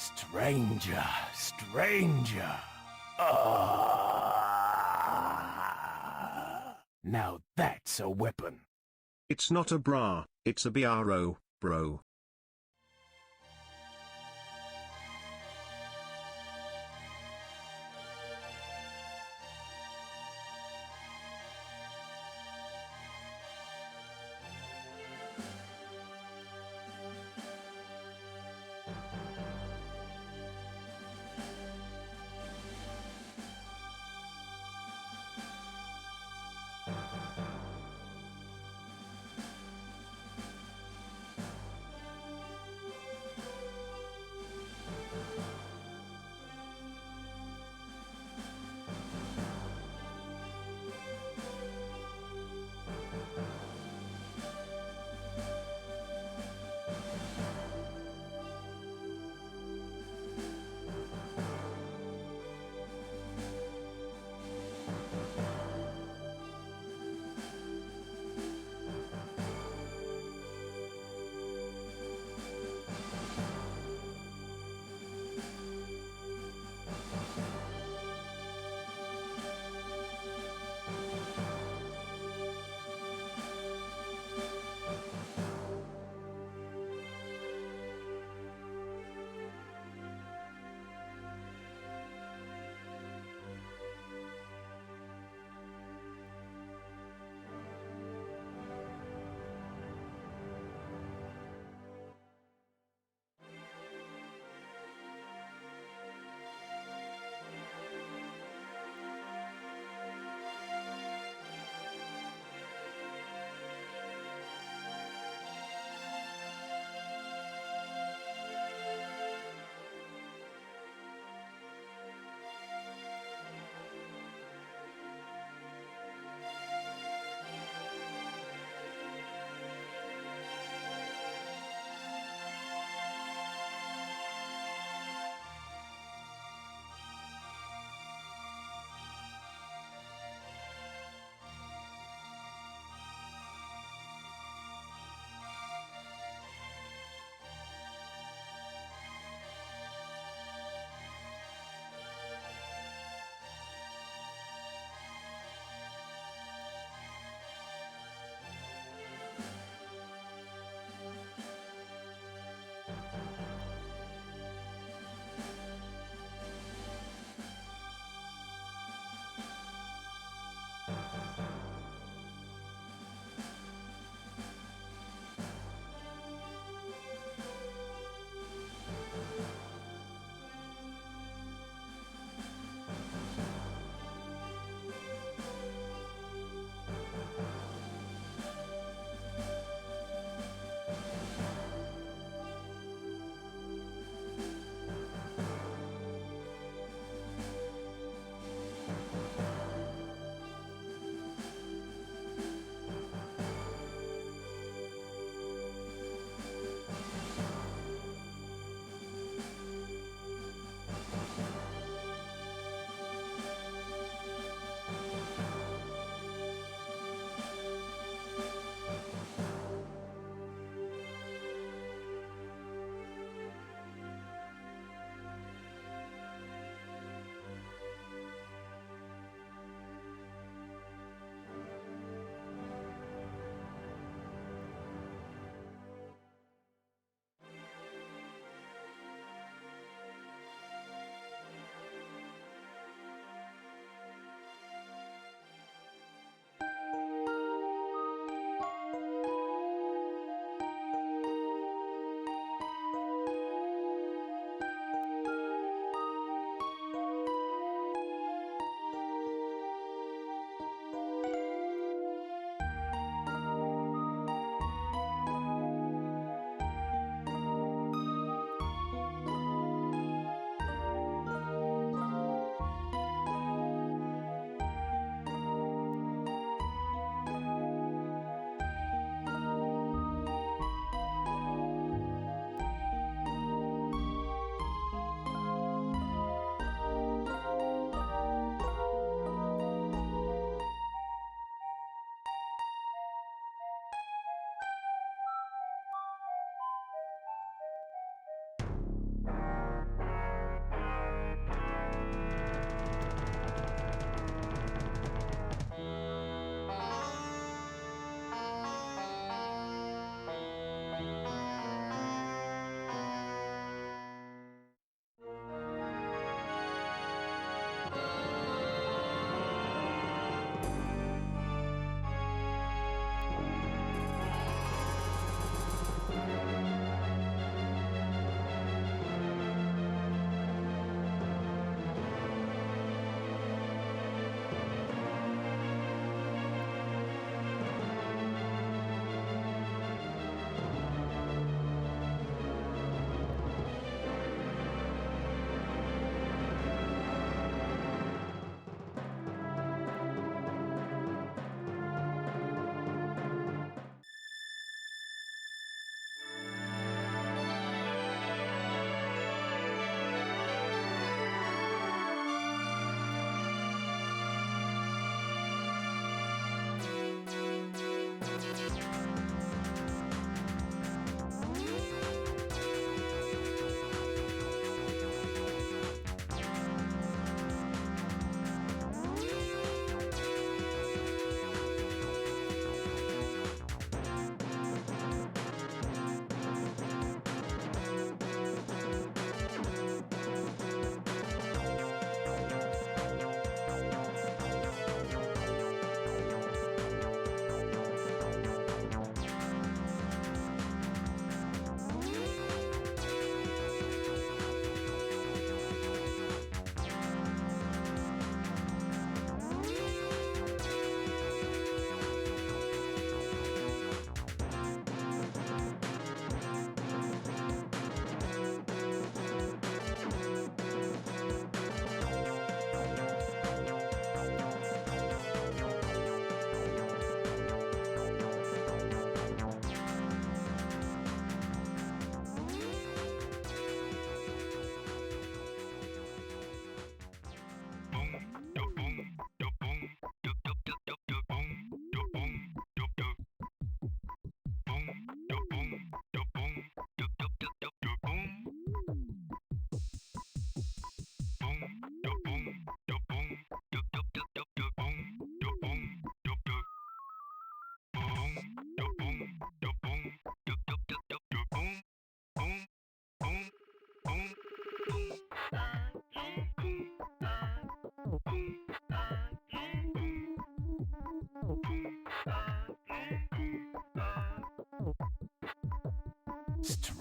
Stranger, stranger. Ah. Now that's a weapon. It's not a bra, it's a bro, bro.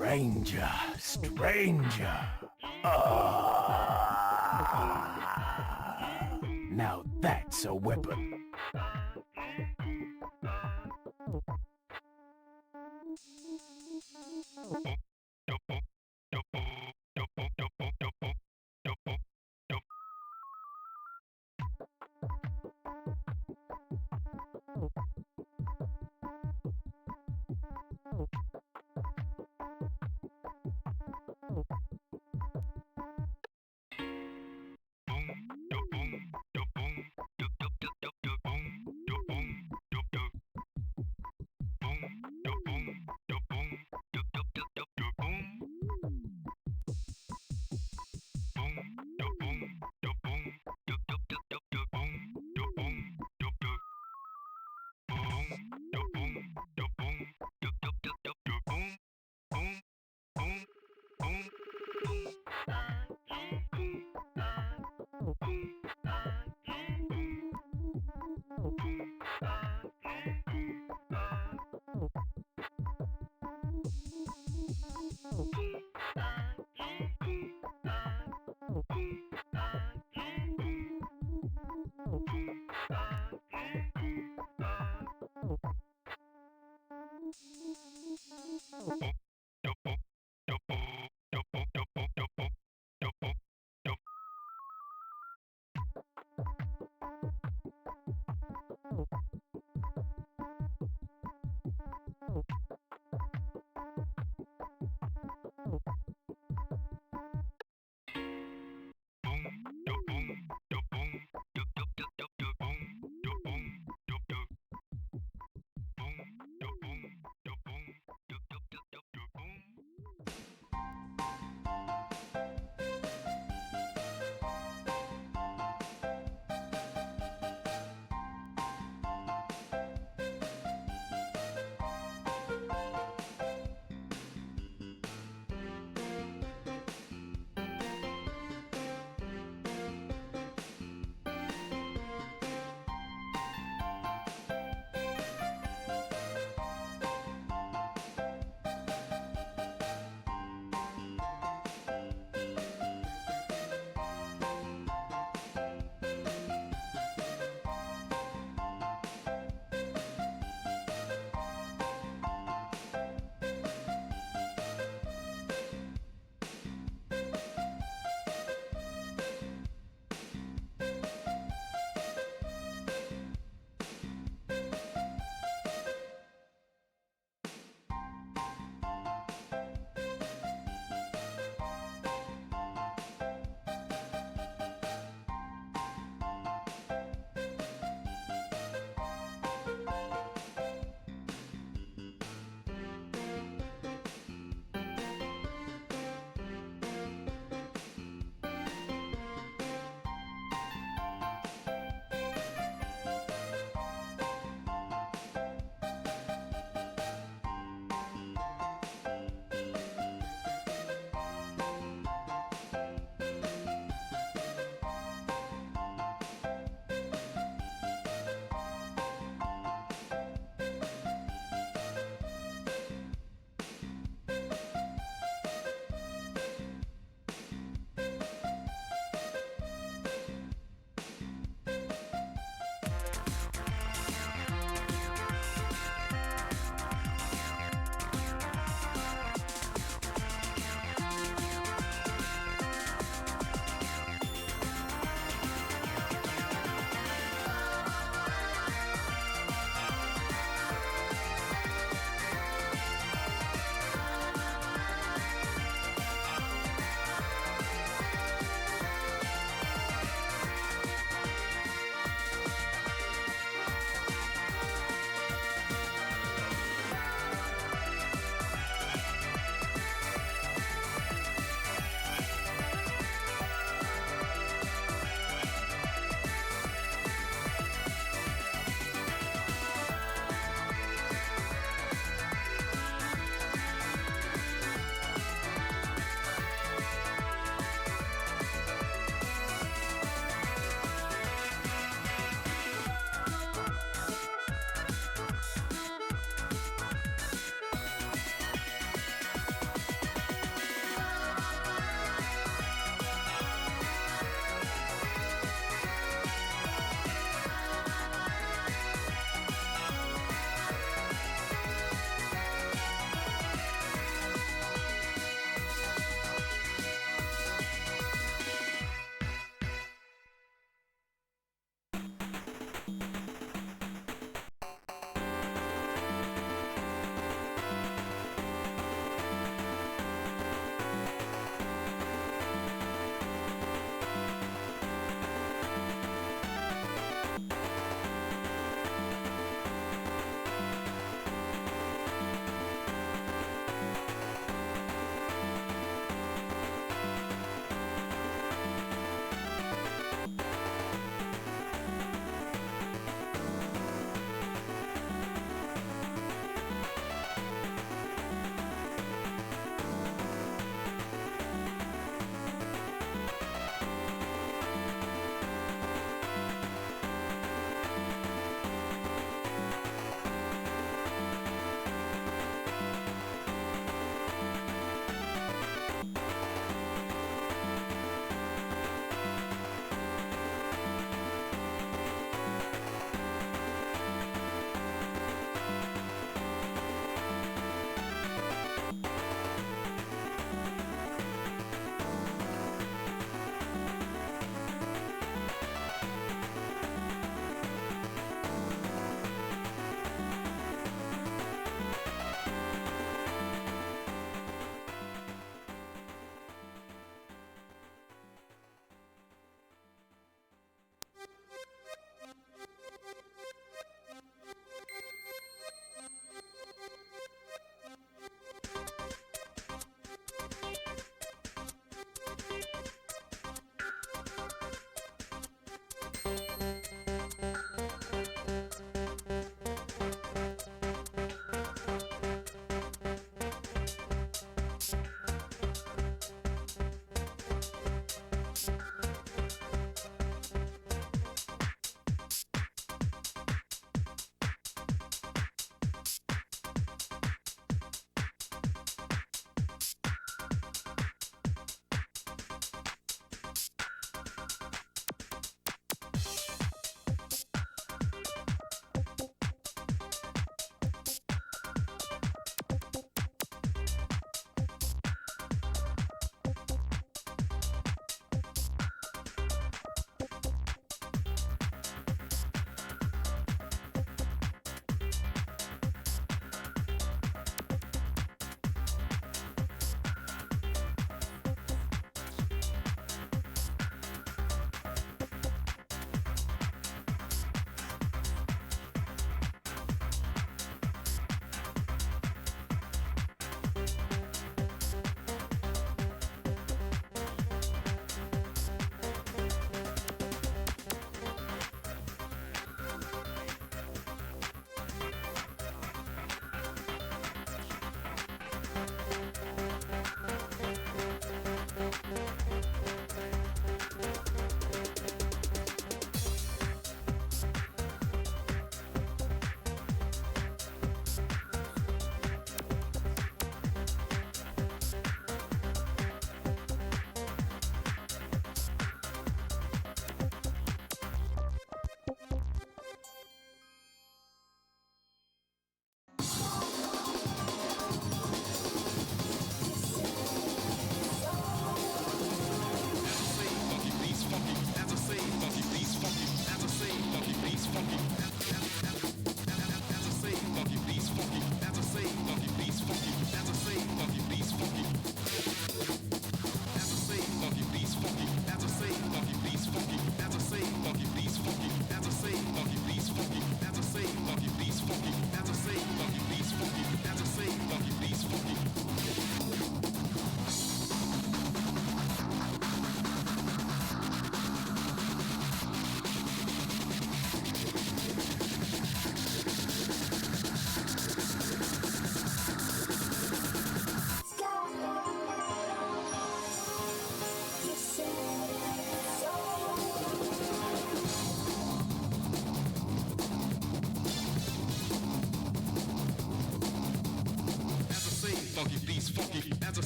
Stranger, stranger. Now that's a weapon.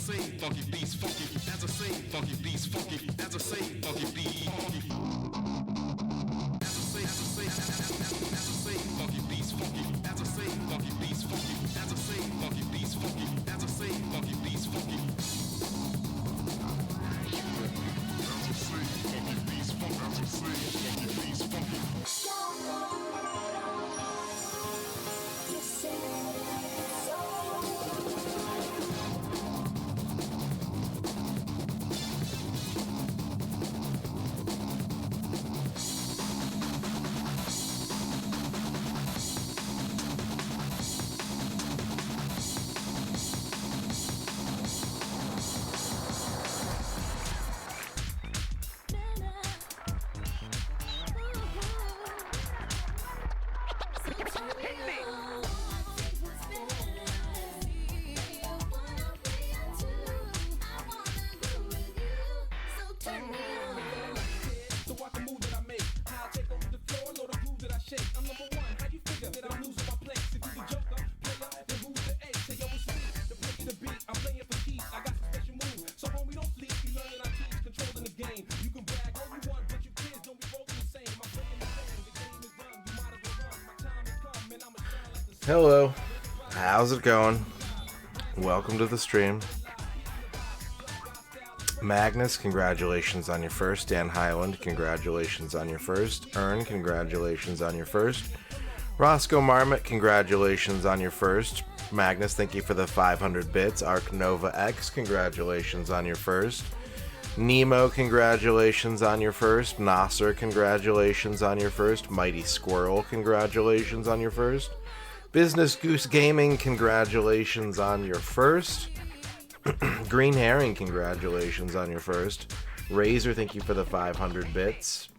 say, funky beats, funky. As I say, funky beats, funky. As I say, funky beats, funky. As I say, funky beats, funky. As I say, funky beats, funky. As I say, funky beats, funky. As I say, funky beats, funky. Hello, how's it going? Welcome to the stream. Magnus, congratulations on your first. Dan Highland, congratulations on your first. Ern, congratulations on your first. Roscoe Marmot, congratulations on your first. Magnus, thank you for the 500 bits. Arc Nova X, congratulations on your first. Nemo, congratulations on your first. Nasser, congratulations on your first. Mighty Squirrel, congratulations on your first. Business Goose Gaming, congratulations on your first. Green Herring, congratulations on your first. Razor, thank you for the 500 bits.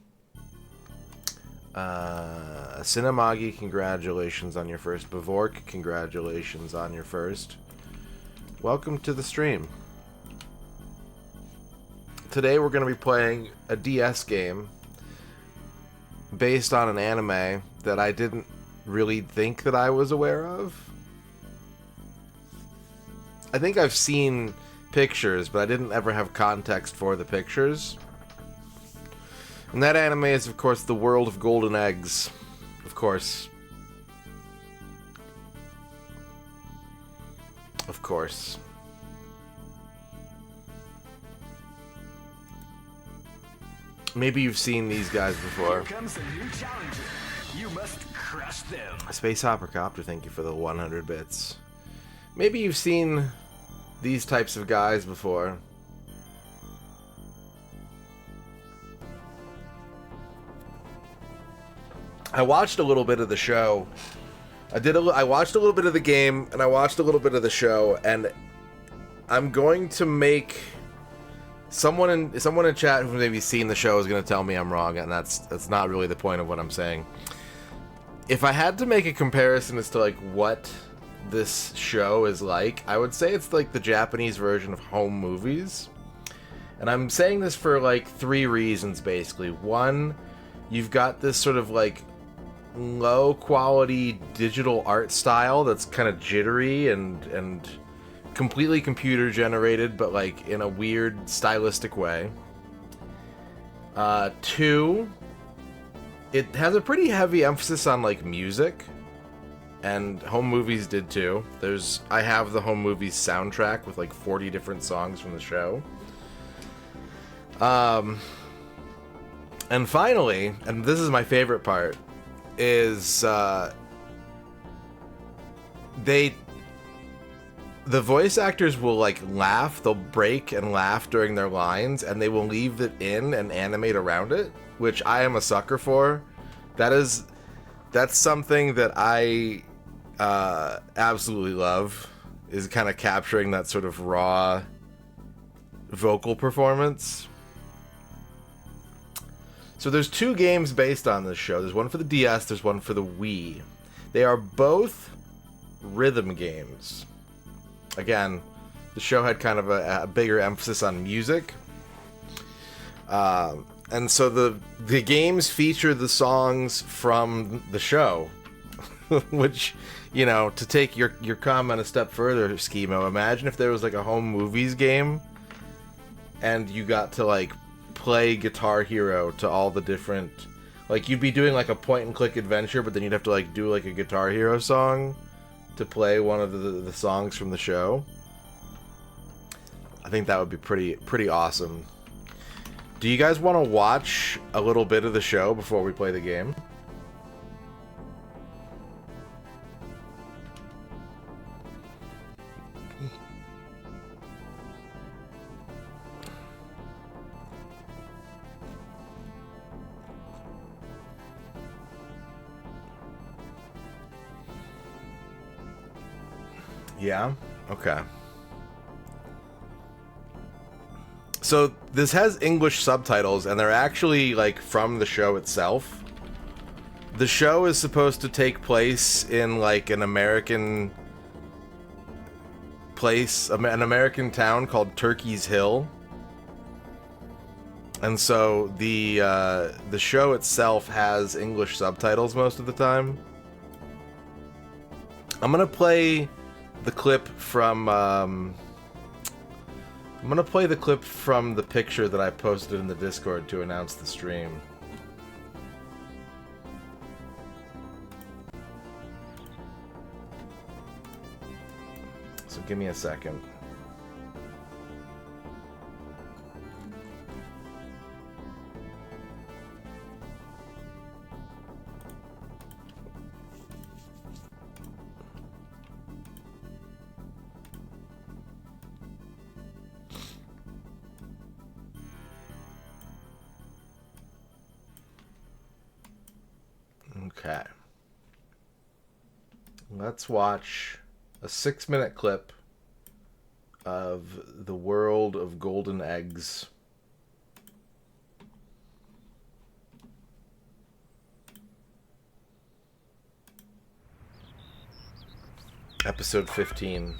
Cinemagi, congratulations on your first. Bavork, congratulations on your first. Welcome to the stream. Today we're going to be playing a DS game based on an anime that I didn't really think that I was aware of. I think I've seen pictures, but I didn't ever have context for the pictures. And that anime is, of course, The World of Golden Eggs. Of course. Of course. Maybe you've seen these guys before. Here comes a new challenger. You must crush them. Space Hoppercopter, thank you for the 100 bits. Maybe you've seen these types of guys before. I watched a little bit of the show. I watched a little bit of the game, and I watched a little bit of the show, and I'm going to make someone in chat who's maybe seen the show is going to tell me I'm wrong, and that's not really the point of what I'm saying. If I had to make a comparison as to like what this show is like, I would say it's like the Japanese version of home movies. And I'm saying this for like 3 reasons basically. One, you've got this sort of like low quality digital art style that's kind of jittery and completely computer generated, but like in a weird stylistic way. 2, it has a pretty heavy emphasis on like music, and home movies did too. I have the home movies soundtrack with like 40 different songs from the show. And finally, and this is my favorite part, is the voice actors will like laugh, they'll break and laugh during their lines, and they will leave it in and animate around it, which I am a sucker for. That's something that I absolutely love, is kind of capturing that sort of raw vocal performance. So there's 2 games based on this show. There's one for the DS, there's one for the Wii. They are both rhythm games. Again, the show had kind of a bigger emphasis on music. And so the games feature the songs from the show, which you know, to take your comment a step further, Schemo, imagine if there was like a home movies game and you got to like play Guitar Hero to all the different, like you'd be doing like a point and click adventure, but then you'd have to like do like a Guitar Hero song to play one of the songs from the show. I think that would be pretty awesome. Do you guys want to watch a little bit of the show before we play the game? Yeah? Okay. So this has English subtitles, and they're actually like from the show itself. The show is supposed to take place in like an American place, an American town called Turkey's Hill. And so the show itself has English subtitles most of the time. I'm gonna play the clip from I'm gonna play the clip from the picture that I posted in the Discord to announce the stream. So give me a second. Okay. Let's watch a 6-minute clip of the world of golden eggs. Episode 15.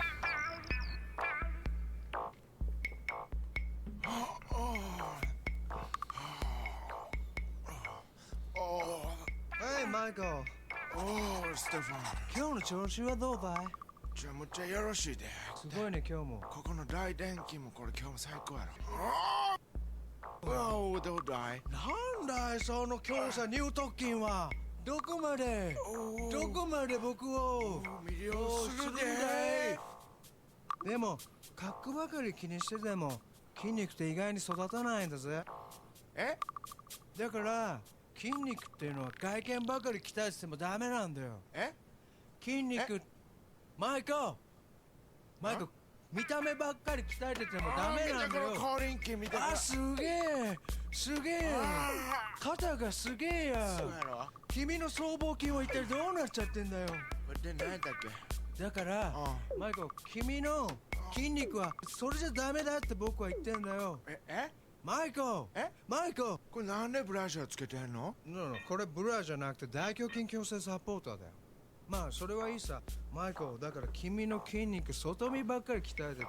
Michael. おお、ステファン。今日の調子はどうだい？むっちゃよろしいで。すごいね、今日も。ここの大電気もこれ今日も最高やろ。おお、どうだい？なんだい、その強さ入特勤は。どこまで僕を魅了するで。でも、格ばかり気にしてても筋肉って意外に育たないんだぜ。え？だから筋肉っていうのは外見ばかり期待してもダメなんだよ。え？筋肉、マイコ、見た目ばっかり鍛えててもダメなんだよ。降臨機みたいな。あ、すげえ肩がすげえや。そうやろ。君の僧帽筋は一体どうなっちゃってんだよ。で、何だっけ？だからマイコ、君の筋肉はそれじゃダメだって僕は言ってんだよ。マイコ、これなんでブラシャーつけてんの？これブラじゃなくて大胸筋矯正サポーターだよ。まあそれはいいさ、マイコ。だから君の筋肉外見ばっかり鍛えてて、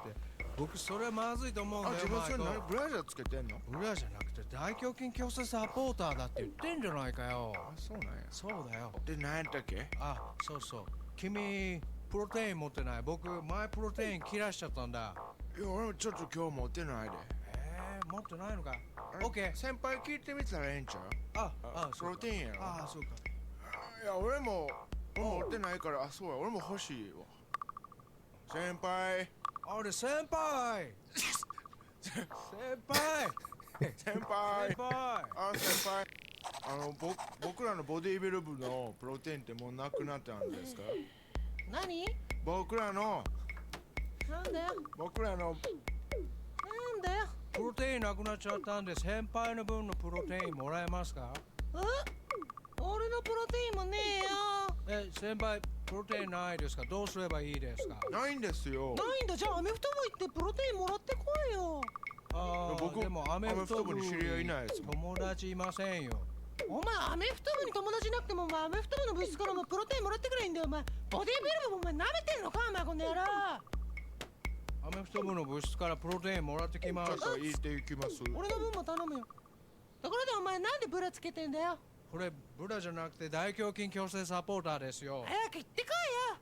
僕それはまずいと思うんだよ。自分それ何ブラシャーつけてんの？ブラじゃなくて大胸筋矯正サポーターだって言ってんじゃないかよ。あ、そうなんや。そうだよ。で、何だっけ？あ、そう。君プロテイン持ってない？僕前プロテイン切らしちゃったんだ。いや、俺もちょっと今日持ってないで。持ってないのか。オッケー。先輩聞いてみたらええんちゃう？プロテインやろ。あ、そうか。いや、俺も持ってないから。あ、そうや、俺も欲しいわ。先輩。あれ、先輩僕らのボディビル部のプロテインってもうなくなったんですか？何？僕らのなんだよプロテインなくなっちゃったんで、先輩の分のプロテインもらえますか？俺のプロテインもねえよ。先輩、プロテインないですか？どうすればいいですか？ないんですよ。ないんだ。じゃあアメフト部行ってプロテインもらってこいよ。僕でもアメフト部に知り合いいないですもん。友達いませんよ。お前アメフト部に友達いなくても、お前アメフト部の部室からもプロテインもらってくれいいんだよ。お前ボディビル部もお前舐めてんのか、お前この野郎。アメフト部の部室からプロテインもらってきます。ちょっと言っていきます。俺の分も頼むよ。ところでお前なんでブラつけてんだよ。これブラじゃなくて大胸筋矯正サポーターですよ。早く行ってこいよ。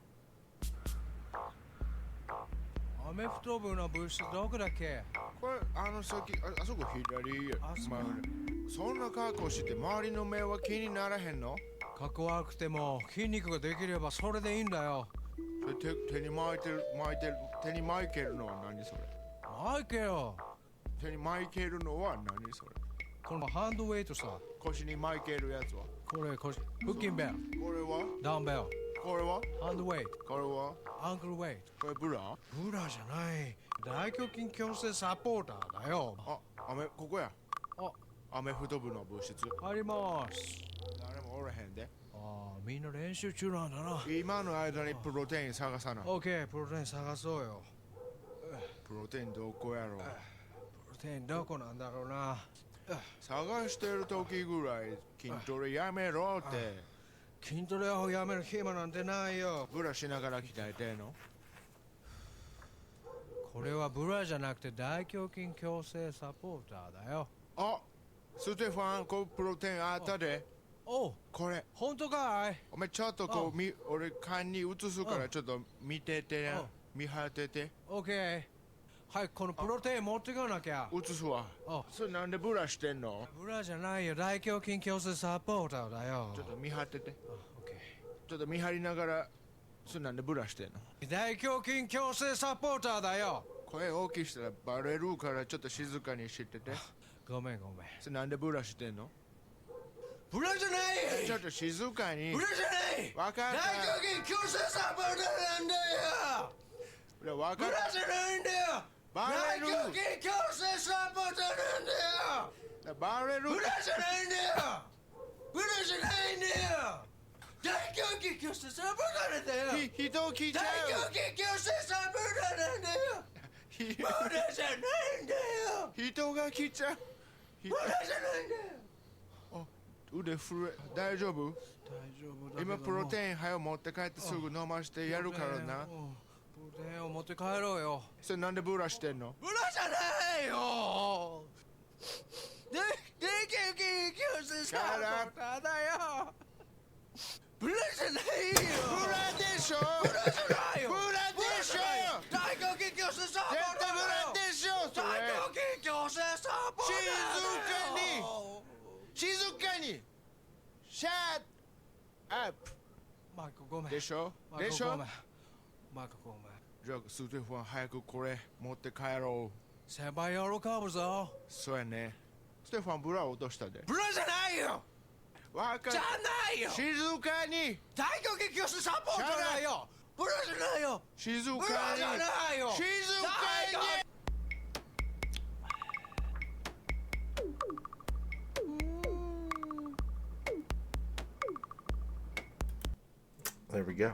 アメフト部の部室どこだっけ？これ先あそこ左や。あそこそんな格好して周りの目は気にならへんの？かっこ悪くても筋肉ができればそれでいいんだよ。それ手に巻いけるのは何それ？マイケよ。手に巻いけるのは何それ？このハンドウェイトさ。腰に巻いけるやつは？これ腹筋ベル。これは？ダンベル。これは？ハンドウェイト。これは？アンクルウェイト。これブラ？ブラじゃない。大胸筋矯正サポーターだよ。ここや。アメフト部の部室。あります。誰もおらへんで。みんな練習中なんだな。今の間にプロテイン探さな。オッケー、プロテイン探そうよ。プロテインどこやろ？プロテインどこなんだろうな。探してる時ぐらい筋トレやめろって。筋トレをやめる暇なんてないよ。ブラしながら鍛えてんの？これはブラじゃなくて大胸筋矯正サポーターだよ。ステファン、こうプロテインあったで。これ本当かい？お前ちょっと俺缶に移すからちょっと見ててや。見張ってて。オッケー。はい、このプロテイン持ってかなきゃ。移すわ。それなんでブラしてんの？ブラじゃないよ、大胸筋矯正サポーターだよ。ちょっと見張ってて。オッケちょっと見張りながら、それなんでブラしてんの？大胸筋矯正サポーターだよ。声大きいしたらバレるからちょっと静かにしてて。ごめん。それなんでブラしてんの？ブラじゃない。ちょっと静かに。ブラじゃない。わかった。大胸筋矯正サポーターなんだよ。ブラじゃないんだよ。大胸筋矯正サポーターなんだよ。バレる。ブラじゃないんだよ。ブラじゃないんだよ。大胸筋矯正サポーターなんだよ。人を聞いちゃう。大胸筋矯正サポーターなんだよ。ブラじゃないんだよ。人が来ちゃう。ブラじゃないんだよ。腕震え。大丈夫？大丈夫だ。今プロテイン早持って帰ってすぐ飲ましてやるからな。プロテインを持って帰ろうよ。それなんでブラしてんの？ブラじゃないよ。大胸筋矯正サポーターだよ。ブラじゃないよ。ブラでしょ。ブラじゃないよ。ブラでしょ。大胸筋矯正サポー絶対ターだよ。ブラでしょ。それ。大胸筋矯正サポーターだよ。静かにシャッアップ。マイクごめん。でしょ。マイクごめん。じゃあステファン早くこれ持って帰ろう。先輩喜ぶぞ。そうやね。ステファンブラ落としたで。ブラじゃないよ。わかる。じゃないよ。静かに。大胸筋矯正サポーターだよ。ブラじゃないよ。静かに。ブラじゃないよ。静かに。There we go.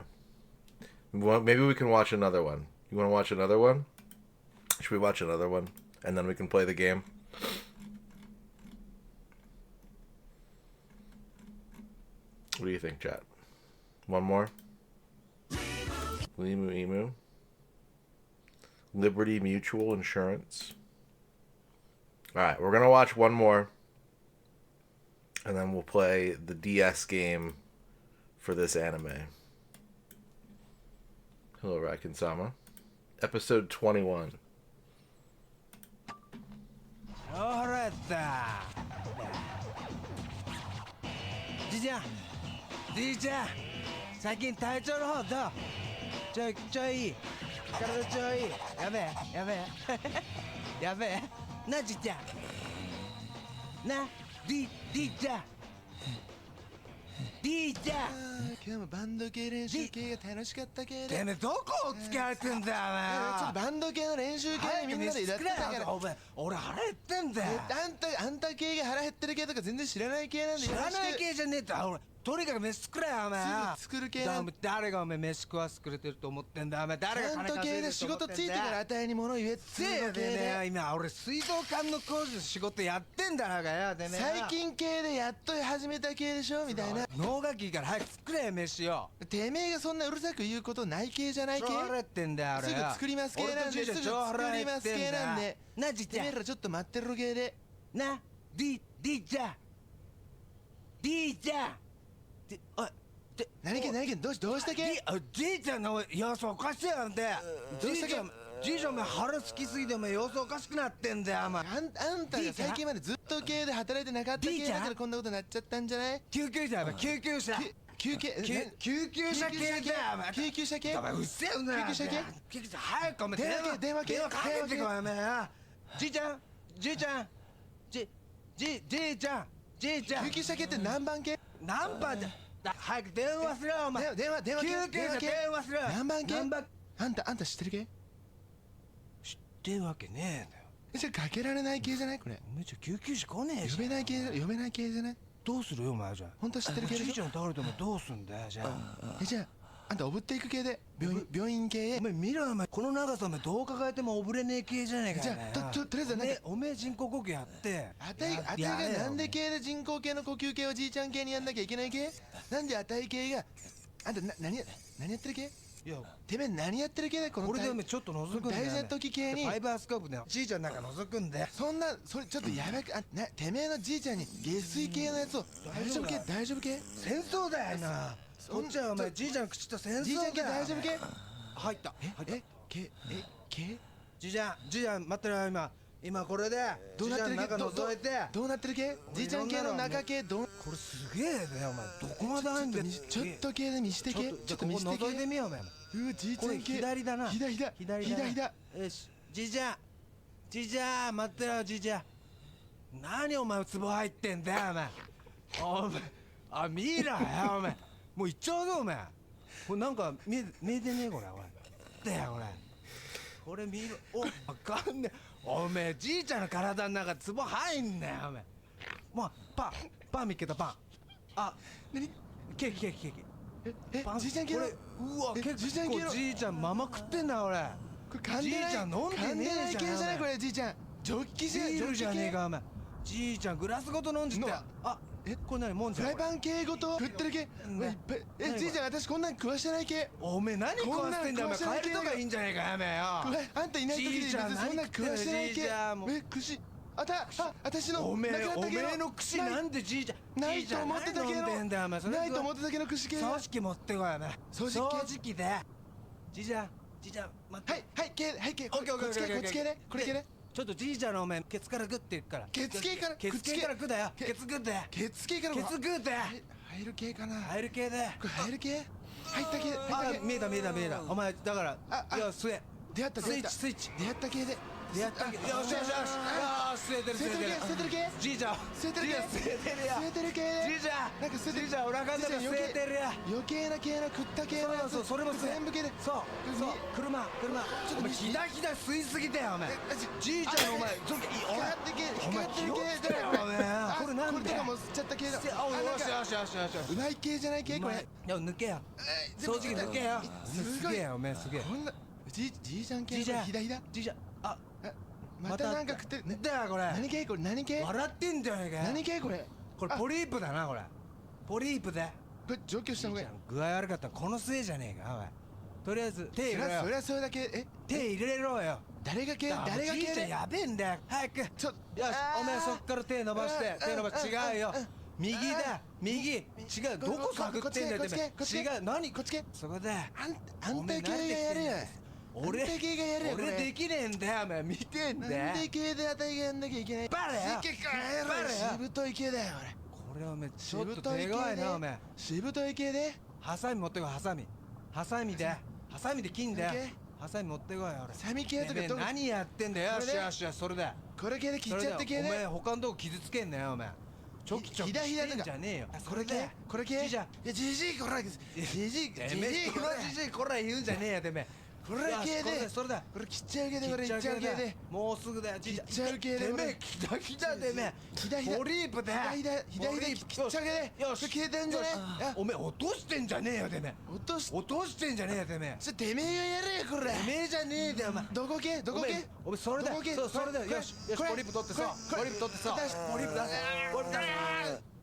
Well, maybe we can watch another one. You want to watch another one? Should we watch another one? And then we can play the game? What do you think, chat? One more? Emu. Liberty Mutual Insurance. Alright, we're going to watch one more. And then we'll play the DS game for this anime. Hello, Raikin-sama. Episode 21. Alright. じいちゃん、最近体調の方どう？ちょいいい。体ちょいいい。やべえ。やべえ。な、じいちゃん。な、じいちゃん。じいちゃん。今日もバンド系練習系が楽しかったけど。てめえどこを疲れてんだよ、お前。ちょっとバンド系の練習系みんなでやってたから。お前、俺腹減ってんだよ。あんた系が腹減ってる系とか全然知らない系なんで。知らない系じゃねえと、俺。とにかく飯作れよ、お前。すぐ作る系なんだ。誰がお前飯食わすくれてると思ってんだ、お前。誰が金稼いでると思ってんだ。ちゃんと系で仕事ついてからあたいに物言えっつうの系で。今俺水道管の工事の仕事やってんだからよ、てめえ。最近系でやっと始めた系でしょみたいな。脳ガキから早く作れよ、飯よ。てめえがそんなうるさく言うことない系じゃない系。超腹減ってんだよ、俺。すぐ作ります系なんで。すぐ作ります系なんで。な、じいちゃん。てめえらちょっと待ってろ系で。な、D ちゃん。D ちゃん。何けどうしたけ？じいちゃんの様子おかしいよ、あんた。どうしたけ？じいちゃんお前腹つきすぎてお前様子おかしくなってんだよお前。あんたが最近までずっと系で働いてなかった系だからこんなことになっちゃったんじゃない？救急車お前救急車救急救急車系だよお前。救急車系お前うっせえな。救急車系救急車早くお前電話かけてこいお前。じいちゃんじいちゃんじいちゃん救急車系って何番系？何番だ早く電話するよお前。電話系救急車電話する。何番系？あんた知ってる系？知ってるわけねえだよ。じゃあかけられない系じゃないこれ？お前じゃ救急車来ねえし。呼べない系じゃない？どうするよお前じゃあ。本当知ってる系でしょ？じいちゃん倒れてもどうすんだよじゃあ。じゃああんたおぶっていく系で病院系へ。お前見ろお前この長さお前どう抱えてもおぶれねえ系じゃねえかよ。じゃあとりあえずなんかおめえ人工呼吸やってあたいがなんで系で人工系の呼吸系をじいちゃん系にやんなきゃいけない系？なんであたい系があんた何やってる系？いやてめえ何やってる系だこのこれでお前ちょっと覗くんだよ大事な時系にファイバースコープでじいちゃんなんか覗くんだよ。それちょっとやばくてめえのじいちゃんに下水系のやつを大丈夫系戦争だよな。こっちはお前じいちゃん口と戦争だよ。じいちゃん系大丈夫系？入った系じいちゃん待ってろよ今これでどうなってる系？じいちゃんの中覗いてどうなってる系？じいちゃん系の中系これすげえねお前どこまで入んだよ。ちょっと系で見して系？ちょっとここ覗いてみようお前。じいちゃん系左だな。左だよしじいちゃん待ってろよじいちゃん。何お前ツボ入ってんだよお前。見ろよお前。もう行っちゃうぞお前。これなんか見えてねえこれおい。だよこれ見ろ。わかんねえ。おめえじいちゃんの体の中ツボ入んなよおめえ。もうパン見っけたパン。何？ケーキじいちゃん系のこれうわ結じいちゃん系の構じいちゃんママ食ってんな俺。これ噛んでないじいちゃん飲んでねえじゃん噛んでない系じゃないこれじいちゃんジョッキビールじゃねえかお前。じいちゃんグラスごと飲んじって。これ何もんじゃんフライパン系ごと食ってる系じいちゃん私こんなん食わしてない系。おめえ何食わせてんだよお前。カエルとかいいんじゃねえかやめよ。あんたいない時に別にそんな食わしてない系。串私のおめえの串なんでじいちゃんないと思ってたけどないと思ってたけど串系掃除機持ってこいよね。掃除機でじいちゃん待って。はい系こっち系ねこれ系ね。ちょっとじいちゃんのおめえケツからグッていくから。ケツ系からケツ系からグだよ。ケツグでケツ系からケツグで入る系かな。入る系でこれ入る系入った系見えたお前だからいや吸え出会ったスイッチ出会った系で出会った系よし吸えてる系じいちゃん吸えてる系吸えてる系じいちゃんなんか吸えてるじいちゃんお腹の中吸えてるや余計な系の食った系のやつそうそれも吸え全部系でそう車ちょっとひだ吸いすぎたよお前。じいちゃんお前光ってお前気をつけろお前。これなんでこれとかも吸っちゃった系だ。よしうまい系じゃない系これ。いや抜けよ掃除機抜けよ。すげえよお前すげえ。こんなじいちゃん系じいちゃんじいちゃんまたなんか食ってるだよこれ。何系これ何系笑ってんじゃねえかよ。何系これこれポリープだなこれ。ポリープでこれ除去した方がいい。具合悪かったらこのせいじゃねえかお前。とりあえず手入れろよ。そりゃそれだけ手入れろよ。誰が系じいちゃんやべえんだよ早く。よしお前そっから手伸ばして違うよ。右だ右違うどこ探ってんだよてめえ。違う何こっち系そこだ。あんた系がやるよ。俺できねえんだよお前見てんだよ。なんで系であたいがやんなきゃいけない。バレよしぶとい系だよこれお前ちょっと手強いなお前。しぶとい系でハサミ持ってこいハサミで切んだよ。ハサミ持ってこいよ俺。ハサミ系とかど何やってんだよ。よしそれだ。これ系で切っちゃって系でお前他のとこ傷つけんなよお前。チョキしてんじゃねえよ。これ系じいちゃんじじいこらじじいこら言うんじゃねえよてめえ。これ系でそれだ。これ切っちゃう系でこれいっちゃう系でもうすぐだよ。切っちゃう系でてめえひだてめえポリープで左で切っちゃう系でよし消えてんじゃねおめえ落としてんじゃねえよてめえ。落としてんじゃねえよてめえ。てめえがやれよこれてめえじゃねえだよお前。どこ系お前それだよ。それだよ。よしポリープ取ってさポリープ出せポリープ出せ。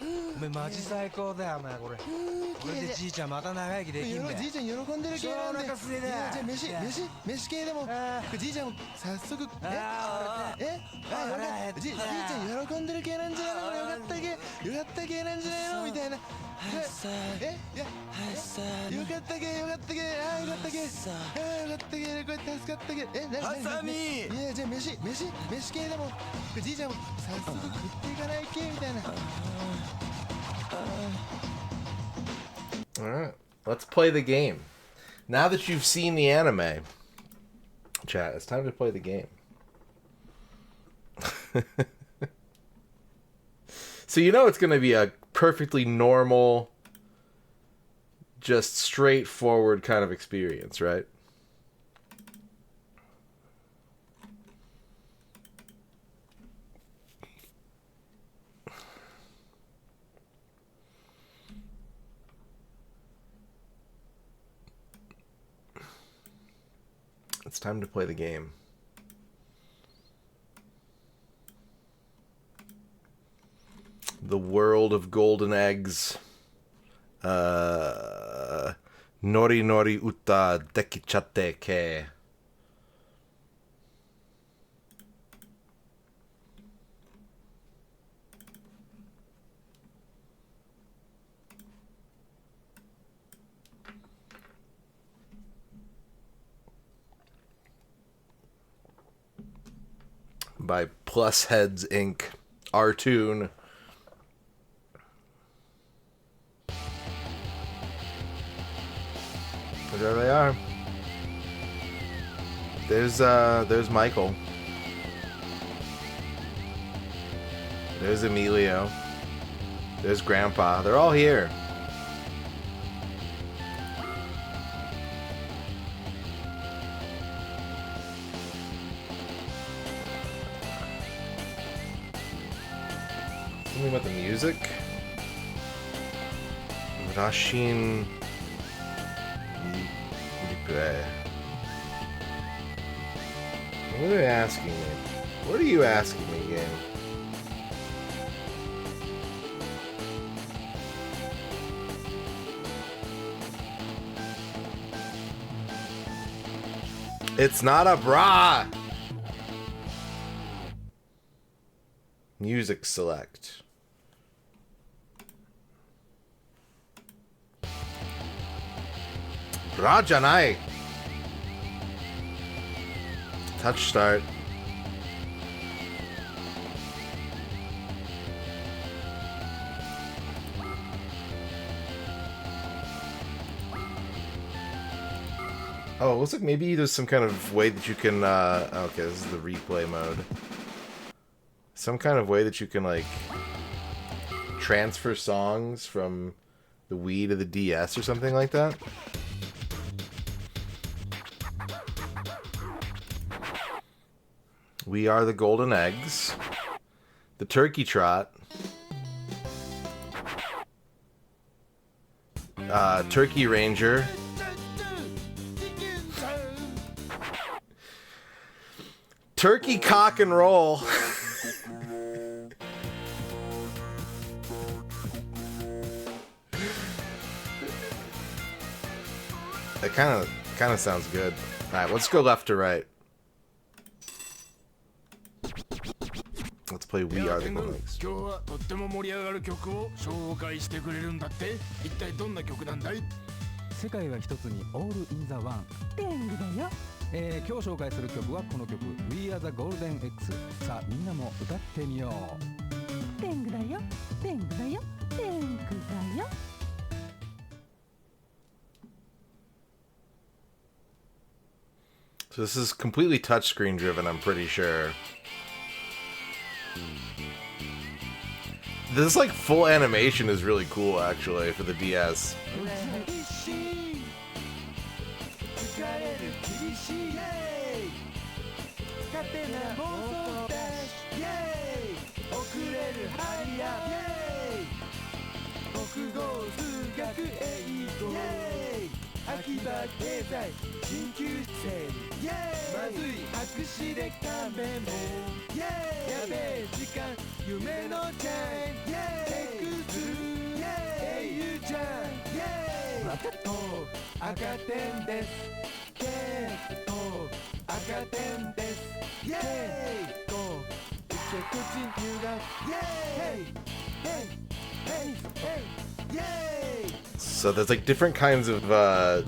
お前マジ最高だよお前これ。これでじいちゃんまた長生きできんだよ。じいちゃん喜んでる系なんで。お腹すいた。じゃあ飯系でも。じいちゃんも早速じいちゃん喜んでる系なんじゃないの。よかった系なんじゃないのみたいな。よかった系。よかった系。これ助かった系。ハサミ。いやじゃあ飯系でも。じいちゃんも早速食っていかない系みたいな。Alright, let's play the game. Now that you've seen the anime, chat, it's time to play the game. So you know it's going to be a perfectly normal, just straightforward kind of experience, right? It's time to play the game. The world of golden eggs. Nori Nori Uta Dekichatte Ke. By Plus Heads Inc. Artoon. There they are. There's Michael. There's Emilio. There's Grandpa. They're all here. Something about the music. Rashin. What are they asking me? What are you asking me, game? It's not a bra! Music select. Bra janai. Touch start. Oh, it looks like maybe there's some kind of way that you can, okay, this is the replay mode. Some kind of way that you can, like, transfer songs from the Wii to the DS or something like that. We are the Golden Eggs. The Turkey Trot. Turkey Ranger. Turkey Cock and Roll. That kind of sounds good. All right, let's go left to right. Let's play We Are the Golden Eggs. 今日はとっても盛り上がる曲を紹介してくれるんだって。一体どんな曲なんだい？世界は一つに All in the One 天狗だよ。今日紹介する曲はこの曲 We Are the Golden Eggs。さあみんなも歌ってみよう。天狗だよ天狗だよ天狗だよ。So this is completely touchscreen driven, I'm pretty sure. This like full animation is really cool actually for the DS. 構赤点です結構赤点です結構受け口入学イエーイヘイヘイヘイイエーイ So there's like different kinds of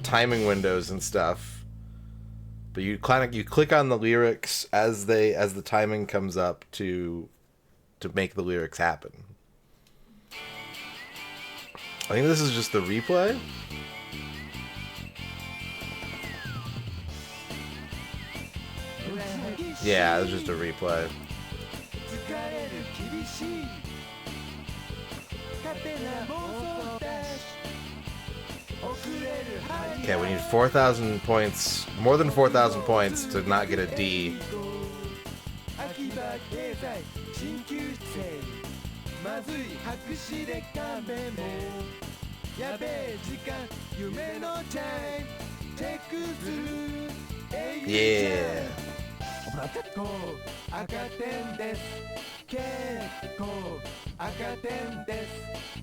timing windows and stuff, but you click on the lyrics as the timing comes up to make the lyrics happen. I think this is just the replay. Yeah, it's just a replay. Okay, we need 4,000 points, more than 4,000 points to not get a D. Yeah. 結構赤点です結構赤点です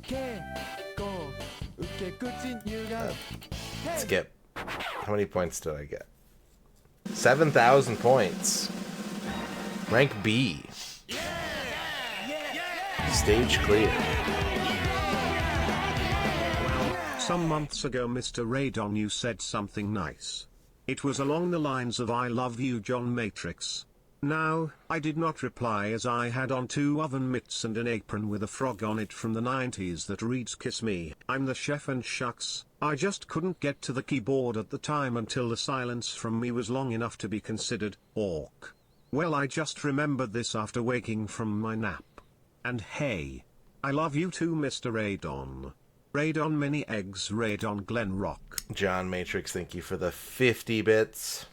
結構受け口入学 Skip. How many points did I get? 7,000 points. Rank B. Stage clear. Some months ago, MisterRadon, you said something nice. It was along the lines of "I love you, John Matrix." Now, I did not reply as I had on 2 oven mitts and an apron with a frog on it from the 90s that reads "Kiss me, I'm the chef and shucks." I just couldn't get to the keyboard at the time until the silence from me was long enough to be considered awk. Well, I just remembered this after waking from my nap. And hey, I love you too, MisterRadon. Radon many eggs, Radon Glen Rock. John Matrix, thank you for the 50 bits.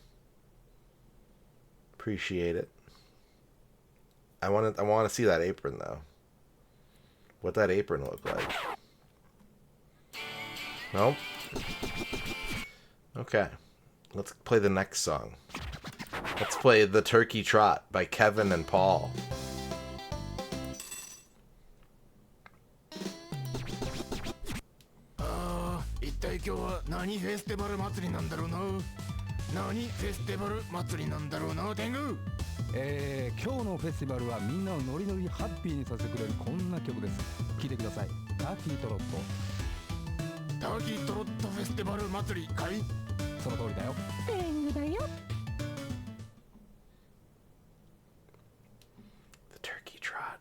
Appreciate it. I want to see that apron though. What that apron look like? Nope. Okay. Let's play the next song. Let's play The Turkey Trot by Kevin and Paul. Eh, 今日のフェスティバルはみんなをノリノリハッピーにさせてくれるこんな曲です。聴いてください。ターキートロット。ターキートロットフェスティバル祭りかい？その通りだよ。天狗だよ。The Turkey Trot.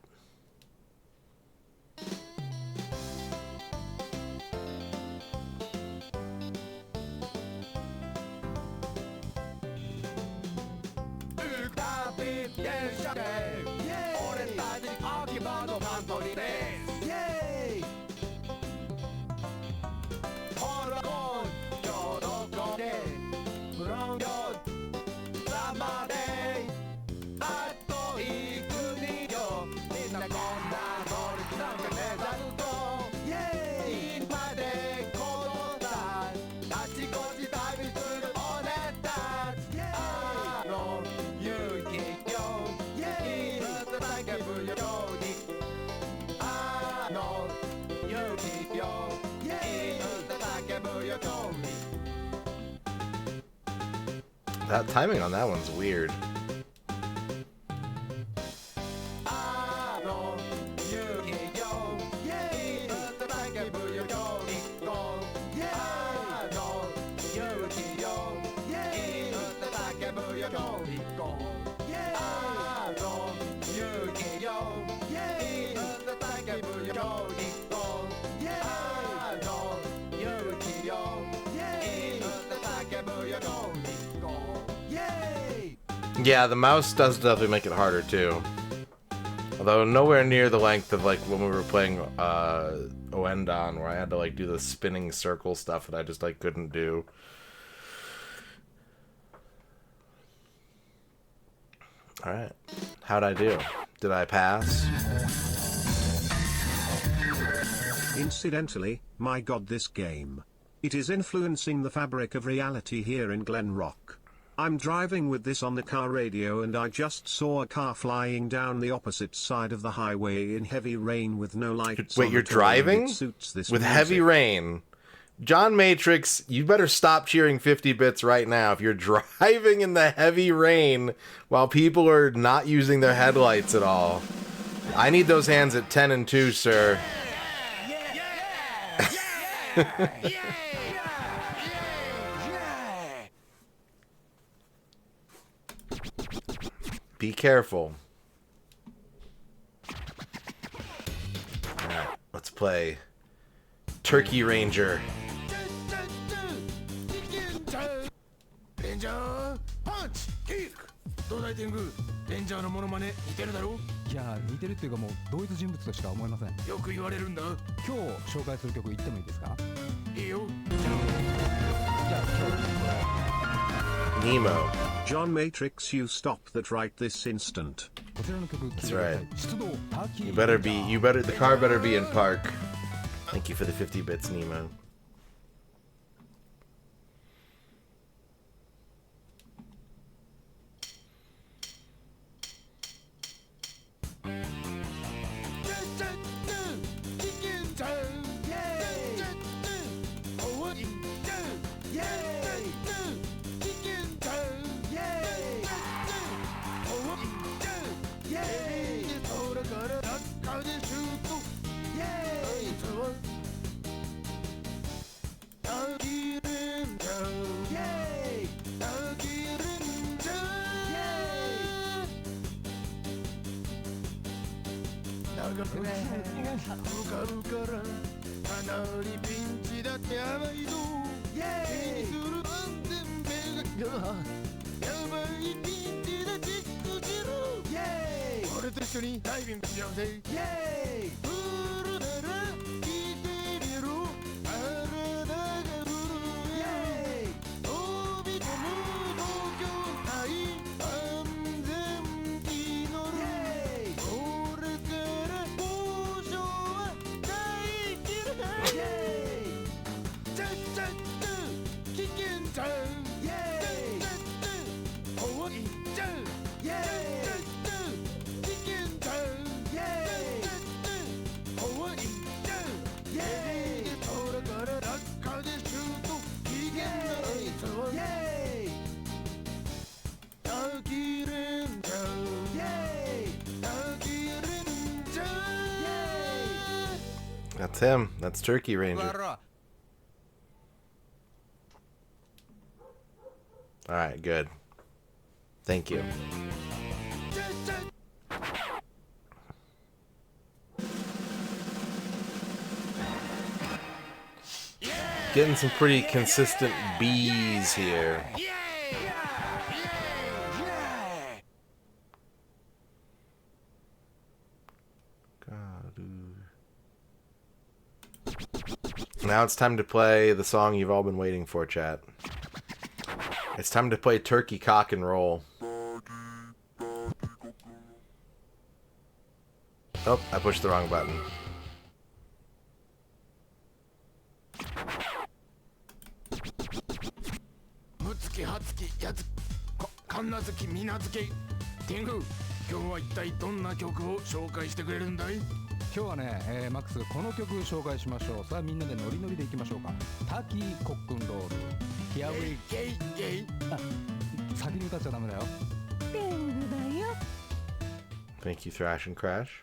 That timing on that one's weird. Yeah, the mouse does definitely make it harder too. Although nowhere near the length of like when we were playing Oendon, where I had to like do the spinning circle stuff that I just like couldn't do. Alright. How'd I do? Did I pass? Incidentally, my god, this game. It is influencing the fabric of reality here in Glen Rock. I'm driving with this on the car radio and I just saw a car flying down the opposite side of the highway in heavy rain with no lights. Wait, you're driving? Suits this with music. Heavy rain John Matrix, you better stop cheering 50 bits right now. If you're driving in the heavy rain while people are not using their headlights at all, I need those hands at 10 and 2, sir. Be careful. Alright, let's play Turkey Ranger. レンジャーパンチキック東大天狗レンジャーのモノマネ似てるだろいや似てるっていうかもう同一人物としか思えません。よく言われるんだ今日紹介する曲言ってもいいですか？いいよじゃあ今日 Nemo. John Matrix, you stop that right this instant. こちらの曲聴いて That's ください。 right. 出動ターキー You better be, the car better be in park. Thank you for the 50 bits, Nemo. That's him. That's Turkey Ranger. Alright, good. Thank you. Getting some pretty consistent B's here. Now it's time to play the song you've all been waiting for, chat. It's time to play Turkey Cock and Roll. Oh, I pushed the wrong button. Now it's time to play 今日はね、マックスこの曲紹介しましょう。さあみんなでノリノリでいきましょうか。ターキーコックンロール。Here we go。先に歌っちゃダメだよ。天狗だよ。 Thank you, Thrash and Crash.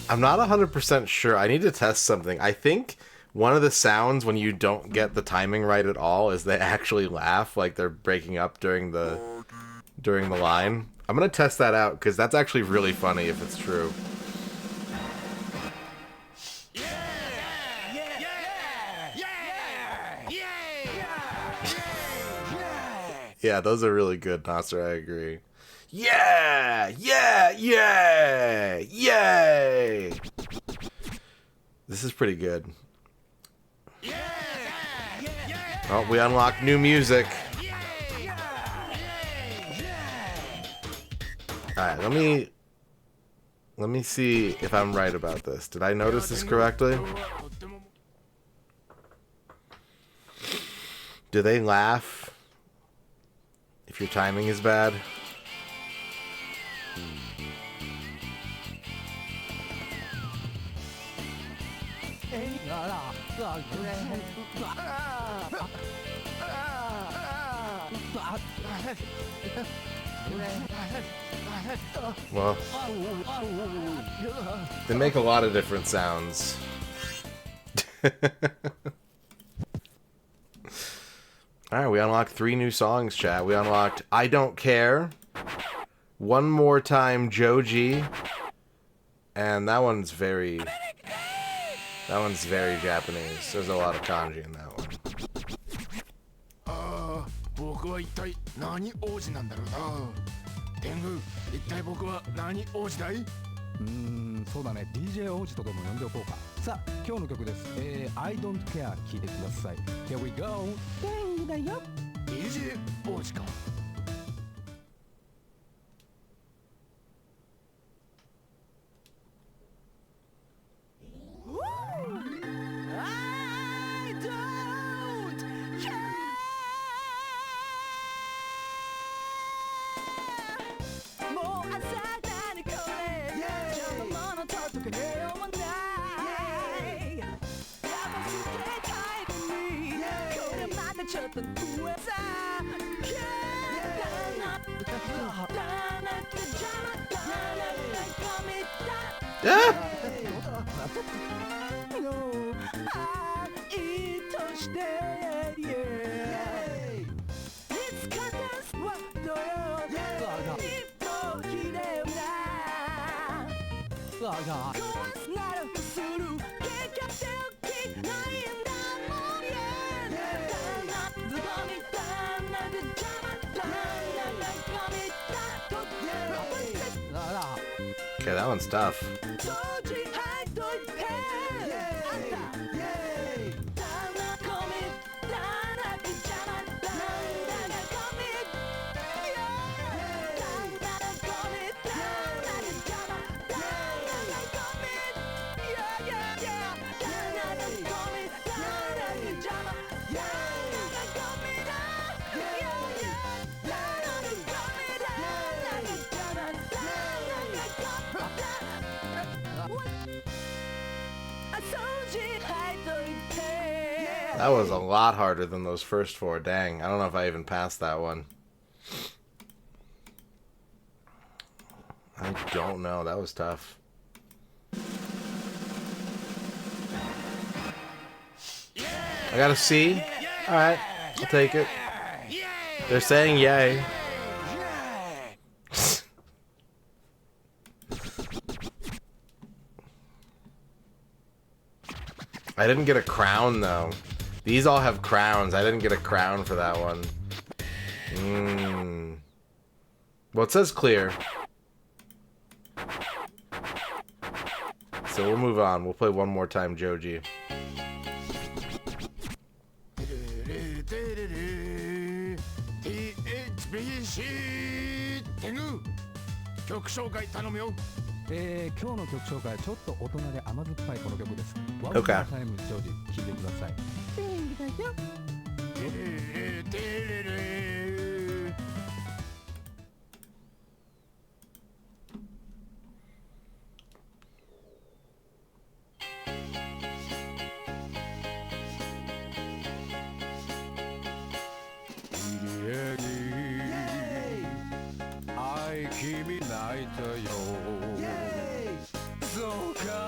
I'm not 100% sure. I need to test something. I think one of the sounds when you don't get the timing right at all is they actually laugh like they're breaking up during the line. I'm going to test that out because that's actually really funny if it's true. Yeah, those are really good, Nasser. I agree. Yeah! Yeah! Yeah! Yay! This is pretty good. Oh, we unlocked new music. Alright, let me see if I'm right about this. Did I notice this correctly? Do they laugh if your timing is bad? Well, they make a lot of different sounds. Alright, we unlocked 3 new songs, chat. We unlocked I Don't Care, One More Time Joji, and that one's very Japanese. There's a lot of kanji in that one. 僕は一体何王子なんだろうな。天狗、一体僕は何王子だい？そうだね、DJ 王子とでも呼んでおこうか。さあ、今日の曲です。I don't care 聞いてください。Here we go。天狗だよ。DJ 王子か。Okay, that one's tough. That was a lot harder than those first 4. Dang, I don't know if I even passed that one. I don't know. That was tough. I got a C. Alright, I'll take it. They're saying yay. I didn't get a crown, though. These all have crowns. I didn't get a crown for that one. Well, it says clear. So we'll move on. We'll play one more time, Joji. 今日の曲紹介、ちょっと大人で甘酸っぱいこの曲です。ワン Okay. タイムジョージ、聴いてください。君泣いたよ。そうか。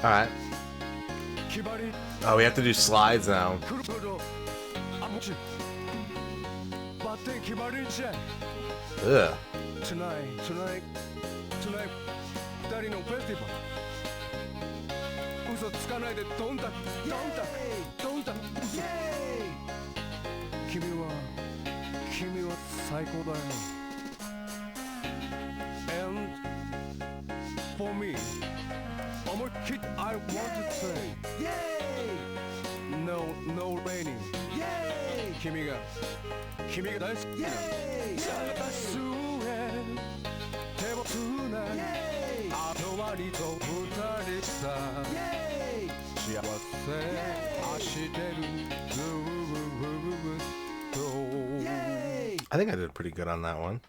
Alright. Oh, we have to do slides now. Ugh. Tonight 二人のフェスティバル嘘つかないでどんたく君は最高だよ And for me 思いっきり I want to say No raining 君が大好きな探すへ手をつないあのワニと二人さ幸せしてるずっと I think I did pretty good on that one.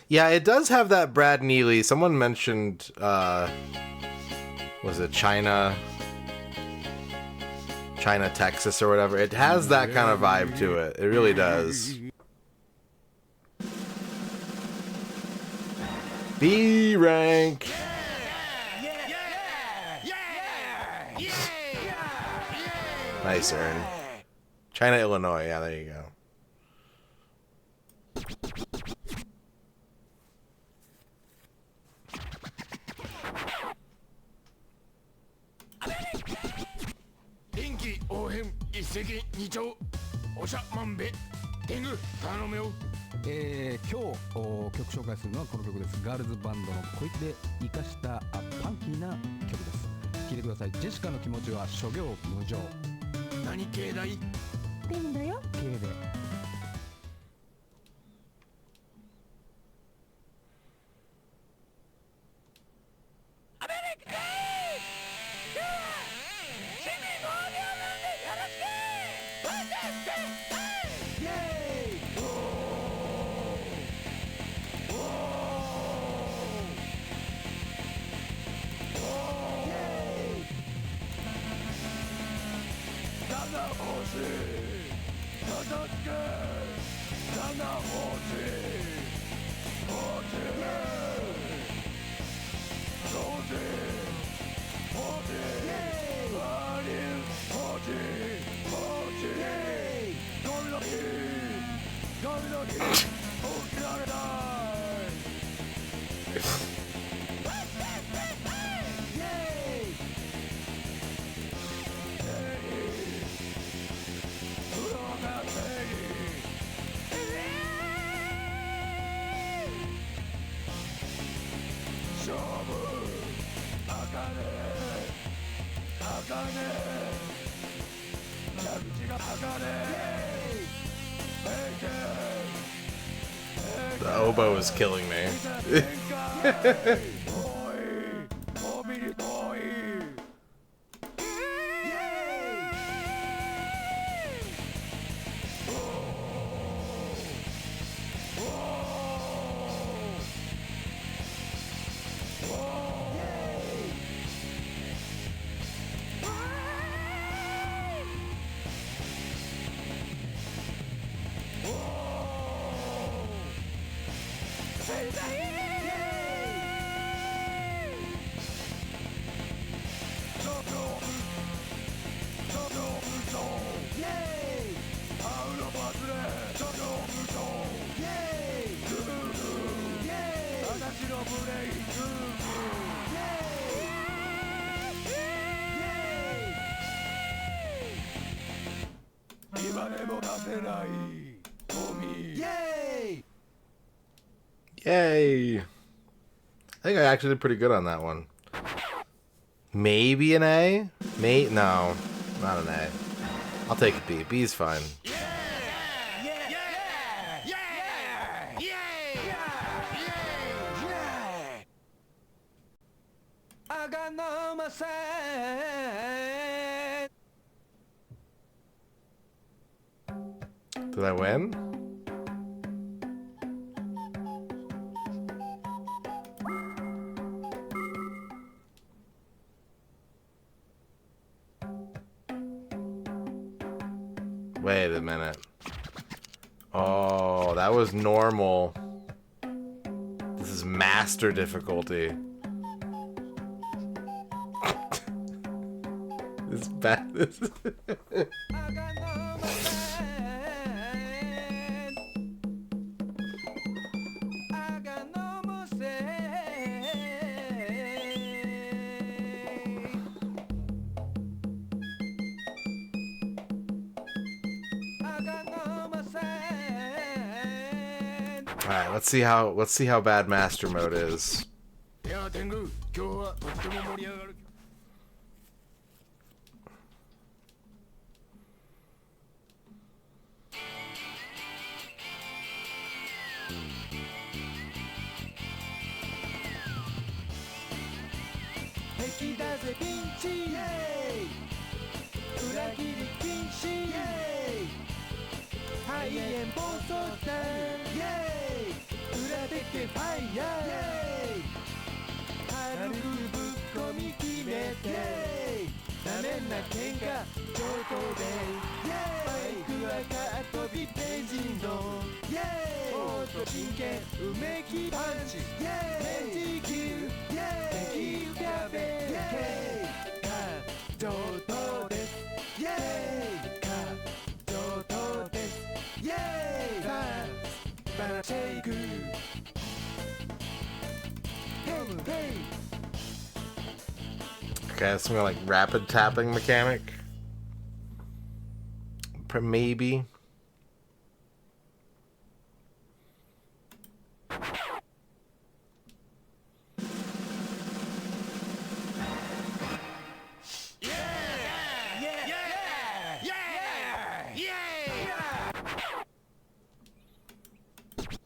Yeah, it does have that Brad Neely. Someone mentioned, was it China, Texas or whatever. It has that kind of vibe to it. It really does. B rank. Nice, Aaron. China, Illinois. Yeah, there you go.今日曲紹介するのはこの曲です。ガールズバンドの小粋で生かしたパンキーな曲です。聴いてください。ジェシカの気持ちは諸行無常。何系だい？ペンだよ。系でThe oboe is killing me. Yay! I think I actually did pretty good on that one. Maybe an A? No, not an A. I'll take a B. B's fine. Did I win? Wait a minute. Oh, Oh, that was normal. This is master difficulty. This is bad. This is Alright, let's see how bad master mode is. いや天狗、今日はとっても盛り上がる。敵だぜピンチイエーイ裏切り禁止イエーイ肺炎暴走弾イエーイ裏でけファイヤーイエーイ軽くぶっ込み決めてダメな喧嘩上等でイエーイバイクはカートビページのイエーイオート真剣うめきパンチイエーイメンティキューイエーイ敵浮かべイエーイ上等ですイエーイ上等ですイエーイバラシェイクヘイヘイ Okay, some like rapid tapping mechanic. Maybe.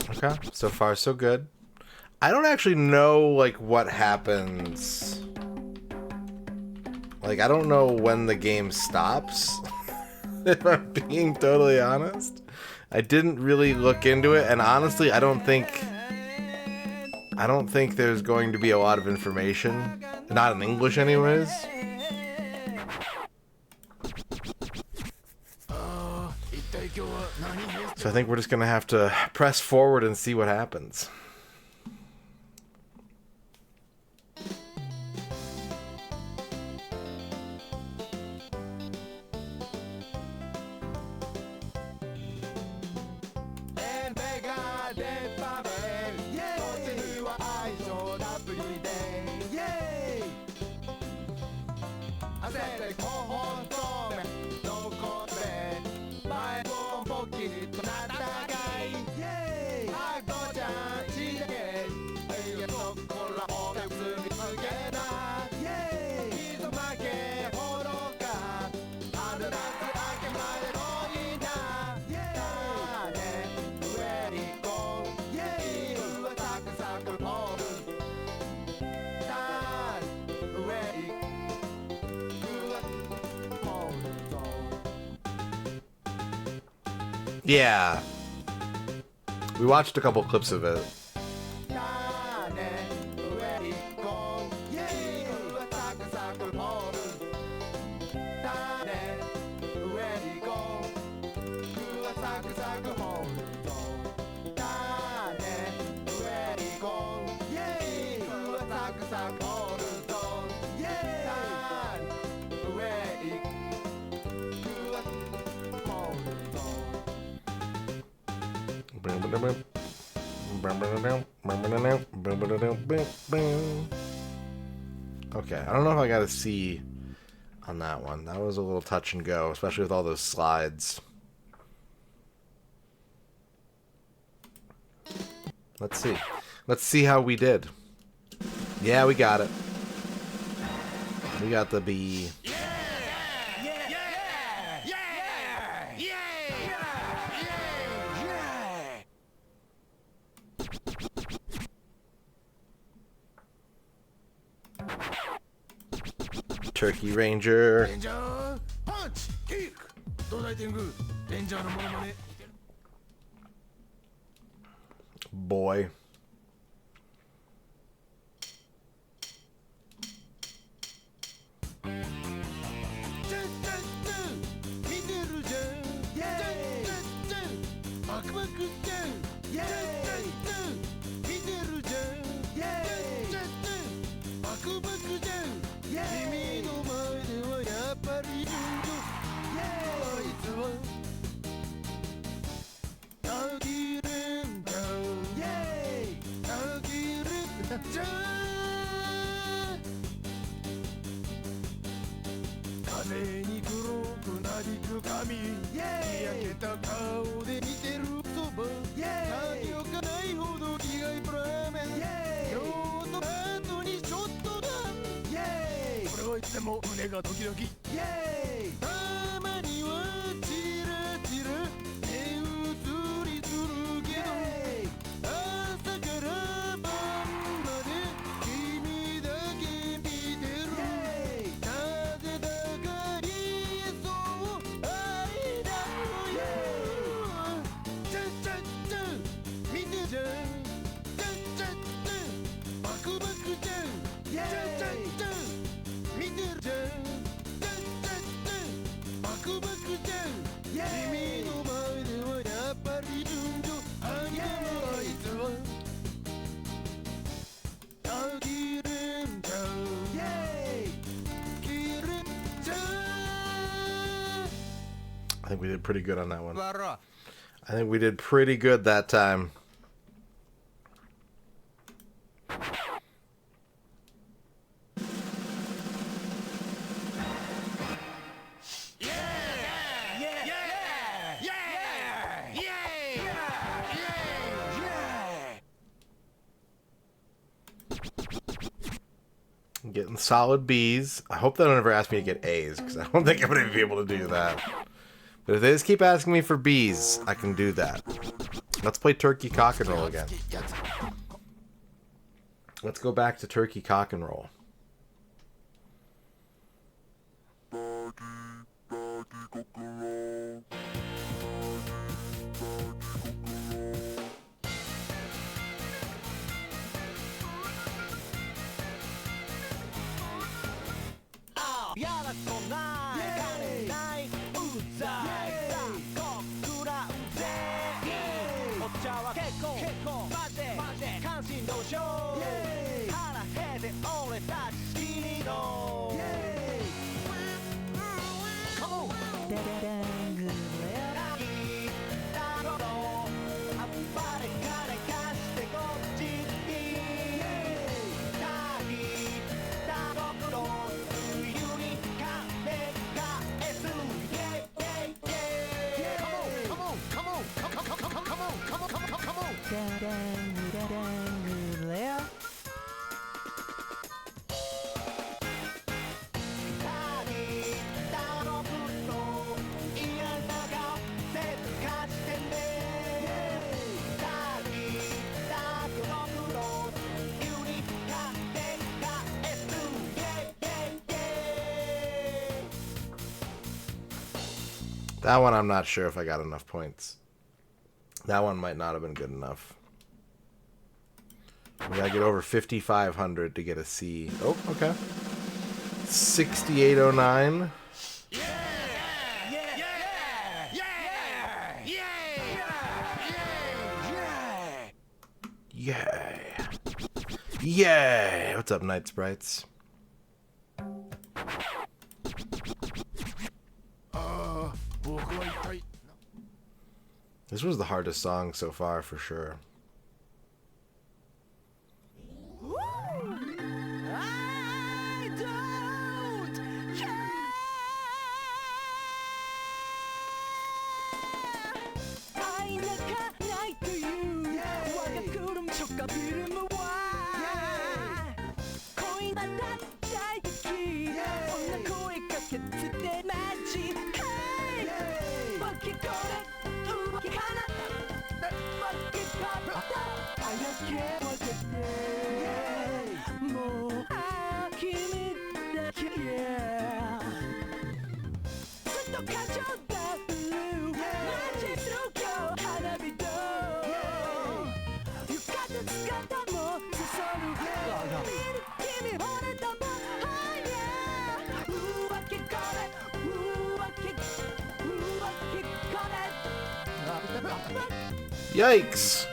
Okay, so far so good. I don't actually know like what happens. Like, I don't know when the game stops, if I'm being totally honest. I didn't really look into it, and honestly, I don't think there's going to be a lot of information. Not in English anyways. So I think we're just gonna have to press forward and see what happens. Yeah. We watched a couple clips of it. Okay, I don't know if I got a C on that one. That was a little touch and go, especially with all those slides. Let's see. Let's see how we did. Yeah, we got it. We got the B. Turkey Ranger. Punch, kick. 東大天狗、レンジャーのモノマネ。 Boy. 風に黒くなびく髪日焼けた顔で見てるそば何をかないほど気がいプラーメン今日と後にちょっとだこれはいつでも胸がドキドキたまにはチラチラ目移りするけど朝から晩まで君だけ見てるなぜだか理想愛だよチャチャチャ見てじゃんチャチャチャバクバクじゃんチャチャチャ見てるじゃんチャチャチャバクバクじゃん君の前ではやっぱり順序ありゃもあいつはあきれんちゃうきれんちゃう I think we did pretty good on that one. 笑 I think we did pretty good that time. Getting solid B's. I hope they don't ever ask me to get A's, because I don't think I'm going to be able to do that. But if they just keep asking me for B's, I can do that. Let's play Turkey Cock and Roll again. Let's go back to Turkey Cock and Roll. That one I'm not sure if I got enough points. That one might not have been good enough. We gotta get over 5,500 to get a C. Oh, okay. 6809. Yeah. Yeah. What's up, Night Sprites? This was the hardest song so far, for sure. I don't care. I never lied to you. 와가 구름 촉과 비름을 와. 거의 다 달기. 오늘 코에 깎였을 때 맞지. Hey, 바퀴 거래. 우기 하나. 바퀴 거래. 하얗게 벗었대. 뭐 아낌이 yeah. 또 가져다 blue. 만질수록 하나 믿어. You got the 뭐 스스로. 느낌이 보냈던 봐. Yeah. 우악기 거래. 우악기 거래. Yikes!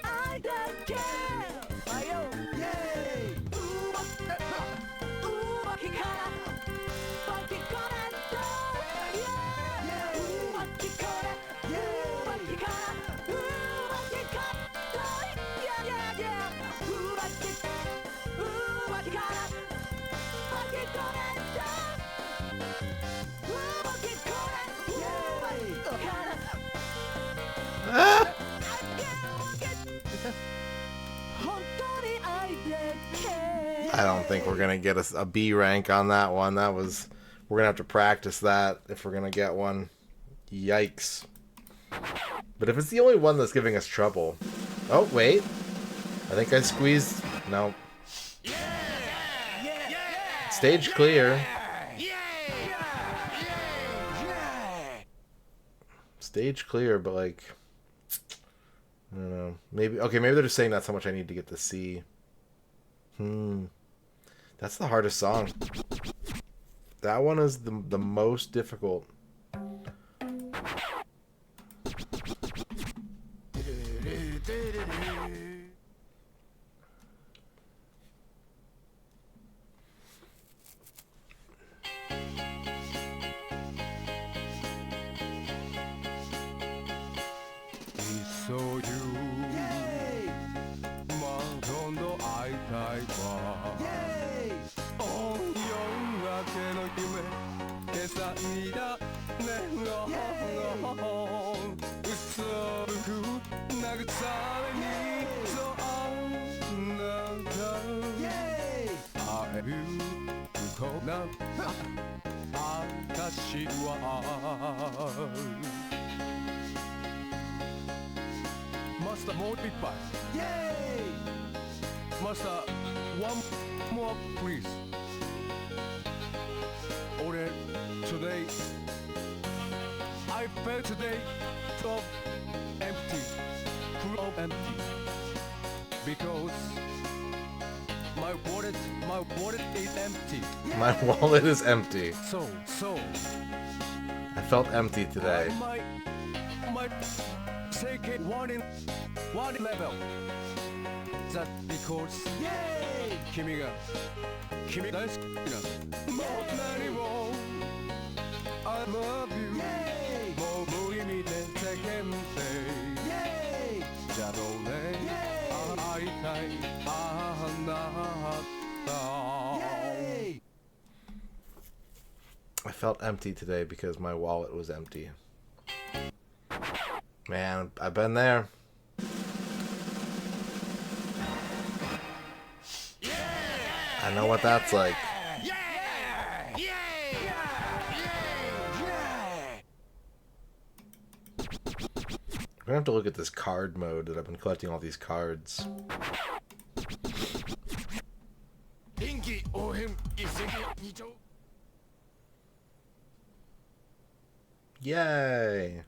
I don't care. 아요. 우악기 가라. 우악기 거래. 우악기 거래. 우악기 가라. 우악기 가라. 우악기 가라. 우악기 거래. I don't think we're gonna get a B rank on that one. We're gonna have to practice that if we're gonna get one. Yikes. But if it's the only one that's giving us trouble. Oh, wait. I think I squeezed. No. Stage clear. Stage clear, but like, I don't know. Maybe they're just saying that's how much I need to get the C. That's the hardest song. That one is the most difficult. Master, more big five. Yay! Master, one more, please. Order today. I felt today so empty, full of empty, because my wallet is empty. My wallet is empty. So. I felt empty today. My second one level. That because君大好きなもう何も I love you もう無意味で世間でじゃどれ会いたいあなた I felt empty today because my wallet was empty. Man, I've been there. I know what that's like. I'm gonna have to look at this card mode that I've been collecting all these cards. Yay!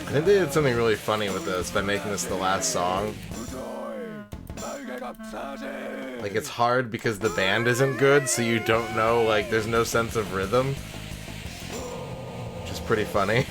I think they did something really funny with this by making this the last song. Like, it's hard because the band isn't good, so you don't know, like, there's no sense of rhythm. Which is pretty funny.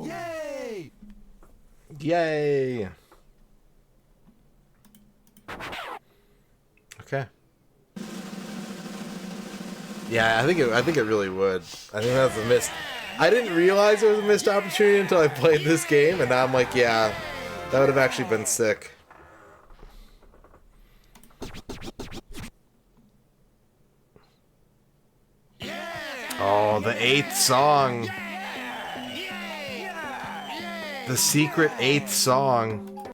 Yay! Yay! Okay. Yeah, I think it really would. I think that's a missed. I didn't realize it was a missed opportunity until I played this game, and now I'm like, yeah, that would have actually been sick. Oh, the 8th song. The secret 8th song.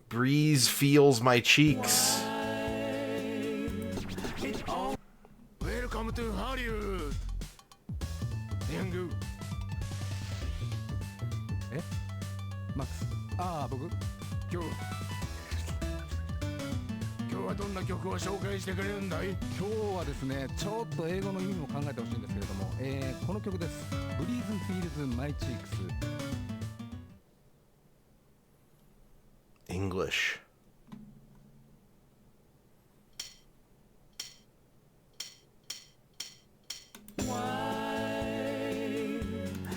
Breeze feels my cheeks. Welcome to Hollywood. ヤング。えマックス。ああ、僕今日はどんな曲を紹介してくれるんだい？今日はですね、ちょっと英語の意味も考えてほしいんですけれども、この曲です。Breeze Feels My Cheeks。English.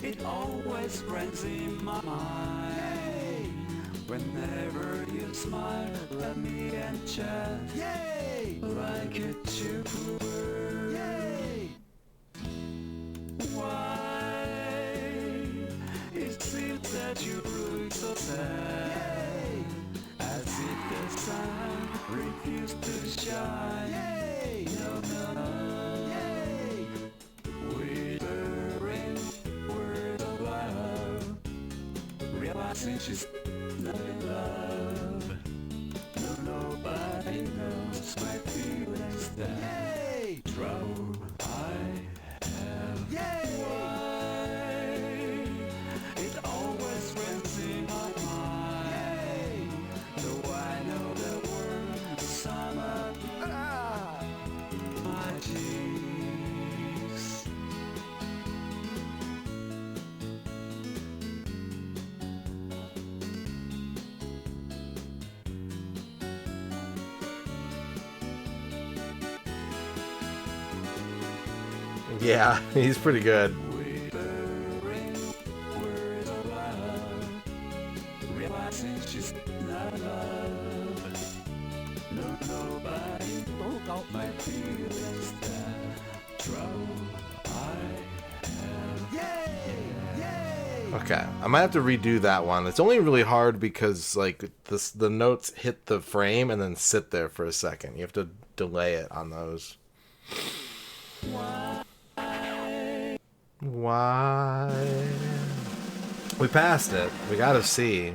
It always brings in my mind. Whenever you smile, let me enchant. Yay! Like it too. Yay! Why? It seems that you look so sad. Yay! As if the sun refused to shine. Yay! No, no, no. Yay! Whispering words of love, realizing she's not in love. No, nobody knows my feelings that Yay! trouble I have. Yay! Why? It always runs in my mind. Yay! Though I know the word sum up Ah! my cheeks. Yeah, he's pretty good. Whispering words of love, realizing she's not love. No, nobody knows my feelings that trouble I have. Yay! Yay! Okay, I might have to redo that one. It's only really hard because like the notes hit the frame and then sit there for a second. You have to delay it on those. Why? We passed it. We got a C.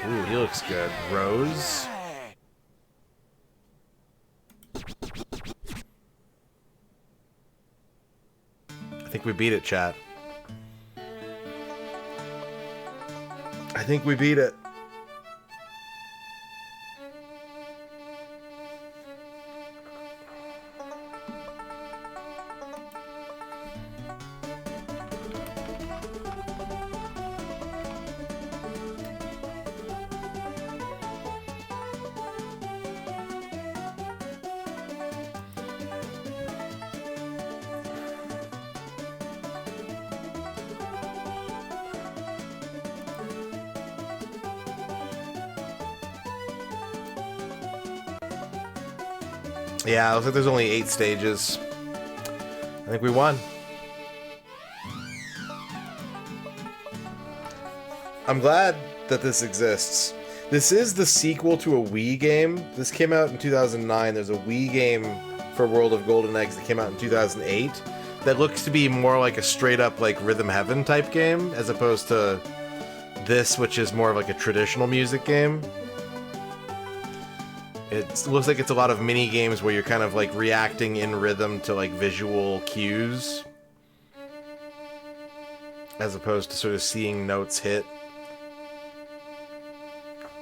Ooh, he looks good. Rose. I think we beat it, chat. I think we beat it. Yeah, it looks like there's only 8 stages. I think we won. I'm glad that this exists. This is the sequel to a Wii game. This came out in 2009. There's a Wii game for World of Golden Eggs that came out in 2008 that looks to be more like a straight up like Rhythm Heaven type game as opposed to this, which is more of like a traditional music game. It looks like it's a lot of mini games where you're kind of like reacting in rhythm to like visual cues as opposed to sort of seeing notes hit.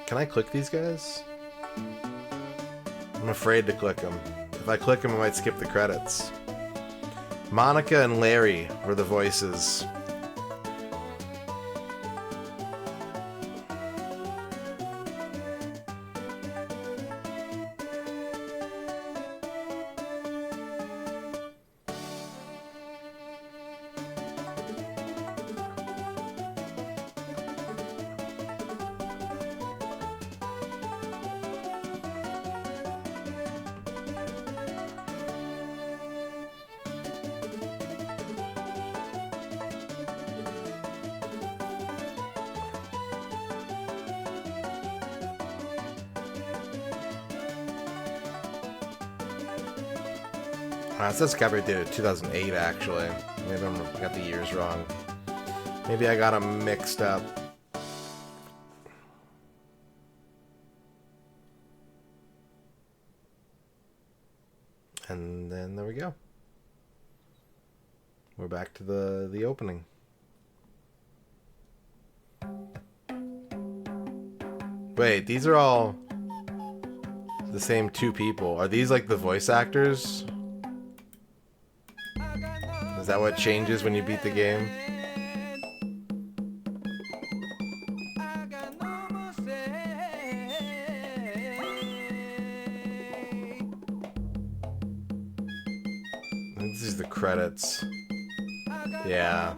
Can I click these guys? I'm afraid to click them. If I click them, I might skip the credits. Monica and Larry were the voices. It says copyright date of 2008, actually. Maybe I got the years wrong. Maybe I got them mixed up. And then there we go. We're back to the opening. Wait, these are all the same two people. Are these like the voice actors? Is that what changes when you beat the game? This is the credits. Yeah.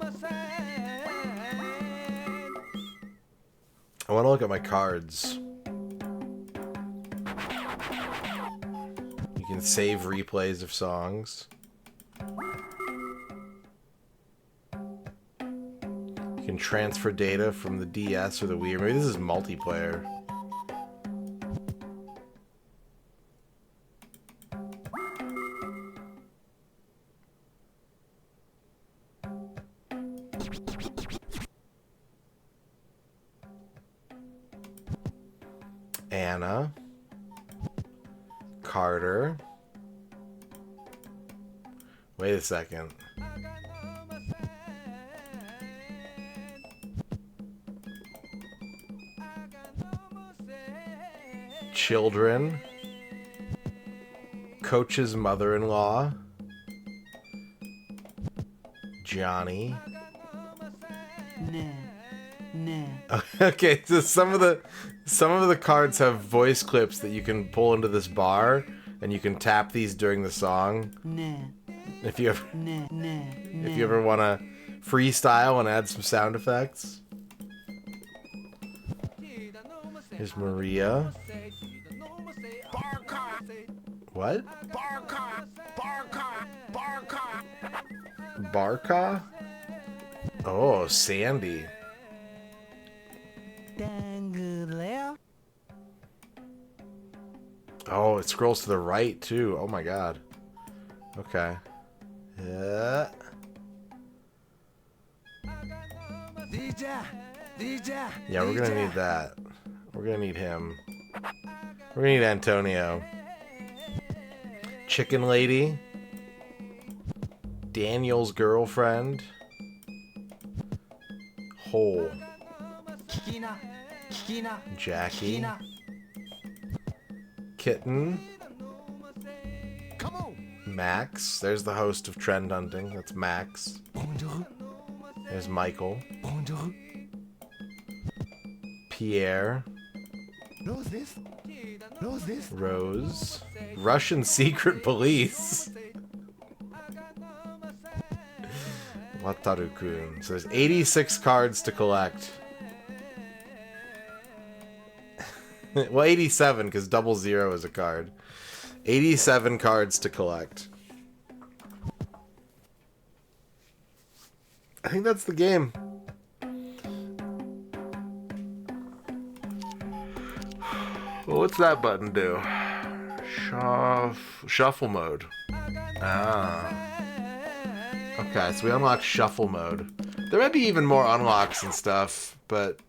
I want to look at my cards. You can save replays of songs. You can transfer data from the DS or the Wii. Or maybe this is multiplayer. Anna, Carter. Wait a second. Children. Coach's mother-in-law. Johnny. Okay, so some of the cards have voice clips that you can pull into this bar, and you can tap these during the song. If you ever want to freestyle and add some sound effects. Here's Maria. What? Barca? Oh, Sandy. Oh, it scrolls to the right too. Oh my god. Okay. Yeah. Yeah, we're gonna need that. We're gonna need him. We're gonna need Antonio. Chicken Lady. Daniel's girlfriend. Hole. Jackie. Kitten. Max. There's the host of Trend Hunting. That's Max. There's Michael. Pierre. Rose. Russian secret police. Wataru-kun. So there's 86 cards to collect. Well, 87, because 00 is a card. 87 cards to collect. I think that's the game. Well, what's that button do? Shuffle mode. Ah. Okay, so we unlocked shuffle mode. There might be even more unlocks and stuff, but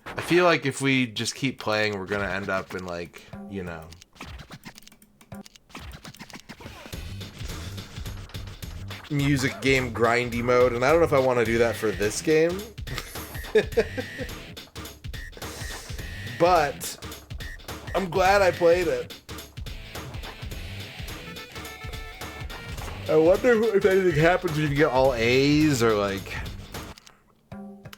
I feel like if we just keep playing, we're gonna end up in, like, you know, music game grindy mode, and I don't know if I want to do that for this game. But I'm glad I played it. I wonder if anything happens when you get all A's, or like,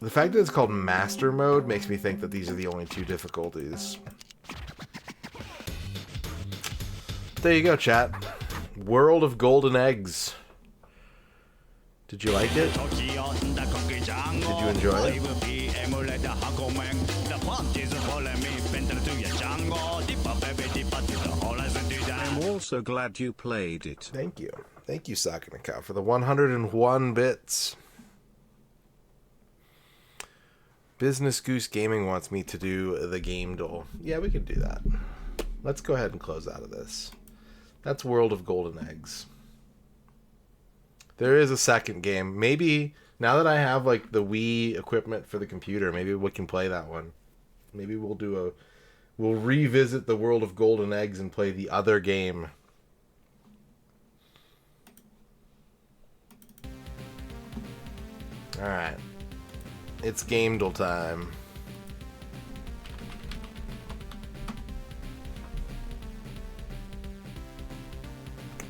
the fact that it's called Master Mode makes me think that these are the only two difficulties. There you go, chat. World of Golden Eggs. Did you like it? Did you enjoy it? I'm also glad you played it. Thank you. Thank you, Sakanaka, for the 101 bits. Business Goose Gaming wants me to do the game duel. Yeah, we can do that. Let's go ahead and close out of this. That's World of Golden Eggs. There is a second game. Maybe now that I have like the Wii equipment for the computer, maybe we can play that one. Maybe we'll revisit the World of Golden Eggs and play the other game. Alright. It's Gamedle time.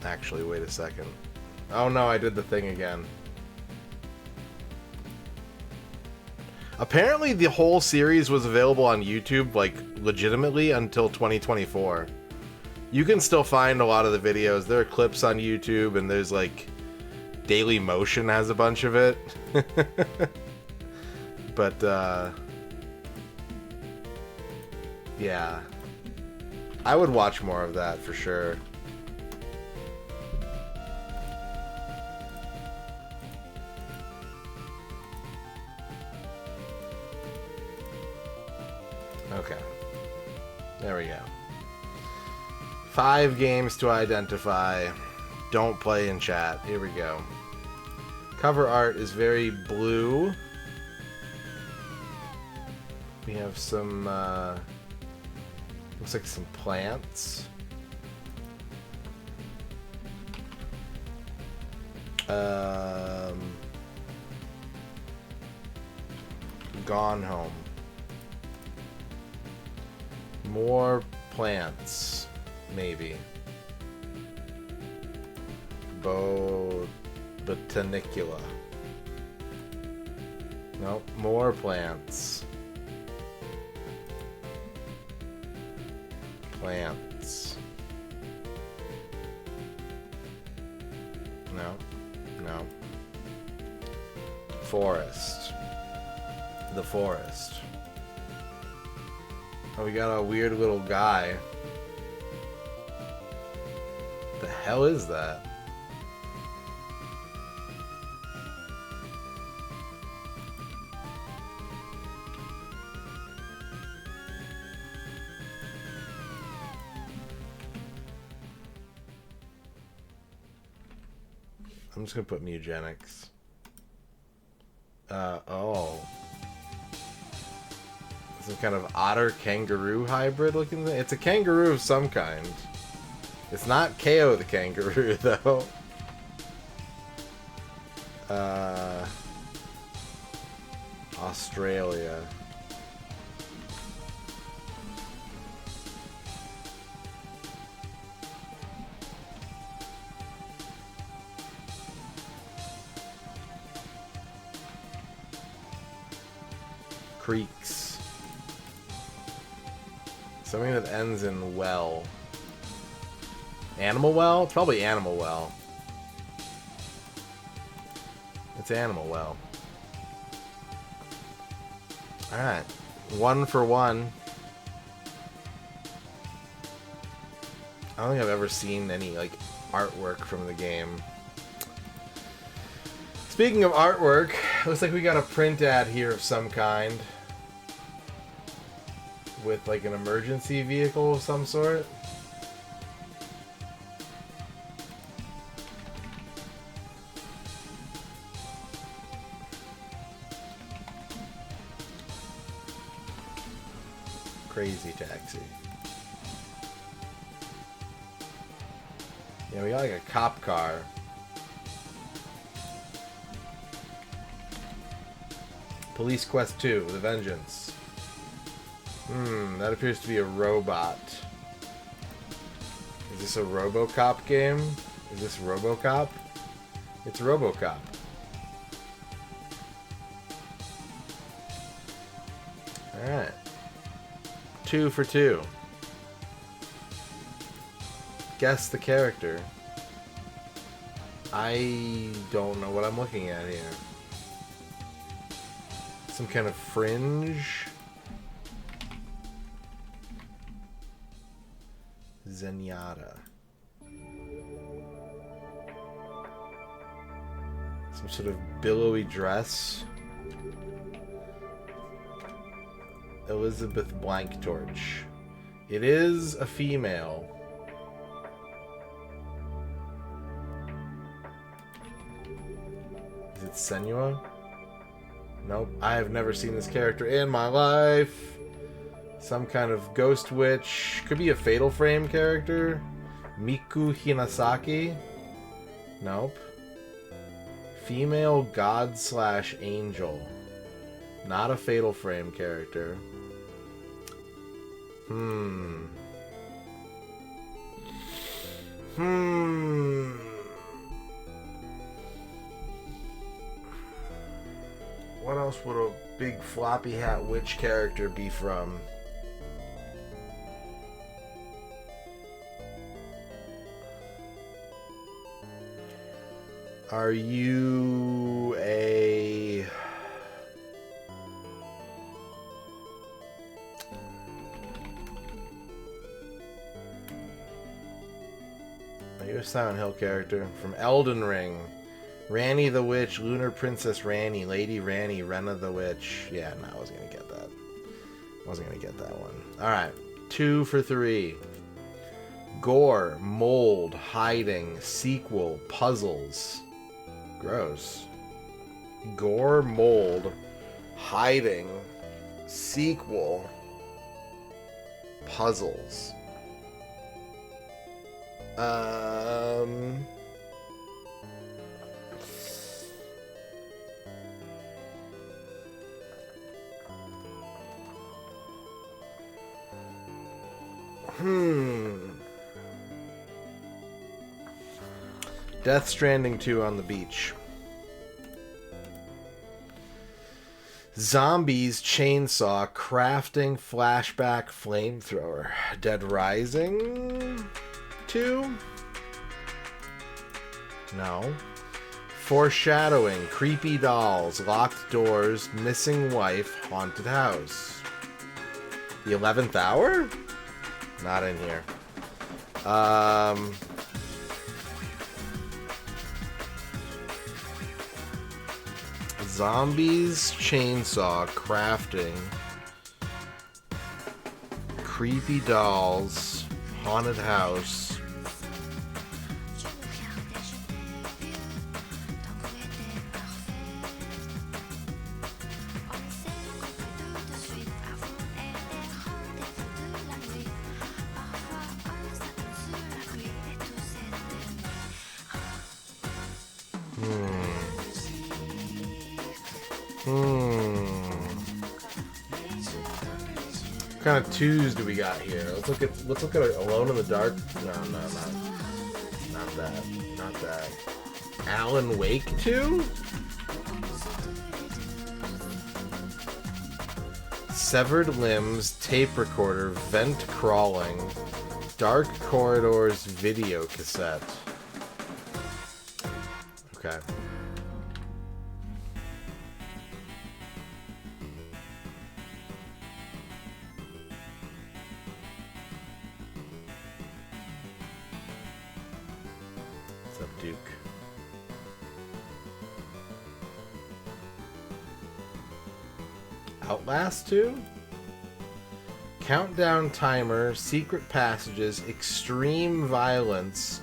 Actually, wait a second. Oh no, I did the thing again. Apparently the whole series was available on YouTube, like, legitimately until 2024. You can still find a lot of the videos. There are clips on YouTube, and there's, like, Daily Motion has a bunch of it. But, yeah. I would watch more of that, for sure. Okay. There we go. 5 games to identify. Don't play in chat. Here we go. Cover art is very blue. We have some, looks like some plants. Gone Home. More plants, maybe. Botanicula. Nope, more plants. Plants. No, no. Forest. The forest. Oh, we got a weird little guy. The hell is that? I'm just gonna put Mugenics. Oh. Some kind of otter-kangaroo hybrid looking thing. It's a kangaroo of some kind. It's not KO the kangaroo, though. Australia. Creeks. Something that ends in well. Animal well? It's probably animal well. It's animal well. Alright. 1 for 1. I don't think I've ever seen any, like, artwork from the game. Speaking of artwork, looks like we got a print ad here of some kind. With, like, an emergency vehicle of some sort. Crazy Taxi. Yeah, we got, like, a cop car. Police Quest 2, The Vengeance. That appears to be a robot. Is this a RoboCop game? Is this RoboCop? It's RoboCop. Alright. 2 for 2. Guess the character. I don't know what I'm looking at here. Some kind of fringe. Zenyatta. Some sort of billowy dress. Elizabeth Blanktorch. It is a female. it Senua? Nope. I have never seen this character in my life. Some kind of ghost witch. Could be a Fatal Frame character. Miku Hinasaki? Nope. Female god / angel. Not a Fatal Frame character. What else would a big floppy hat witch character be from? Are you a... Are you a Silent Hill character? From Elden Ring. Ranni the Witch, Lunar Princess Ranni, Lady Ranni, Rena the Witch. Yeah, no, I wasn't going to get that. I wasn't going to get that one. Alright, 2 for 3. Gore, mold, hiding, sequel, puzzles. Gross. Gore, mold, hiding, sequel, puzzles. Death Stranding 2 on the beach. Zombies, chainsaw, crafting, flashback, flamethrower. Dead Rising 2? No. Foreshadowing, creepy dolls, locked doors, missing wife, haunted house. The 11th Hour? Not in here. Zombies, chainsaw, crafting, creepy dolls, haunted house. What kind of twos do we got here? Let's look at Alone in the Dark. No, not that. Alan Wake 2? Severed limbs, tape recorder, vent crawling, dark corridors, video cassette. Okay. Outlast 2? Countdown timer, secret passages, extreme violence,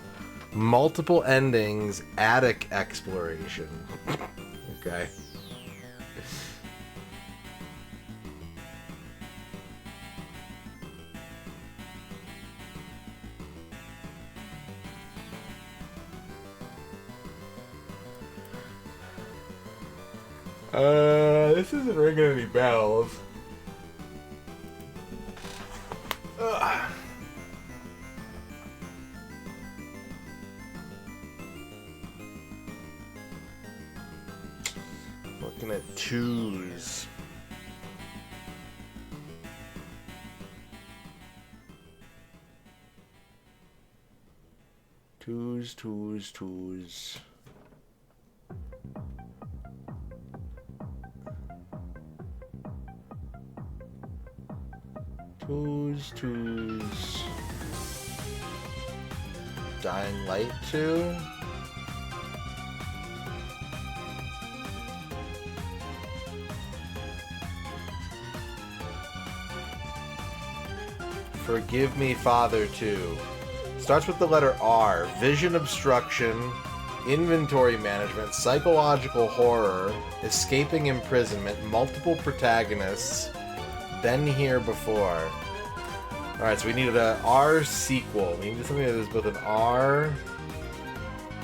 multiple endings, attic exploration. Okay. This isn't ringing any bells. Ugh. Looking at twos. Twos. Twos. Dying Light 2. Forgive Me Father 2. Starts with the letter R. Vision obstruction. inventory management, psychological horror, escaping imprisonment, multiple protagonists, been here before. Alright, so we needed a R sequel. We needed something that is both an R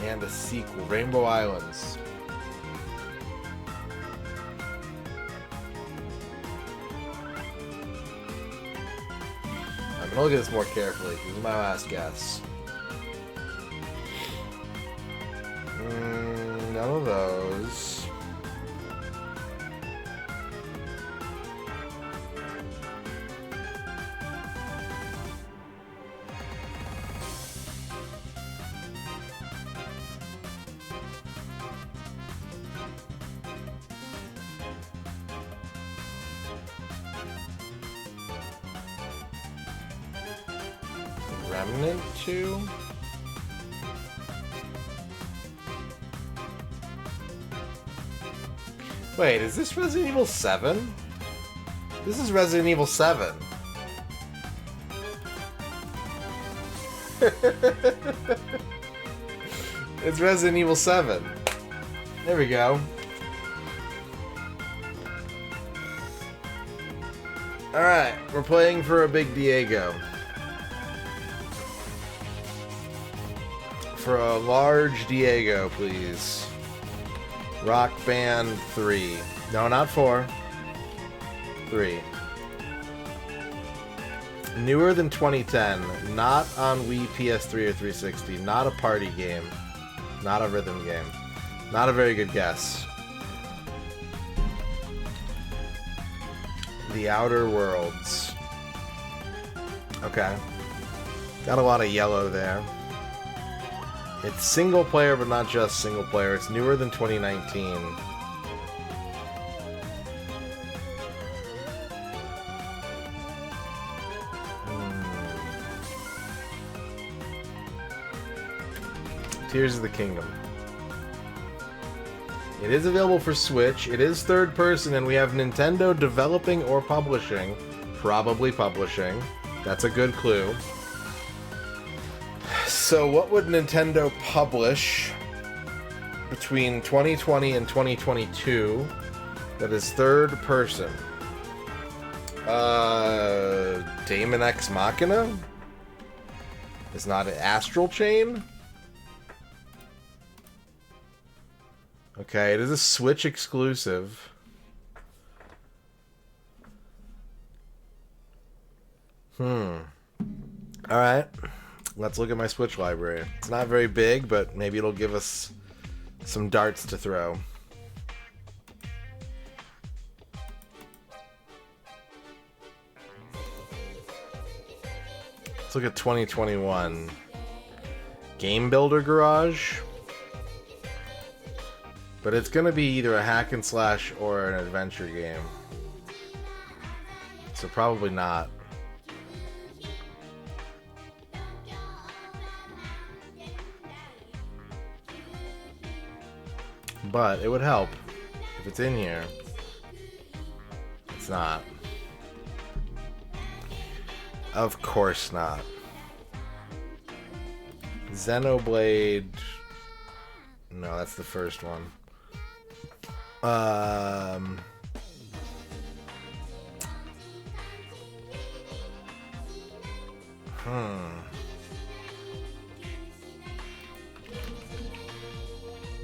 and a sequel. Rainbow Islands. I'm gonna look at this more carefully. This is my last guess. None of those. Remnant 2? Wait, is this Resident Evil 7? This is Resident Evil 7. It's Resident Evil 7. There we go. Alright, we're playing for a big Diego. For a large Diego, please. Rock Band 3. No, not 4. 3. Newer than 2010. Not on Wii, PS3, or 360. Not a party game. Not a rhythm game. Not a very good guess. The Outer Worlds. Okay. Got a lot of yellow there. It's single player, but not just single player. It's newer than 2019. Tears of the Kingdom. It is available for Switch. It is third person, and we have Nintendo developing or publishing. Probably publishing. That's a good clue. So what would Nintendo publish between 2020 and 2022 that is third person? Daemon X Machina? Is not an Astral Chain? Okay, it is a Switch exclusive. Alright. Let's look at my Switch library. It's not very big, but maybe it'll give us some darts to throw. Let's look at 2021. Game Builder Garage. But it's gonna be either a hack and slash or an adventure game. So probably not. But it would help if it's in here. It's not. Of course not. Xenoblade. No, that's the first one.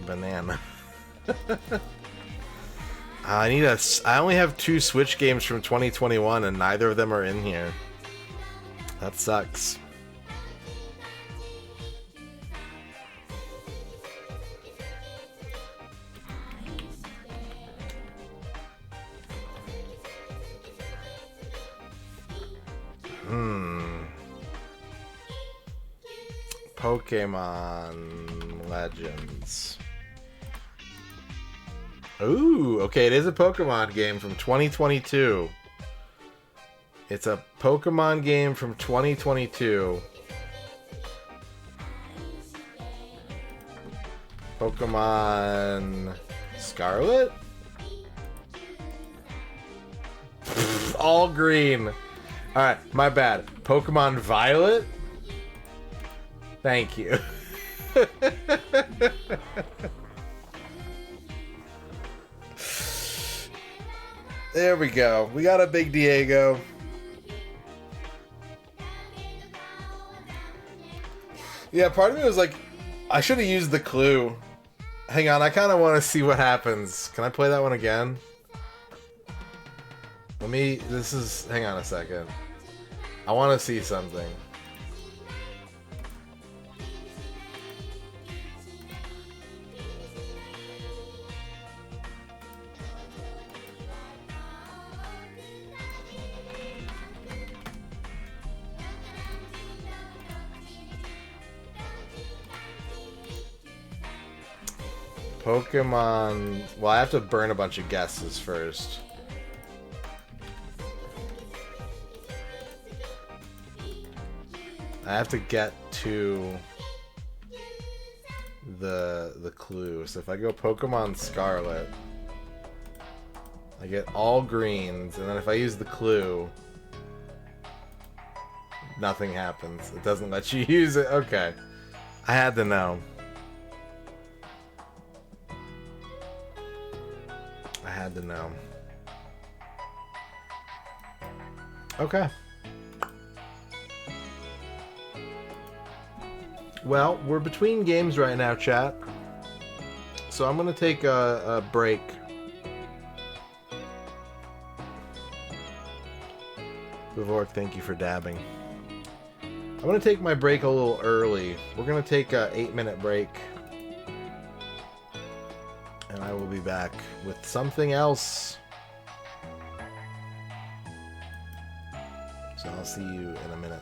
Banana. I only have 2 Switch games from 2021 and neither of them are in here. That sucks. Pokemon Legends. Ooh, okay, it is a Pokemon game from 2022. It's a Pokemon game from 2022. Pokemon Scarlet? All green. Alright, my bad. Pokemon Violet? Thank you. There we go. We got a big Diego. Yeah, part of me was like, I should have used the clue. Hang on, I kind of want to see what happens. Can I play that one again? Hang on a second. I want to see something. Pokemon... Well, I have to burn a bunch of guesses first. I have to get to the clue. So if I go Pokemon Scarlet, I get all greens, and then if I use the clue, nothing happens. It doesn't let you use it. Okay. I had to know. I had to know. Okay. Well, we're between games right now, chat. So I'm going to take a break. Vivork, thank you for dabbing. I'm going to take my break a little early. We're going to take a 8-minute break. And I will be back with something else. So I'll see you in a minute.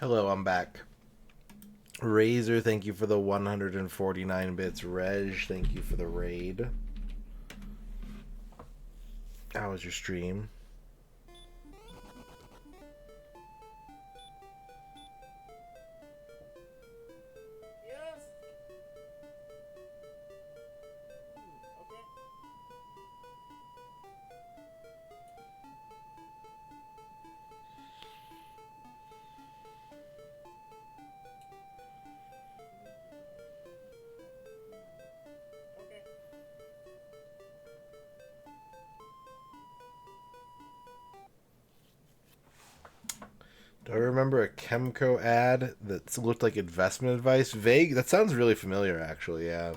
Hello, I'm back. Razor, thank you for the 149 bits. Reg, thank you for the raid. How was your stream? Do I remember a Chemco ad that looked like investment advice? Vague? That sounds really familiar, actually, yeah.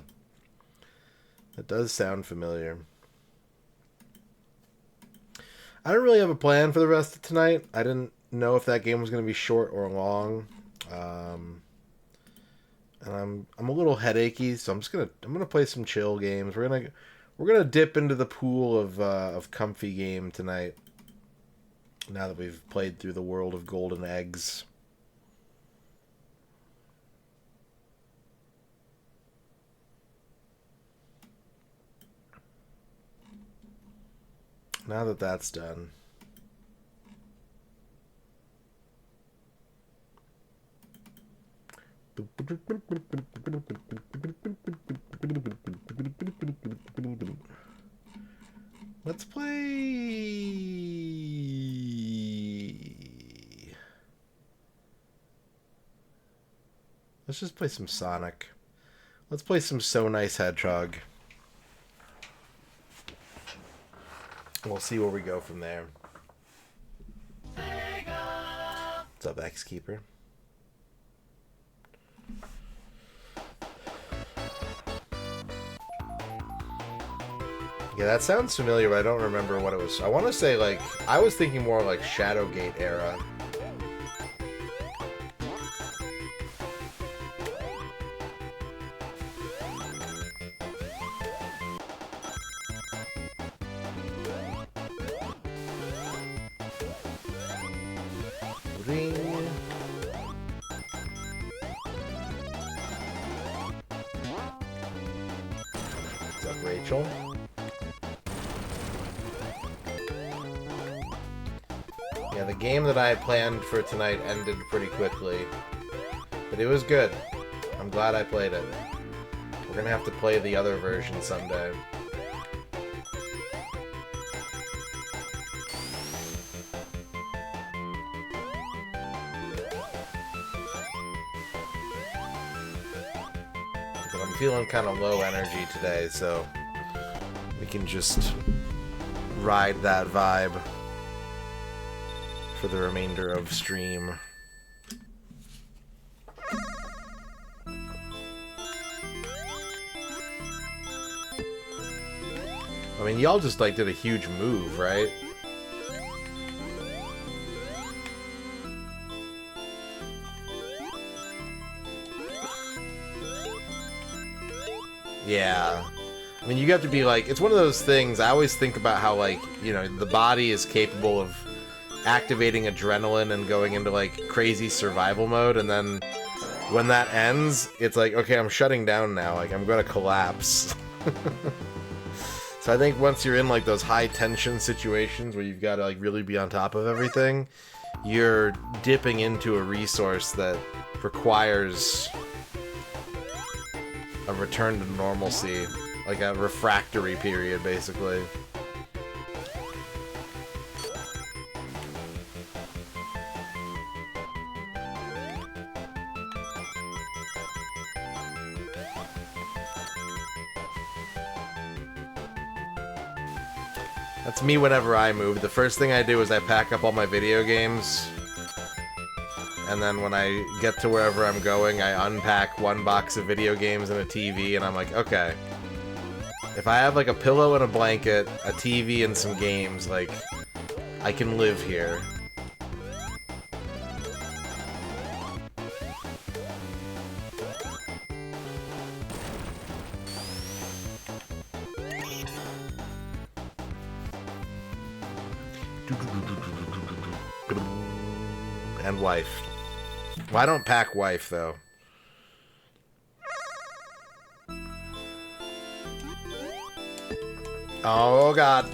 That does sound familiar. I don't really have a plan for the rest of tonight. I didn't know if that game was going to be short or long. And I'm a little headachy, so I'm gonna play some chill games. We're gonna dip into the pool of comfy game tonight. Now that we've played through the world of golden eggs. Now that that's done. Let's play... Let's just play some Sonic. Let's play some So Nice Hedgehog. We'll see where we go from there. What's up, X-Keeper? Yeah, that sounds familiar, but I don't remember what it was. I want to say, like, I was thinking more like Shadowgate era. Ring. What's up, Rachel? Yeah, the game that I had planned for tonight ended pretty quickly. But it was good. I'm glad I played it. We're gonna have to play the other version someday. But I'm feeling kind of low energy today, so we can just ride that vibe for the remainder of stream. I mean, y'all just like did a huge move, right? Yeah. I mean, you have to be like, it's one of those things, I always think about how, like, you know, the body is capable of activating adrenaline and going into like crazy survival mode, and then when that ends, it's like, okay, I'm shutting down now, like I'm gonna collapse. So I think once you're in like those high tension situations where you've got to like really be on top of everything, you're dipping into a resource that requires a return to normalcy, like a refractory period, basically. That's me whenever I move. The first thing I do is I pack up all my video games, and then when I get to wherever I'm going, I unpack one box of video games and a TV, and I'm like, okay, if I have like a pillow and a blanket, a TV and some games, like, I can live here. And wife. Well, I don't pack wife, though. Oh, God.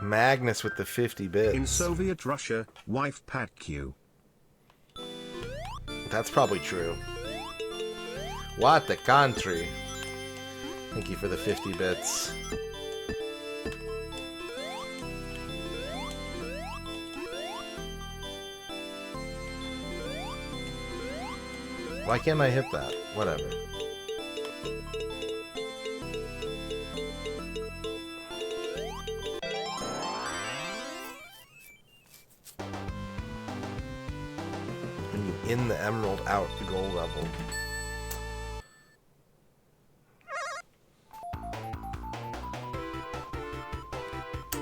Magnus with the 50 bits. In Soviet Russia, wife pack you. That's probably true. What the country? Thank you for the 50 bits. Why can't I hit that? Whatever. In the emerald, out the gold level.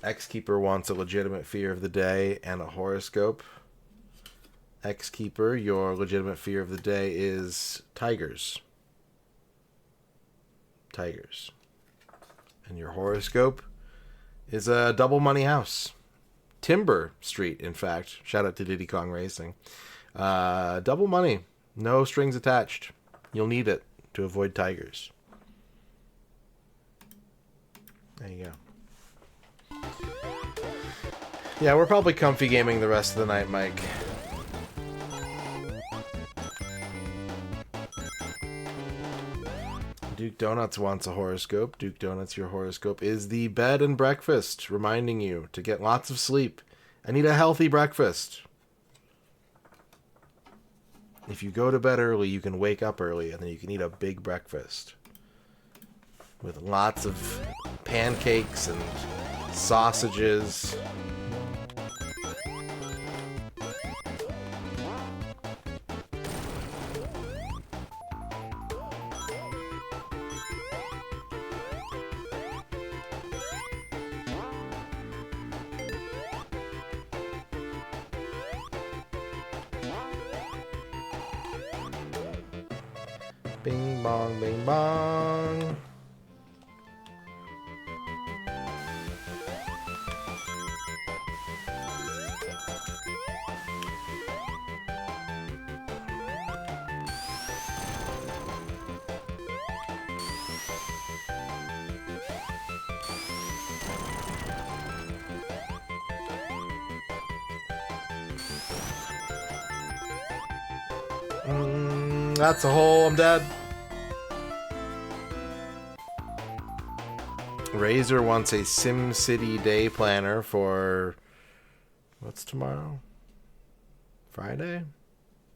X-Keeper wants a legitimate fear of the day and a horoscope. X-Keeper, your legitimate fear of the day is tigers. Tigers. And your horoscope is a double money house. Timber Street, in fact. Shout out to Diddy Kong Racing. Double money. No strings attached. You'll need it to avoid tigers. There you go. Yeah, we're probably comfy gaming the rest of the night, Mike. Duke Donuts wants a horoscope. Duke Donuts, your horoscope is the bed and breakfast, reminding you to get lots of sleep and eat a healthy breakfast. If you go to bed early, you can wake up early, and then you can eat a big breakfast with lots of pancakes and sausages. Bing bong, bing bong. That's a hole. I'm dead. Razor wants a SimCity day planner for... What's tomorrow? Friday?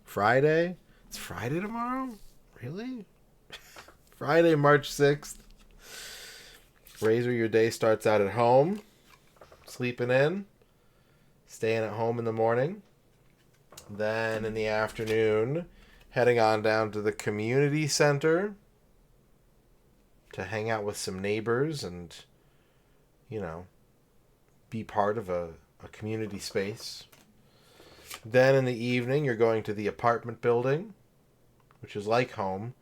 Friday? It's Friday tomorrow? Really? Friday, March 6th. Razor, your day starts out at home. Sleeping in. Staying at home in the morning. Then in the afternoon, heading on down to the community center to hang out with some neighbors and, you know, be part of a community space. Then in the evening, you're going to the apartment building, which is like home,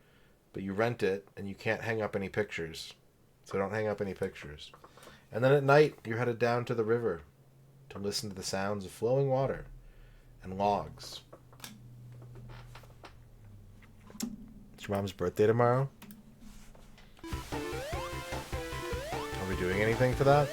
but you rent it and you can't hang up any pictures. So don't hang up any pictures. And then at night, you're headed down to the river to listen to the sounds of flowing water and logs. It's your mom's birthday tomorrow? Are we doing anything for that?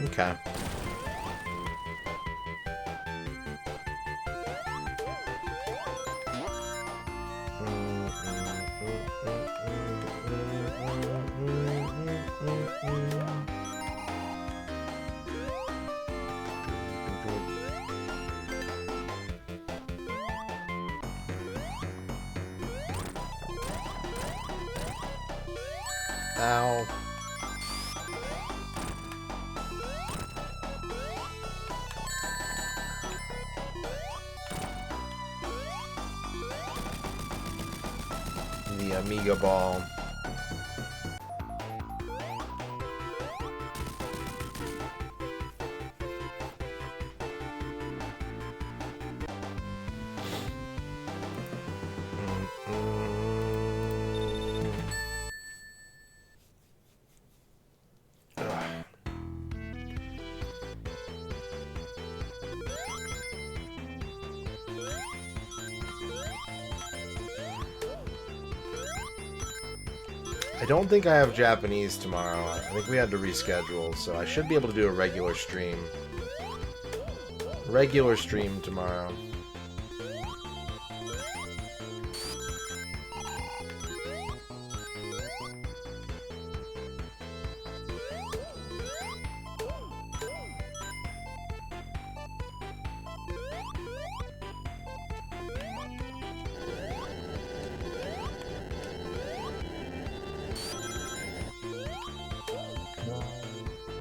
Okay. Ow. The Amiga ball. I don't think I have Japanese tomorrow. I think we had to reschedule, so I should be able to do a regular stream. Regular stream tomorrow.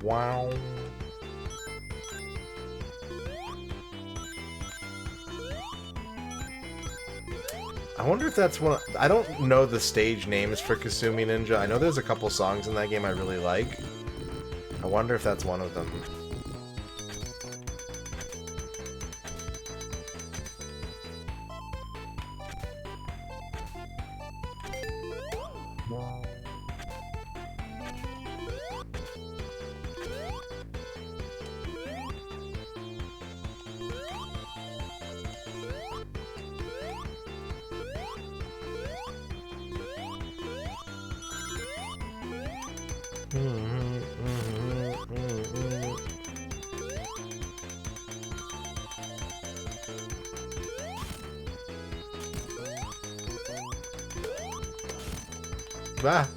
Wow. I wonder if that's one. I don't know the stage names for Kasumi Ninja. I know there's a couple songs in that game I really like. I wonder if that's one of them. Ah.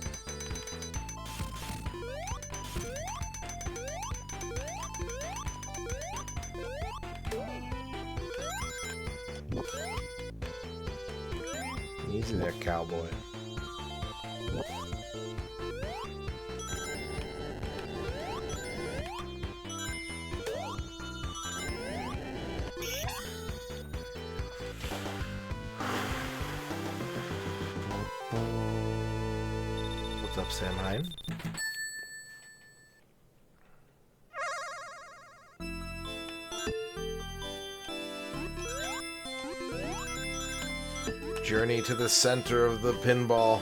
Easy there, cowboy. What's up, Sam Hyde? Journey to the center of the pinball.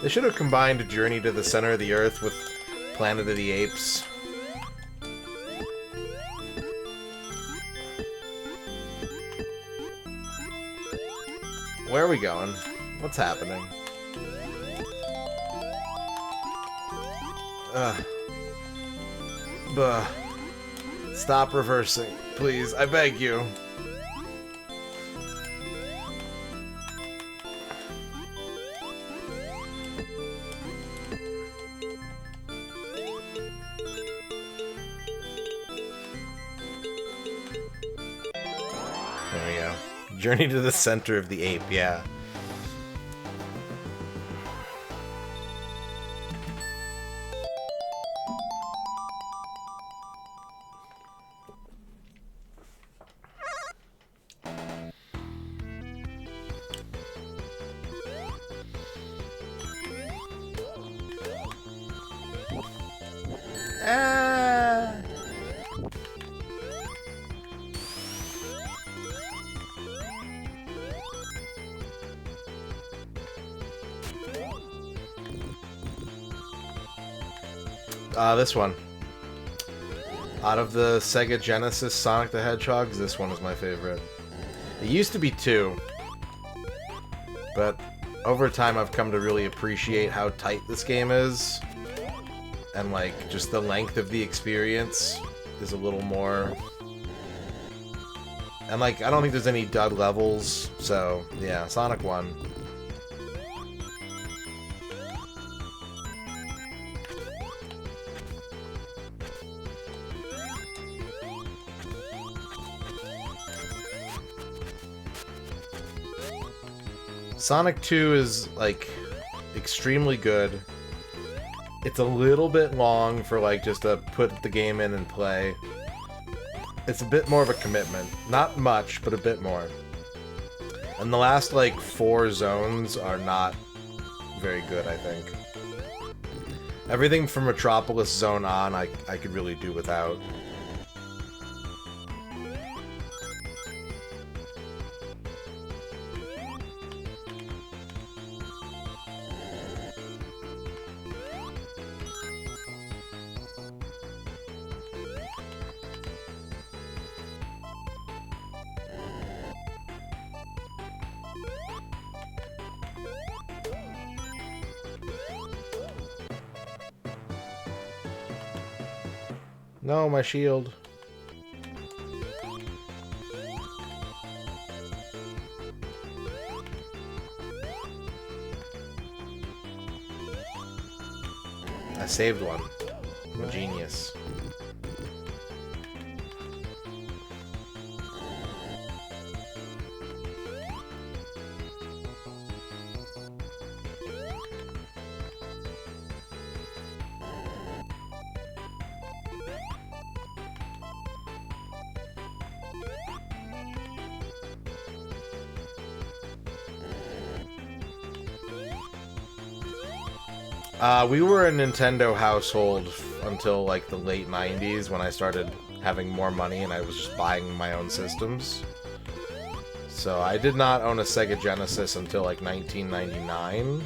They should have combined Journey to the Center of the Earth with Planet of the Apes. Where are we going? What's happening? Buh. Stop reversing, please. I beg you. There we go. Journey to the Center of the Ape, yeah. This one. Out of the Sega Genesis Sonic the Hedgehogs, this one is my favorite. It used to be 2, but over time I've come to really appreciate how tight this game is, and like just the length of the experience is a little more. And like I don't think there's any dud levels, so yeah, Sonic 1. Sonic 2 is, like, extremely good. It's a little bit long for, like, just to put the game in and play. It's a bit more of a commitment. Not much, but a bit more. And the last, like, 4 zones are not very good, I think. Everything from Metropolis Zone on, I could really do without. No, my shield. I saved one. I'm a genius. We were a Nintendo household until like the late 90s when I started having more money and I was just buying my own systems. So I did not own a Sega Genesis until like 1999.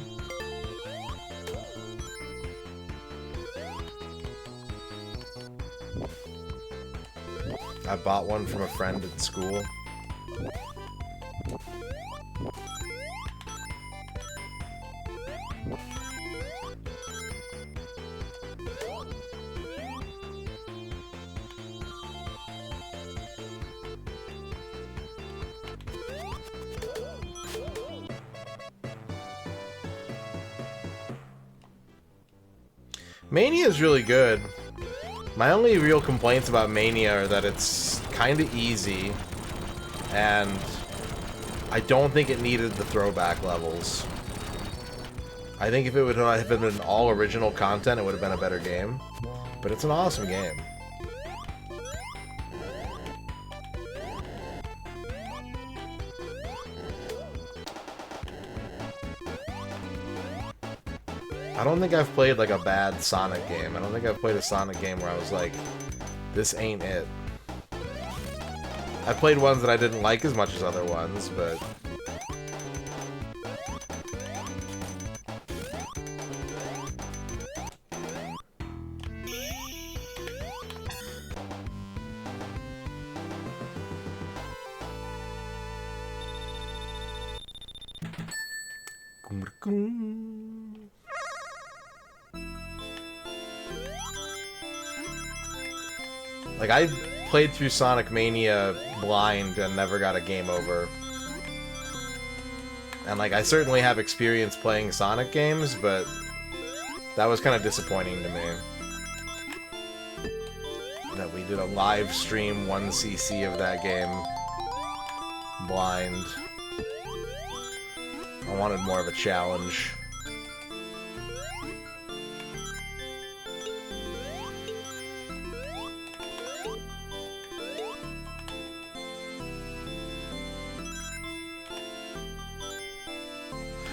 I bought one from a friend at school. Mania is really good. My only real complaints about Mania are that it's kind of easy, and I don't think it needed the throwback levels. I think if it would have been all original content, it would have been a better game. But it's an awesome game. I don't think I've played like a bad Sonic game. I don't think I've played a Sonic game where I was like, this ain't it. I played ones that I didn't like as much as other ones, but... Like, I played through Sonic Mania blind and never got a game over. And, like, I certainly have experience playing Sonic games, but that was kind of disappointing to me. That we did a live stream 1cc of that game blind. I wanted more of a challenge.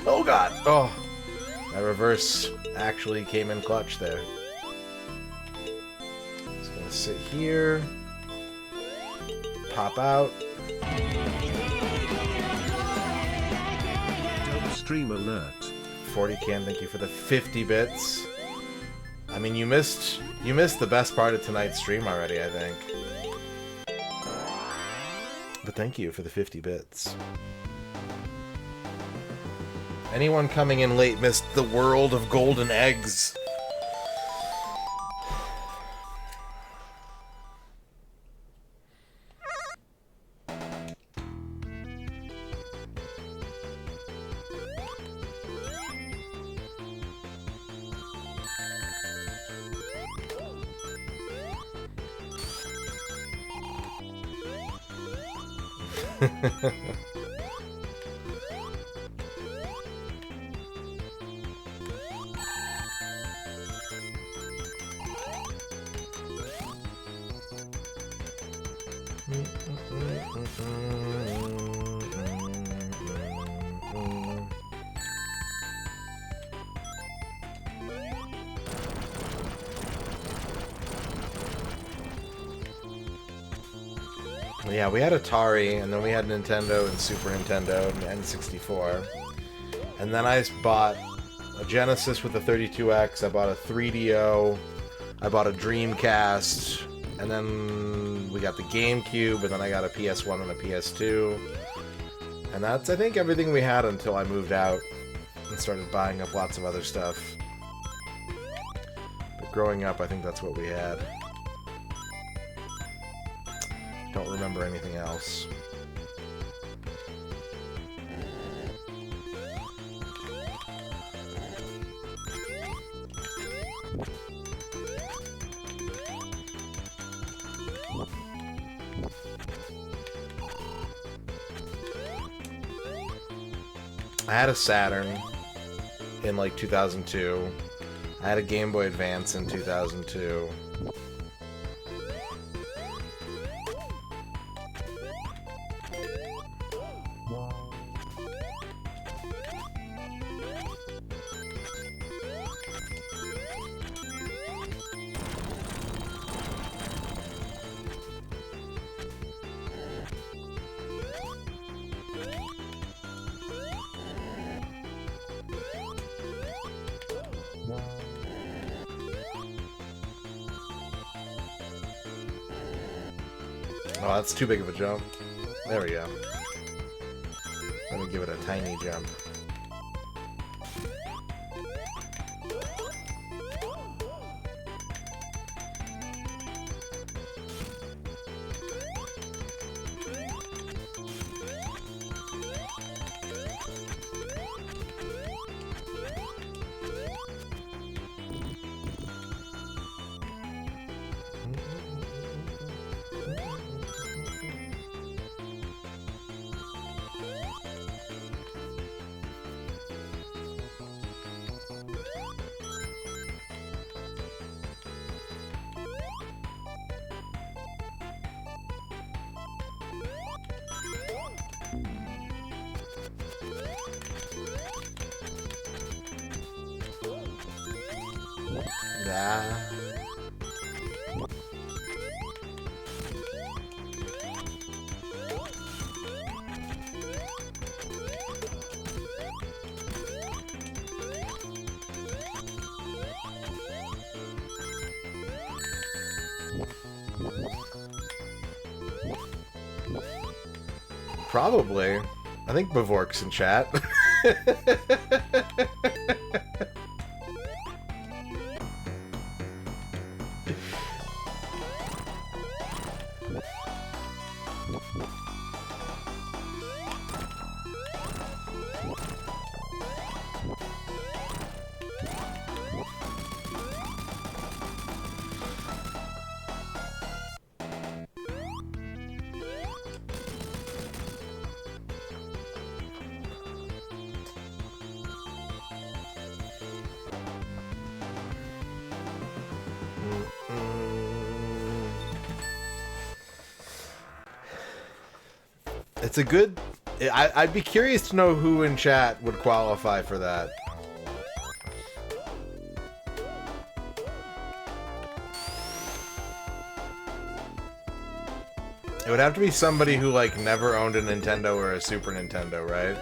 Oh god! Oh! That reverse actually came in clutch there. Just gonna sit here. Pop out. Stream alert. 40 can, thank you for the 50 bits. I mean, you missed the best part of tonight's stream already, I think. But thank you for the 50 bits. Anyone coming in late missed the world of golden eggs. Yeah, we had Atari, and then we had Nintendo and Super Nintendo and N64. And then I bought a Genesis with a 32X, I bought a 3DO, I bought a Dreamcast, and then we got the GameCube, and then I got a PS1 and a PS2. And that's, I think, everything we had until I moved out and started buying up lots of other stuff. But growing up, I think that's what we had. Don't remember anything else. I had a Saturn in like 2002. I had a Game Boy Advance in 2002. Oh, that's too big of a jump. There we go. Let me give it a tiny jump. Probably. I think Bavork's in chat. It's a good... I'd be curious to know who in chat would qualify for that. It would have to be somebody who, like, never owned a Nintendo or a Super Nintendo, right?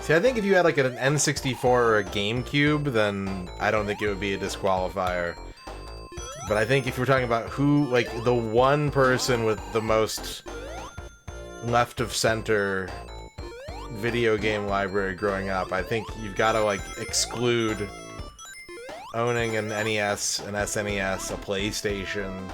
See, I think if you had like an N64 or a GameCube, then I don't think it would be a disqualifier. But I think if we're talking about who, like, the one person with the most left of center video game library growing up. I think you've got to like exclude owning an NES, an SNES, a PlayStation.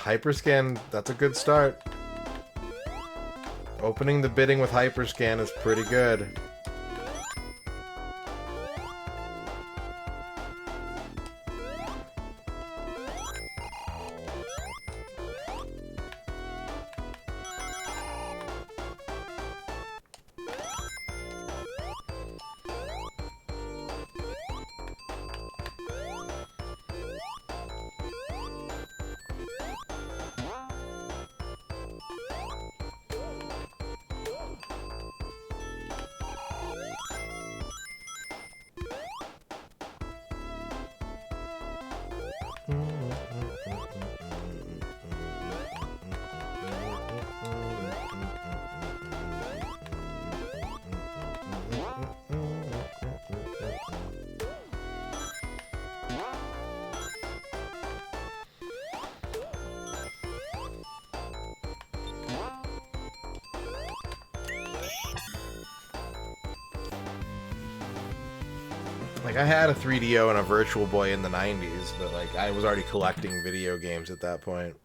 Hyperscan, that's a good start. Opening the bidding with Hyperscan is pretty good. Like, I had a 3DO and a Virtual Boy in the 90s, but, like, I was already collecting video games at that point.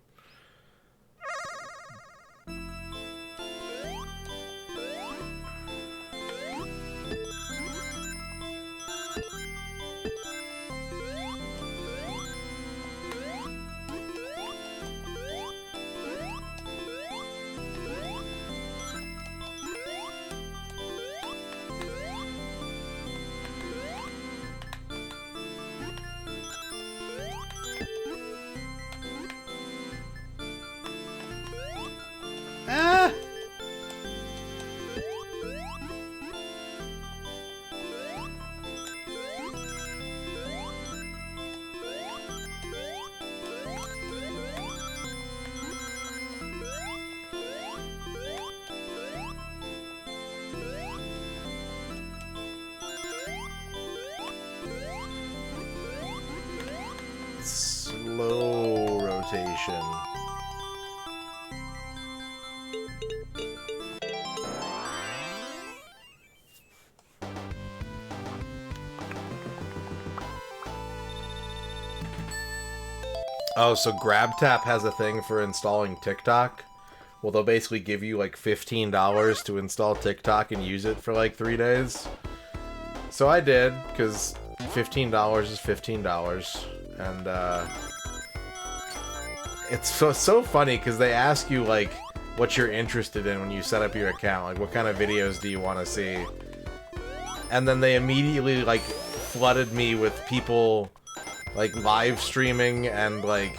Slow rotation. Oh, so GrabTap has a thing for installing TikTok? Well, they'll basically give you like $15 to install TikTok and use it for like 3 days. So I did, because $15 is $15. And it's so funny because they ask you like what you're interested in when you set up your account, like what kind of videos do you want to see, and then they immediately like flooded me with people like live streaming and like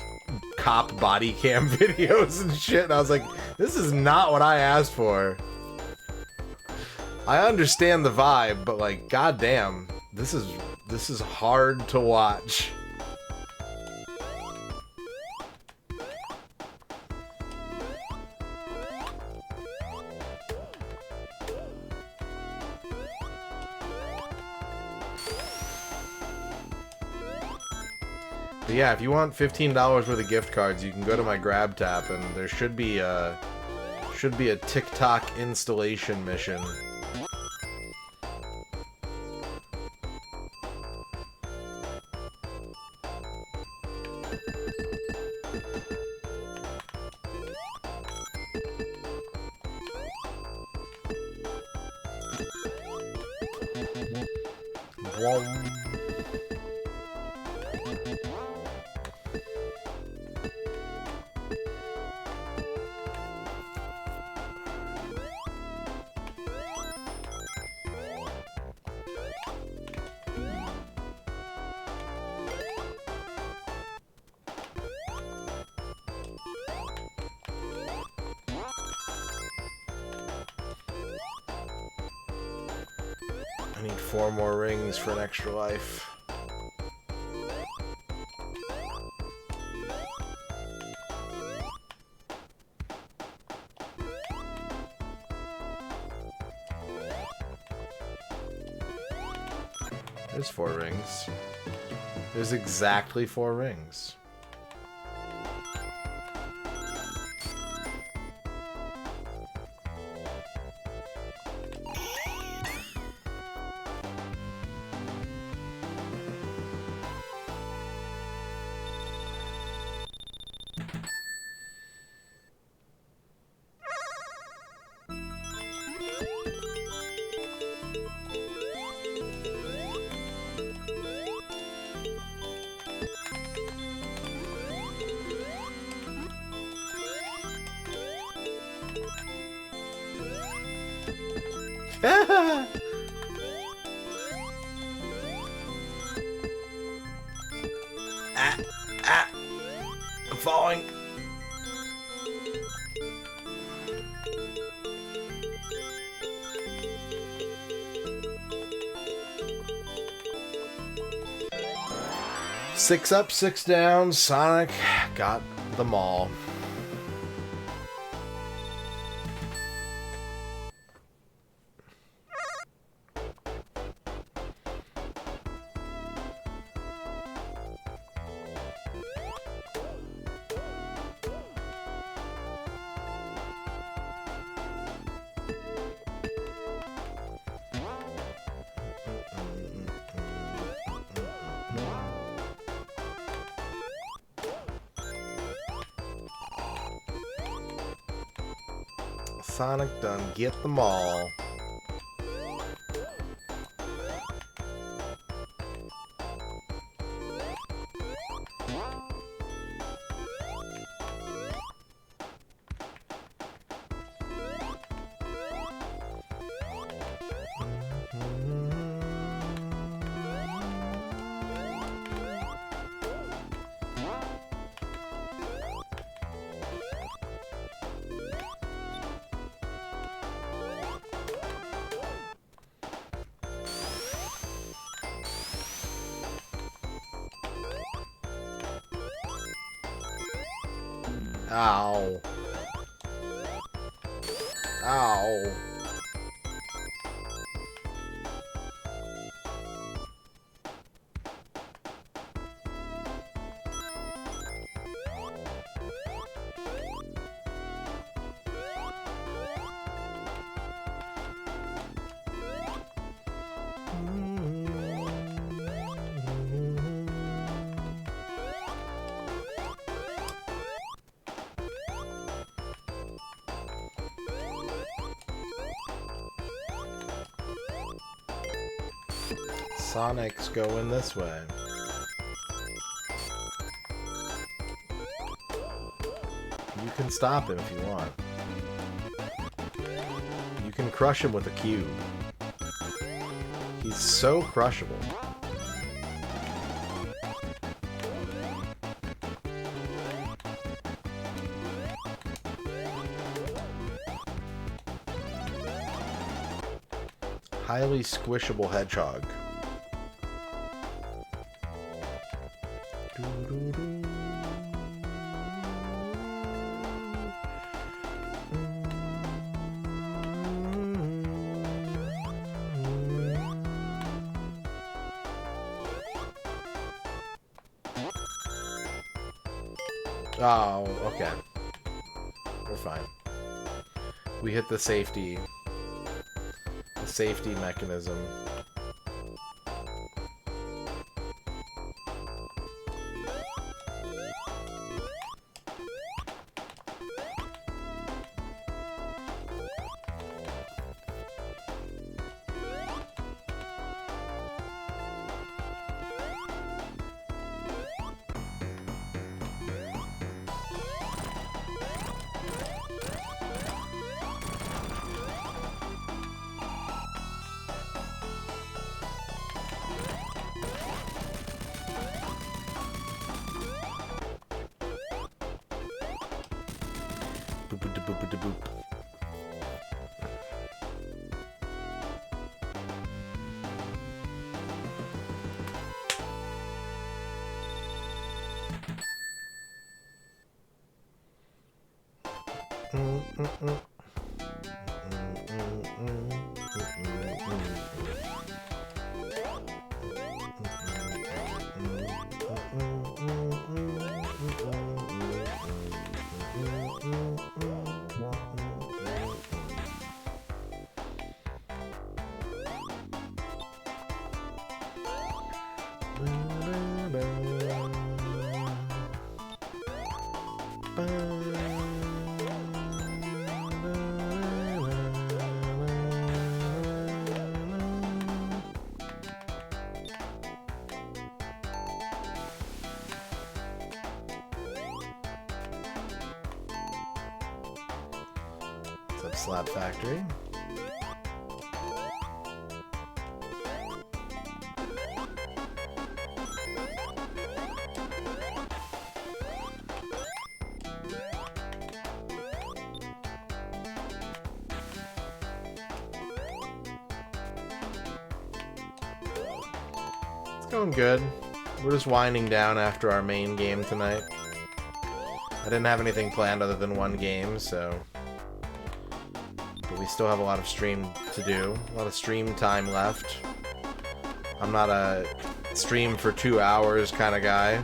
cop body cam videos and shit, and I was like, this is not what I asked for. I understand the vibe, but like, goddamn, this is hard to watch. But yeah, if you want $15 worth of gift cards, you can go to my GrabTap, and there should be a TikTok installation mission. I need 4 more rings for an extra life. There's 4 rings. There's exactly 4 rings. I'm falling. Six up, 6 down. Sonic got them all. Sonic done get them all. Ow. Ow. Sonic's going this way. You can stop him if you want. You can crush him with a cube. He's so crushable. Highly squishable hedgehog. Oh, okay. We're fine. We hit the safety mechanism. What's up, Slab Factory? Going good. We're just winding down after our main game tonight. I didn't have anything planned other than one game, so... But we still have a lot of stream to do. A lot of stream time left. I'm not a stream for 2 hours kind of guy.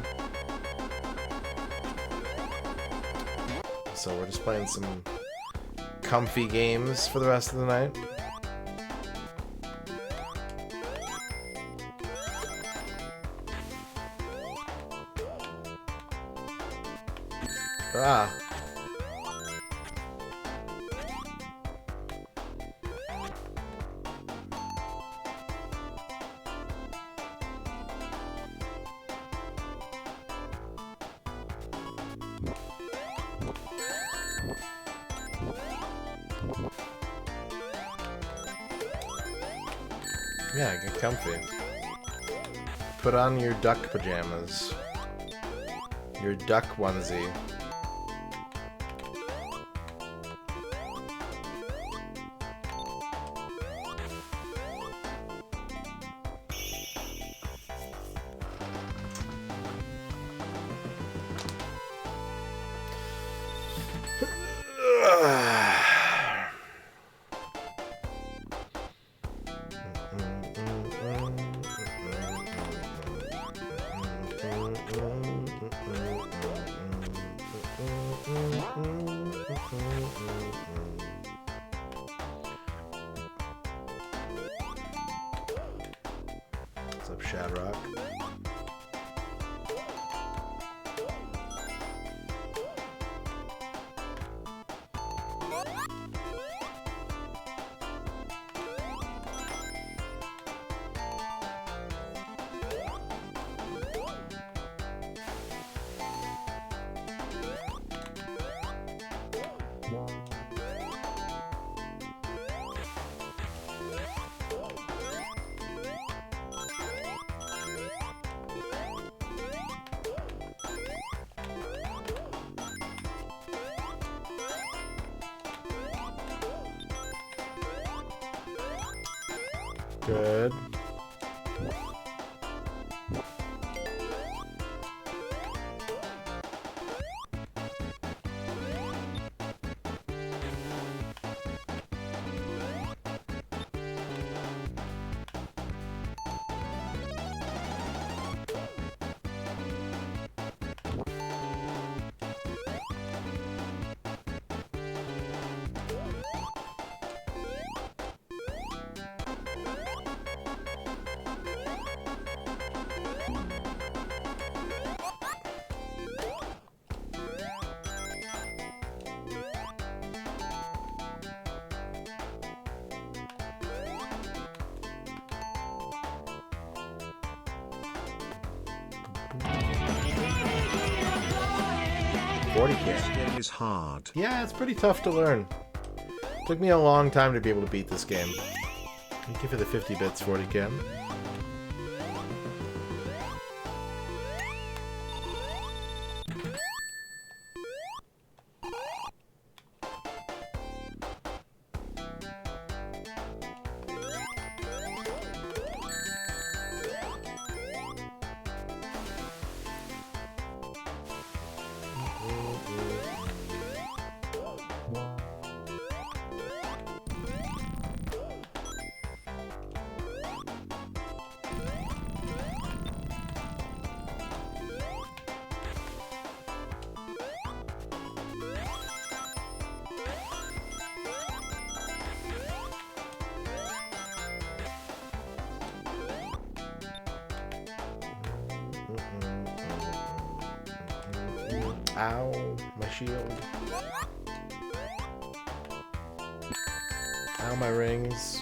So we're just playing some comfy games for the rest of the night. Ah. Yeah, get comfy. Put on your duck pajamas. Your duck onesie. What's up, Shadrock? Good. This game is hard. Yeah, it's pretty tough to learn. Took me a long time to be able to beat this game. Thank you for the 50 bits, 40Ken. Ow, my shield. Ow, my rings.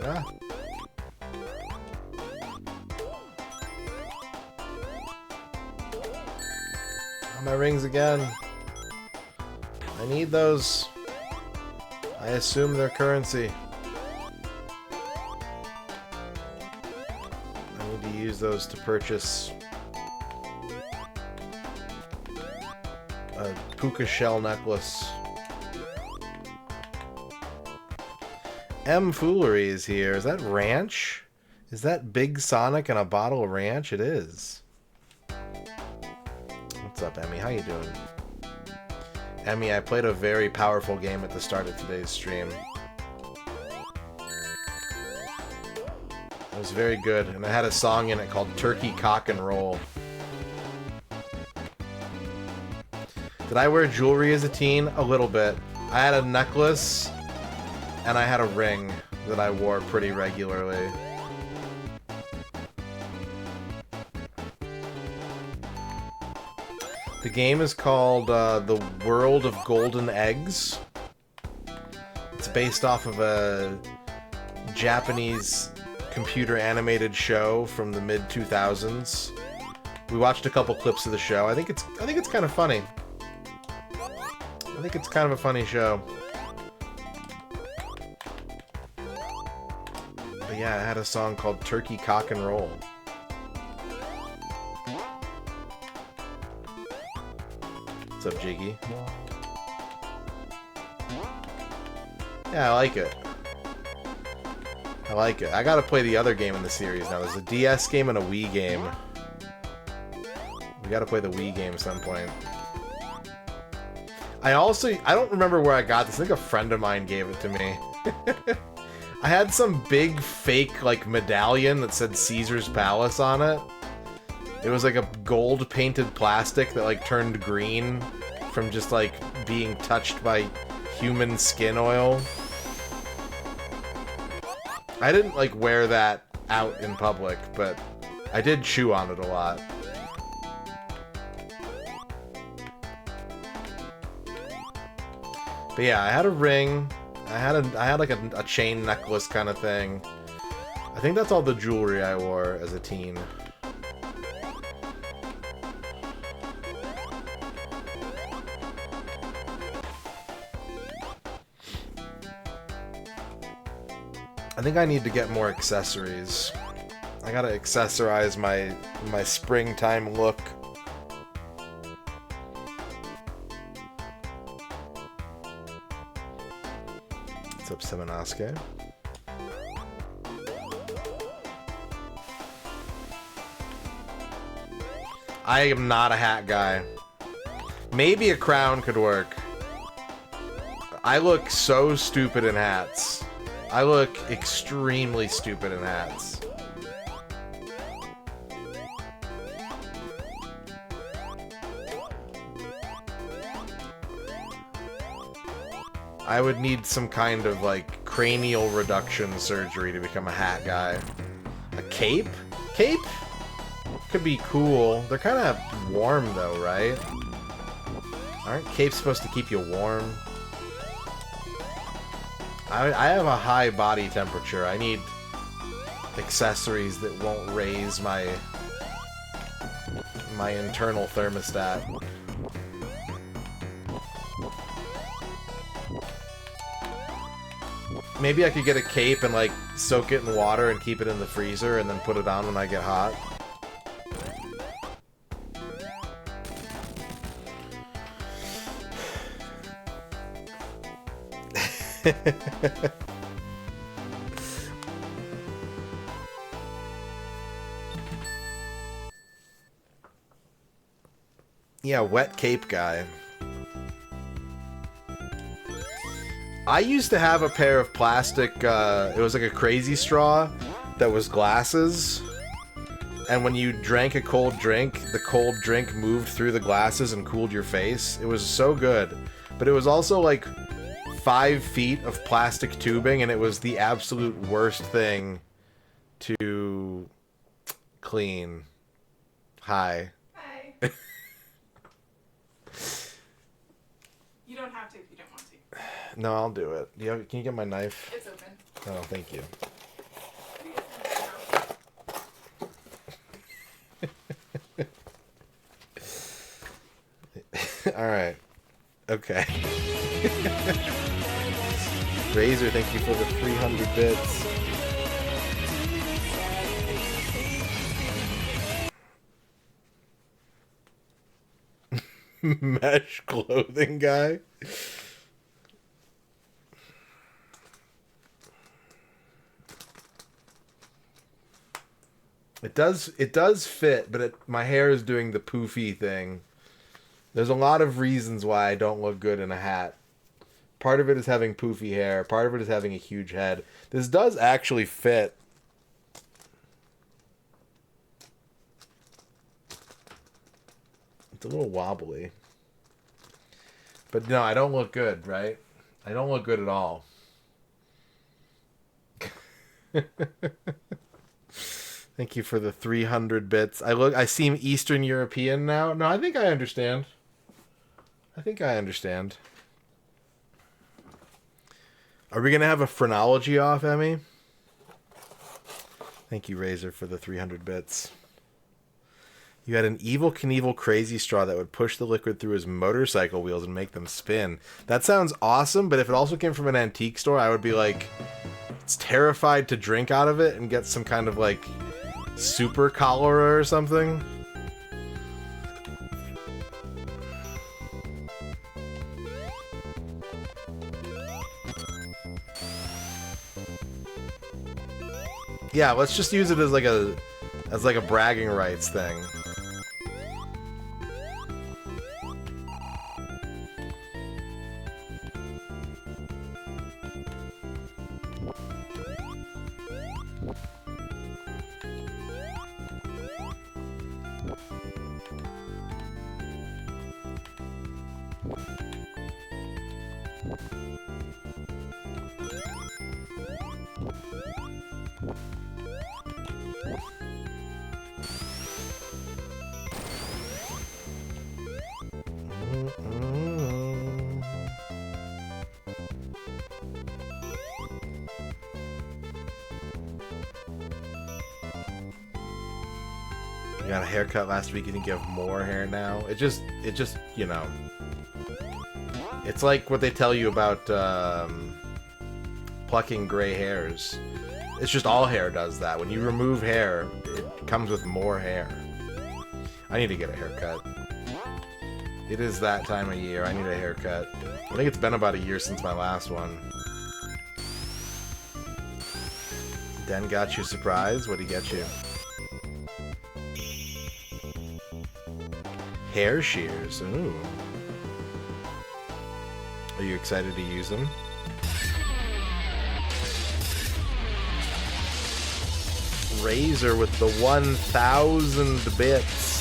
Ah. Oh, my rings again. I need those. I assume they're currency. I need to use those to purchase a puka shell necklace. M Foolery is here. Is that Ranch? Is that Big Sonic and a bottle of Ranch? It is. What's up, Emmy? How you doing? Emmy, I played a very powerful game at the start of today's stream. It was very good, and it had a song in it called Turkey Cock and Roll. Did I wear jewelry as a teen? A little bit. I had a necklace, and I had a ring that I wore pretty regularly. The game is called The World of Golden Eggs. It's based off of a Japanese computer animated show from the mid-2000s. We watched a couple clips of the show. I think it's kind of funny. I think it's kind of a funny show. But yeah, it had a song called Turkey Cock and Roll. What's up, Jiggy? Yeah, I like it. I like it. I gotta play the other game in the series now. There's a DS game and a Wii game. We gotta play the Wii game at some point. I don't remember where I got this. I think a friend of mine gave it to me. I had some big fake like medallion that said Caesar's Palace on it. It was like a gold painted plastic that like turned green from just like being touched by human skin oil. I didn't like wear that out in public, but I did chew on it a lot. But yeah, I had a ring. I had like a chain necklace kind of thing. I think that's all the jewelry I wore as a teen. I think I need to get more accessories. I gotta accessorize my springtime look. What's up, Seminasuke? I am not a hat guy. Maybe a crown could work. I look so stupid in hats. I look extremely stupid in hats. I would need some kind of, like, cranial reduction surgery to become a hat guy. A cape? Cape? Could be cool. They're kind of warm, though, right? Aren't capes supposed to keep you warm? I have a high body temperature. I need accessories that won't raise my internal thermostat. Maybe I could get a cape and like soak it in water and keep it in the freezer and then put it on when I get hot. Yeah, wet cape guy. I used to have a pair of plastic, it was like a crazy straw that was glasses. And when you drank a cold drink, the cold drink moved through the glasses and cooled your face. It was so good. But it was also like 5 feet of plastic tubing, and it was the absolute worst thing to clean. Hi. Hi. You don't have to if you don't want to. No, I'll do it. Can you get my knife? It's open. Oh, thank you. Alright. Okay. Razor, thank you for the 300 bits. Mesh clothing guy. It does fit, but my hair is doing the poofy thing. There's a lot of reasons why I don't look good in a hat. Part of it is having poofy hair. Part of it is having a huge head. This does actually fit. It's a little wobbly. But no, I don't look good, right? I don't look good at all. Thank you for the 300 bits. I seem Eastern European now. No, I think I understand. I think I understand. Are we going to have a phrenology off, Emmy? Thank you, Razor, for the 300 bits. You had an Evel Knievel crazy straw that would push the liquid through his motorcycle wheels and make them spin. That sounds awesome, but if it also came from an antique store, I would be like, it's terrified to drink out of it and get some kind of like super cholera or something. Yeah, let's just use it as like a bragging rights thing. You got a haircut last week, you think you have more hair now? It just, you know. It's like what they tell you about plucking gray hairs. It's just all hair does that. When you remove hair, it comes with more hair. I need to get a haircut. It is that time of year. I need a haircut. I think it's been about a year since my last one. Den got you a surprise? What'd he get you? Hair shears. Ooh. Are you excited to use them? Razor with the 1,000 bits.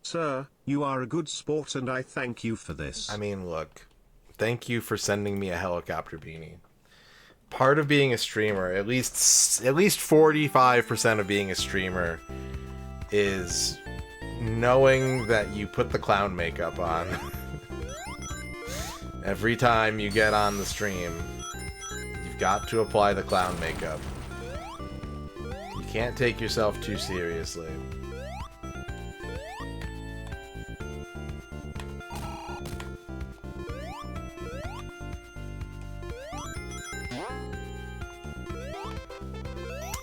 Sir, you are a good sport and I thank you for this. I mean, look, thank you for sending me a helicopter beanie. Part of being a streamer, at least 45% of being a streamer, is knowing that you put the clown makeup on. Every time you get on the stream, you've got to apply the clown makeup. You can't take yourself too seriously.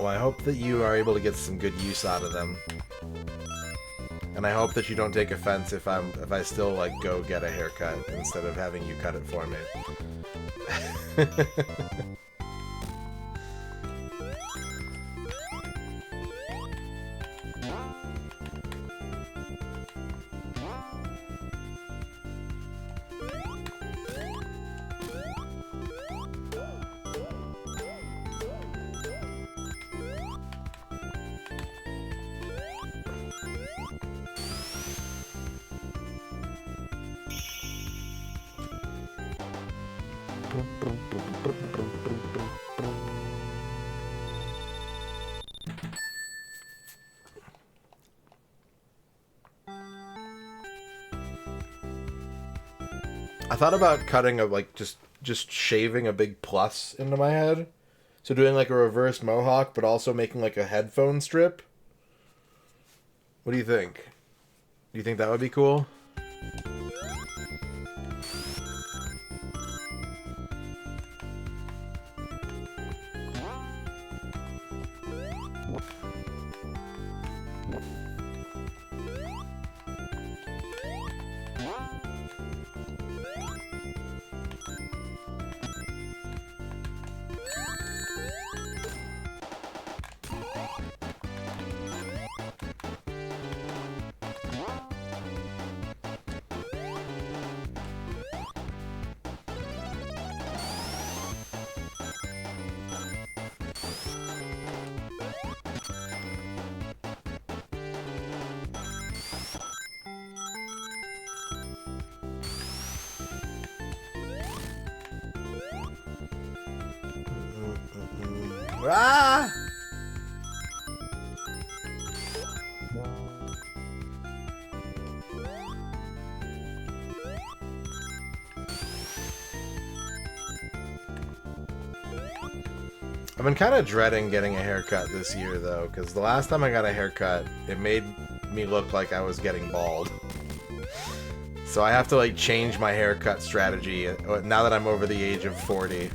Well, I hope that you are able to get some good use out of them. And I hope that you don't take offense if I still like go get a haircut instead of having you cut it for me. I thought about cutting a like just shaving a big plus into my head. So doing like a reverse mohawk, but also making like a headphone strip. What do you think? Do you think that would be cool? Ah! I've been kind of dreading getting a haircut this year, though, because the last time I got a haircut, it made me look like I was getting bald. So I have to, like, change my haircut strategy now that I'm over the age of 40.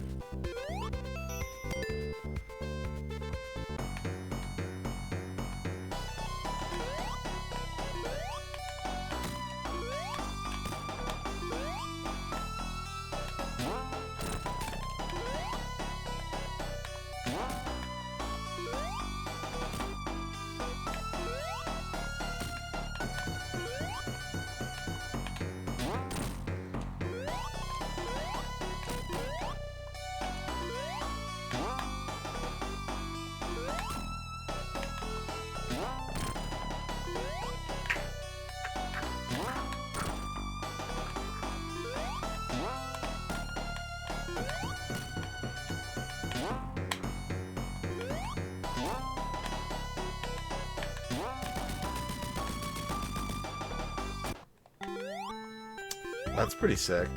That's pretty sick.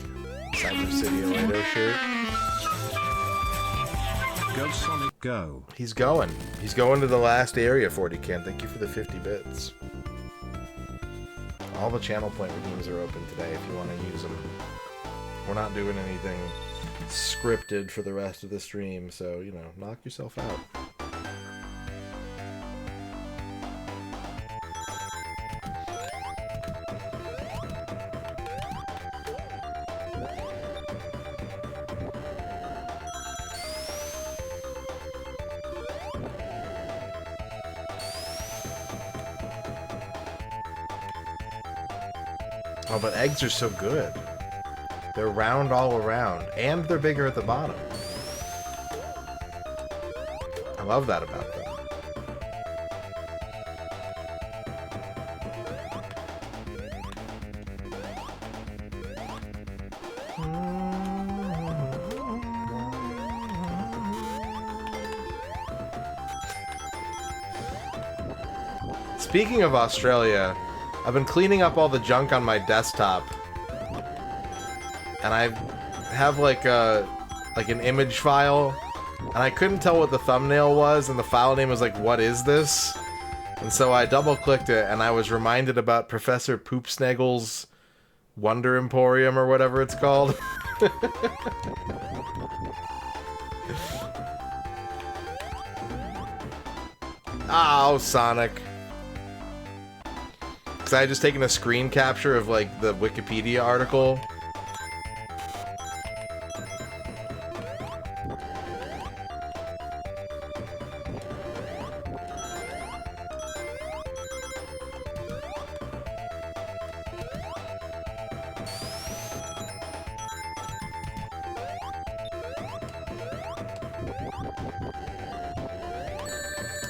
Cyber City Orlando shirt. Go Sonic go. He's going. He's going to the last area, 40Cam. Thank you for the 50 bits. All the channel point redeems are open today if you want to use them. We're not doing anything scripted for the rest of the stream, so, you know, knock yourself out. Oh, but eggs are so good. They're round all around, and they're bigger at the bottom. I love that about them. Speaking of Australia, I've been cleaning up all the junk on my desktop, and I have like an image file, and I couldn't tell what the thumbnail was, and the file name was like, "What is this?" And so I double-clicked it, and I was reminded about Professor Poopsnaggle's Wonder Emporium, or whatever it's called. Oh, Sonic. Because I had just taken a screen capture of, like, the Wikipedia article.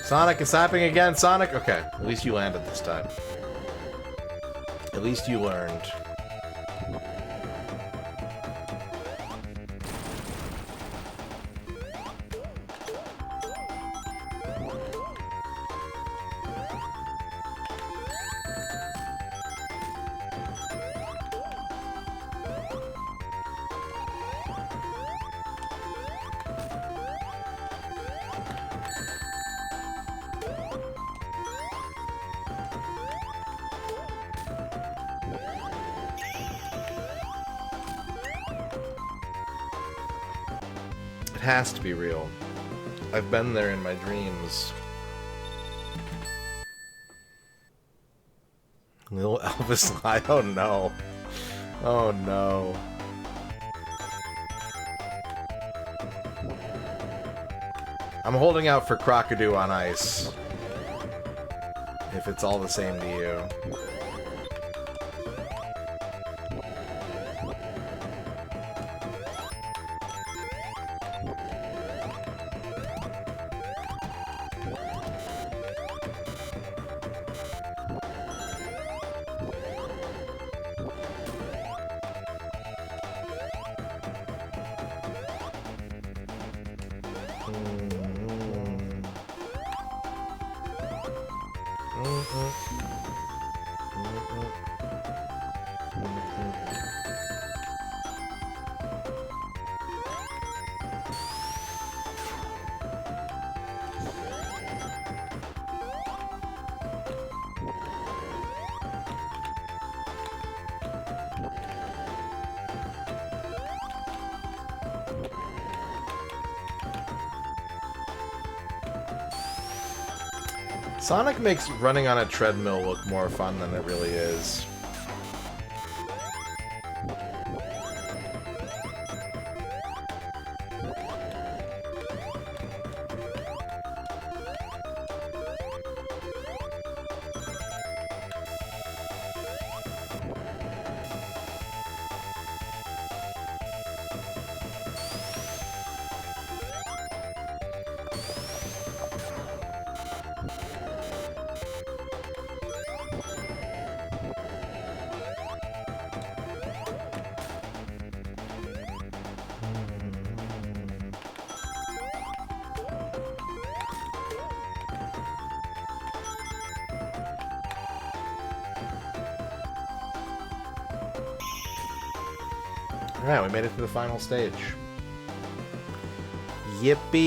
Sonic, it's happening again. Sonic? Okay, at least you landed this time. At least you learned. It has to be real. I've been there in my dreams. Little Elvis lie. Oh no. Oh no. I'm holding out for Crocodile on Ice. If it's all the same to you. Sonic makes running on a treadmill look more fun than it really is. Alright, we made it to the final stage. Yippee!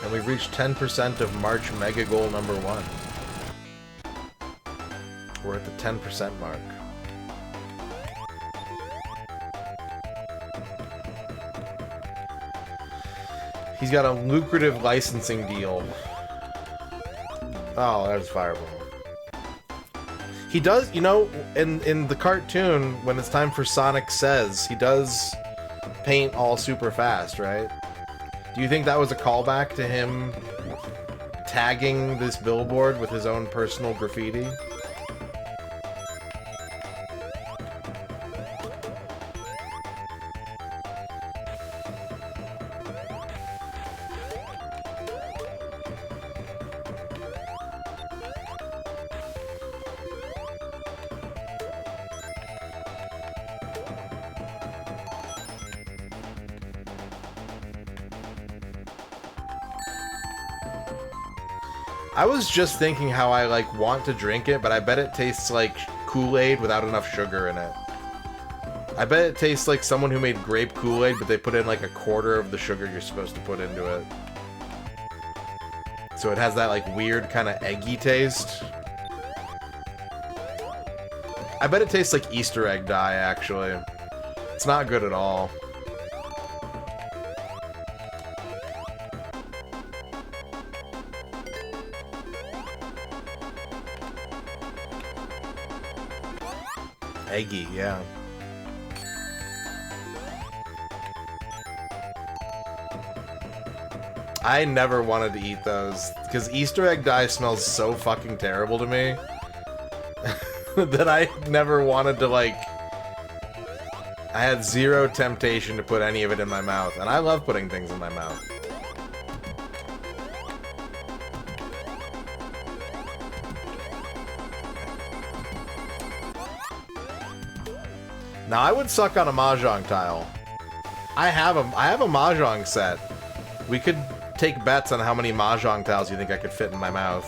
And we've reached 10% of March Mega Goal number 1. We're at the 10% mark. He's got a lucrative licensing deal. Oh, there's Fireball. He does, you know, in the cartoon, when it's time for Sonic Says, he does paint all super fast, right? Do you think that was a callback to him tagging this billboard with his own personal graffiti? I was just thinking how I, like, want to drink it, but I bet it tastes like Kool-Aid without enough sugar in it. I bet it tastes like someone who made grape Kool-Aid, but they put in, like, a quarter of the sugar you're supposed to put into it. So it has that, like, weird kind of eggy taste. I bet it tastes like Easter egg dye, actually. It's not good at all. Eggy, yeah. I never wanted to eat those, because Easter egg dye smells so fucking terrible to me that I never wanted to, like... I had zero temptation to put any of it in my mouth, and I love putting things in my mouth. Now, I would suck on a mahjong tile. I have a mahjong set. We could take bets on how many mahjong tiles you think I could fit in my mouth.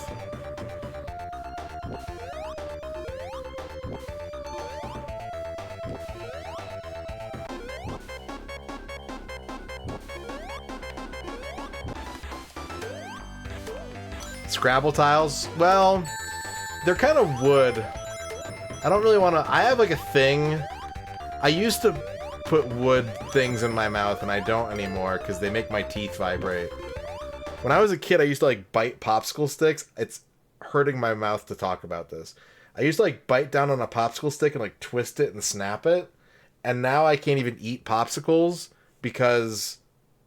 Scrabble tiles? Well, they're kind of wood. I don't really want to... I have like a thing... I used to put wood things in my mouth, and I don't anymore because they make my teeth vibrate. When I was a kid, I used to like bite popsicle sticks. It's hurting my mouth to talk about this. I used to like bite down on a popsicle stick and like twist it and snap it. And now I can't even eat popsicles because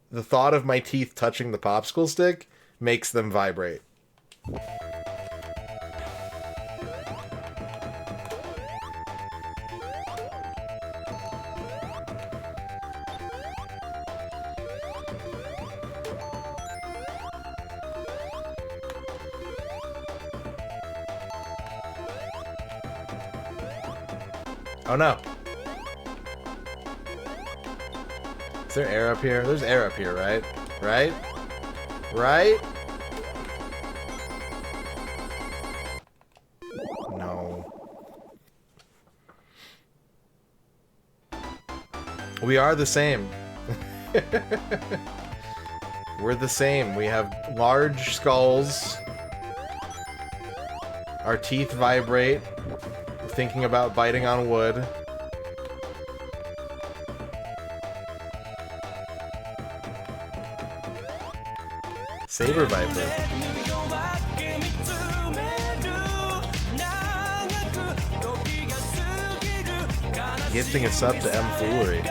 the thought of my teeth touching the popsicle stick makes them vibrate. Oh no. Is there air up here? There's air up here, right? Right? Right? No. We are the same. We're the same. We have large skulls. Our teeth vibrate. Thinking about biting on wood. Saber Viper. Gifting us up to M Foolery.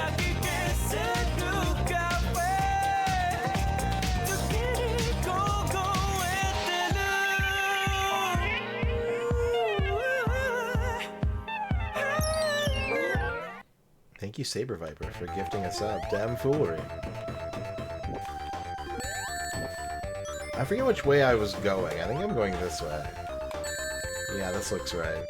Thank you, Saber Viper, for gifting us up to M Foolery. I forget which way I was going. I think I'm going this way. Yeah, this looks right.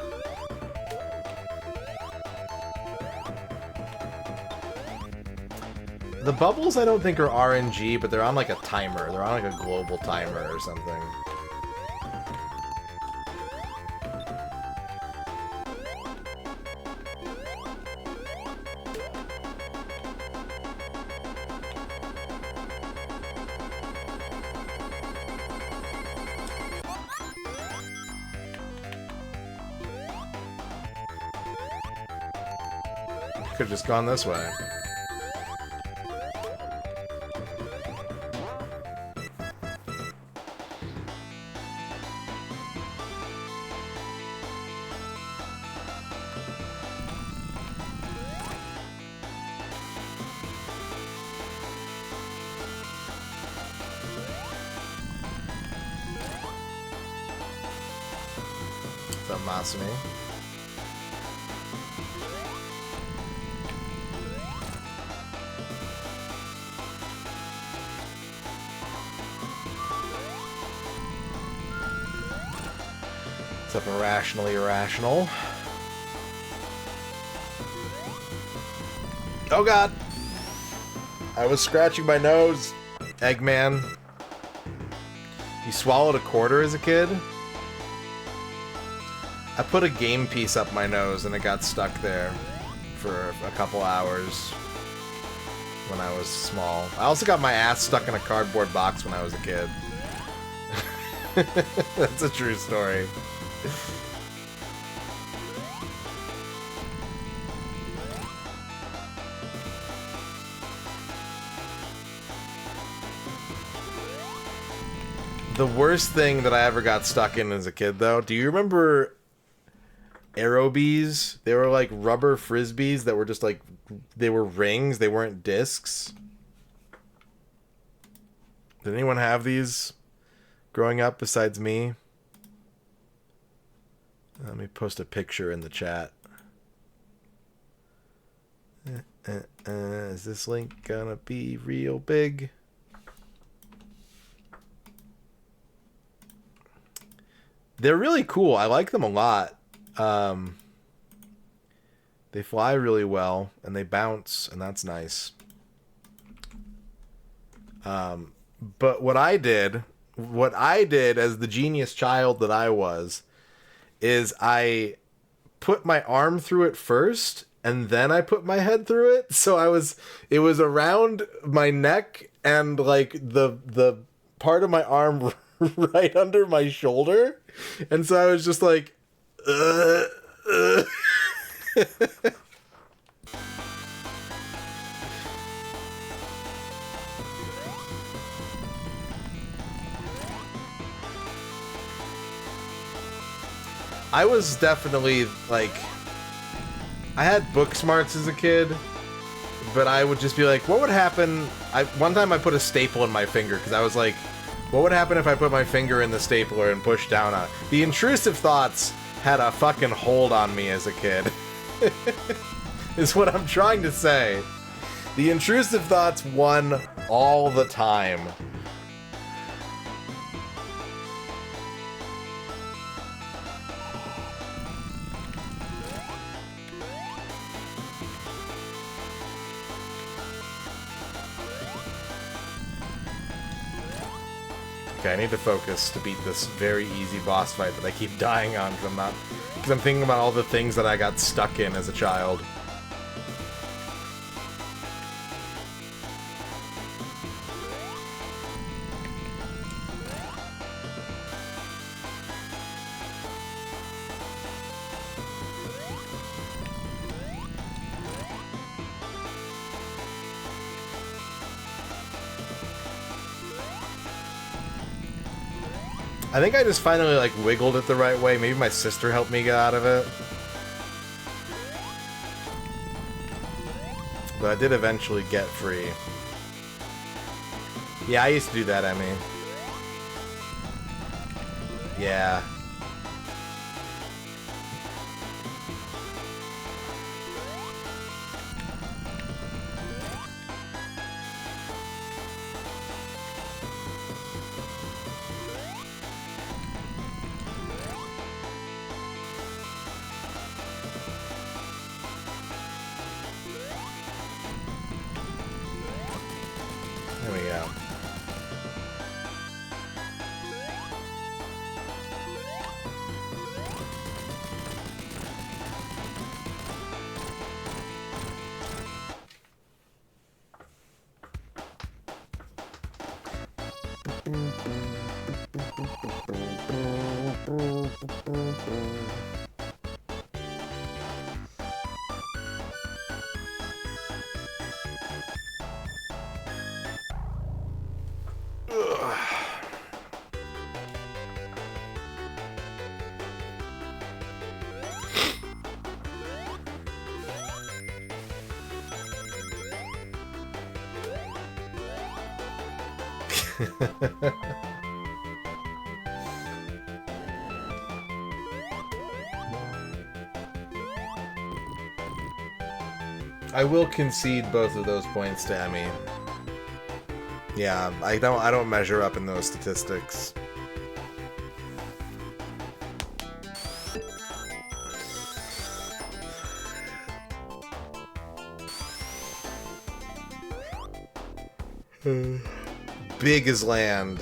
The bubbles I don't think are RNG, but they're on like a timer. They're on like a global timer or something. Could have just gone this way. What's up, Masumi? What's up, Irrationally Irrational? Oh god! I was scratching my nose, Eggman. You swallowed a quarter as a kid? I put a game piece up my nose and it got stuck there for a couple hours when I was small. I also got my ass stuck in a cardboard box when I was a kid. That's a true story. The worst thing that I ever got stuck in as a kid, though, do you remember Aerobees? They were like rubber frisbees that were just like, they were rings, they weren't discs. Did anyone have these growing up besides me? Let me post a picture in the chat. Is this link gonna be real big? They're really cool. I like them a lot. They fly really well and they bounce, and that's nice. But what I did as the genius child that I was, is I put my arm through it first, and then I put my head through it. So it was around my neck and like the part of my arm right under my shoulder. And so I was just like, I was definitely like, I had book smarts as a kid, but I would just be like, what would happen? One time I put a staple in my finger because I was like, what would happen if I put my finger in the stapler and pushed down on it? The intrusive thoughts had a fucking hold on me as a kid. Is what I'm trying to say. The intrusive thoughts won all the time. Okay, I need to focus to beat this very easy boss fight that I keep dying on because I'm thinking about all the things that I got stuck in as a child. I think I just finally like wiggled it the right way. Maybe my sister helped me get out of it. But I did eventually get free. Yeah, I used to do that, Emmy. Yeah. There we go. I will concede both of those points to Emmy. Yeah, I don't measure up in those statistics. Big as land.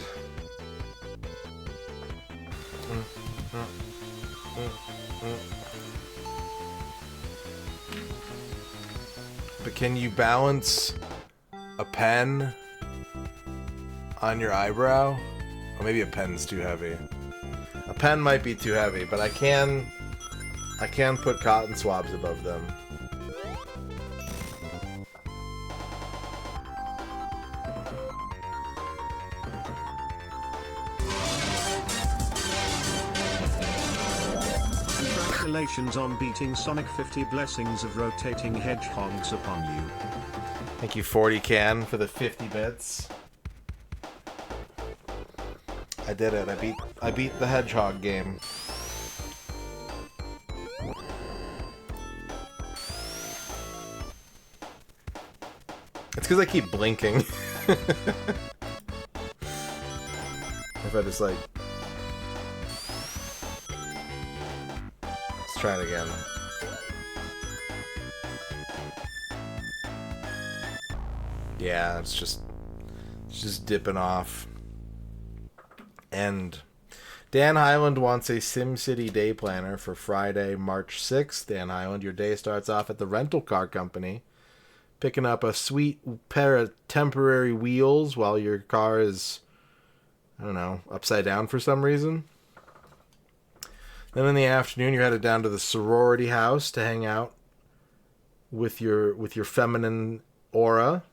But can you balance a pen on your eyebrow? Or maybe a pen's too heavy. A pen might be too heavy, but I can put cotton swabs above them. Congratulations on beating Sonic. 50 blessings of rotating hedgehogs upon you. Thank you, 40 Can, for the 50 bits. I did it. I beat the hedgehog game. It's because I keep blinking. If I just like... Let's try it again. Yeah, it's just dipping off. And Dan Highland wants a SimCity day planner for Friday, March 6th. Dan Highland, your day starts off at the rental car company, picking up a sweet pair of temporary wheels while your car is, I don't know, upside down for some reason. Then in the afternoon, you're headed down to the sorority house to hang out with your feminine aura.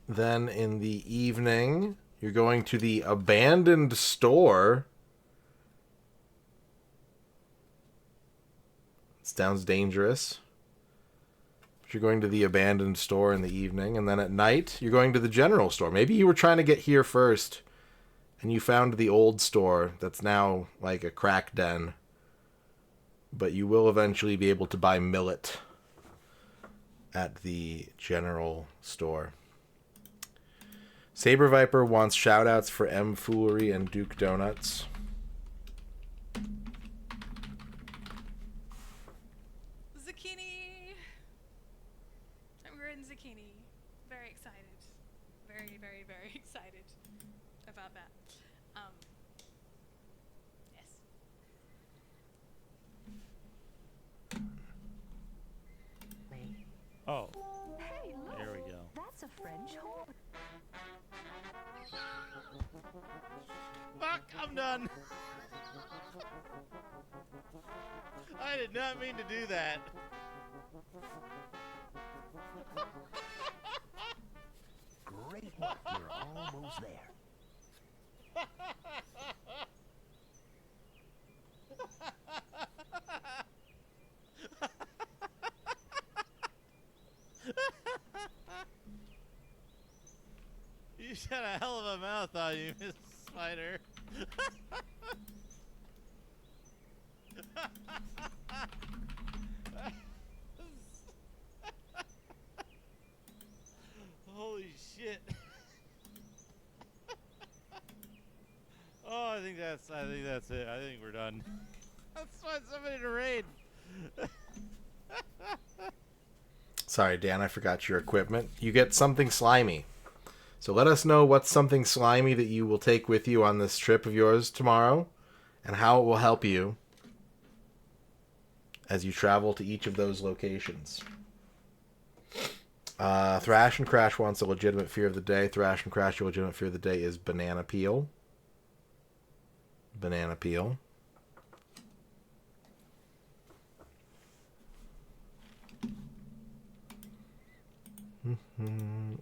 Then in the evening, you're going to the abandoned store. It sounds dangerous. But you're going to the abandoned store in the evening. And then at night, you're going to the general store. Maybe you were trying to get here first, and you found the old store that's now like a crack den. But you will eventually be able to buy millet at the general store. Saber Viper wants shoutouts for M Foolery and Duke Donuts. Zucchini! I'm growing zucchini. Very excited. Very, very, very excited about that. Yes. Oh. Hey, look. There we go. That's a French horn. Fuck, I'm done. I did not mean to do that. Great work. You're almost there. You just had a hell of a mouth on you, Miss Spider. Holy shit. Oh, I think that's it. I think we're done. Let's find somebody to raid. Sorry, Dan, I forgot your equipment. You get something slimy. So let us know what's something slimy that you will take with you on this trip of yours tomorrow, and how it will help you as you travel to each of those locations. Thrash and Crash wants a legitimate fear of the day. Thrash and Crash, your legitimate fear of the day is banana peel. Banana peel.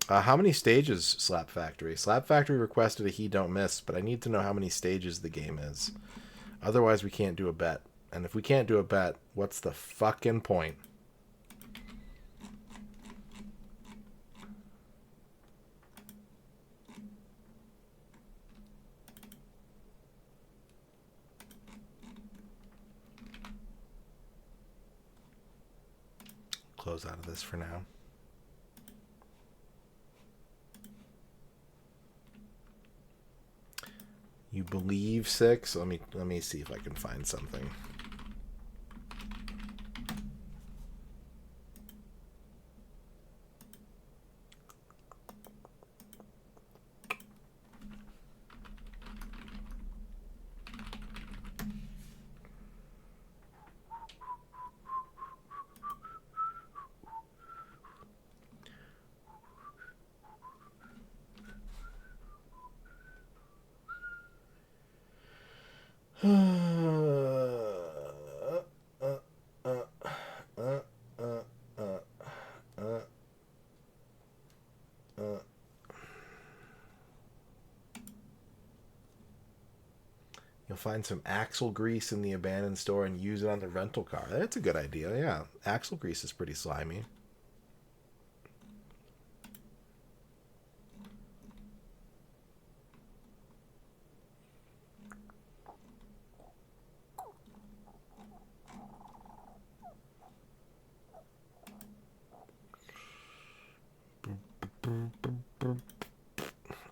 How many stages, Slap Factory? Slap Factory requested a He Don't Miss, but I need to know how many stages the game is. Otherwise, we can't do a bet. And if we can't do a bet, what's the fucking point? Close out of this for now. You believe 6? Let me see if I can find something. find some axle grease in the abandoned store and use it on the rental car. That's a good idea, yeah. Axle grease is pretty slimy.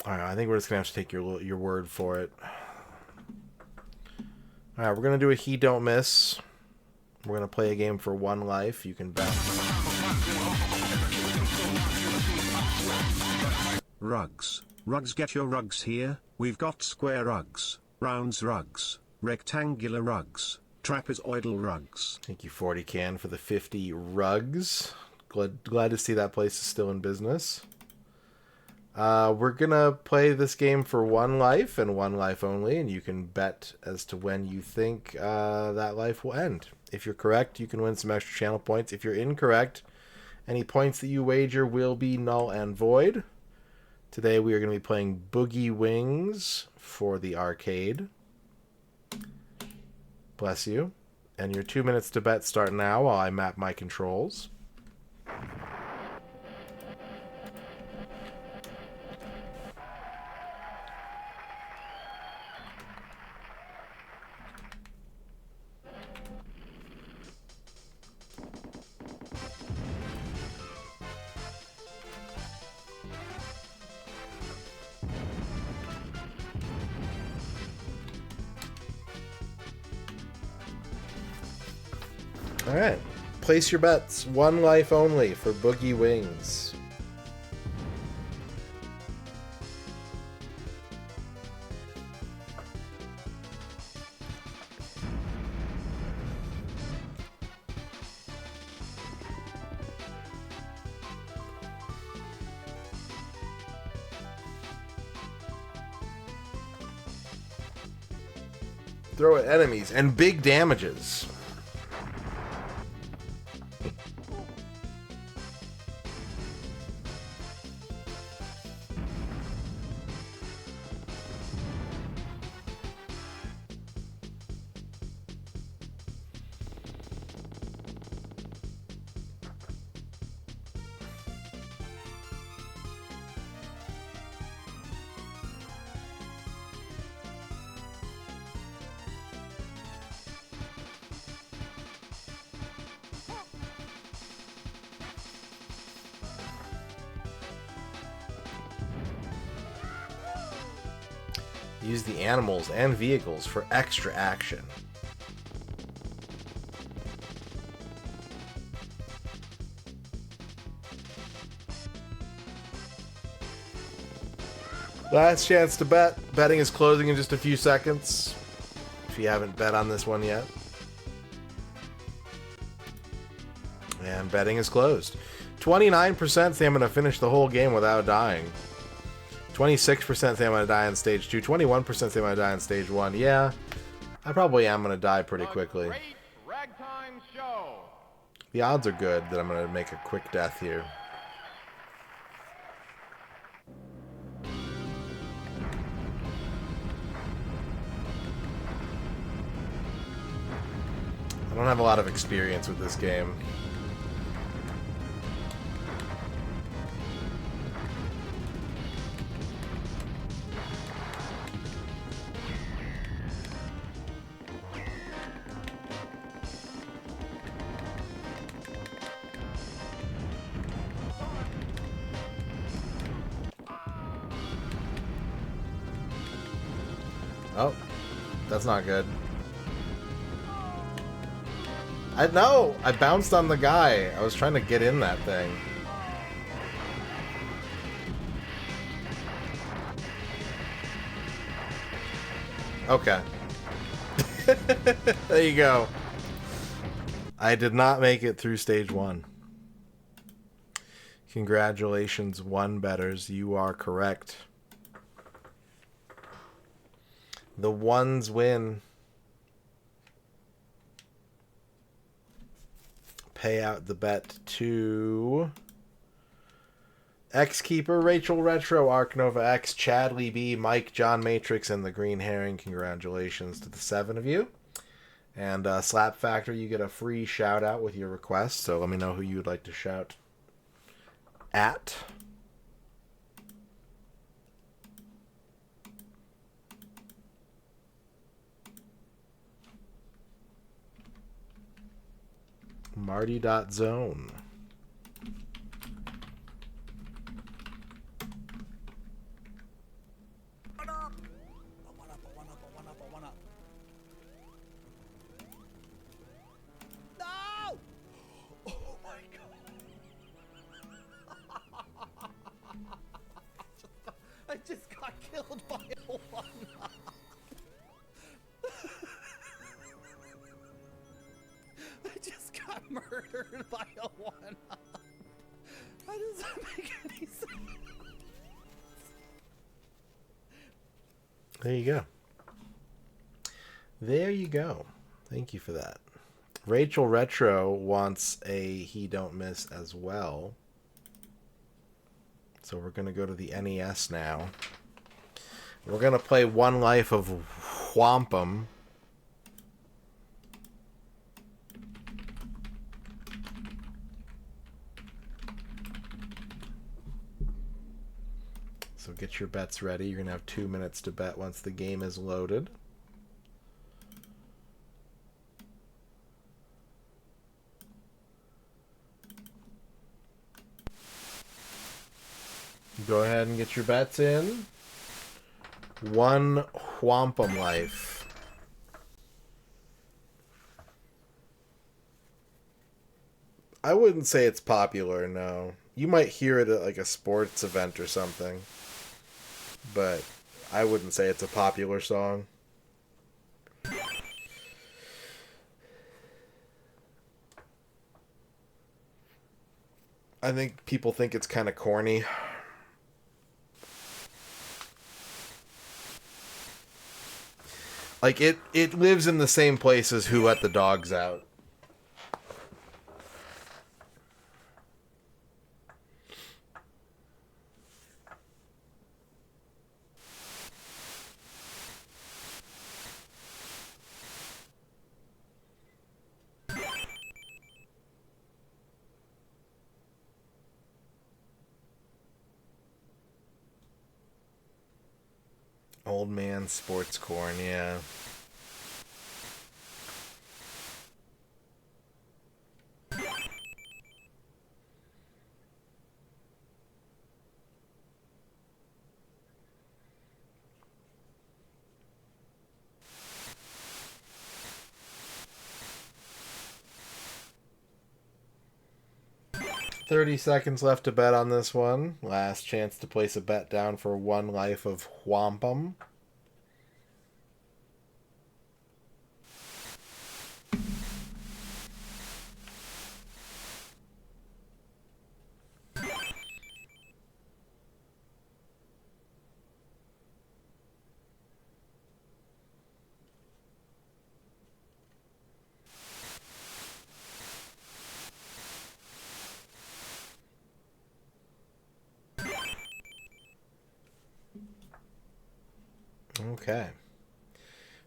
Alright, I think we're just going to have to take your word for it. Alright, we're going to do a He Don't Miss. We're going to play a game for 1 life. You can bet. Rugs. Rugs, get your rugs here. We've got square rugs, rounds rugs, rectangular rugs, trapezoidal rugs. Thank you, 40 Can, for the 50 rugs. Glad to see that place is still in business. We're gonna play this game for 1 life and 1 life only, and you can bet as to when you think that life will end. If you're correct, you can win some extra channel points. If you're incorrect, any points that you wager will be null and void. Today we are going to be playing Boogie Wings for the arcade. Bless you. And your 2 minutes to bet start now while I map my controls. Alright. Place your bets. 1 life only for Boogie Wings. Throw at enemies and big damages. Use the animals and vehicles for extra action. Last chance to bet. Betting is closing in just a few seconds. If you haven't bet on this one yet. And betting is closed. 29% say I'm going to finish the whole game without dying. 26% say I'm going to die on stage 2. 21% say I'm going to die on stage 1. Yeah, I probably am going to die pretty quickly. The odds are good that I'm going to make a quick death here. I don't have a lot of experience with this game. Oh, that's not good. I bounced on the guy. I was trying to get in that thing. Okay. There you go. I did not make it through stage 1. Congratulations, 1 betters. You are correct. The ones win. Pay out the bet to X Keeper, Rachel Retro, Arc Nova X, Chadley B, Mike, John Matrix, and the Green Herring. Congratulations to the 7 of you. And Slap Factor, you get a free shout out with your request. So let me know who you would like to shout at. Marty.zone. No! Oh my god. I just got killed by a one. I just got murdered by a one. How does that make any sense? There you go. There you go. Thank you for that. Rachel Retro wants a He Don't Miss as well. So we're going to go to the NES now. We're going to play One Life of Whompum. So get your bets ready. You're going to have 2 minutes to bet once the game is loaded. Go ahead and get your bets in. One Whompum Life. I wouldn't say it's popular, no. You might hear it at like a sports event or something. But I wouldn't say it's a popular song. I think people think it's kind of corny. Like, it lives in the same place as Who Let the Dogs Out. Old man sports corn, yeah. $30 seconds left to bet on this one. Last chance to place a bet down for One Life of Whompum. Okay.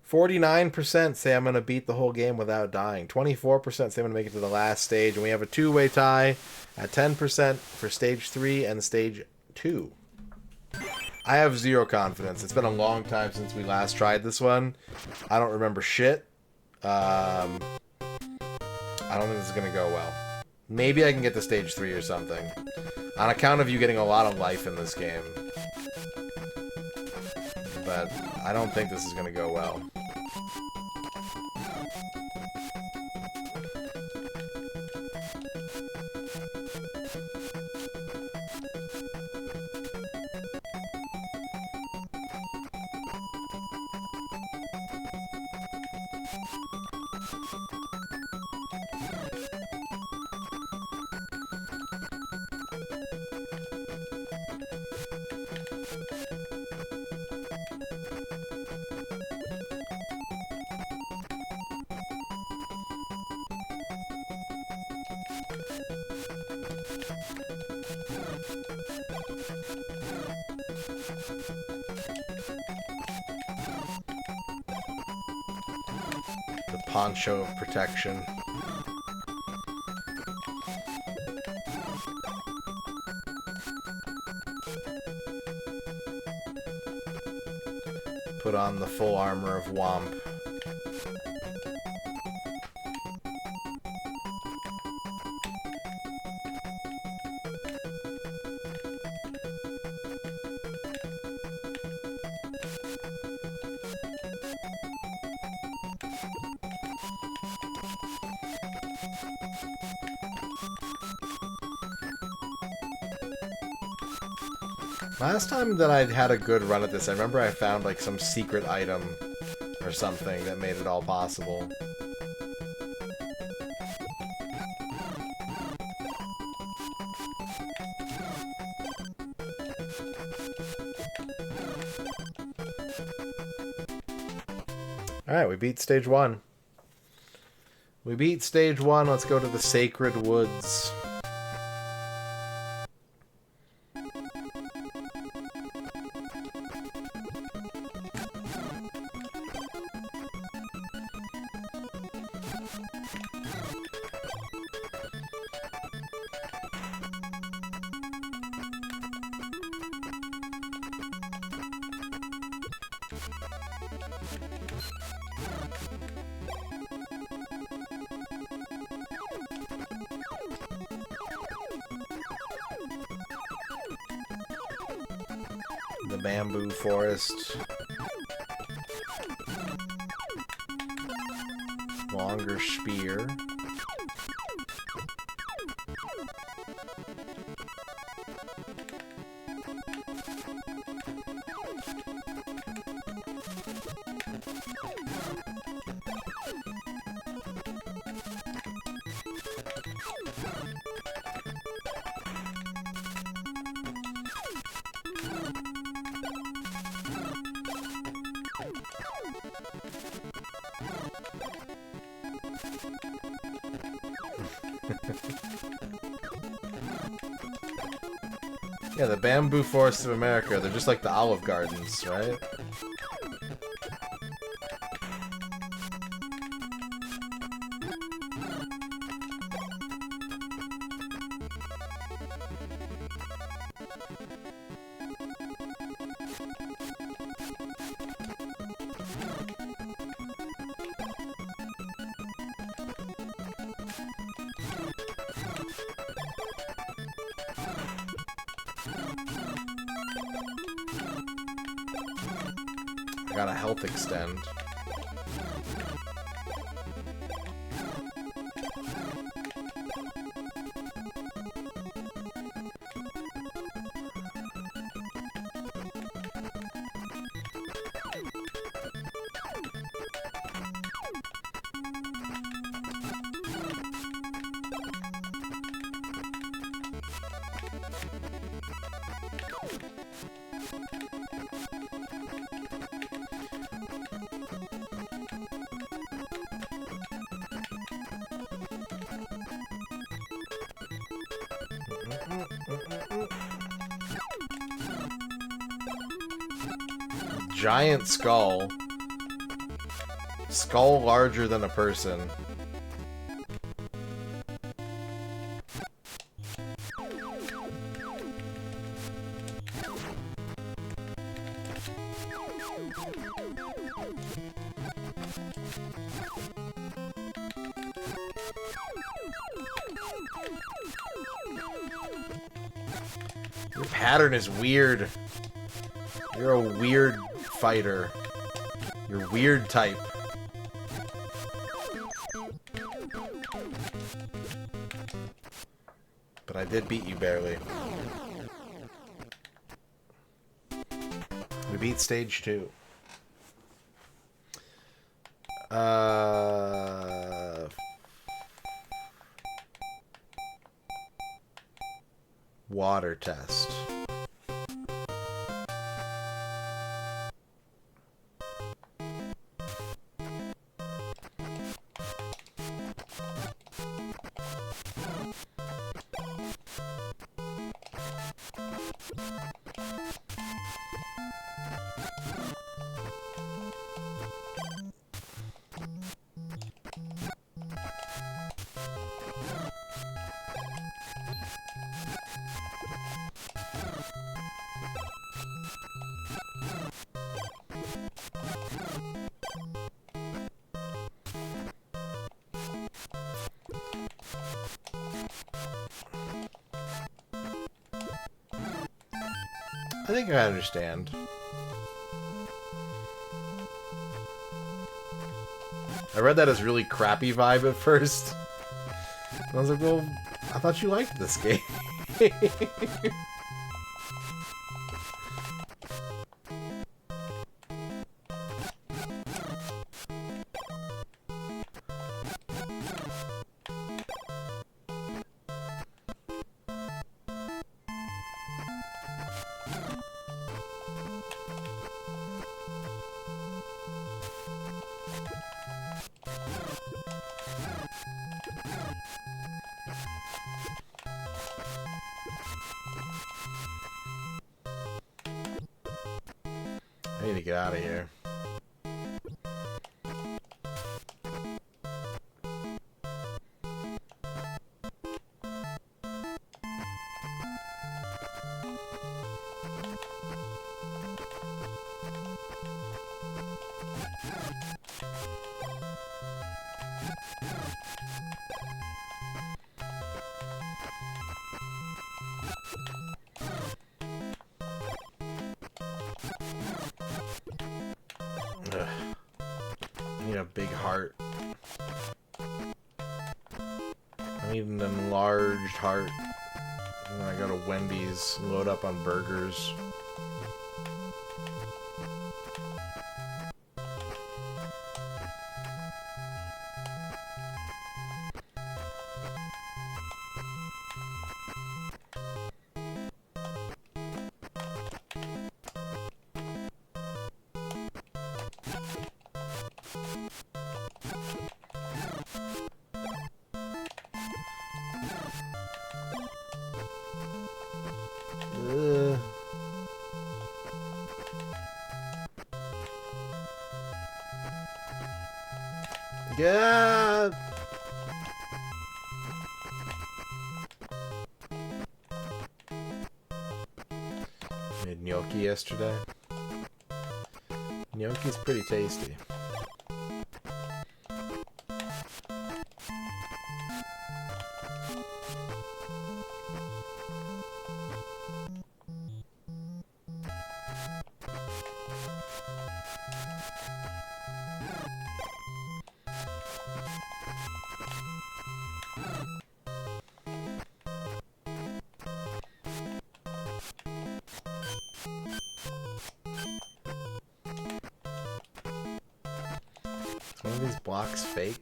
49% say I'm going to beat the whole game without dying. 24% say I'm going to make it to the last stage. And we have a two-way tie at 10% for stage 3 and stage 2. I have zero confidence. It's been a long time since we last tried this one. I don't remember shit. I don't think this is going to go well. Maybe I can get to stage 3 or something. On account of you getting a lot of life in this game. But I don't think this is going to go well. poncho of protection. Put on the full armor of Womp. Last time that I had a good run at this, I remember I found like some secret item or something that made it all possible. Alright, we beat stage 1. We beat stage 1, let's go to the Sacred Woods. The bamboo forest. Longer spear. Yeah, the bamboo forests of America, they're just like the Olive Gardens, right? I got a health extend. Giant skull. Skull larger than a person. Your pattern is weird. You're a weird fighter. You're weird type. But I did beat you barely. We beat stage 2. Water test. I think I understand. I read that as really crappy vibe at first. I was like, well, I thought you liked this game. I need to get out of here. Ugh. I need a big heart. I need an enlarged heart. And then I go to Wendy's, load up on burgers. Yeah. Made gnocchi yesterday. Gnocchi's pretty tasty. One of these blocks fake?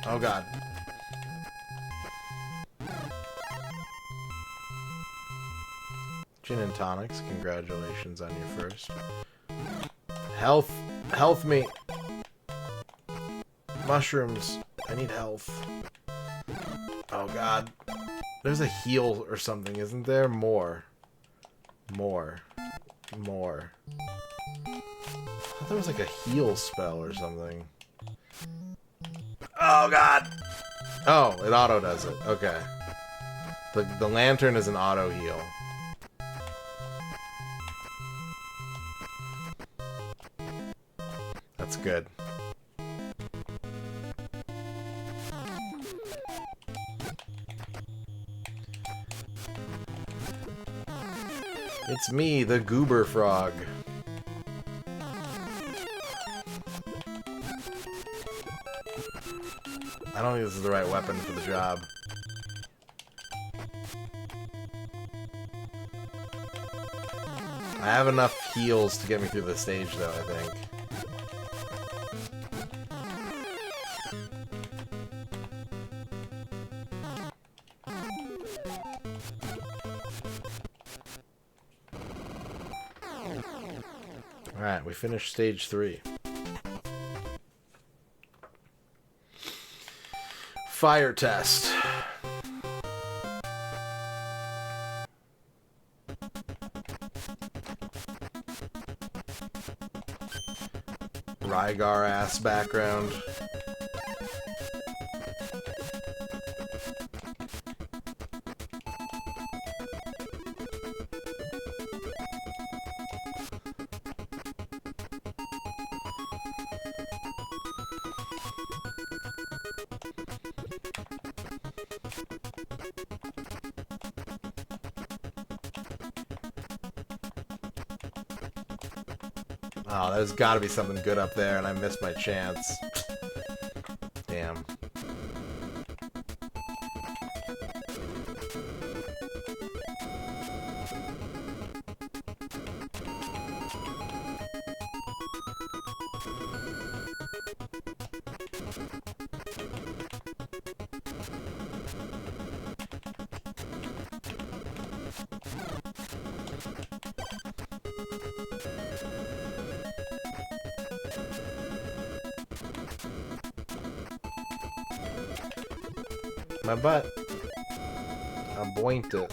Oh god. Gin and tonics, congratulations on your first. Health me. Mushrooms, I need health. Oh god. There's a heal or something, isn't there? More. I thought there was like a heal spell or something. Oh god! Oh, it auto does it. Okay. The lantern is an auto heal. That's good. It's me, the Goober Frog. I don't think this is the right weapon for the job. I have enough heals to get me through the stage, though, I think. Alright, we finished stage 3. Fire test. Rygar ass background. Oh, there's got to be something good up there, and I missed my chance. Damn. My butt. I boinked it.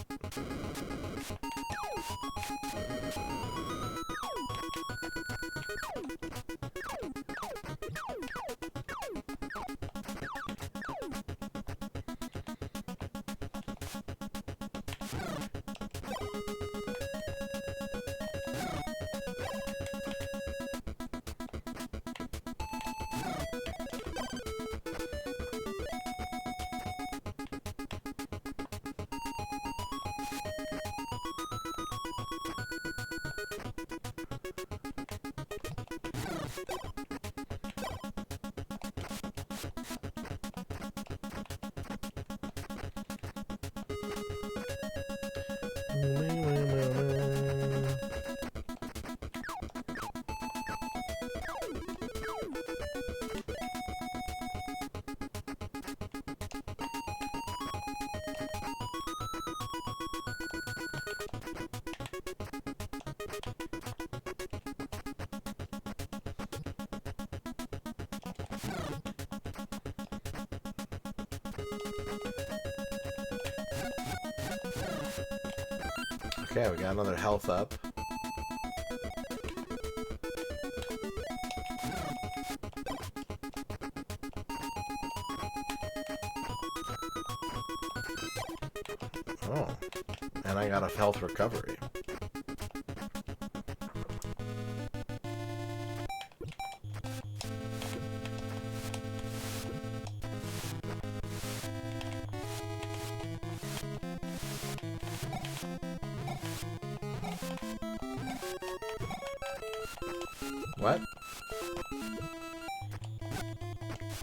Okay, we got another health up. Oh, and I got a health recovery. What?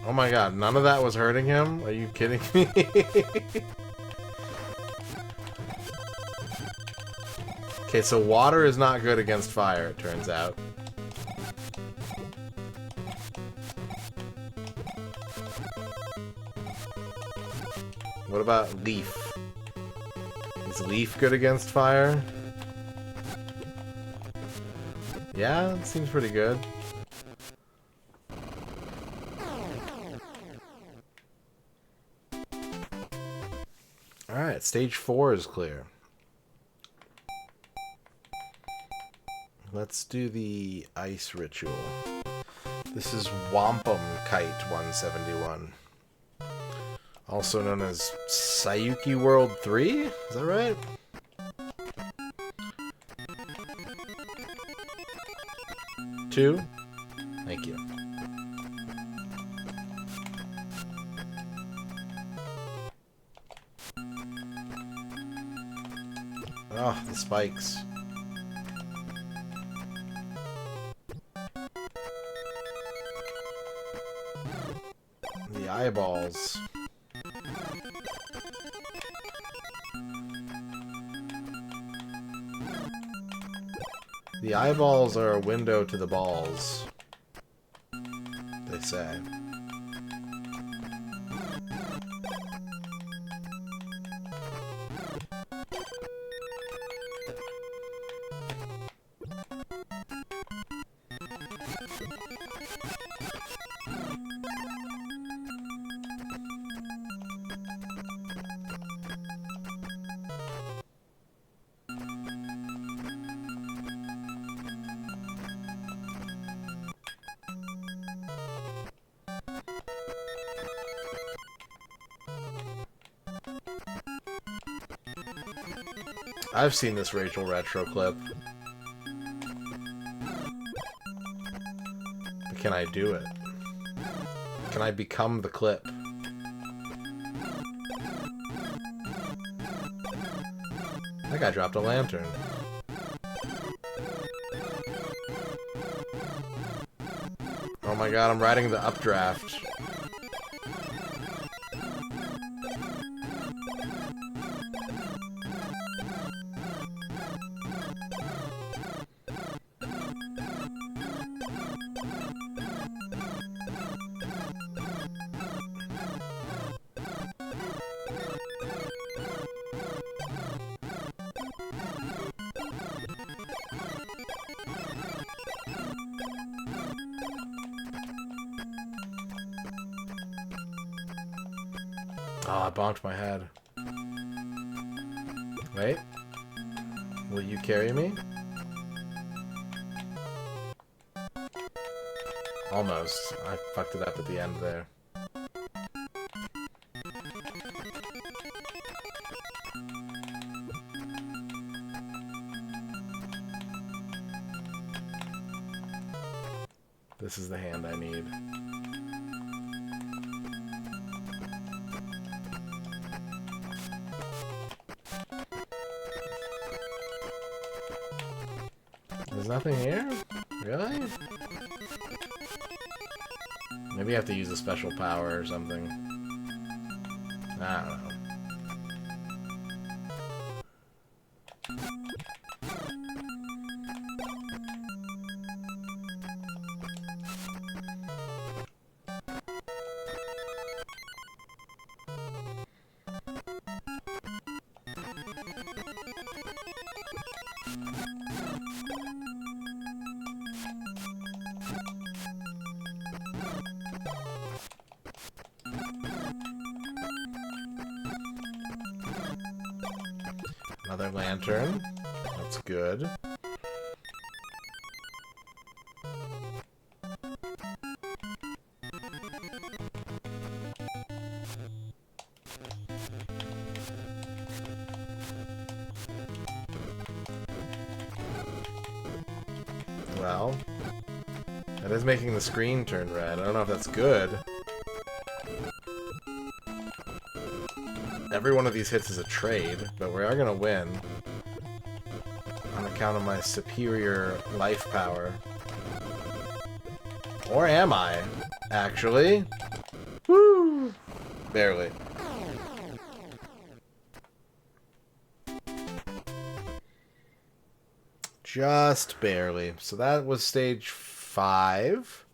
Oh my god, none of that was hurting him? Are you kidding me? Okay, so water is not good against fire, it turns out. What about leaf? Is leaf good against fire? Yeah, it seems pretty good. Alright, stage 4 is clear. Let's do the ice ritual. This is Wampum Kite 171. Also known as Sayuki World 3? Is that right? Two? Thank you. Oh, the spikes. The eyeballs. The eyeballs are a window to the balls, they say. I've seen this Rachel Retro clip. Can I do it? Can I become the clip? That guy dropped a lantern. my god, I'm riding the updraft. Oh, I bonked my head. Wait. Will you carry me? Almost. I fucked it up at the end there. This is the hand I need. There's nothing here? Really? Maybe I have to use a special power or something. I don't know. Another lantern. That's good. Well, that is making the screen turn red. I don't know if that's good. Every one of these hits is a trade, but we are going to win on account of my superior life power. Or am I, actually? Woo! Barely. Just barely. So that was stage 5.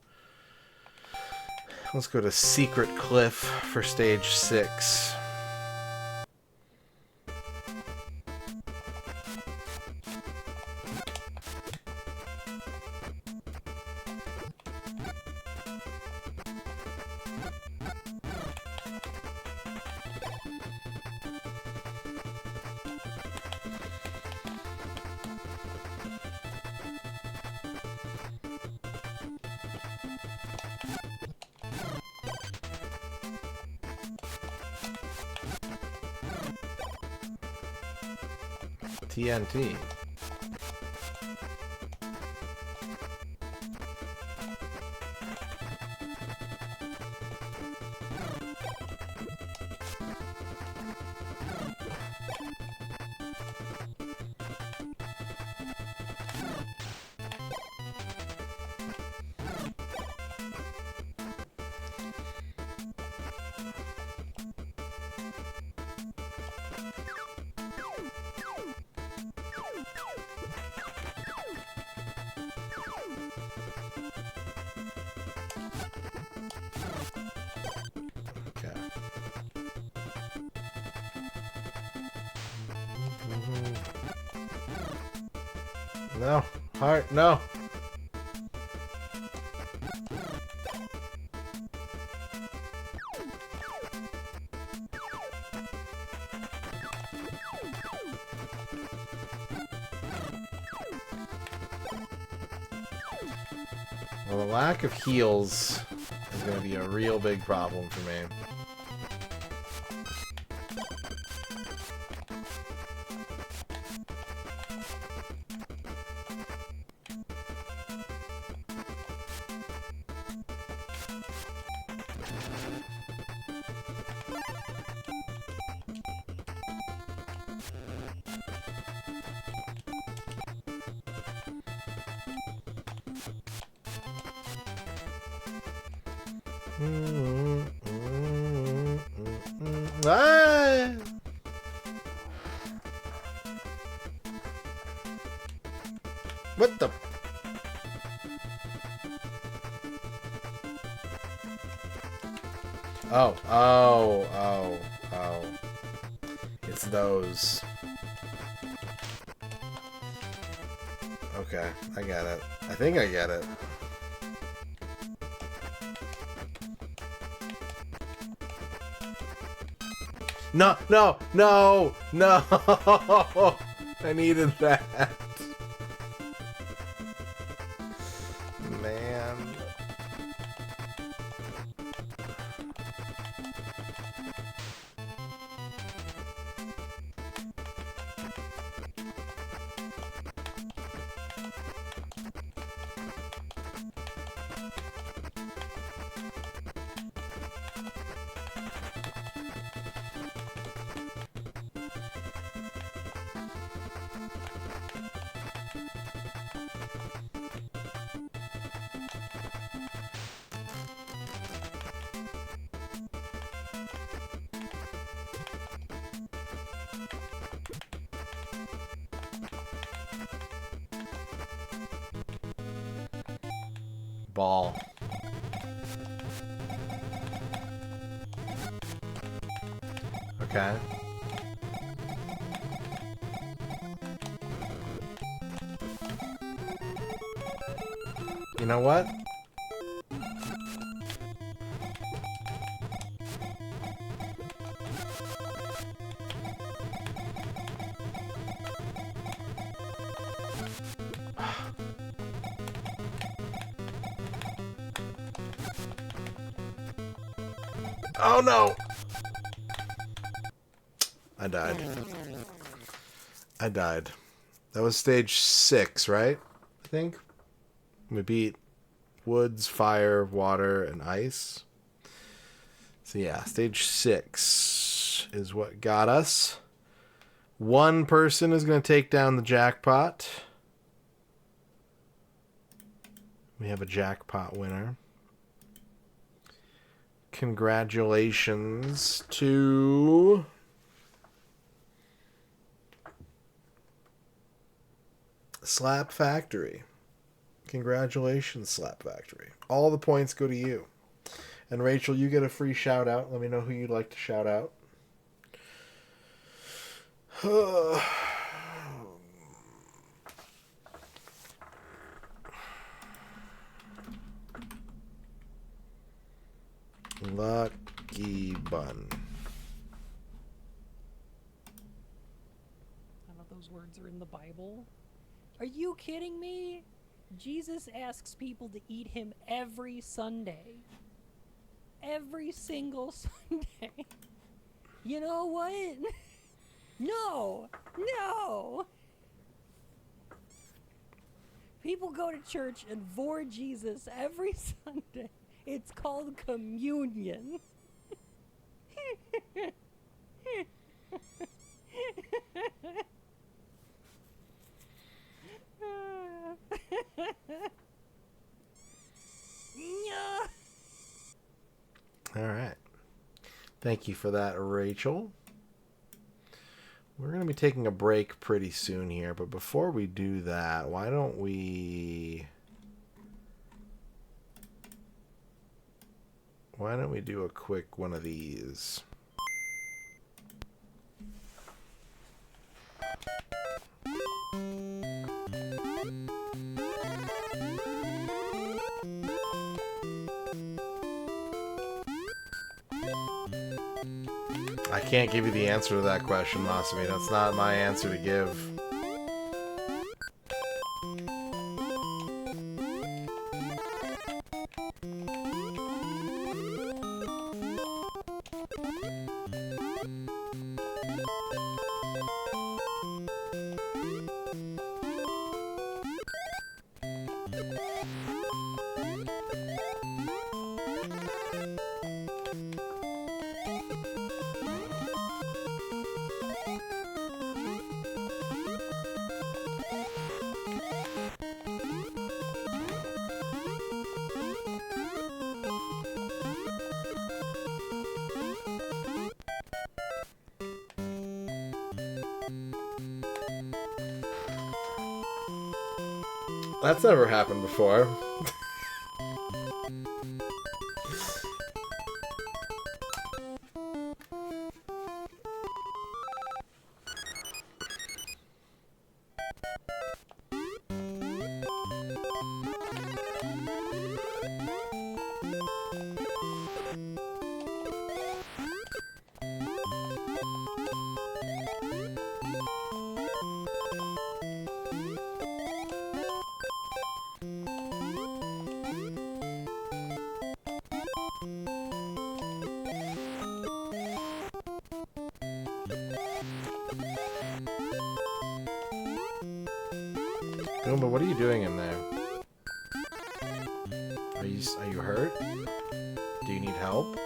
Let's go to Secret Cliff for stage 6. TNT. No. Heart, no. Well, the lack of heals is going to be a real big problem for me. Ah! What the? Oh, oh, oh, oh. It's those. Okay, I get it. I think I get it. No, no, no, no! I needed that. Man. Ball. Okay. You know what? Oh no! I died. I died. That was stage 6, right? I think. We beat woods, fire, water, and ice. So yeah, stage 6 is what got us. One person is going to take down the jackpot. We have a jackpot winner. Congratulations to Slap Factory. Congratulations, Slap Factory. All the points go to you. And Rachel, you get a free shout out. Let me know who you'd like to shout out. Lucky Bun. None of those words are in the Bible. Are you kidding me? Jesus asks people to eat him every Sunday. Every single Sunday. You know what? No! No! People go to church and vor Jesus every Sunday. It's called communion. All right. Thank you for that, Rachel. We're going to be taking a break pretty soon here, but before we do that, why don't we do a quick one of these? I can't give you the answer to that question, Masumi. That's not my answer to give. That's never happened before. Goomba, what are you doing in there? Are you hurt? Do you need help?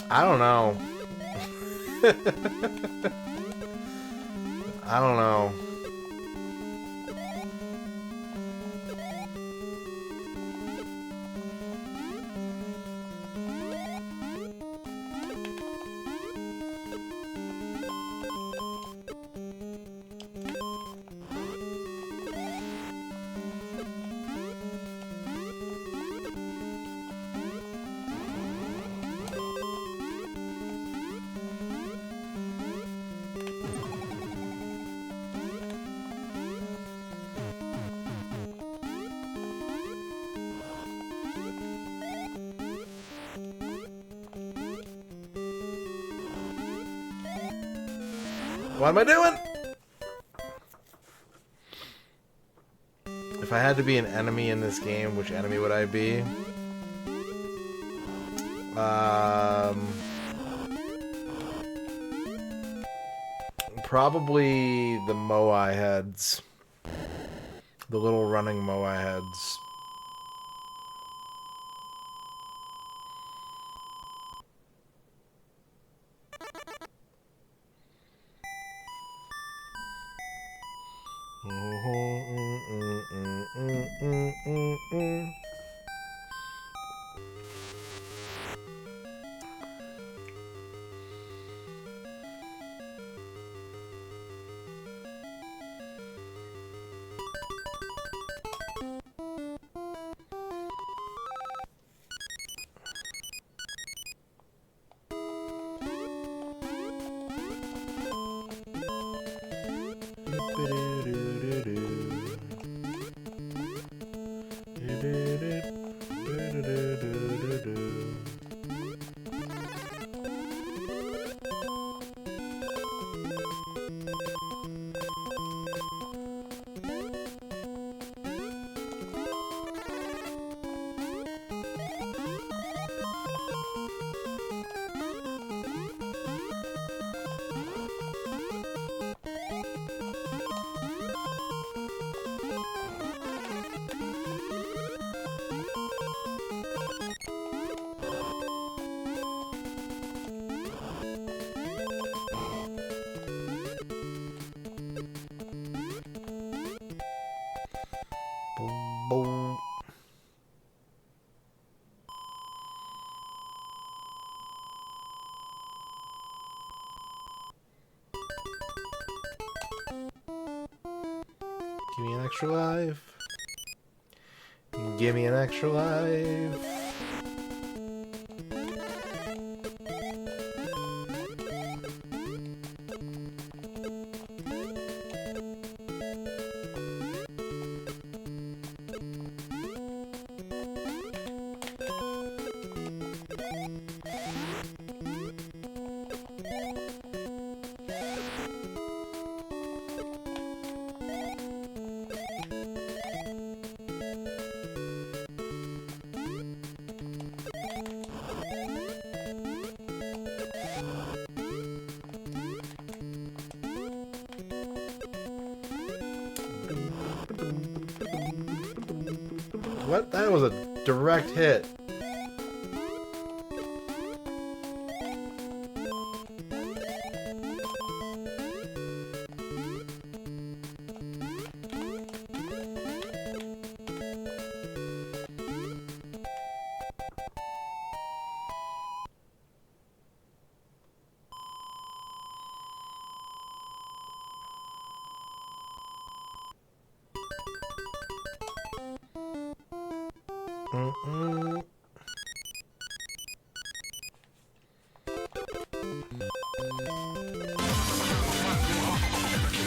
I don't know. I don't know. What am I doing? If I had to be an enemy in this game, which enemy would I be? Probably the Moai heads. The little running Moai heads. Give me an extra life. Give me an extra life. What? That was a direct hit.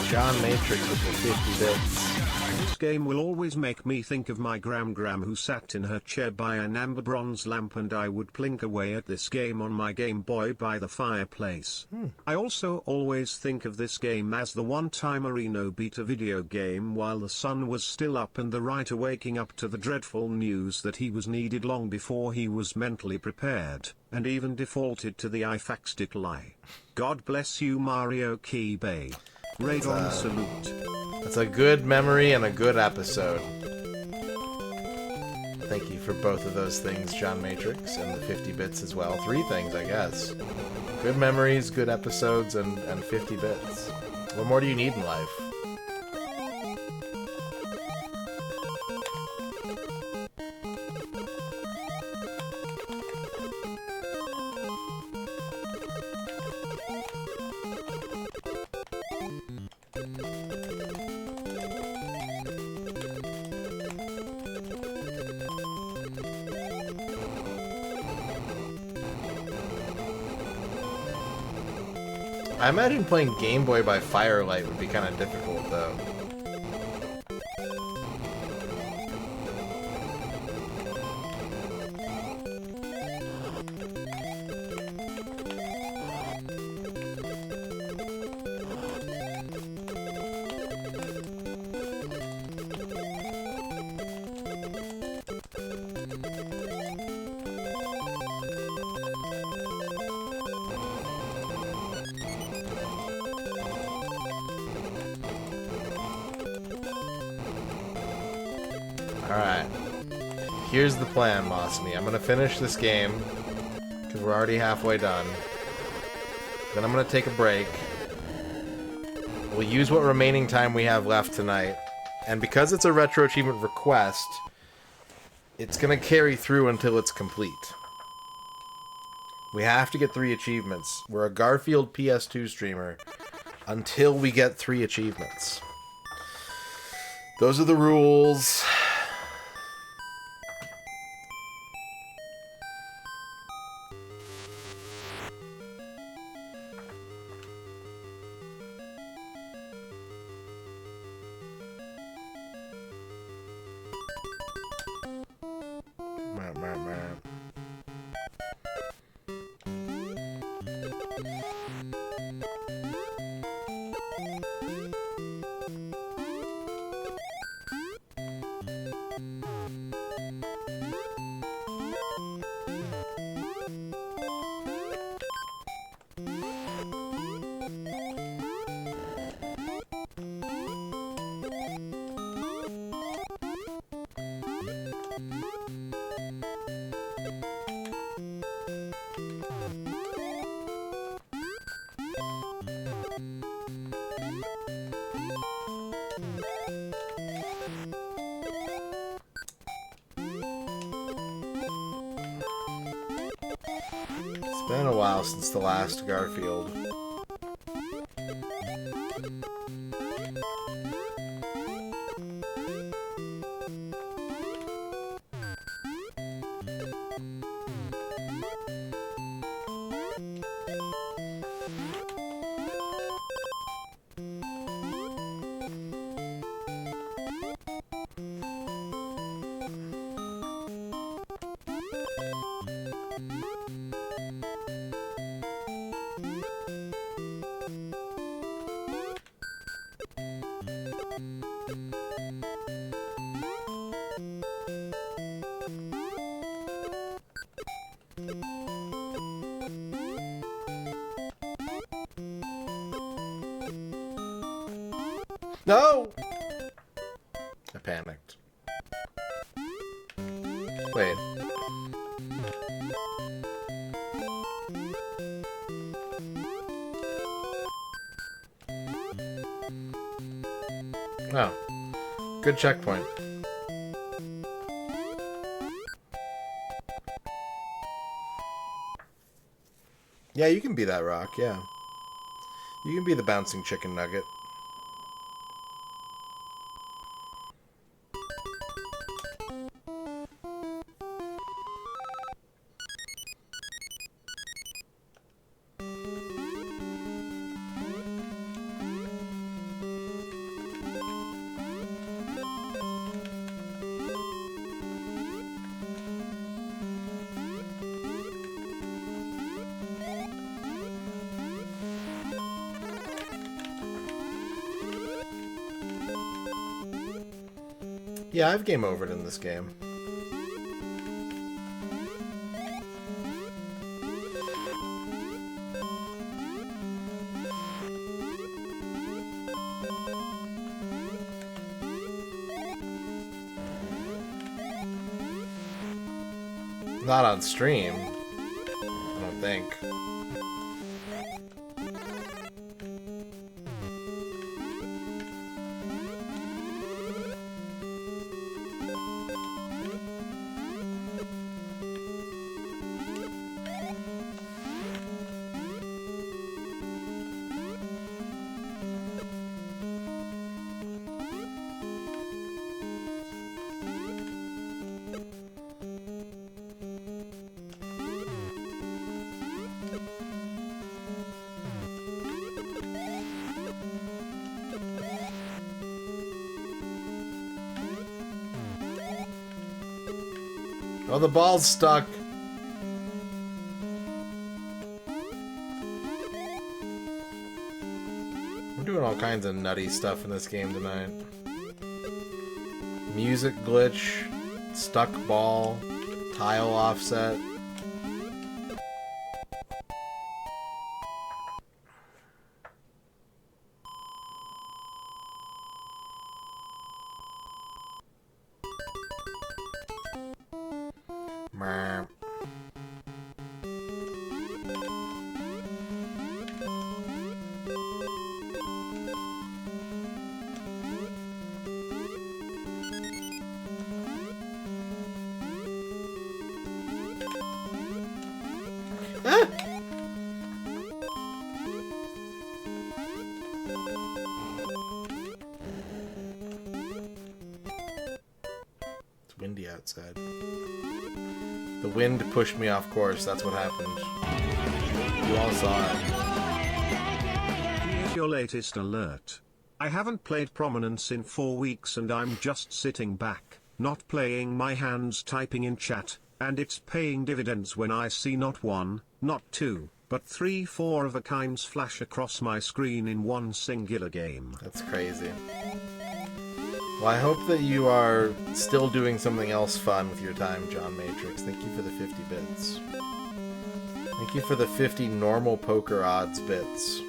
John Matrix with the 50 bits. This game will always make me think of my Gram who sat in her chair by an amber bronze lamp, and I would plink away at this game on my Game Boy by the fireplace. I also always think of this game as the one time Marino beat a video game while the sun was still up and the writer waking up to the dreadful news that he was needed long before he was mentally prepared, and even defaulted to the I-faxed lie. God bless you, Mario Kibe. Radon salute. That's a good memory and a good episode. Thank you for both of those things, John Matrix, and the 50 bits as well. 3 things, I guess. Good memories, good episodes, and 50 bits. What more do you need in life? I imagine playing Game Boy by firelight would be kind of difficult, though. Alright. Here's the plan, Mossney. I'm gonna finish this game, because we're already halfway done. Then I'm gonna take a break. We'll use what remaining time we have left tonight. And because it's a Retro Achievement request, it's gonna carry through until it's complete. We have to get 3 achievements. We're a Garfield PS2 streamer until we get 3 achievements. Those are the rules. It's been a while since the last Garfield. No! I panicked. Wait. Oh. Good checkpoint. Yeah, you can be that rock, yeah. You can be the bouncing chicken nugget. Yeah, I've game overed in this game. Not on stream, I don't think. Oh, the ball's stuck. We're doing all kinds of nutty stuff in this game tonight. Music glitch, stuck ball, tile offset. Merp. Ah! It's windy outside. The wind pushed me off course, that's what happened. You all saw it. Here's your latest alert. I haven't played Prominence in 4 weeks and I'm just sitting back, not playing my hands typing in chat, and it's paying dividends when I see not one, not two, but 3 4-of-a-kinds flash across my screen in one singular game. That's crazy. Well, I hope that you are still doing something else fun with your time, John Matrix. Thank you for the 50 bits. Thank you for the 50 normal poker odds bits.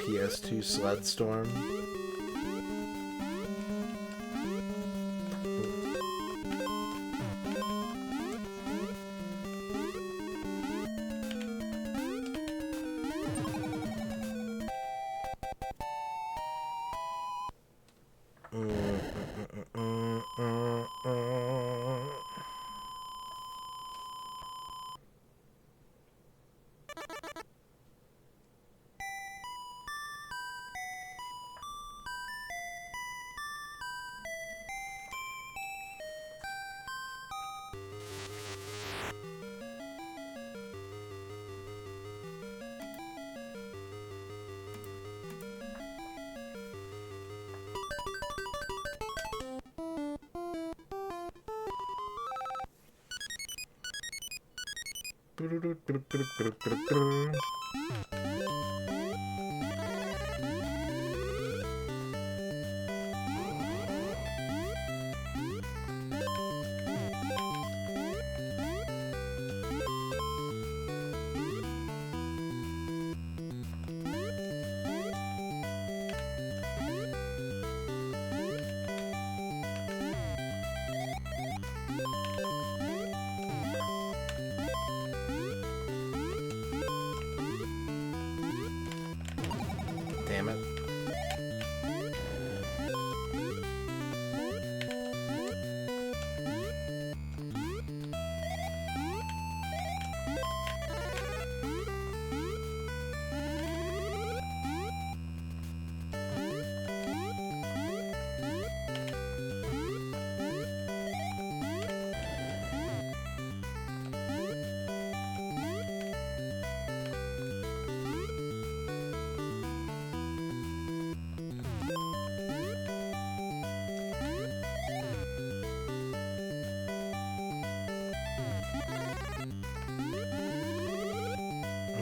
PS2 Sledstorm. Damn it.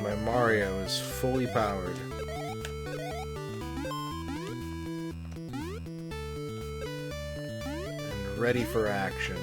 My Mario is fully powered. And ready for action.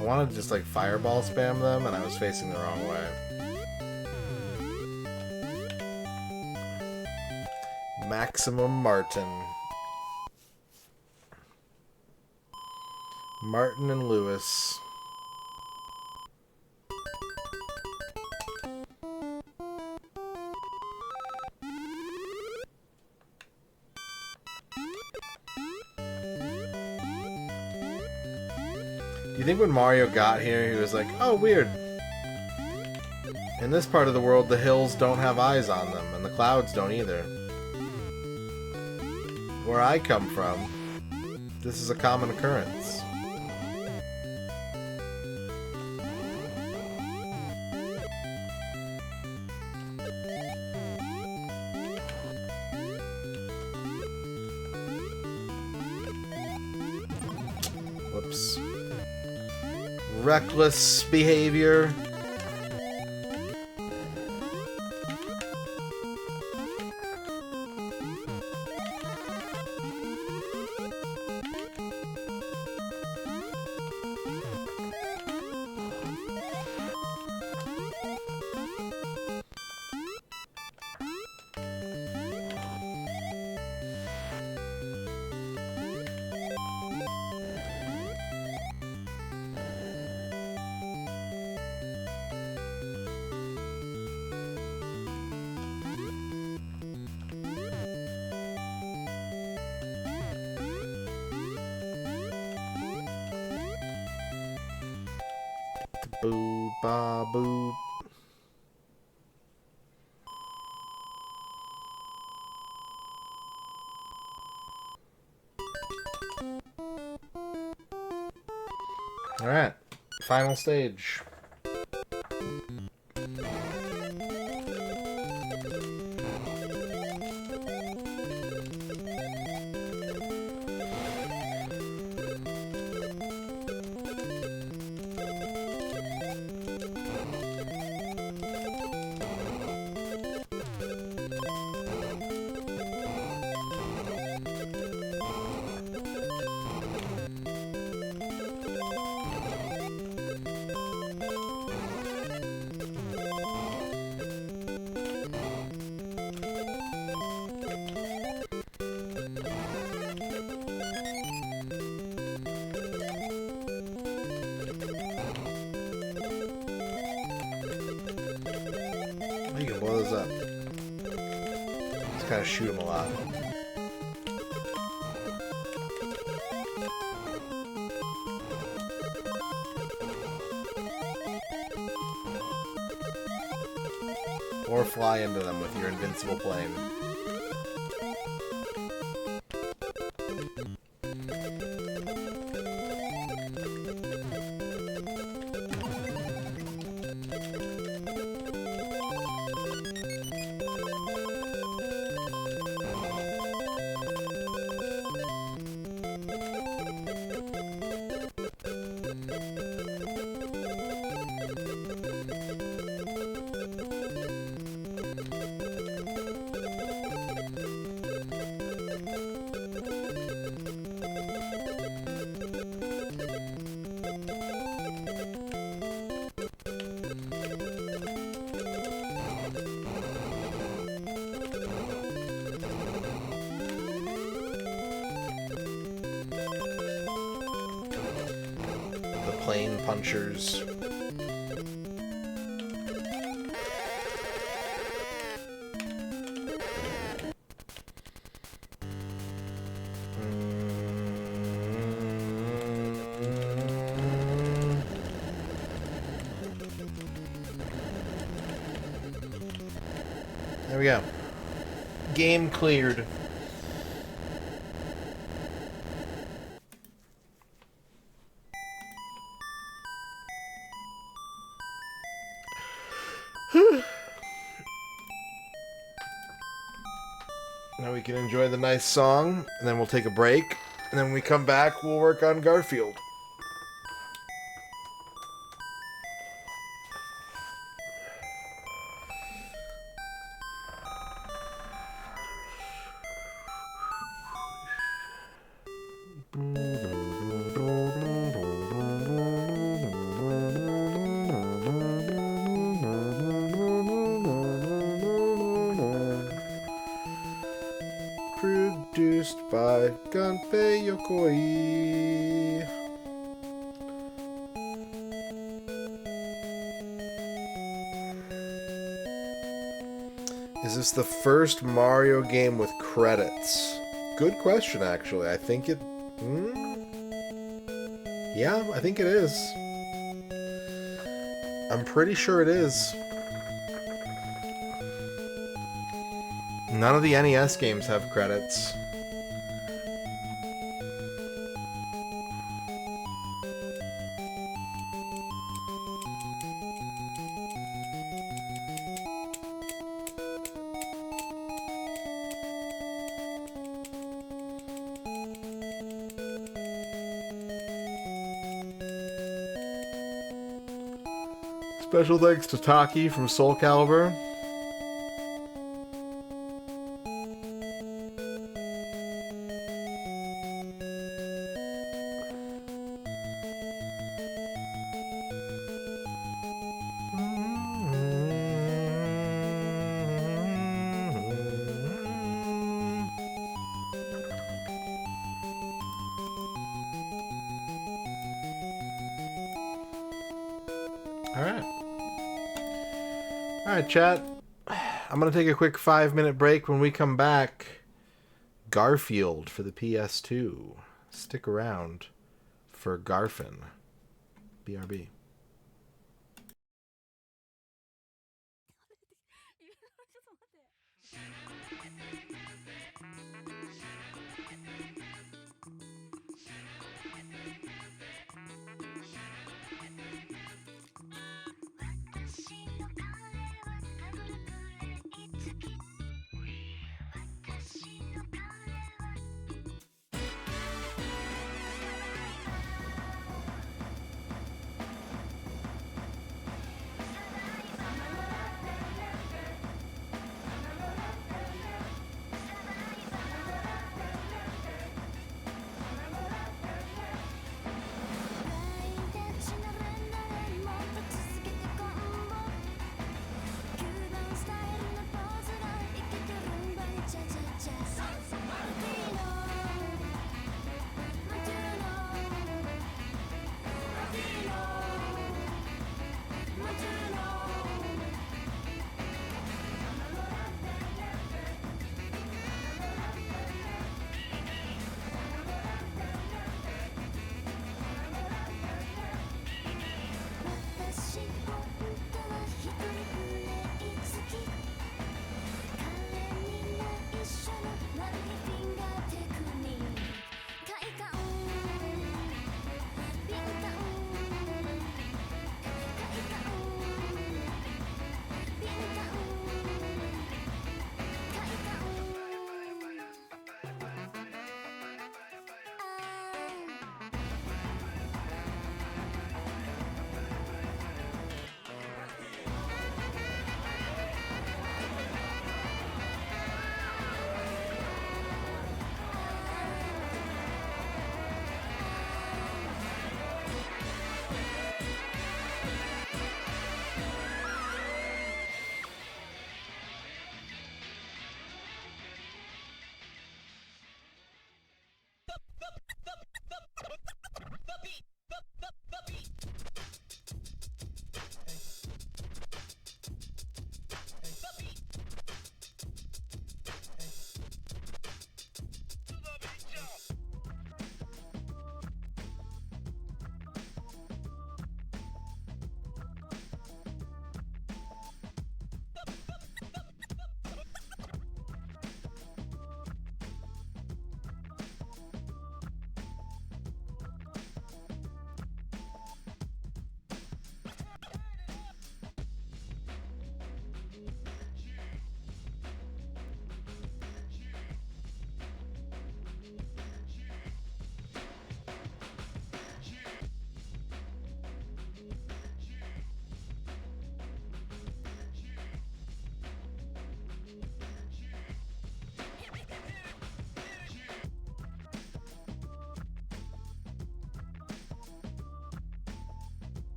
I wanted to just like fireball spam them, and I was facing the wrong way. Maximum Martin. Martin and Lewis. Do you think when Mario got here, he was like, oh, weird. In this part of the world, the hills don't have eyes on them, and the clouds don't either. Where I come from, this is a common occurrence. Whoops. Reckless behavior. Boo ba boo. All right, final stage. You can blow those up. Just kind of shoot them a lot. or fly into them with your invincible plane. Plane punchers. There we go. Game cleared. Now we can enjoy the nice song, and then we'll take a break, and then when we come back, we'll work on Garfield. Produced by Gunpei Yokoi. Is this the first Mario game with credits? Good question, actually. I think it... Yeah, I think it is. I'm pretty sure it is. None of the NES games have credits. Special thanks to Taki from Soul Calibur. Alright, chat. I'm going to take a quick 5-minute break. When we come back, Garfield for the PS2. Stick around for Garfin. BRB.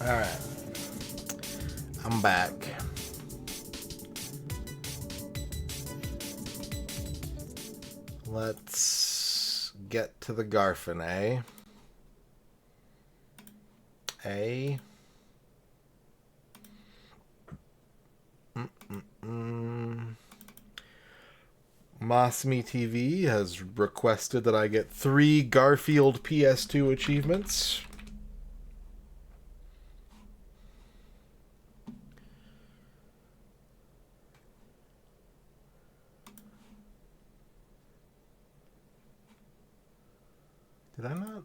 Alright. I'm back. Let's get to the Garfin, eh? Mossme TV has requested that I get 3 Garfield PS2 achievements. Did I not?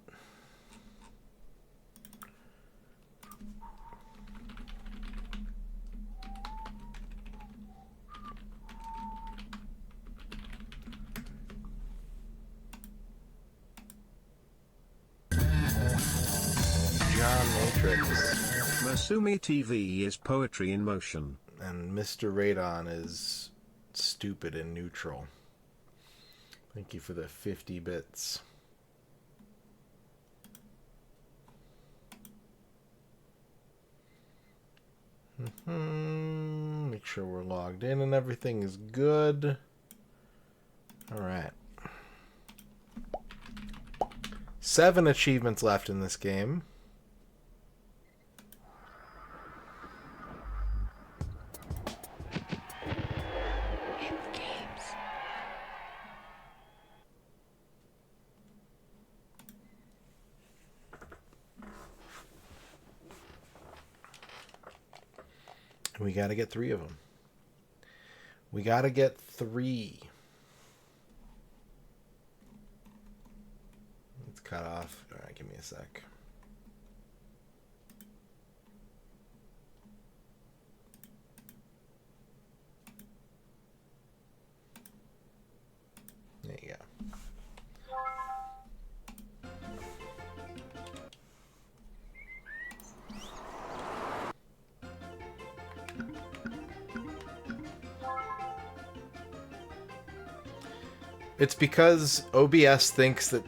Matrix. Masumi TV is poetry in motion. And MisterRadon is stupid and neutral. Thank you for the 50 bits. Make sure we're logged in and everything is good. Alright. 7 achievements left in this game. We gotta get 3 of them. We gotta get 3. It's cut off. Alright, give me a sec. There you go. It's because OBS thinks that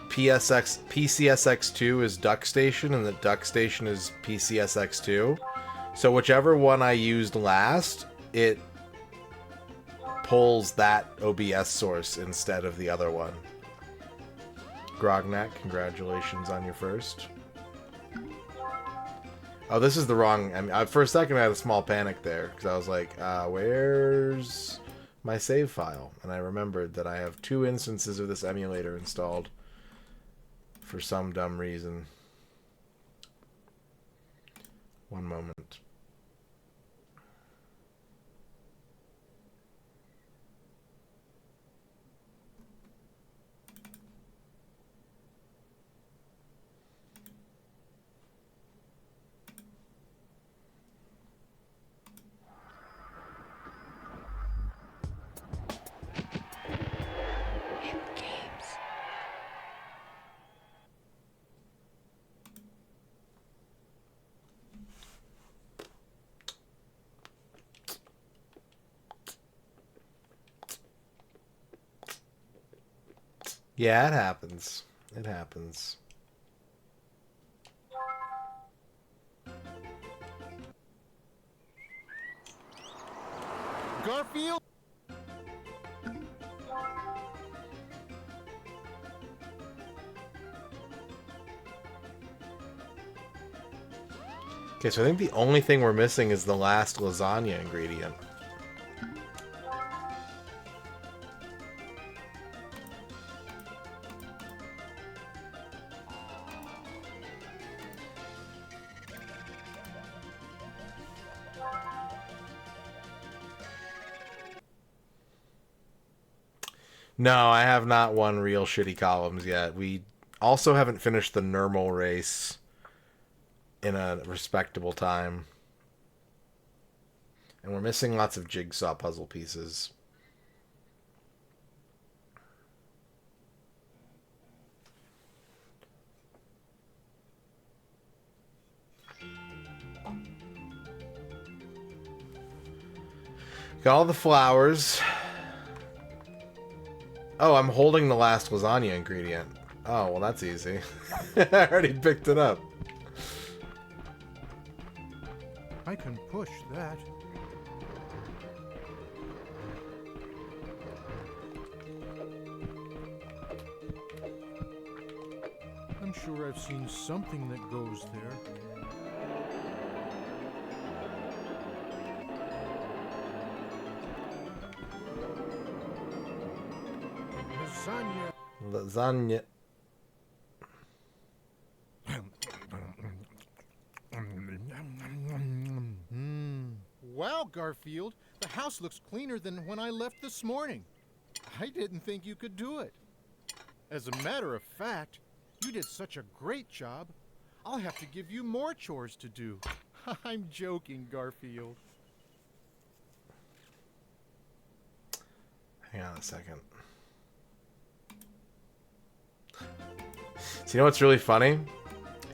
PCSX2 is DuckStation and that DuckStation is PCSX2. So whichever one I used last, it pulls that OBS source instead of the other one. Grognak, congratulations on your first. Oh, this is the wrong... I mean, for a second I had a small panic there, because I was like, where's my save file? And I remembered that I have 2 instances of this emulator installed for some dumb reason. One moment. Yeah, it happens. It happens. Garfield? Okay, so I think the only thing we're missing is the last lasagna ingredient. No, I have not won real shitty columns yet. We also haven't finished the normal race in a respectable time. And we're missing lots of jigsaw puzzle pieces. Got all the flowers. Oh, I'm holding the last lasagna ingredient. Oh, well, that's easy. I already picked it up. I can push that. I'm sure I've seen something that goes there. Lasagna. Lasagna. Wow, Garfield, the house looks cleaner than when I left this morning. I didn't think you could do it. As a matter of fact, you did such a great job. I'll have to give you more chores to do. I'm joking, Garfield. Hang on a second. So you know what's really funny?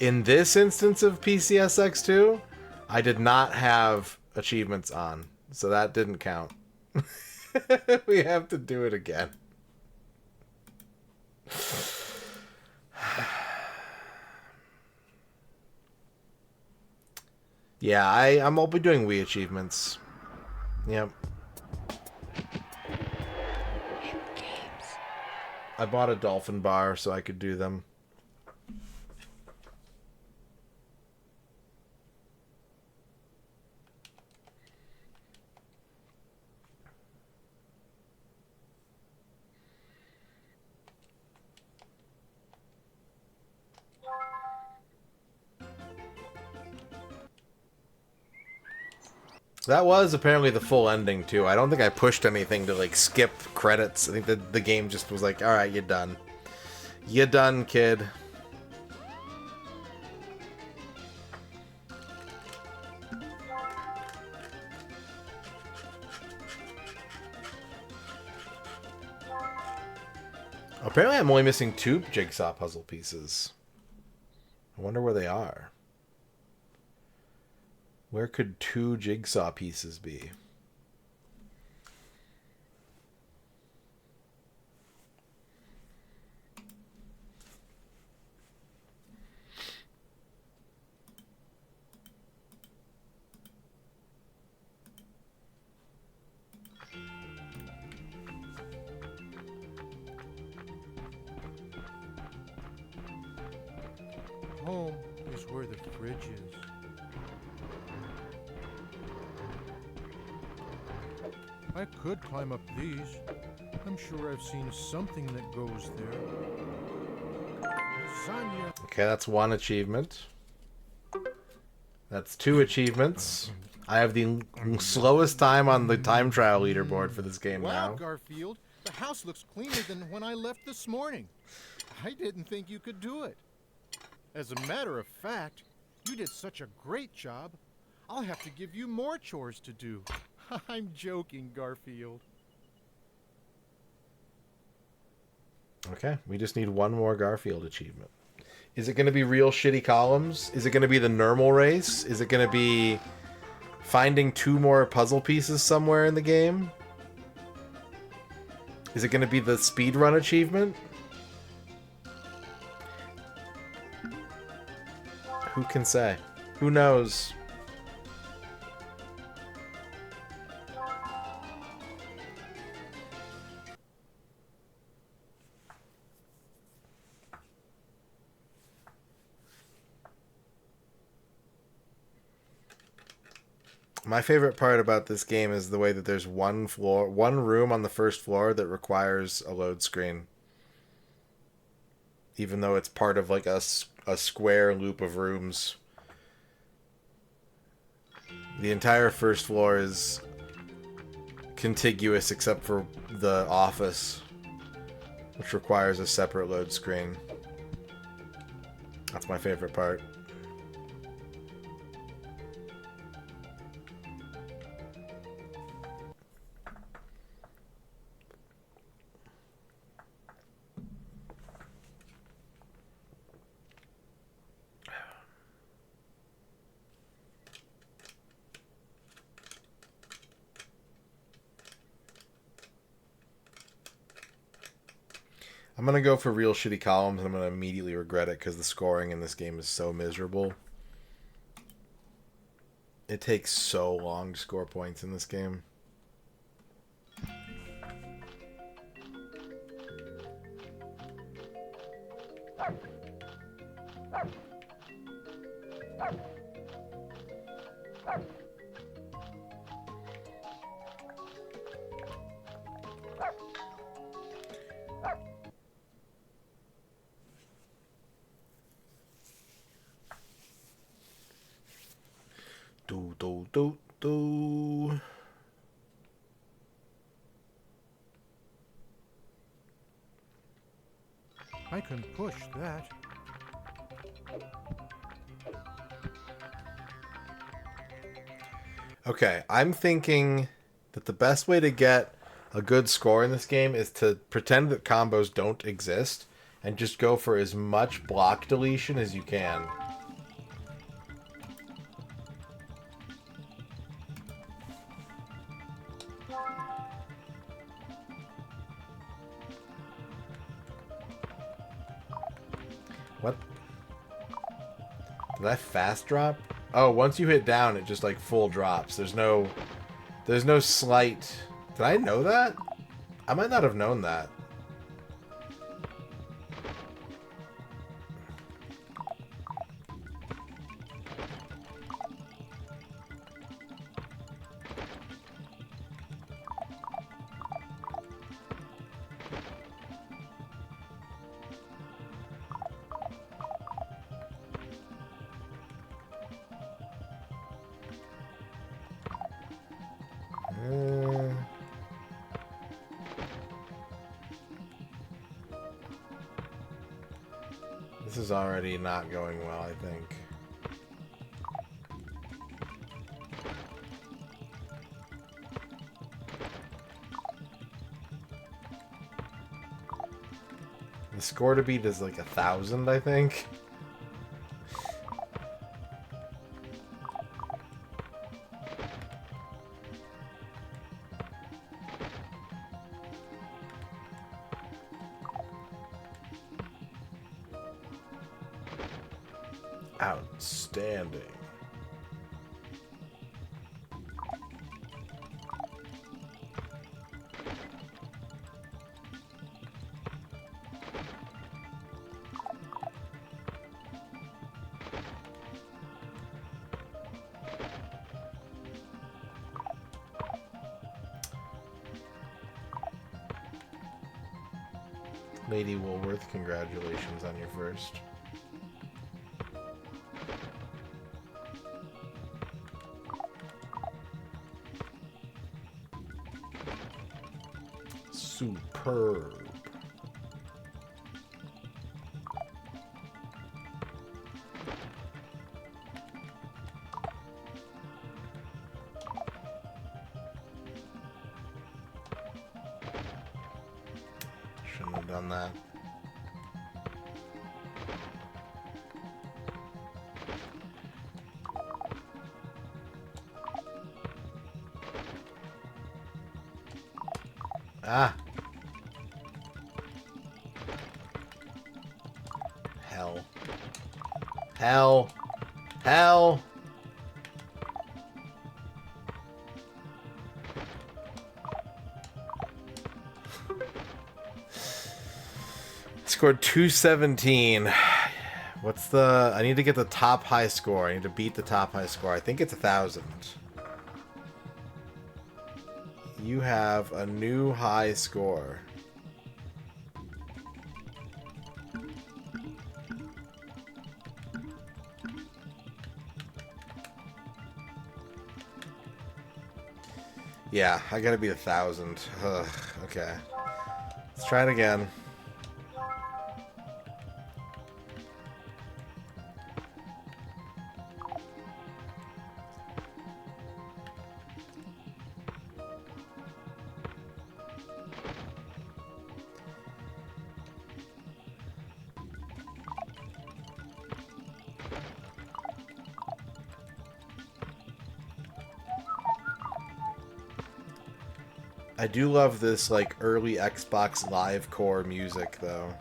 In this instance of PCSX2, I did not have achievements on, so that didn't count. We have to do it again. Yeah, I'll be doing Wii achievements. Yep. I bought a dolphin bar so I could do them. That was apparently the full ending, too. I don't think I pushed anything to, like, skip credits. I think that the game just was like, alright, you're done. You're done, kid. Apparently I'm only missing 2 jigsaw puzzle pieces. I wonder where they are. Where could 2 jigsaw pieces be? Home is where the fridge is. I could climb up these. I'm sure I've seen something that goes there. Lasagna. Okay, that's 1 achievement. That's 2 achievements. I have the slowest time on the time trial leaderboard for this game Wow, now. Garfield, the house looks cleaner than when I left this morning. I didn't think you could do it. As a matter of fact, you did such a great job. I'll have to give you more chores to do. I'm joking, Garfield. Okay, we just need 1 more Garfield achievement. Is it going to be real shitty columns? Is it going to be the normal race? Is it going to be finding 2 more puzzle pieces somewhere in the game? Is it going to be the speedrun achievement? Who can say? Who knows? My favorite part about this game is the way that there's one room on the first floor that requires a load screen. Even though it's part of like a square loop of rooms. The entire first floor is contiguous except for the office, which requires a separate load screen. That's my favorite part. I'm going to go for real shitty columns, and I'm going to immediately regret it because the scoring in this game is so miserable. It takes so long to score points in this game. Do, do, do, do. I can push that. Okay, I'm thinking that the best way to get a good score in this game is to pretend that combos don't exist and just go for as much block deletion as you can. What? Did I fast drop? Oh, once you hit down, it just like full drops. There's no slight. Did I know that? I might not have known that. This is already not going well, I think. The score to beat is like 1,000, I think. Outstanding. Lady Woolworth, congratulations on your first. Superb. Shouldn't have done that. Ah. Hell. Hell. Hell. Scored 217. What's the... I need to get the top high score. I need to beat the top high score. I think it's 1,000. You have a new high score. Yeah, I gotta be 1,000. Ugh, okay. Let's try it again. I do love this, like, early Xbox Live Core music, though.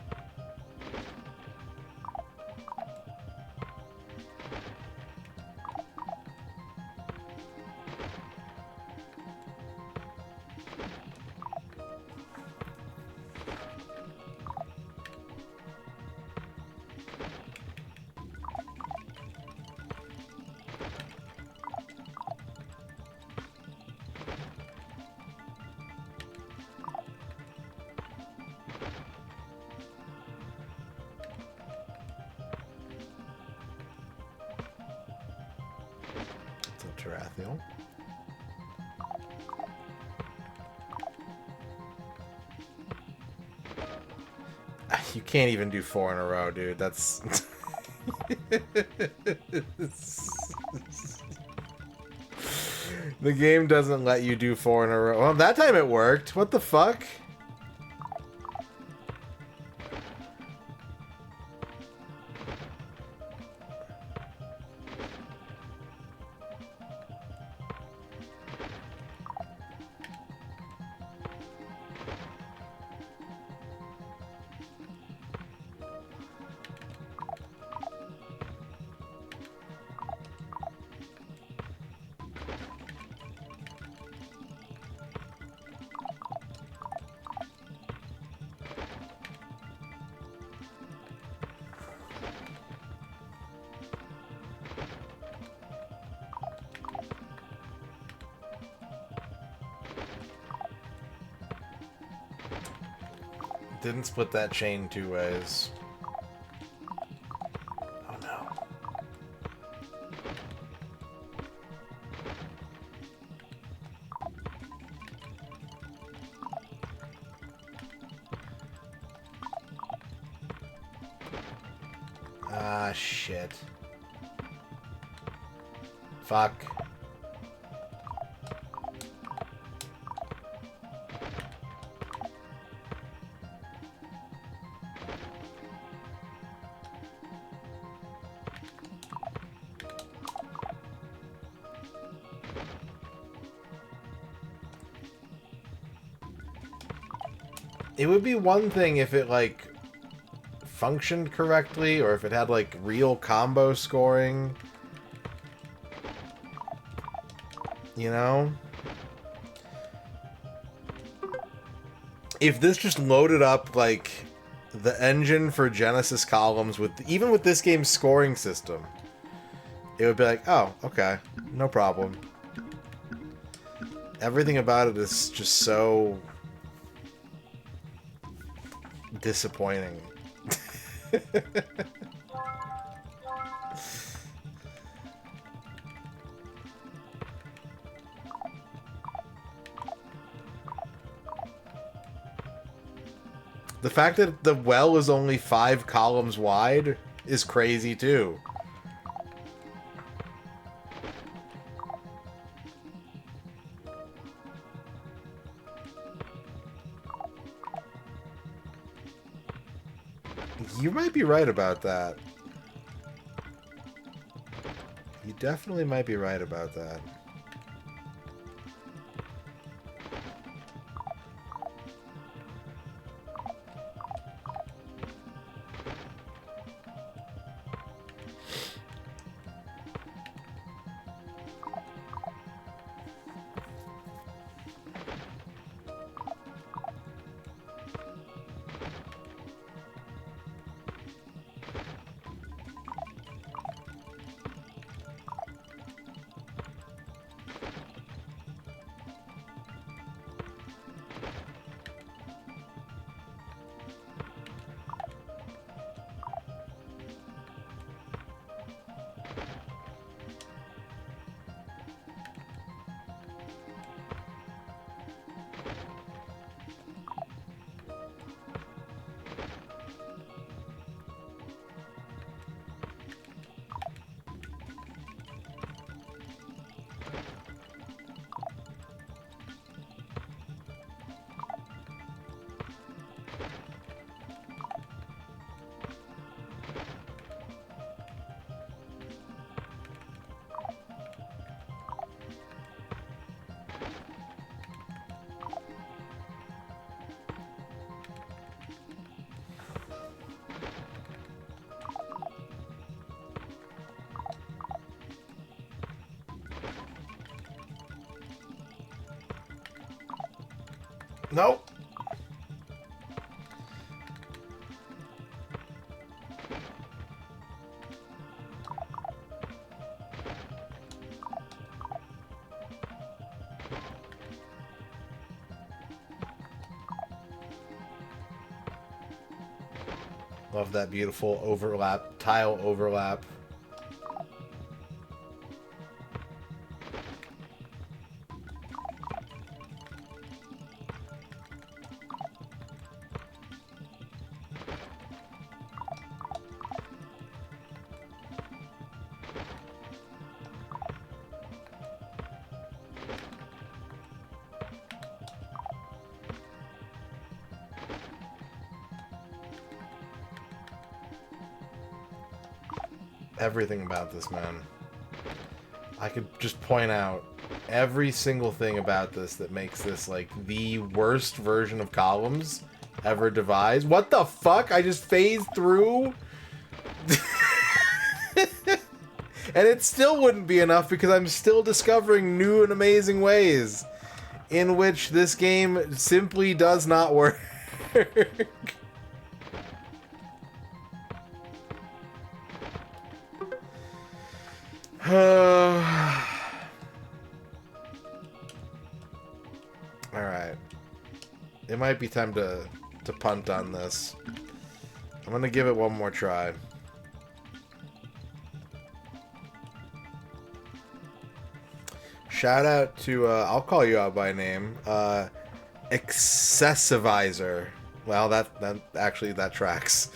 Tarathiel. You can't even do 4 in a row, dude. That's... The game doesn't let you do 4 in a row. Well, that time it worked. What the fuck? Didn't split that chain 2 ways. Oh no. Ah, shit. Fuck. It would be one thing if it, like, functioned correctly, or if it had, like, real combo scoring. You know? If this just loaded up, like, the engine for Genesis columns, with even with this game's scoring system, it would be like, oh, okay, no problem. Everything about it is just so... disappointing. The fact that the well is only 5 columns wide is crazy too. You might be right about that. You definitely might be right about that. Nope. Love that beautiful overlap, tile overlap. everything about this, man. I could just point out every single thing about this that makes this, like, the worst version of columns ever devised. What the fuck? I just phased through? And it still wouldn't be enough because I'm still discovering new and amazing ways in which this game simply does not work. Alright. It might be time to punt on this. I'm gonna give it one more try. Shout out to, I'll call you out by name, Excessivizer. Well, that actually, that tracks.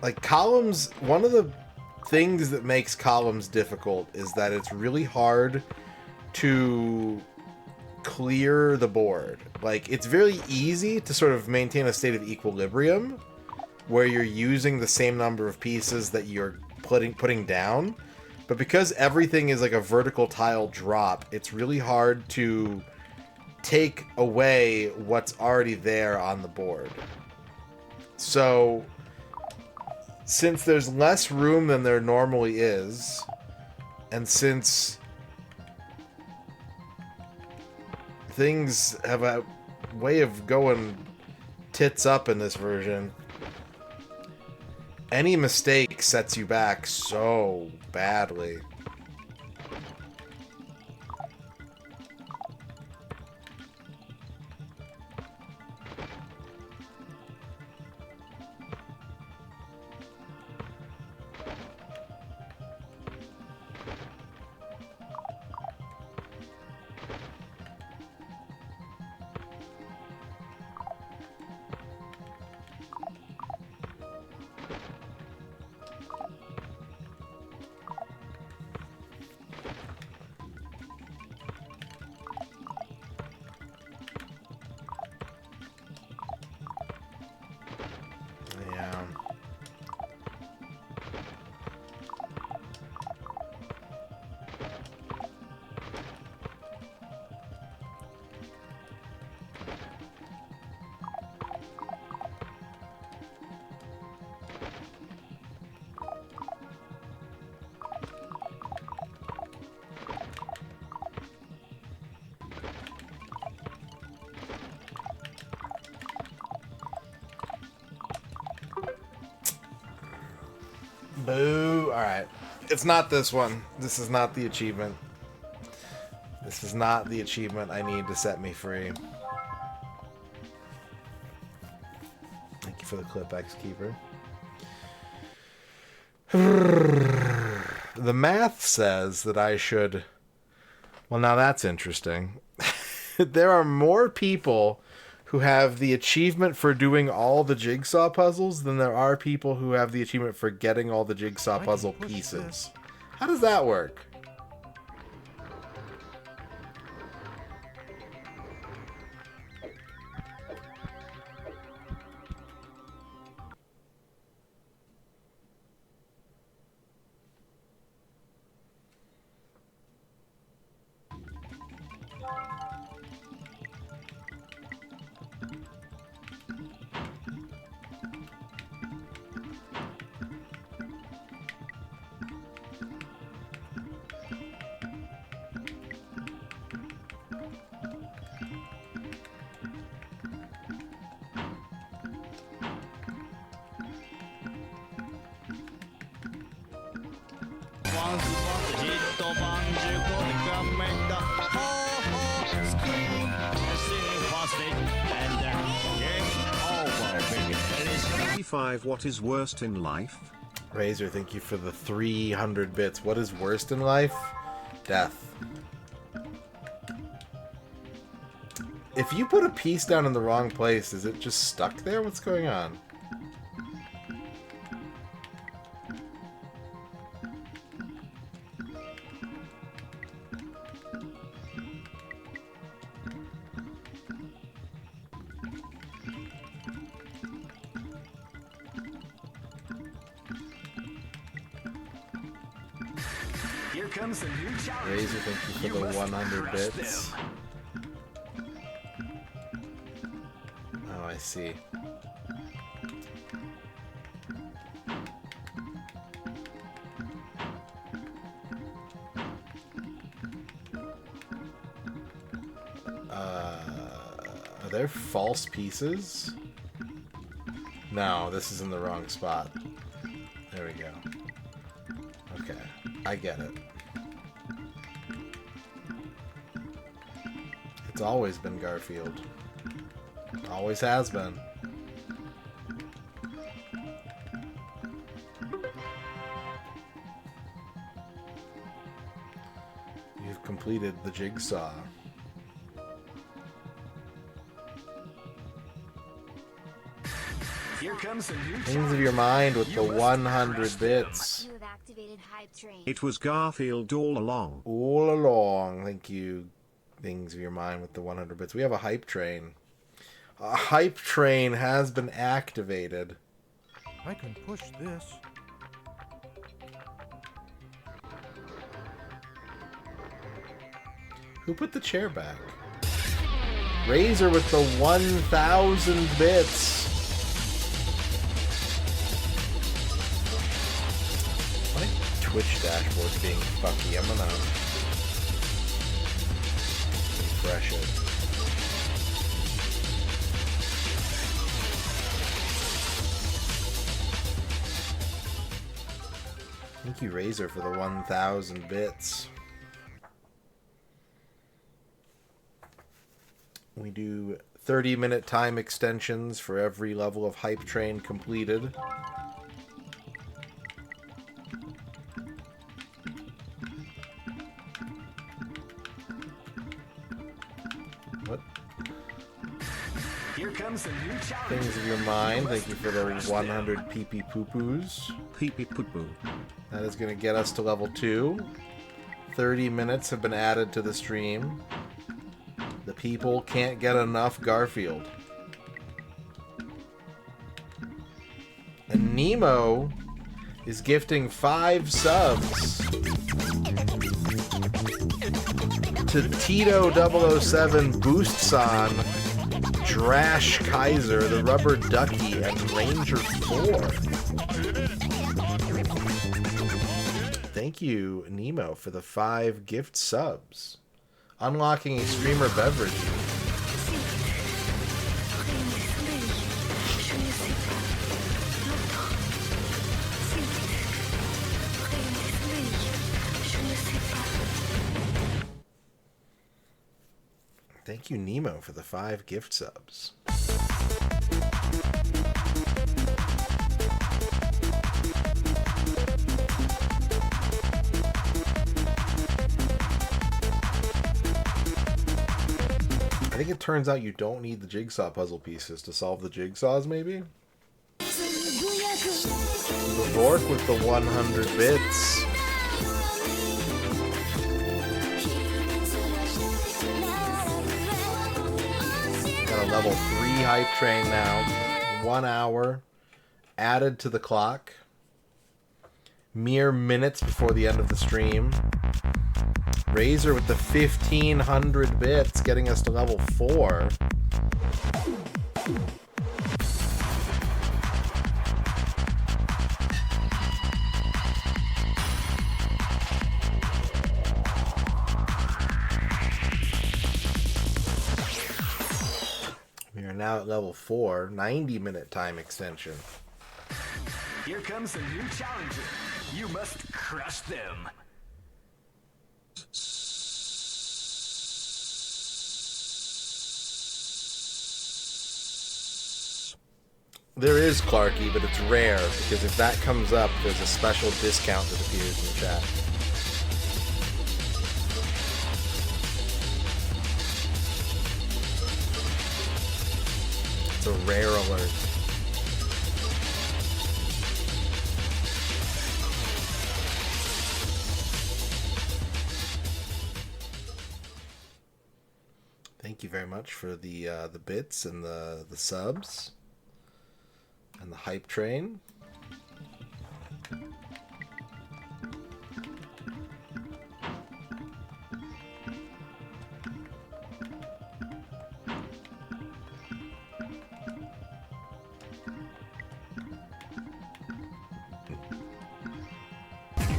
Like, columns, one of the things that makes columns difficult is that it's really hard to clear the board. Like, it's very easy to sort of maintain a state of equilibrium where you're using the same number of pieces that you're putting down. But because everything is like a vertical tile drop, it's really hard to take away what's already there on the board. So since there's less room than there normally is, and since things have a way of going tits up in this version, any mistake sets you back so badly. Boo. Alright. It's not this one. This is not the achievement. This is not the achievement I need to set me free. Thank you for the clip, X-Keeper. The math says that I should... Well, now that's interesting. There are more people who have the achievement for doing all the jigsaw puzzles than there are people who have the achievement for getting all the jigsaw puzzle pieces. How does that work? What is worst in life? Razor, thank you for the 300 bits. What is worst in life? Death. If you put a piece down in the wrong place, is it just stuck there? What's going on? Here comes a new challenge. Razor, thank you for the 100 bits. Oh, I see. Are there false pieces? No, this is in the wrong spot. There we go. Okay, I get it. It's always been Garfield. Always has been. You've completed the jigsaw. Here comes a new Things of your mind with the 100 bits. It was Garfield all along. All along. Thank you. Things of your mind with the 100 bits. We have a hype train. A hype train has been activated. I can push this. Who put the chair back? Razor with the 1,000 bits. My Twitch dashboard's being fucky. I'm gonna refresh it. Thank you, Razor, for the 1,000 bits. We do 30-minute time extensions for every level of Hype Train completed. What? Here comes a new challenge. Things of your mind. Thank you for the 100 pee-pee poo-poos. Pee-pee poo-poo. That is going to get us to level 2. 30 minutes have been added to the stream. The people can't get enough Garfield. And Nemo is gifting 5 subs to Tito007 Boosts on Drash Kaiser, the Rubber Ducky, and Ranger 4. Thank you, Nemo, for the 5 gift subs. Unlocking a streamer beverage. Thank you, Nemo, for the 5 gift subs. I think it turns out you don't need the jigsaw puzzle pieces to solve the jigsaws, maybe? The Vork with the 100 bits. Got a level 3 hype train now. 1 hour added to the clock. Mere minutes before the end of the stream. Razor with the 1,500 bits, getting us to level 4. We are now at level 4, 90-minute time extension. Here comes a new challenger. You must crush them. There is Clarky, but it's rare, because if that comes up, there's a special discount that appears in the chat. It's a rare alert. Thank you very much for the bits and the subs and the hype train.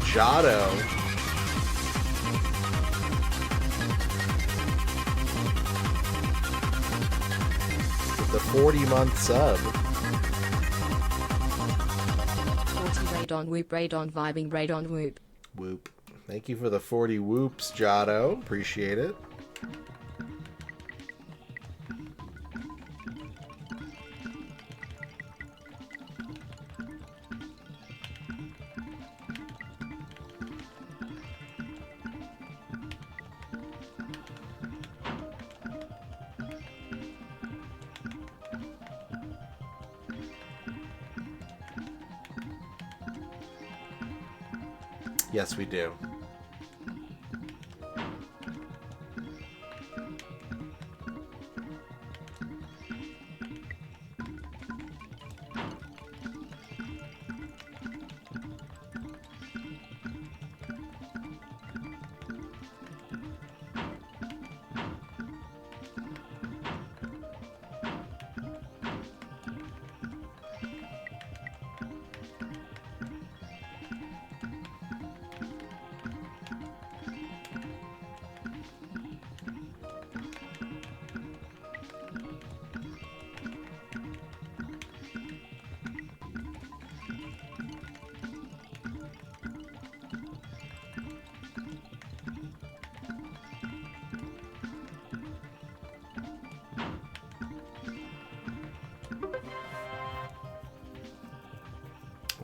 Jado. The 40-month sub. 40 Radon Whoop, Radon Vibing, Radon Whoop. Whoop. Thank you for the 40 whoops, Jado. Appreciate it. Yes, we do.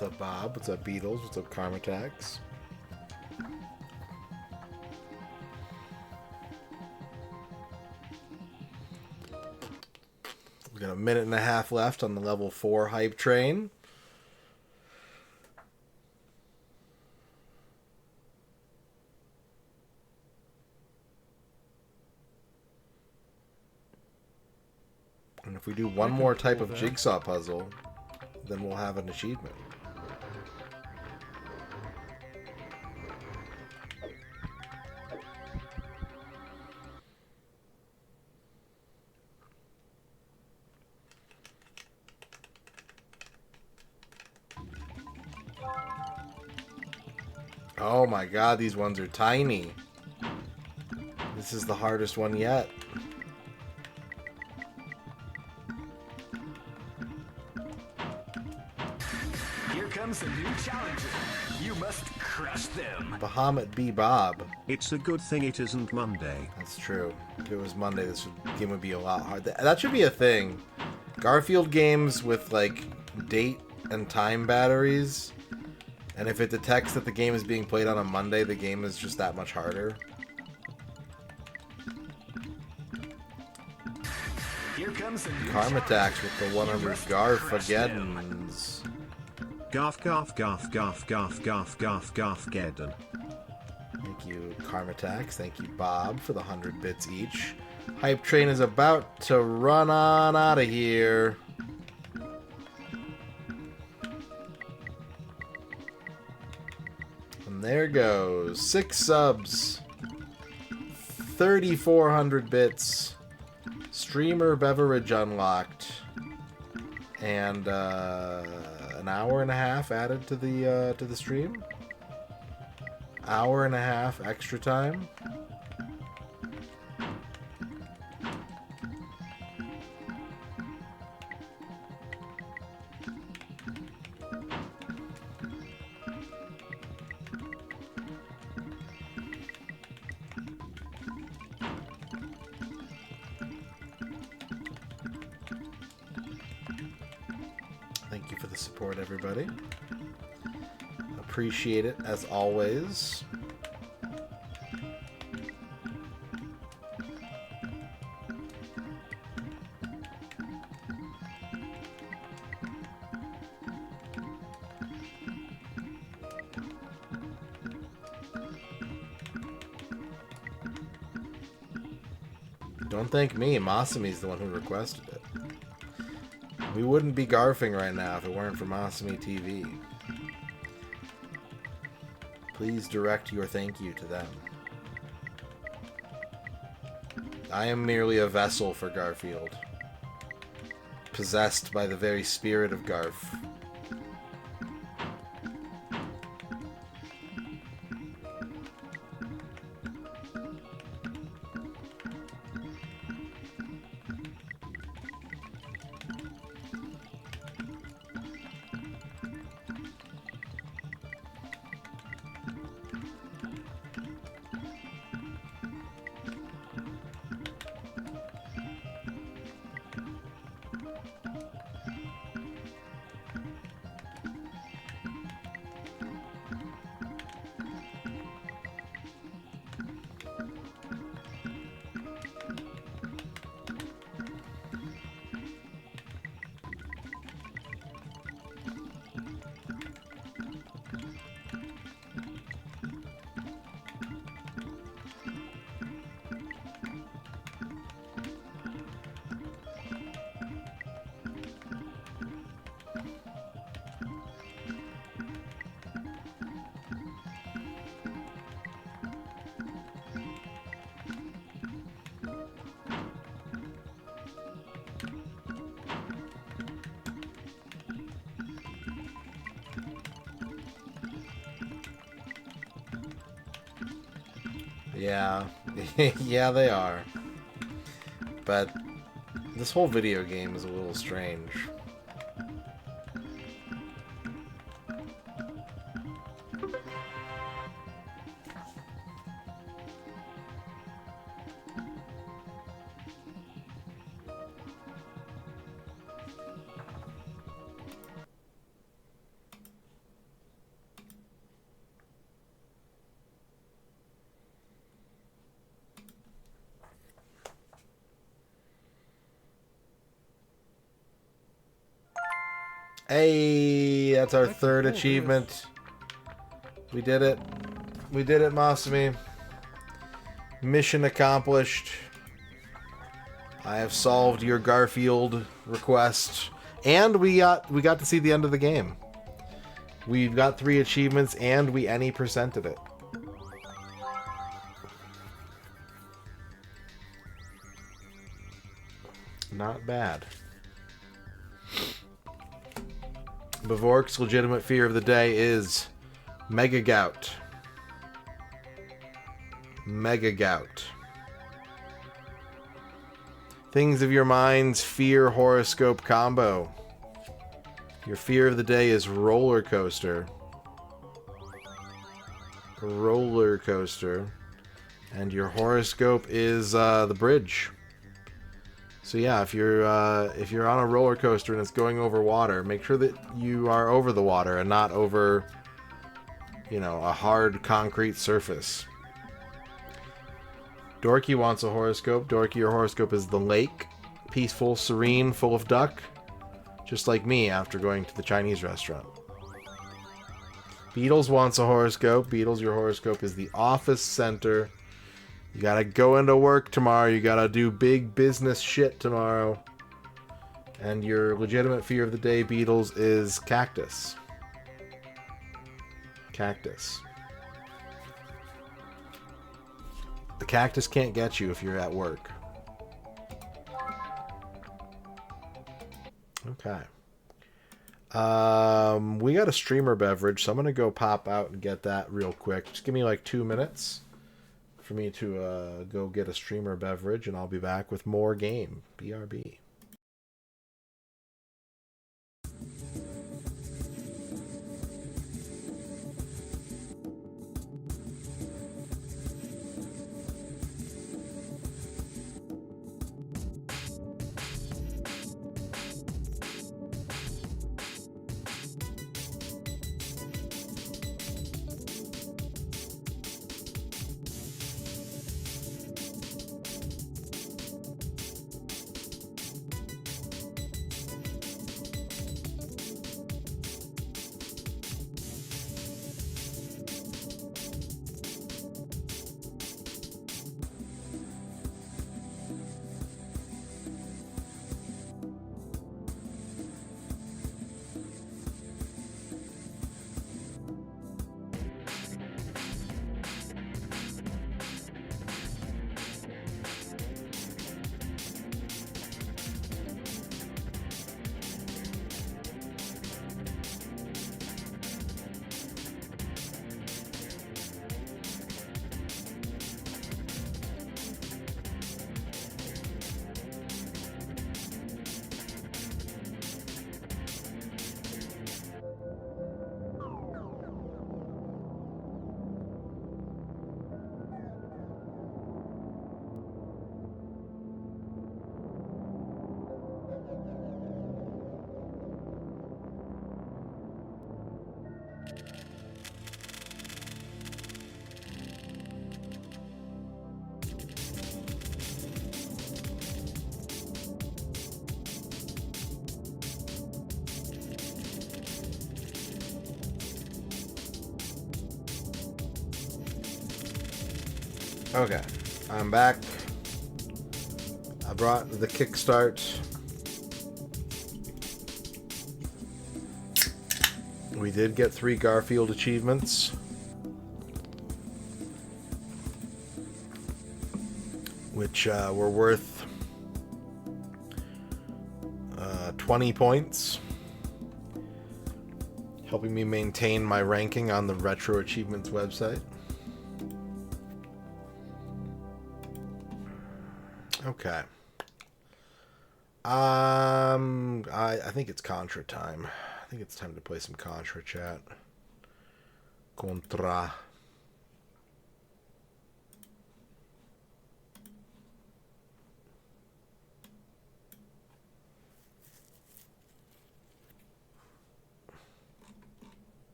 What's up, Bob? What's up, Beatles? What's up, Karma Tax? We got a minute and a half left on the level 4 hype train. And if we do one more type of jigsaw puzzle, then we'll have an achievement. Oh my god, these ones are tiny. This is the hardest one yet. Here comes a new challenger. You must crush them. Bahamut B. Bob. It's a good thing it isn't Monday. That's true. If it was Monday, game would be a lot harder. That should be a thing. Garfield games with, like, date and time batteries. And if it detects that the game is being played on a Monday, the game is just that much harder. Here comes a new Karma Tax with the 100 Garfageddons. Garf garf garf garf garf garf garf garf geddon. Thank you, Karma Tax. Thank you, Bob, for the 100 bits each. Hype train is about to run on out of here. And there goes. 6 subs. 3,400 bits. Streamer beverage unlocked. And an hour and a half added to the stream. Hour and a half extra time. for the support, everybody. Appreciate it as always. Don't thank me. Masami's the one who requested it. We wouldn't be garfing right now if it weren't for Masami TV. Please direct your thank you to them. I am merely a vessel for Garfield, possessed by the very spirit of Garf. Yeah, yeah they are. But this whole video game is a little strange. Hey, that's our third achievement. We did it. We did it, Masami. Mission accomplished. I have solved your Garfield request. And we got to see the end of the game. We've got 3 achievements and we any percented it. Not bad. Bavork's legitimate fear of the day is Mega Gout. Mega Gout. Things of your mind's fear horoscope combo. Your fear of the day is roller coaster. Roller coaster. And your horoscope is the bridge. So yeah, if you're on a roller coaster and it's going over water, make sure that you are over the water and not over, you know, a hard concrete surface. Dorky wants a horoscope. Dorky, your horoscope is the lake. Peaceful, serene, full of duck. Just like me after going to the Chinese restaurant. Beatles wants a horoscope. Beatles, your horoscope is the office center. You gotta go into work tomorrow. You gotta do big business shit tomorrow. And your legitimate fear of the day, Beatles, is cactus. Cactus. The cactus can't get you if you're at work. Okay. We got a streamer beverage, so I'm gonna go pop out and get that real quick. Just give me like 2 minutes for me to go get a streamer beverage, and I'll be back with more game. BRB. Okay, I'm back. I brought the kickstart. We did get 3 Garfield achievements, which were worth 20 points, helping me maintain my ranking on the Retro Achievements website. Okay. I think it's Contra time. I think it's time to play some Contra, chat. Contra.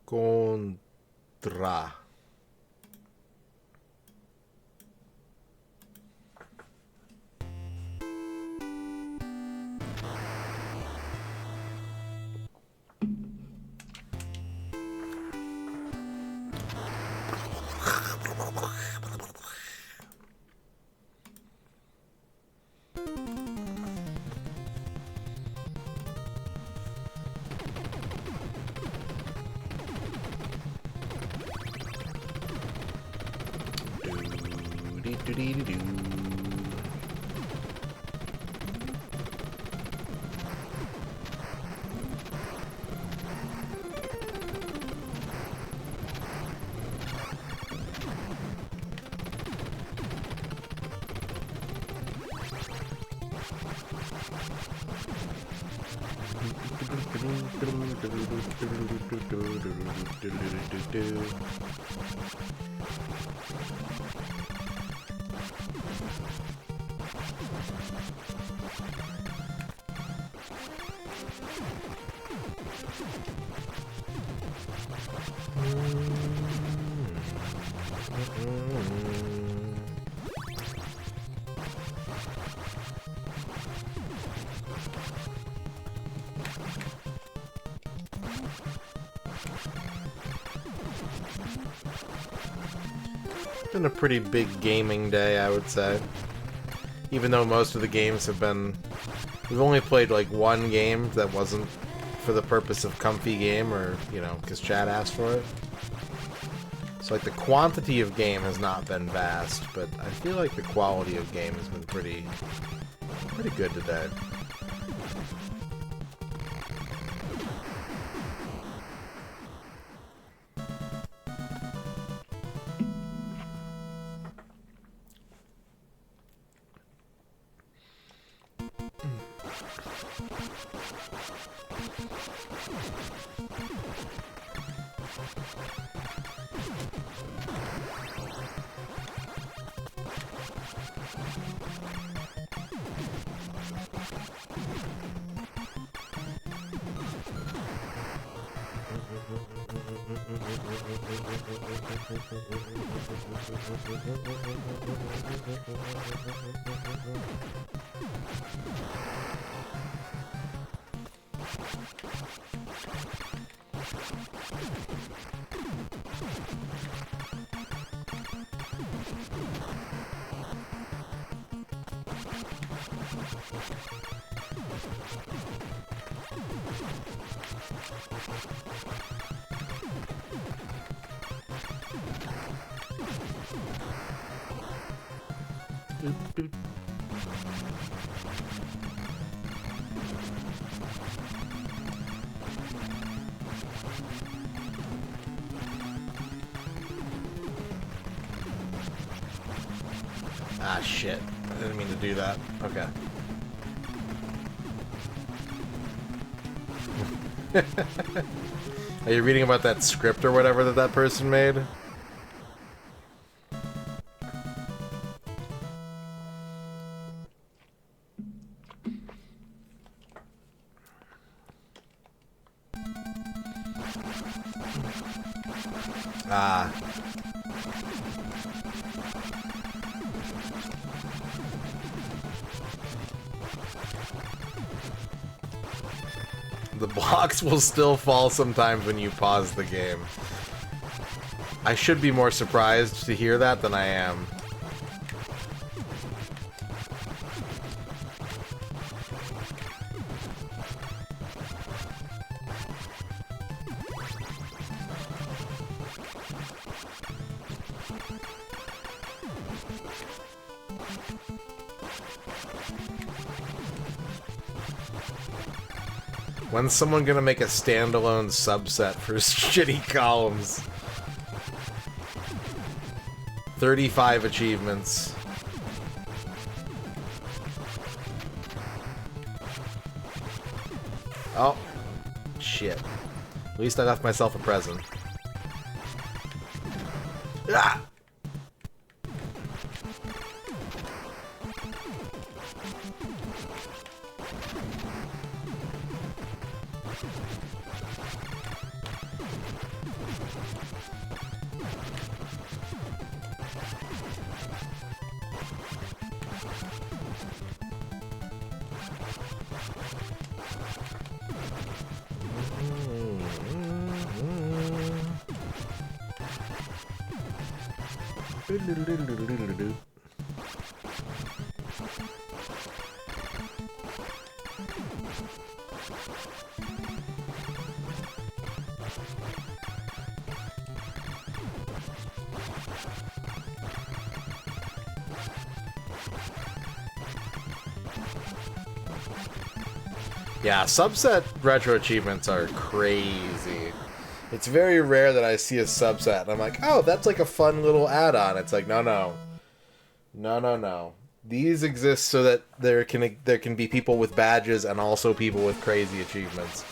Contra. Been a pretty big gaming day, I would say. Even though most of the games have been... We've only played like one game that wasn't for the purpose of comfy game, or, you know, because Chad asked for it. So like the quantity of game has not been vast, but I feel like the quality of game has been pretty good today. Ah, shit. I didn't mean to do that. Okay. Are you reading about that script or whatever that person made? Ah. The blocks will still fall sometimes when you pause the game. I should be more surprised to hear that than I am. When's someone gonna make a standalone subset for shitty columns? 35 achievements. Oh. Shit. At least I left myself a present. Ah! Yeah, subset retro achievements are crazy. It's very rare that I see a subset and I'm like, oh, that's like a fun little add-on. It's like, no, no. No, no, no. These exist so that there can be people with badges and also people with crazy achievements.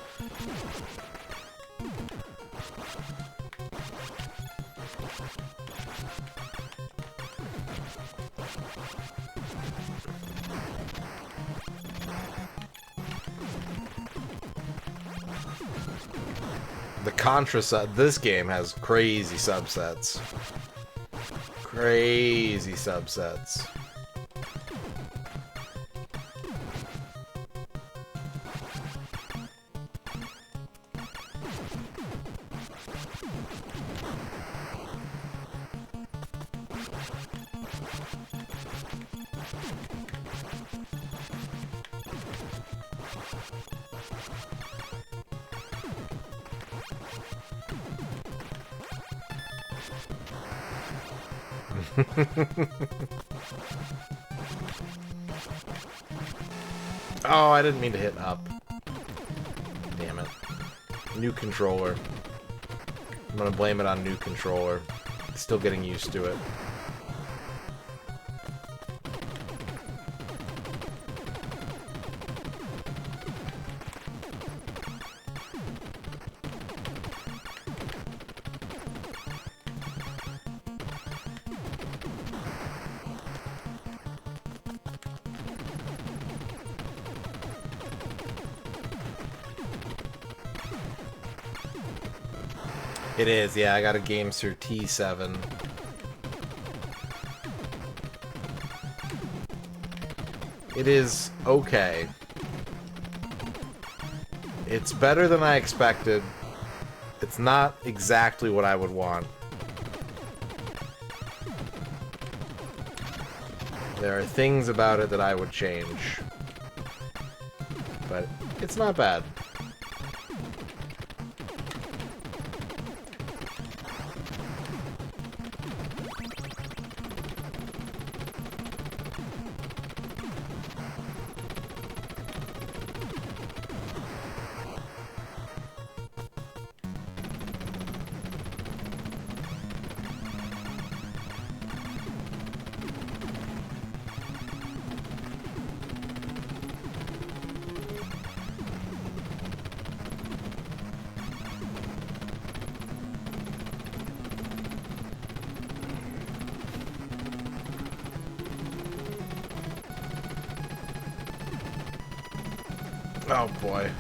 The Contra this game has crazy subsets. Crazy subsets. Oh, I didn't mean to hit up. Damn it. New controller. I'm gonna blame it on new controller. Still getting used to it. It is, yeah, I got a Gamester T7. It is okay. It's better than I expected. It's not exactly what I would want. There are things about it that I would change. But it's not bad. Oh boy.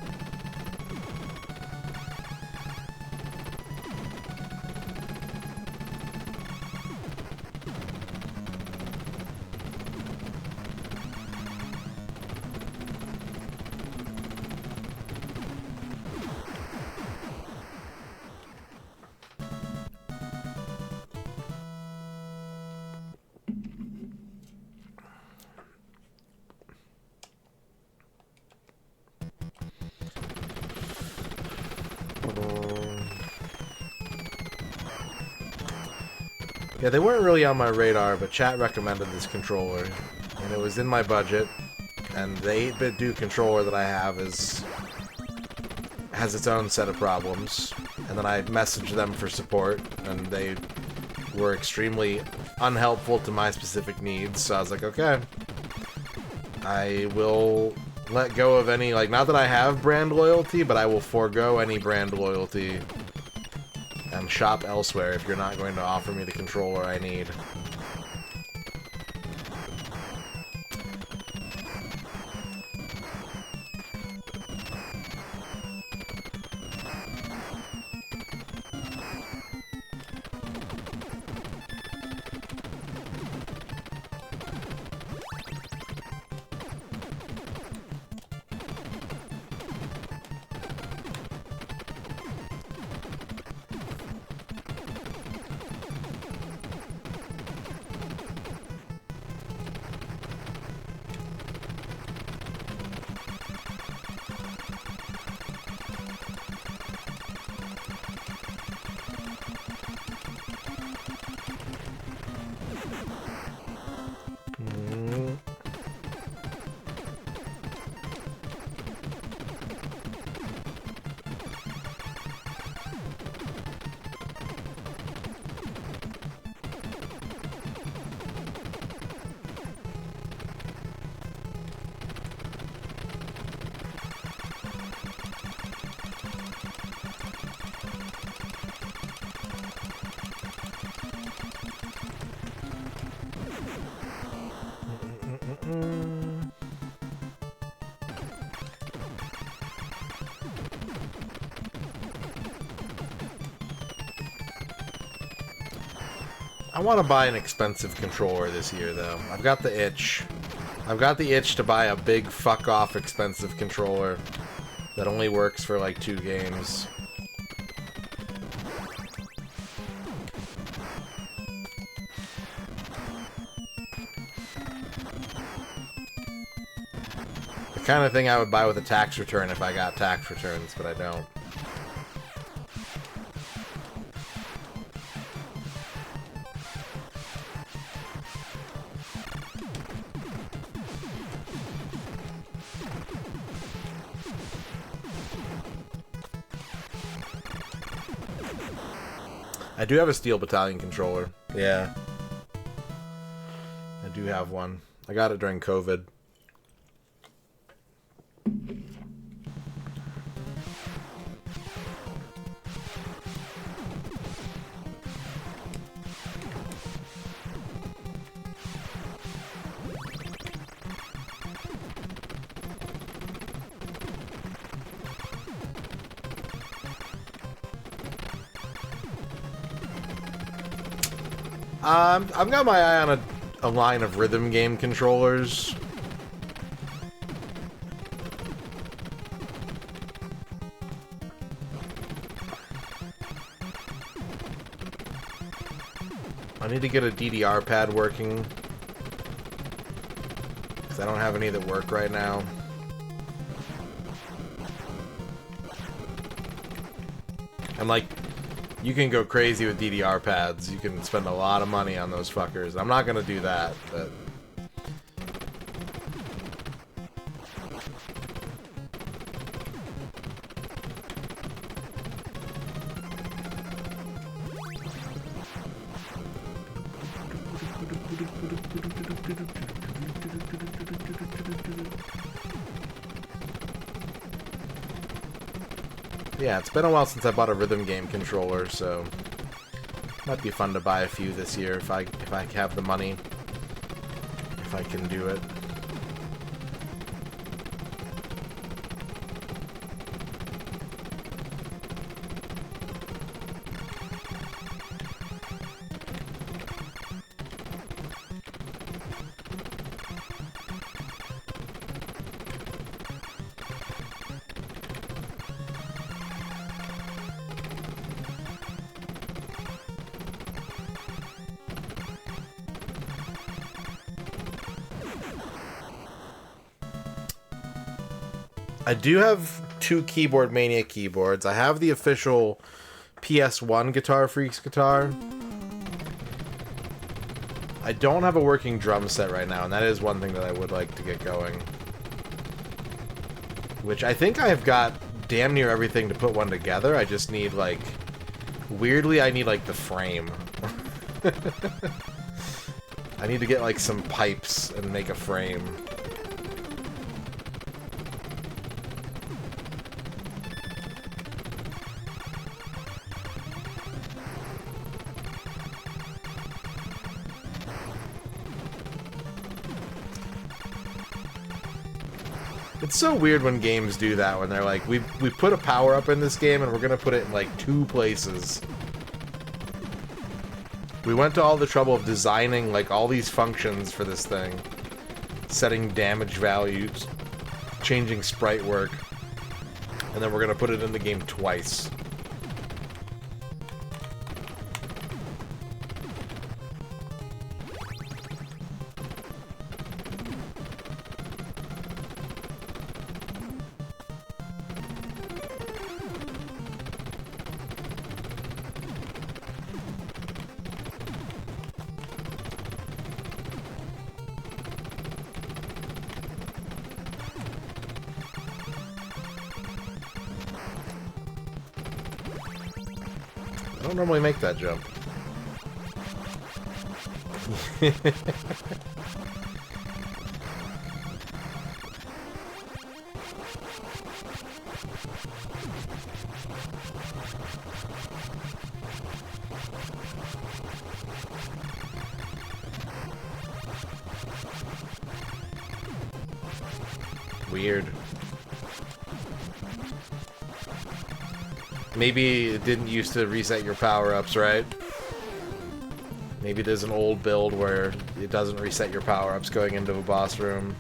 Yeah, they weren't really on my radar, but chat recommended this controller, and it was in my budget. And the 8-bit Duke controller that I have has its own set of problems. And then I messaged them for support, and they were extremely unhelpful to my specific needs. So I was like, okay, I will let go of any, like, not that I have brand loyalty, but I will forego any brand loyalty and shop elsewhere if you're not going to offer me the controller I need. I want to buy an expensive controller this year, though. I've got the itch. I've got the itch to buy a big fuck-off expensive controller that only works for, like, 2 games. The kind of thing I would buy with a tax return if I got tax returns, but I don't. I do have a Steel Battalion controller. Yeah. I do have one. I got it during COVID. I've got my eye on a line of rhythm game controllers. I need to get a DDR pad working, because I don't have any that work right now. And like, you can go crazy with DDR pads. You can spend a lot of money on those fuckers. I'm not gonna do that, but... Yeah, it's been a while since I bought a rhythm game controller, so might be fun to buy a few this year if I have the money, if I can do it. I do have 2 Keyboard Mania keyboards. I have the official PS1 Guitar Freaks guitar. I don't have a working drum set right now, and that is one thing that I would like to get going. Which I think I've got damn near everything to put one together. I just need, like... Weirdly, I need, like, the frame. I need to get, like, some pipes and make a frame. It's so weird when games do that, when they're like, we put a power-up in this game and we're gonna put it in, like, 2 places. We went to all the trouble of designing, like, all these functions for this thing. Setting damage values, changing sprite work, and then we're gonna put it in the game twice. I don't normally make that jump. Weird. Maybe it didn't used to reset your power-ups, right? Maybe there's an old build where it doesn't reset your power-ups going into a boss room.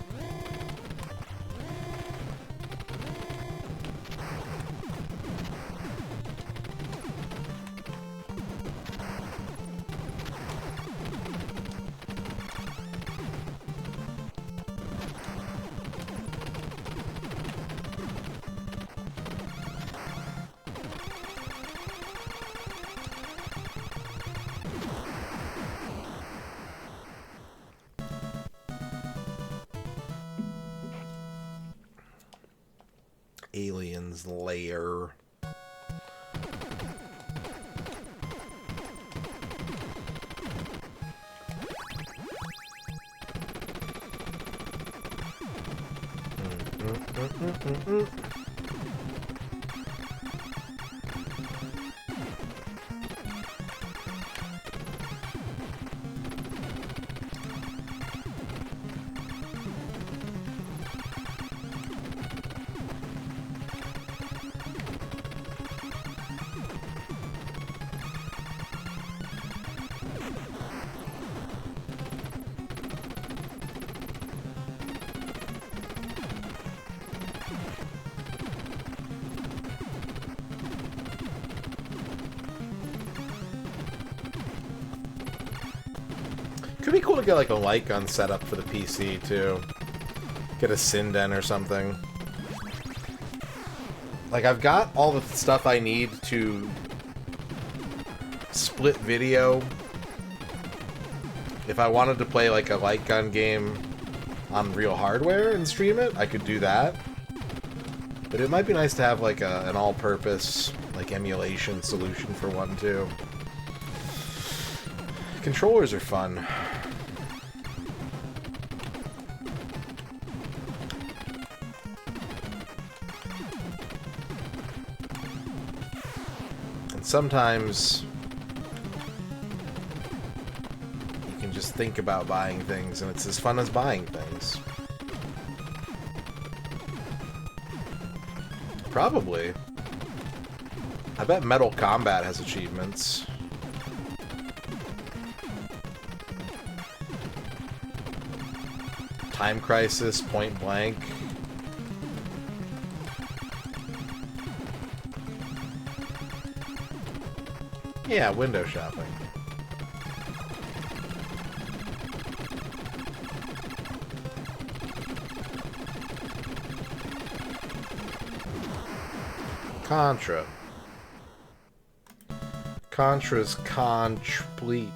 Alien's lair. Could be cool to get like a light gun setup for the PC too. Get a Sinden or something. Like I've got all the stuff I need to split video. If I wanted to play like a light gun game on real hardware and stream it, I could do that. But it might be nice to have like an all-purpose like emulation solution for one too. Controllers are fun. And sometimes you can just think about buying things and it's as fun as buying things. Probably. I bet Metal Combat has achievements. Time Crisis, Point Blank. Yeah, window shopping. Contra. Contra's complete.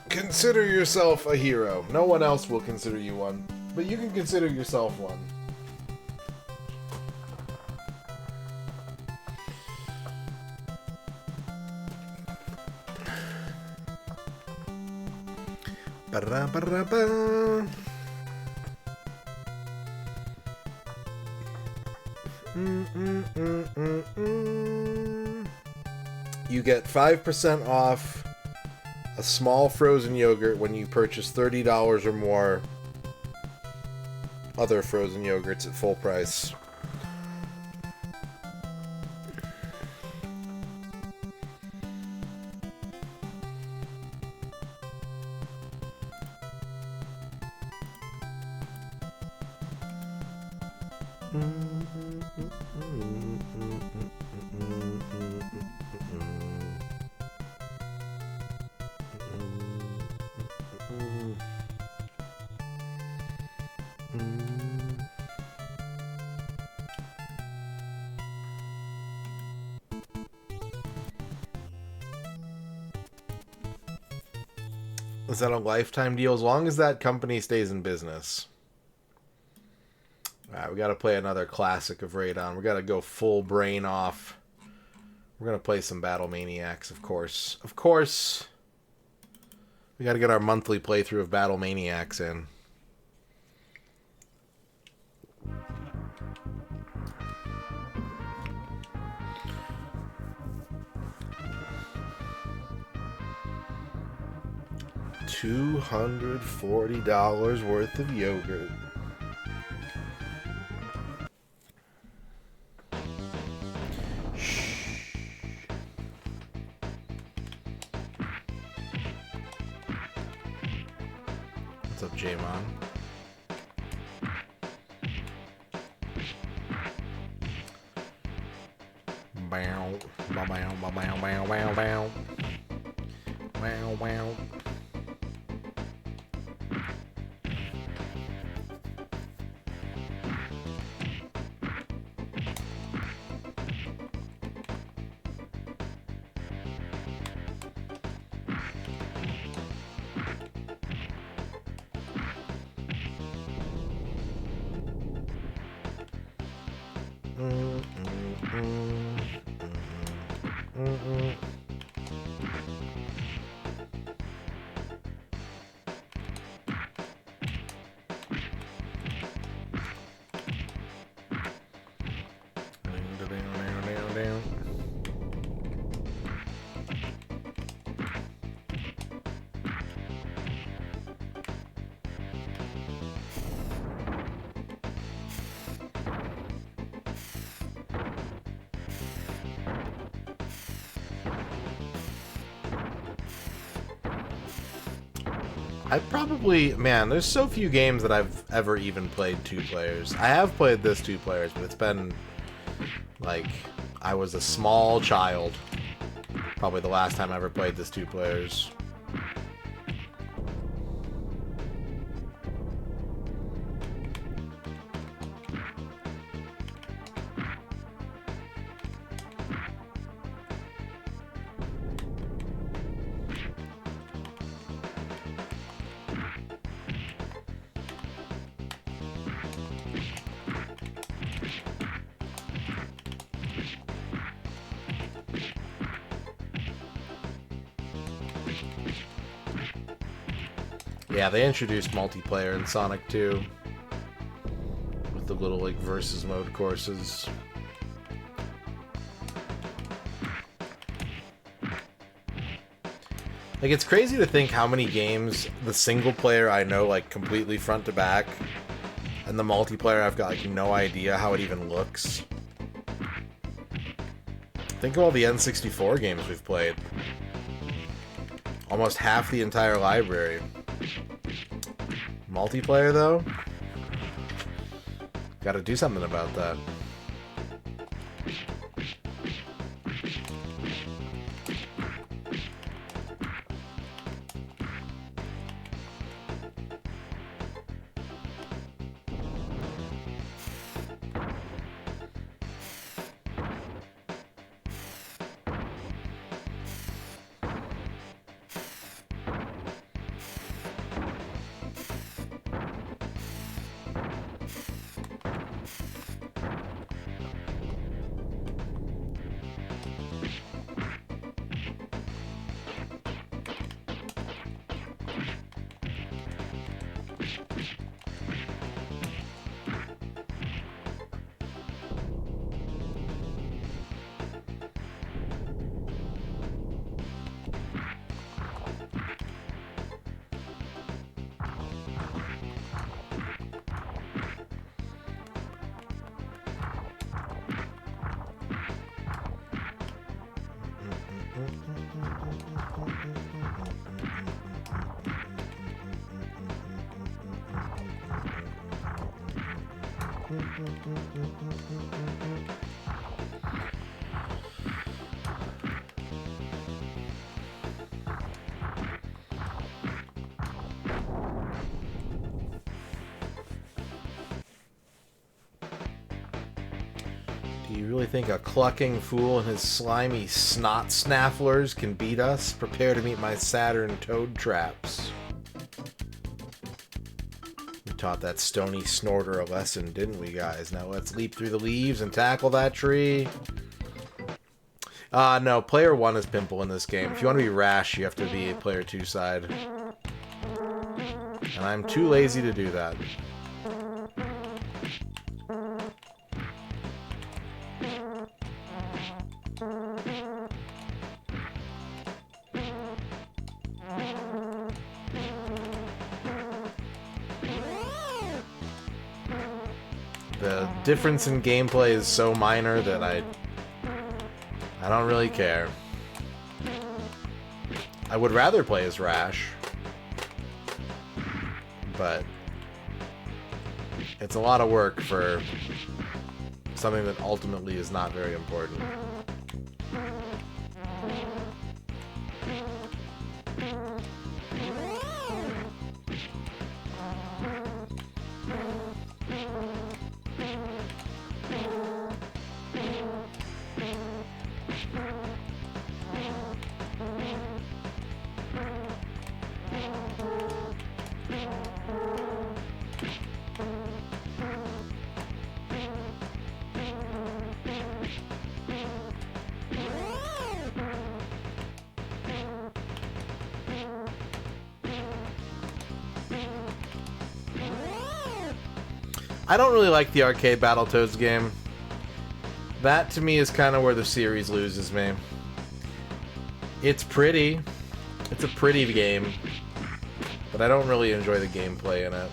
Consider yourself a hero. No one else will consider you one, but you can consider yourself one. Ba-da-ba-da-ba. You get 5% off a small frozen yogurt when you purchase $30 or more other frozen yogurts at full price. Is that a lifetime deal? As long as that company stays in business. Alright, we gotta play another classic of Radon. We gotta go full brain off. We're gonna play some Battle Maniacs, of course. Of course! We gotta get our monthly playthrough of Battle Maniacs in. $240 worth of yogurt. What's up, J-Mon? Bow, bow, bow, bow, bow, bow, bow, bow. Wow, wow. I probably, man, there's so few games that I've ever even played 2 players. I have played this 2 players, but it's been, like, I was a small child. Probably the last time I ever played this 2 players. Yeah, they introduced multiplayer in Sonic 2 with the little, like, versus mode courses. Like, it's crazy to think how many games the single player I know, like, completely front to back, and the multiplayer I've got, like, no idea how it even looks. Think of all the N64 games we've played. Almost half the entire library. Multiplayer, though? Gotta do something about that. Do you really think a clucking fool and his slimy snot snafflers can beat us? Prepare to meet my Saturn toad traps. We taught that stony snorter a lesson, didn't we, guys? Now let's leap through the leaves and tackle that tree. No, player 1 is Pimple in this game. If you want to be Rash, you have to be a player 2 side. And I'm too lazy to do that. The difference in gameplay is so minor that I don't really care. I would rather play as Rash, but it's a lot of work for something that ultimately is not very important. I don't really like the arcade Battletoads game. That, to me, is kind of where the series loses me. It's pretty. It's a pretty game. But I don't really enjoy the gameplay in it.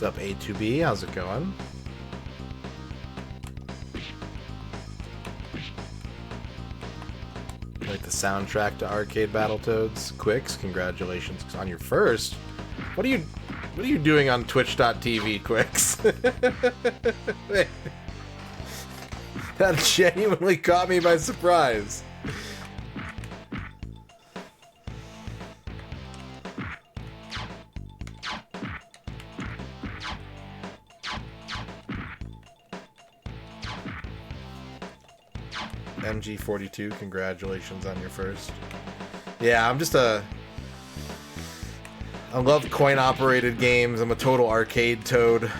What's up, A2B? How's it going? Like the soundtrack to Arcade Battletoads. Quicks, congratulations on your first. What are you doing on Twitch.tv, Quicks? That genuinely caught me by surprise. MG42, congratulations on your first. Yeah, I love coin-operated games. I'm a total arcade toad.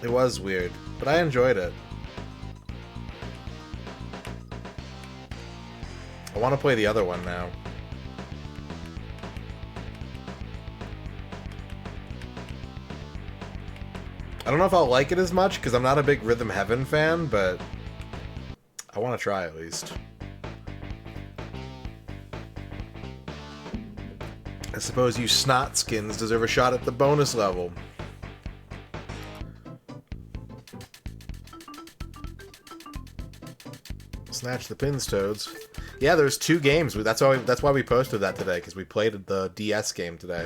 It was weird, but I enjoyed it. I want to play the other one now. I don't know if I'll like it as much because I'm not a big Rhythm Heaven fan, but I want to try at least. I suppose you snot skins deserve a shot at the bonus level. Snatch the pins, Toads. Yeah, there's 2 games. That's why we posted that today, because we played the DS game today.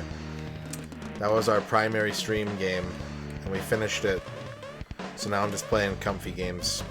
That was our primary stream game, and we finished it. So now I'm just playing comfy games.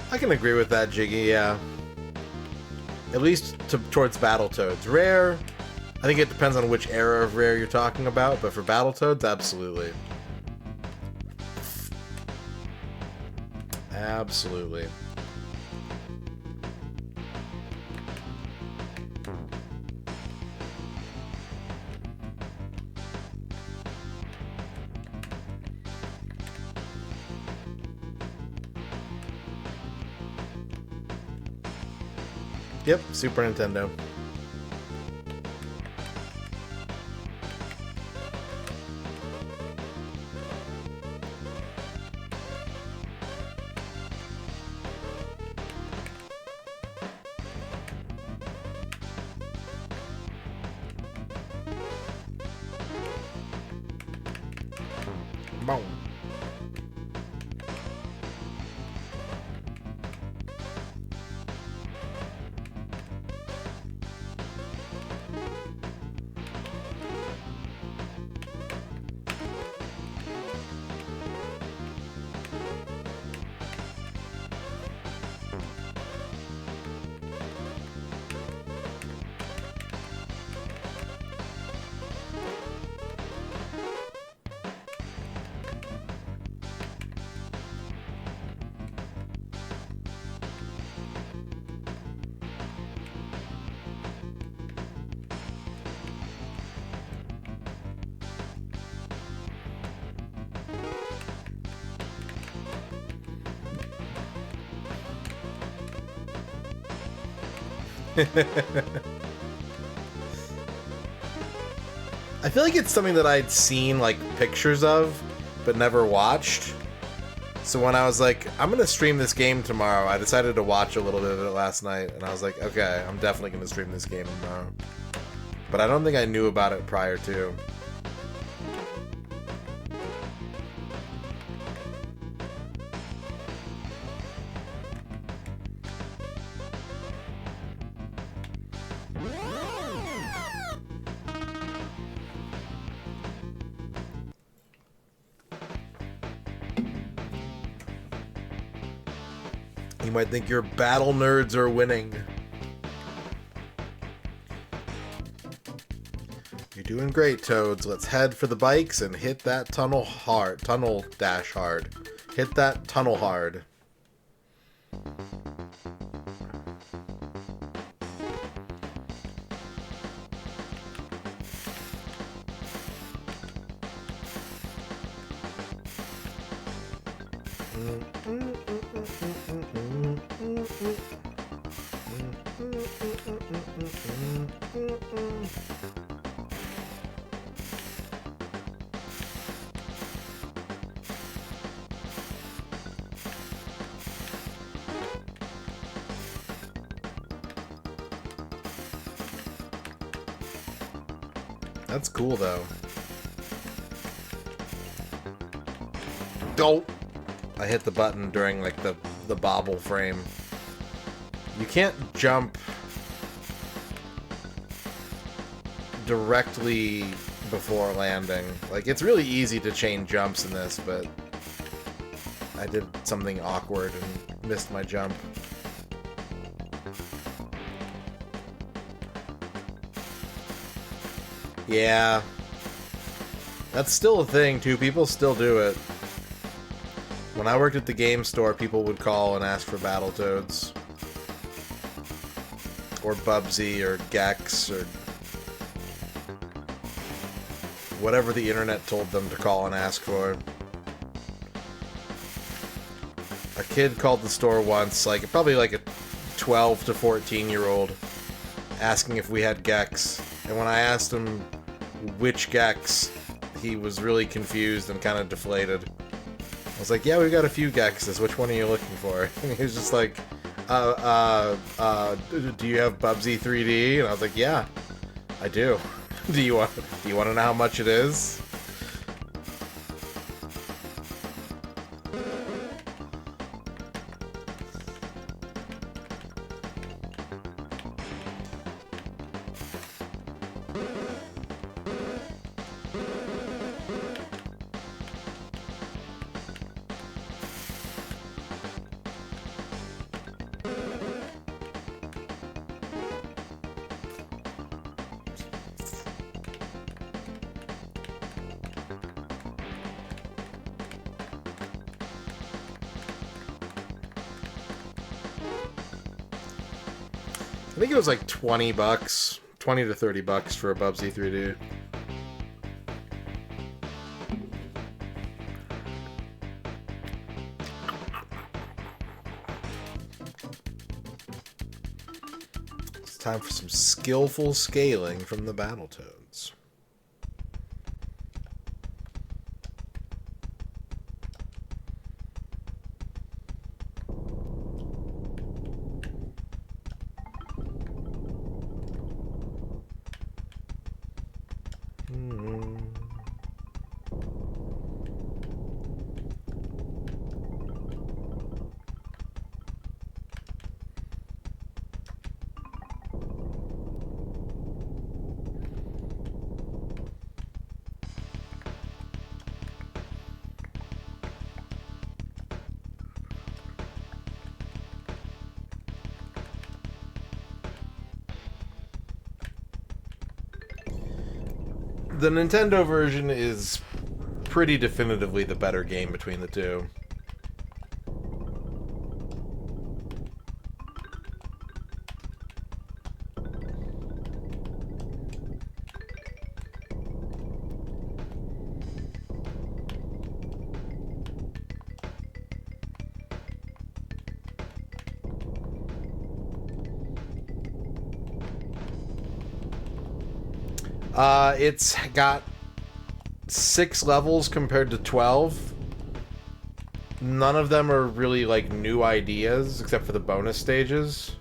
I can agree with that, Jiggy, yeah. At least towards Battletoads. Rare, I think it depends on which era of Rare you're talking about, but for Battletoads, absolutely. Absolutely. Yep, Super Nintendo. Boom. I feel like it's something that I'd seen like pictures of but never watched. So when I was like, I'm gonna stream this game tomorrow, I decided to watch a little bit of it last night, and I was like, okay, I'm definitely gonna stream this game tomorrow. But I don't think I knew about it prior to. You might think your battle nerds are winning. You're doing great, Toads. Let's head for the bikes and hit that tunnel hard. Tunnel dash hard. Hit that tunnel hard. That's cool, though. Don't! I hit the button during, like, the bobble frame. You can't jump directly before landing. Like, it's really easy to chain jumps in this, but I did something awkward and missed my jump. Yeah. That's still a thing, too. People still do it. When I worked at the game store, people would call and ask for Battletoads. Or Bubsy, or Gex, or whatever the internet told them to call and ask for. A kid called the store once, like probably like a 12 to 14-year-old, asking if we had Gex. And when I asked him which Gex, he was really confused and kind of deflated. I was like, yeah, we've got a few Gexes. Which one are you looking for? And he was just like, do you have Bubsy 3D? And I was like, yeah, I do. Do you want to know how much it is? I think it was like $20, $20 to $30 for a Bubsy 3D. It's time for some skillful scaling from the Battletoads. The Nintendo version is pretty definitively the better game between the two. It's got 6 levels compared to 12. None of them are really like new ideas except for the bonus stages.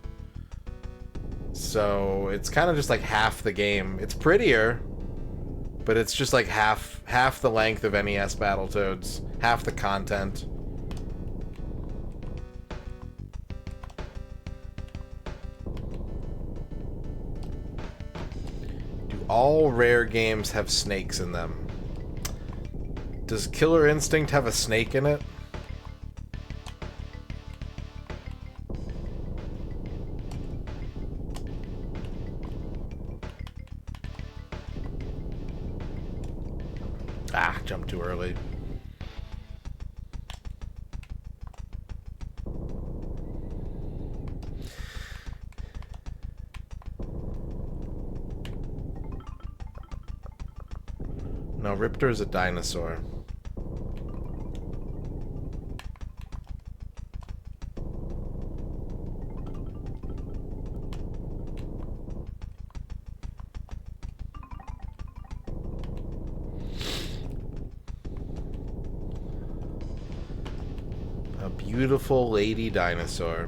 So it's kind of just like half the game. It's prettier, but it's just like half the length of NES Battletoads, half the content. All rare games have snakes in them. Does Killer Instinct have a snake in it? Ah, jumped too early. No, Riptor is a dinosaur. A beautiful lady dinosaur.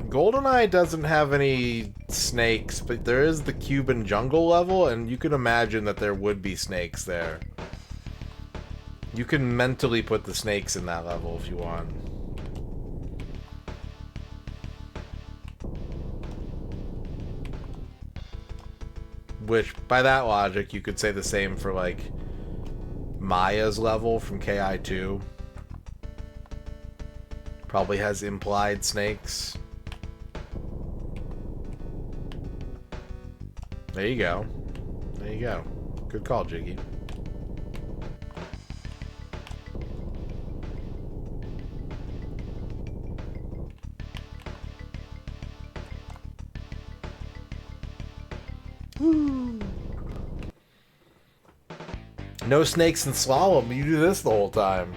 GoldenEye doesn't have any snakes, but there is the Cuban jungle level, and you can imagine that there would be snakes there. You can mentally put the snakes in that level if you want. Which, by that logic, you could say the same for, like, Maya's level from KI2. Probably has implied snakes. There you go. There you go. Good call, Jiggy. No snakes in slalom. You do this the whole time.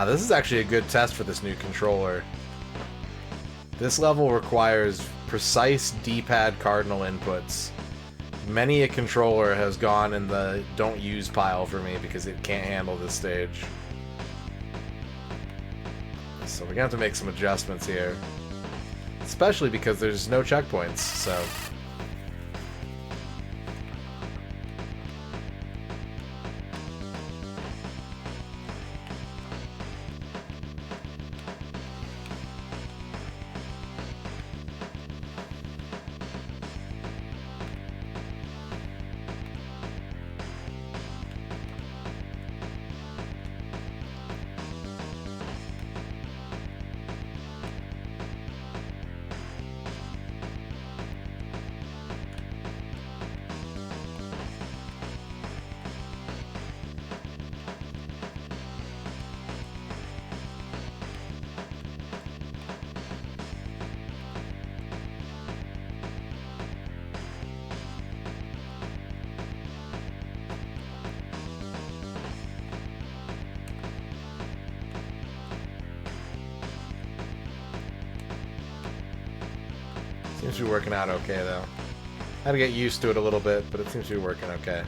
This is actually a good test for this new controller. This level requires precise D-pad cardinal inputs. Many a controller has gone in the don't use pile for me because it can't handle this stage. So we're gonna have to make some adjustments here. Especially because there's no checkpoints, so... Seems to be working out okay, though. Had to get used to it a little bit, but it seems to be working okay.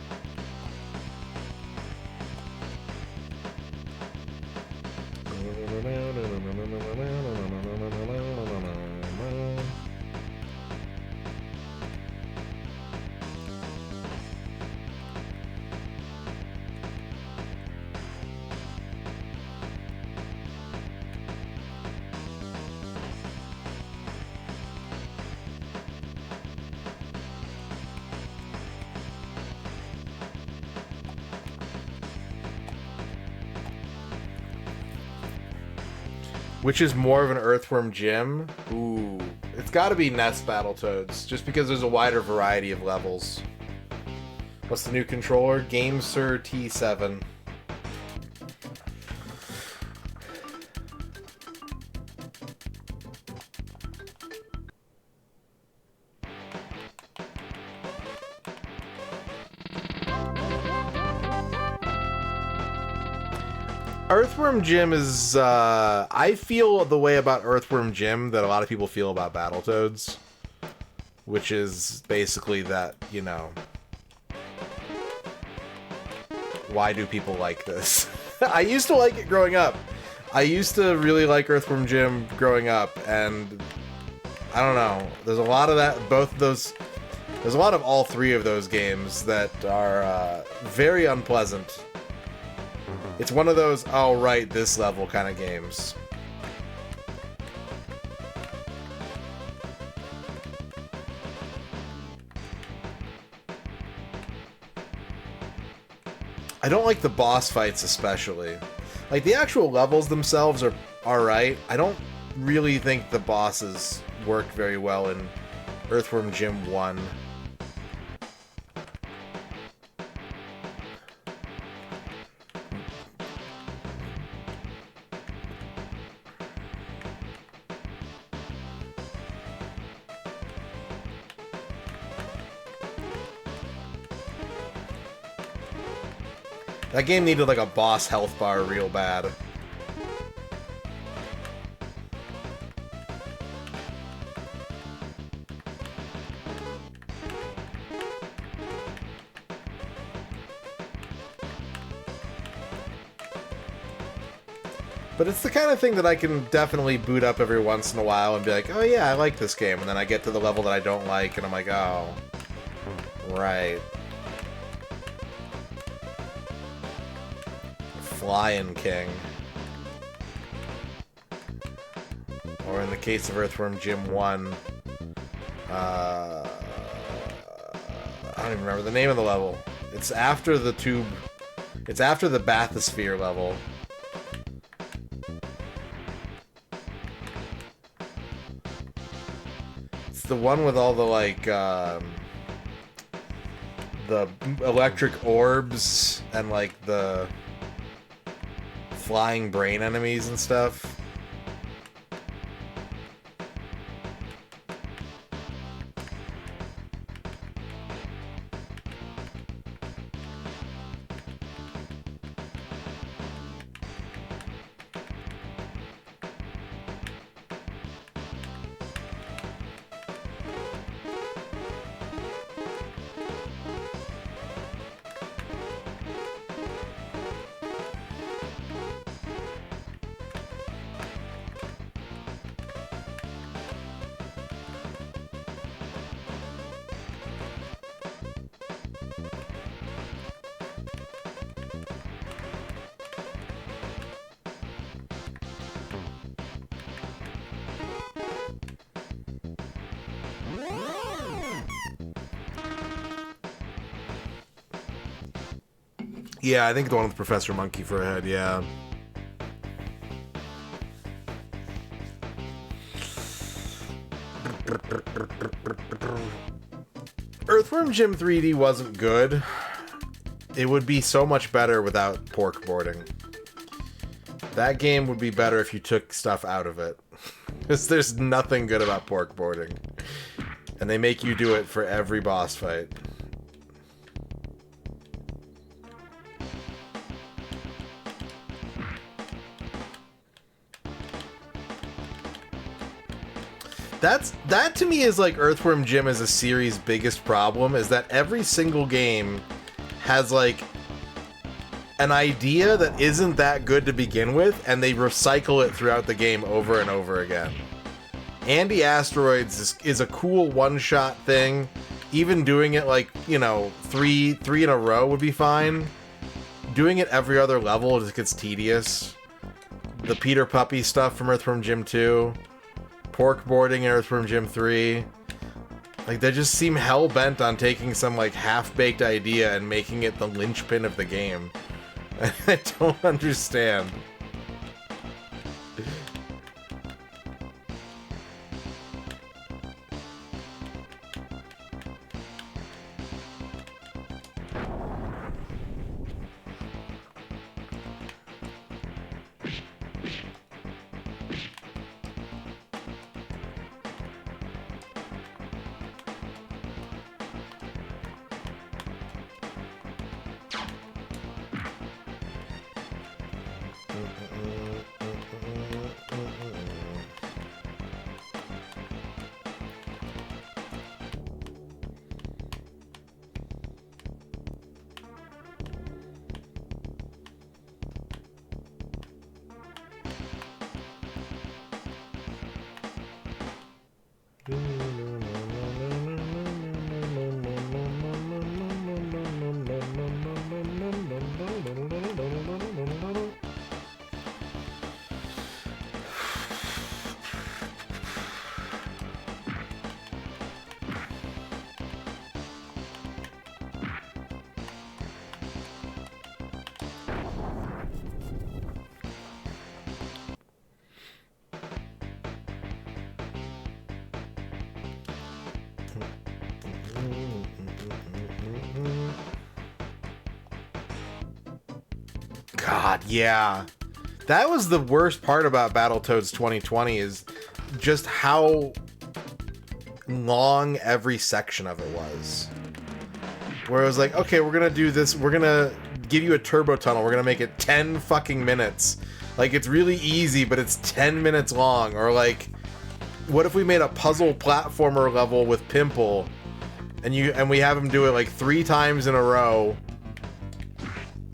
Which is more of an Earthworm Jim? Ooh. It's gotta be NES Battletoads, just because there's a wider variety of levels. What's the new controller? GameSir T7. Earthworm Jim is, I feel the way about Earthworm Jim that a lot of people feel about Battletoads. Which is basically that, you know... Why do people like this? I used to like it growing up. I used to really like Earthworm Jim growing up, and... I don't know. There's a lot of that, both of those... There's a lot of all three of those games that are, very unpleasant. It's one of those, oh right, this level kind of games. I don't like the boss fights especially. Like, the actual levels themselves are alright. I don't really think the bosses work very well in Earthworm Jim 1. That game needed like a boss health bar real bad. But it's the kind of thing that I can definitely boot up every once in a while and be like, oh yeah, I like this game. And then I get to the level that I don't like, and I'm like, oh, right. Flying King. Or in the case of Earthworm Jim 1, I don't even remember the name of the level. It's after the tube. It's after the bathysphere level. It's the one with all the, like, the electric orbs and, like, the flying brain enemies and stuff. Yeah, I think the one with Professor Monkey for a head, yeah. Earthworm Jim 3D wasn't good. It would be so much better without pork boarding. That game would be better if you took stuff out of it. Because there's nothing good about pork boarding. And they make you do it for every boss fight. That to me is like Earthworm Jim as a series' biggest problem, is that every single game has like an idea that isn't that good to begin with, and they recycle it throughout the game over and over again. Andy Asteroids is a cool one-shot thing. Even doing it like, you know, three in a row would be fine. Doing it every other level just gets tedious. The Peter Puppy stuff from Earthworm Jim 2. Pork boarding in Earthworm Jim 3. Like, they just seem hell-bent on taking some, like, half-baked idea and making it the linchpin of the game. I don't understand. God, yeah. That was the worst part about Battletoads 2020, is just how long every section of it was. Where it was like, okay, we're gonna do this, we're gonna give you a turbo tunnel, we're gonna make it 10 fucking minutes. Like, it's really easy, but it's 10 minutes long. Or like, what if we made a puzzle platformer level with Pimple, and we have him do it like 3 times in a row,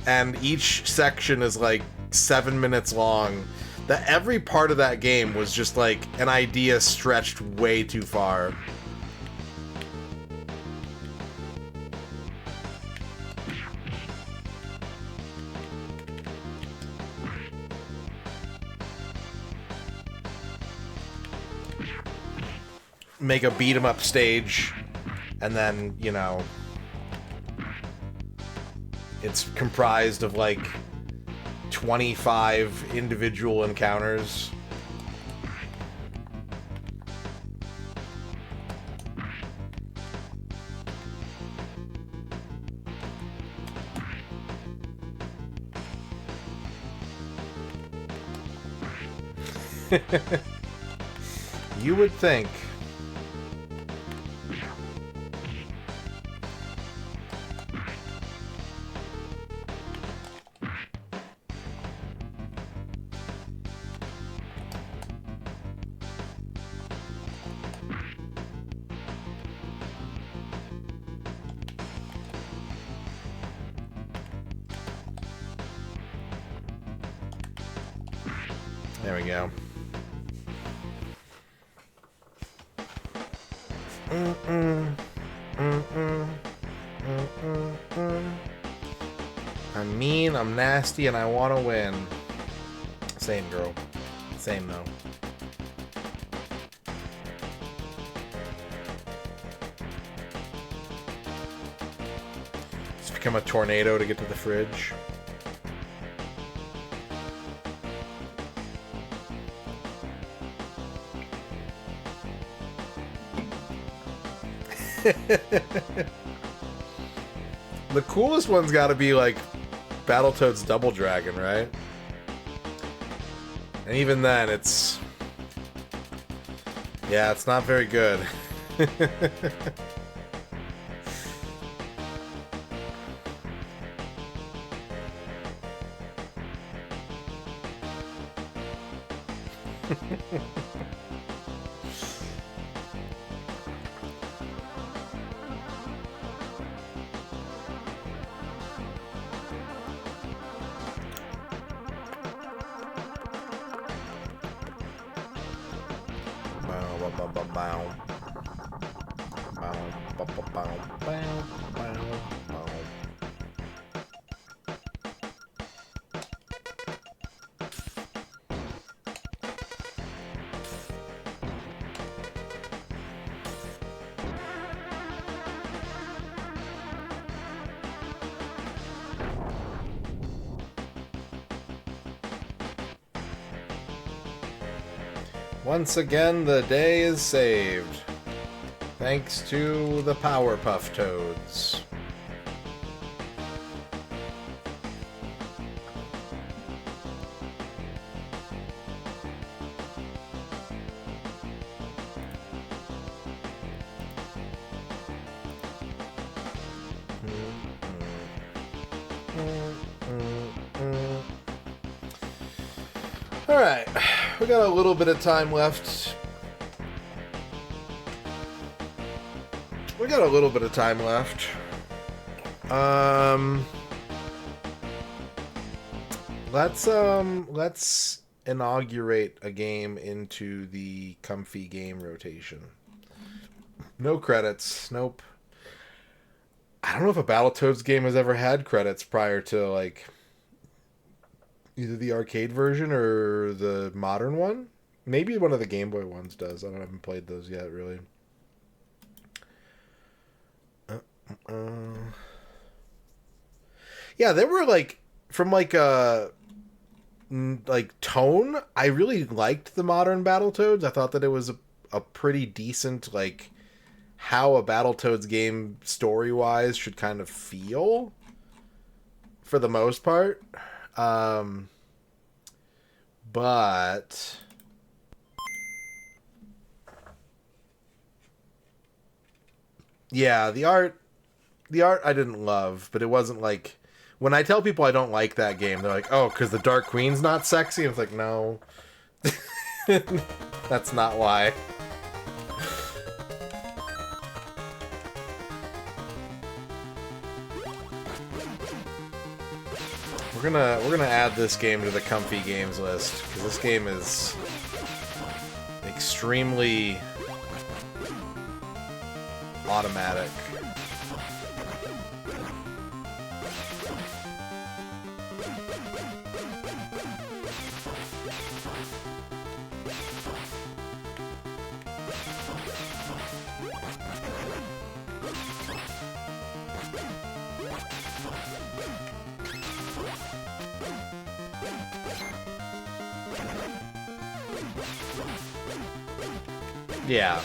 and each section is like 7 minutes long. That every part of that game was just like an idea stretched way too far. Make a beat 'em up stage, and then, you know, it's comprised of like 25 individual encounters. You would think. There we go. I'm mean, I'm nasty, and I want to win. Same, girl. Same, though. Just become a tornado to get to the fridge. The coolest one's got to be like Battletoads Double Dragon, right? And even then, it's... yeah, it's not very good. Once again, the day is saved. Thanks to the Powerpuff Toads. Alright, we got a little bit of time left. Let's inaugurate a game into the comfy game rotation. No credits, nope. I don't know if a Battletoads game has ever had credits prior to, like, either the arcade version or the modern one. Maybe one of the Game Boy ones does. I haven't played those yet, really. Yeah, there were like from like tone. I really liked the modern Battletoads. I thought that it was a pretty decent like how a Battletoads game story wise should kind of feel for the most part. But yeah, the art I didn't love, but it wasn't like when I tell people I don't like that game, they're like, "Oh, because the Dark Queen's not sexy." And it's like, no, that's not why. We're We're gonna add this game to the comfy games list because this game is extremely automatic. Yeah.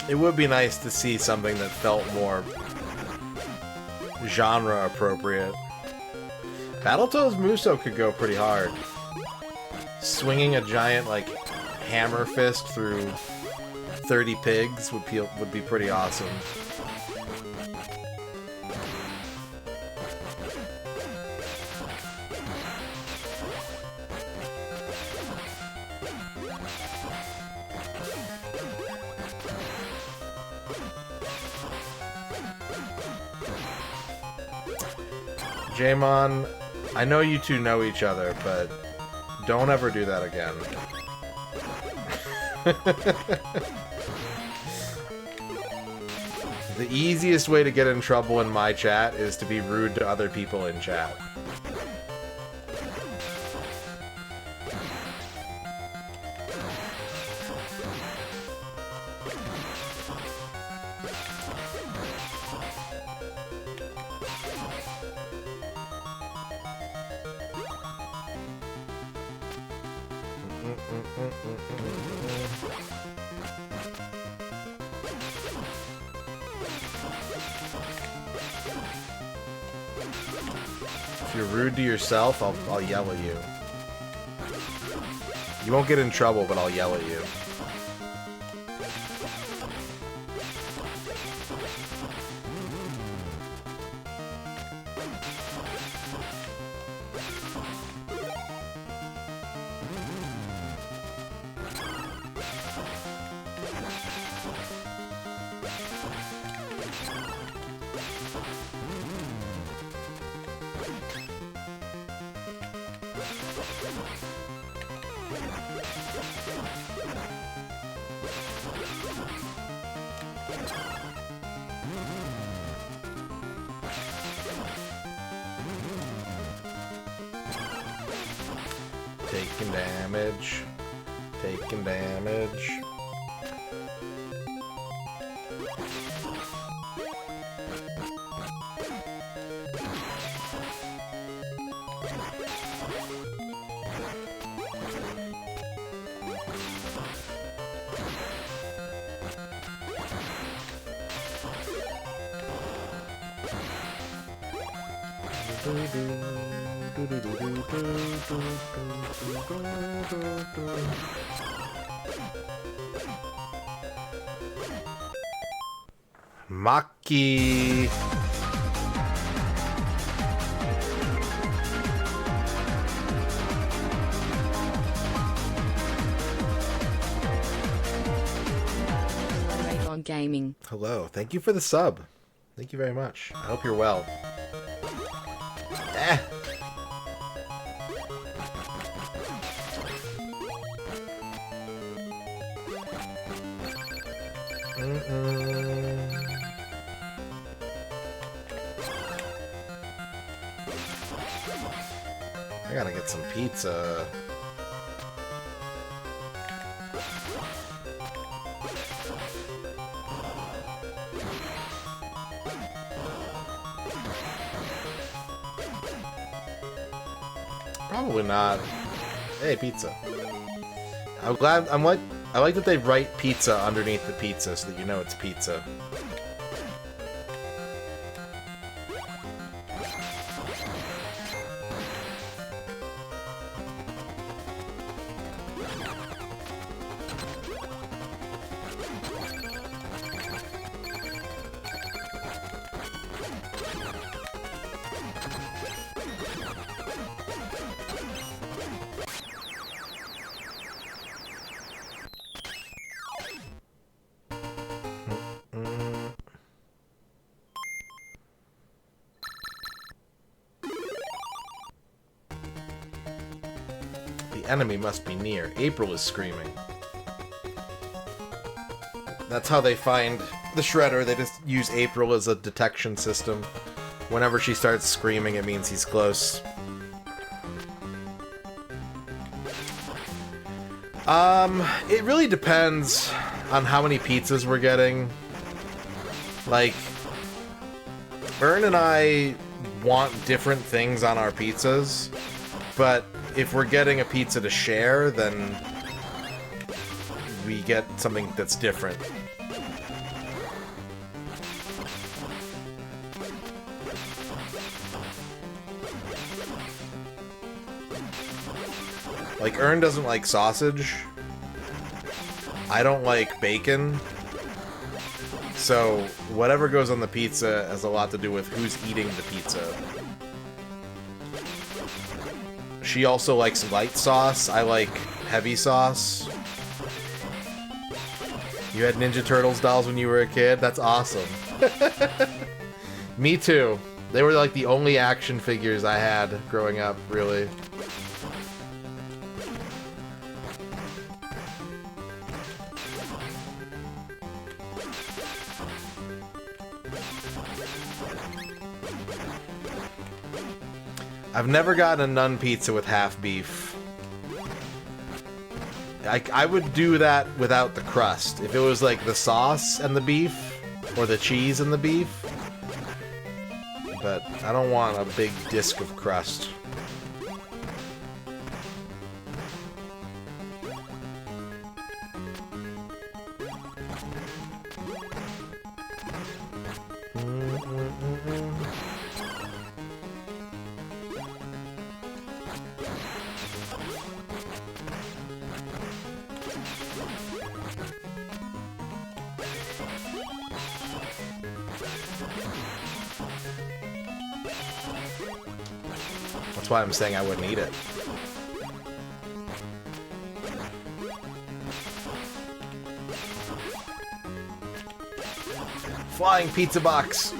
It would be nice to see something that felt more genre appropriate. Battletoads Muso could go pretty hard. Swinging a giant, like, hammer fist through 30 pigs would be pretty awesome. Jaemon, I know you two know each other, but don't ever do that again. The easiest way to get in trouble in my chat is to be rude to other people in chat. If you're rude to yourself, I'll yell at you. You won't get in trouble, but I'll yell at you. Taking damage. Taking damage. Maki. Radon Gaming. Hello, thank you for the sub. Thank you very much. I hope you're well. Eh. I gotta get some pizza. Probably not. Hey, pizza. I like that they write pizza underneath the pizza so that you know it's pizza. The enemy must be near. April is screaming. That's how they find the Shredder. They just use April as a detection system. Whenever she starts screaming, it means he's close. It really depends on how many pizzas we're getting. Like, Ern and I want different things on our pizzas, but if we're getting a pizza to share, then we get something that's different. Like, Ern doesn't like sausage. I don't like bacon. So, whatever goes on the pizza has a lot to do with who's eating the pizza. She also likes light sauce. I like heavy sauce. You had Ninja Turtles dolls when you were a kid? That's awesome. Me too. They were like the only action figures I had growing up, really. I've never gotten a nun pizza with half beef. I would do that without the crust. If it was like the sauce and the beef, or the cheese and the beef. But I don't want a big disc of crust. That's why I'm saying I wouldn't eat it. Flying pizza box.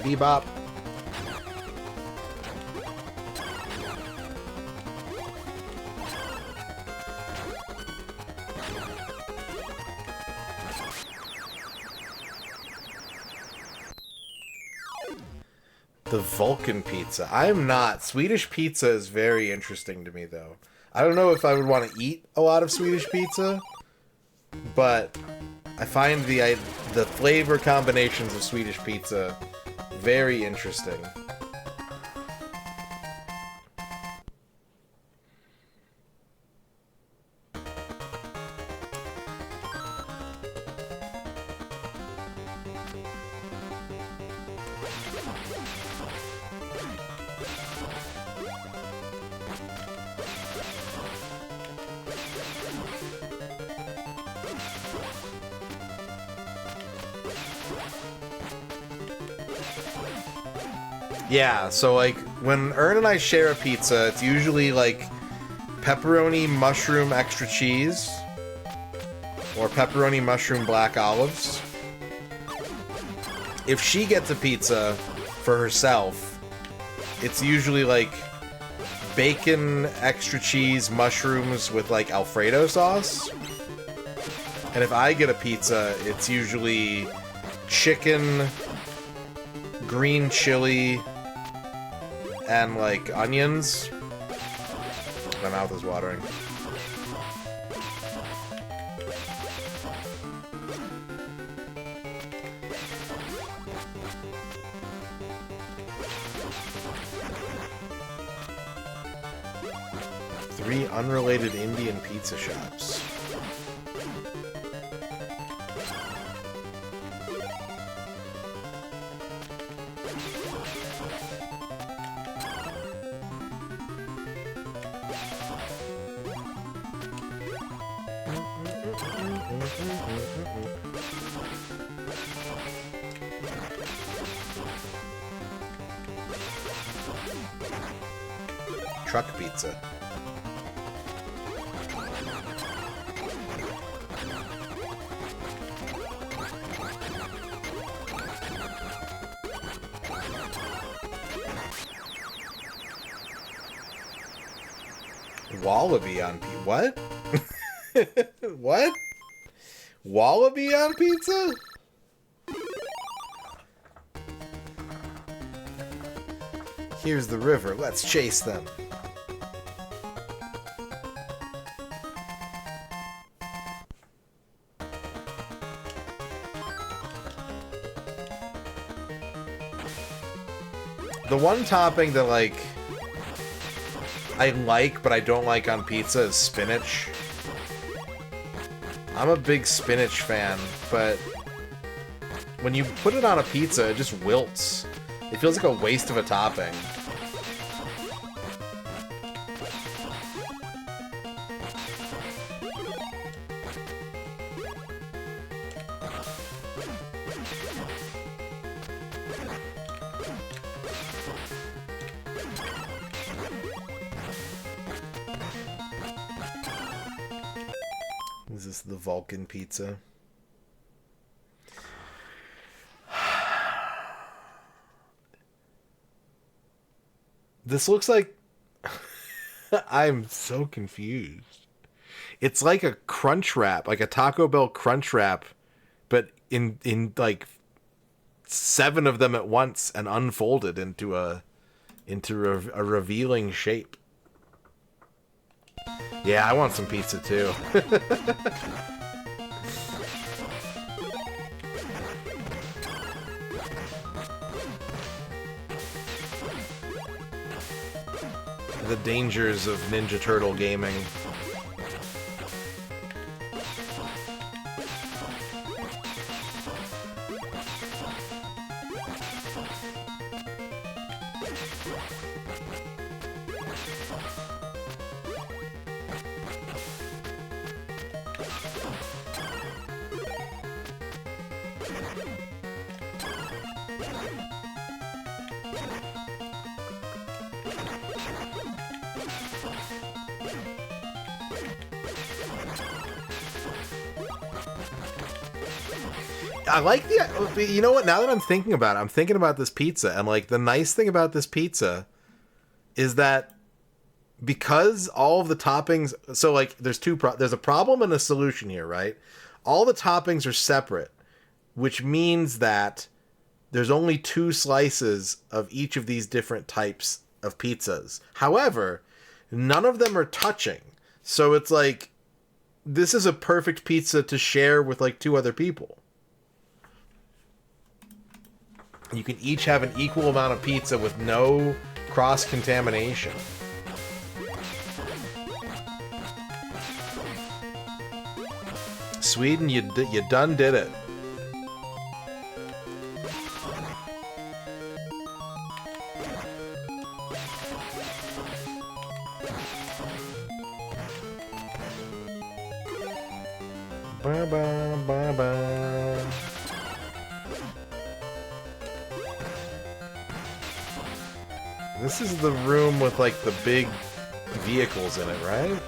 Bebop. The Vulcan pizza. I am not. Swedish pizza is very interesting to me, though. I don't know if I would want to eat a lot of Swedish pizza, but I find the flavor combinations of Swedish pizza very interesting. Yeah, so like when Ern and I share a pizza, it's usually like pepperoni, mushroom, extra cheese, or pepperoni, mushroom, black olives. If she gets a pizza for herself, it's usually like bacon, extra cheese, mushrooms with like Alfredo sauce. And if I get a pizza, it's usually chicken, green chili, and like onions. My mouth is watering. Three unrelated Indian pizza shops. Truck pizza. Wallaby on pizza? What? What? Wallaby on pizza? Here's the river. Let's chase them. The one topping that, like, I like, but I don't like on pizza is spinach. I'm a big spinach fan, but when you put it on a pizza, it just wilts. It feels like a waste of a topping. Is this the Vulcan pizza? This looks like... I'm so confused. It's like a crunch wrap, like a Taco Bell crunch wrap, but in like 7 of them at once and unfolded into a revealing shape. Yeah, I want some pizza too. The dangers of Ninja Turtle gaming. I like the, you know what, now that I'm thinking about it, I'm thinking about this pizza, and like the nice thing about this pizza is that because all of the toppings, so like there's a problem and a solution here, right? All the toppings are separate, which means that there's only 2 slices of each of these different types of pizzas. However, none of them are touching. So it's like, this is a perfect pizza to share with like 2 other people. You can each have an equal amount of pizza with no cross-contamination. Sweden, you done did it. Ba ba ba ba. This is the room with like the big vehicles in it, right?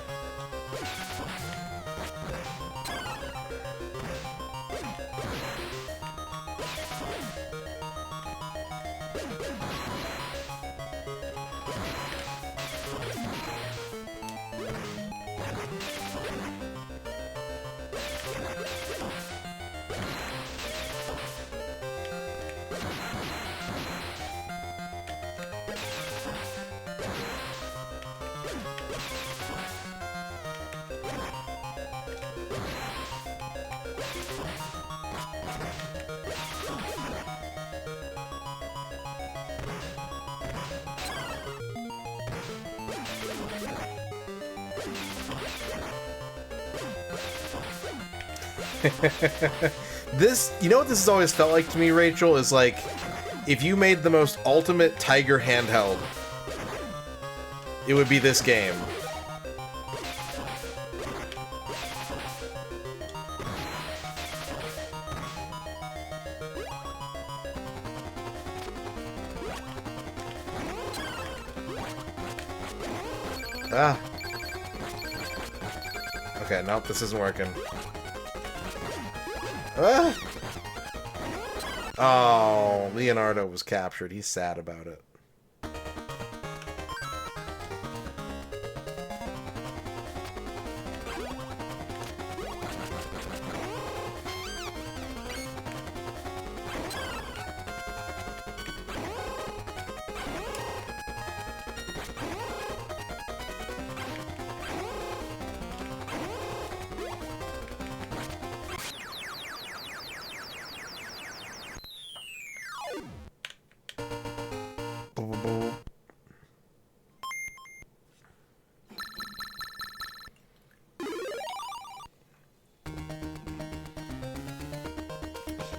This, you know what this has always felt like to me, Rachel, is like if you made the most ultimate Tiger handheld, it would be this game. Ah. Okay, nope, this isn't working. Ah! Oh, Leonardo was captured. He's sad about it.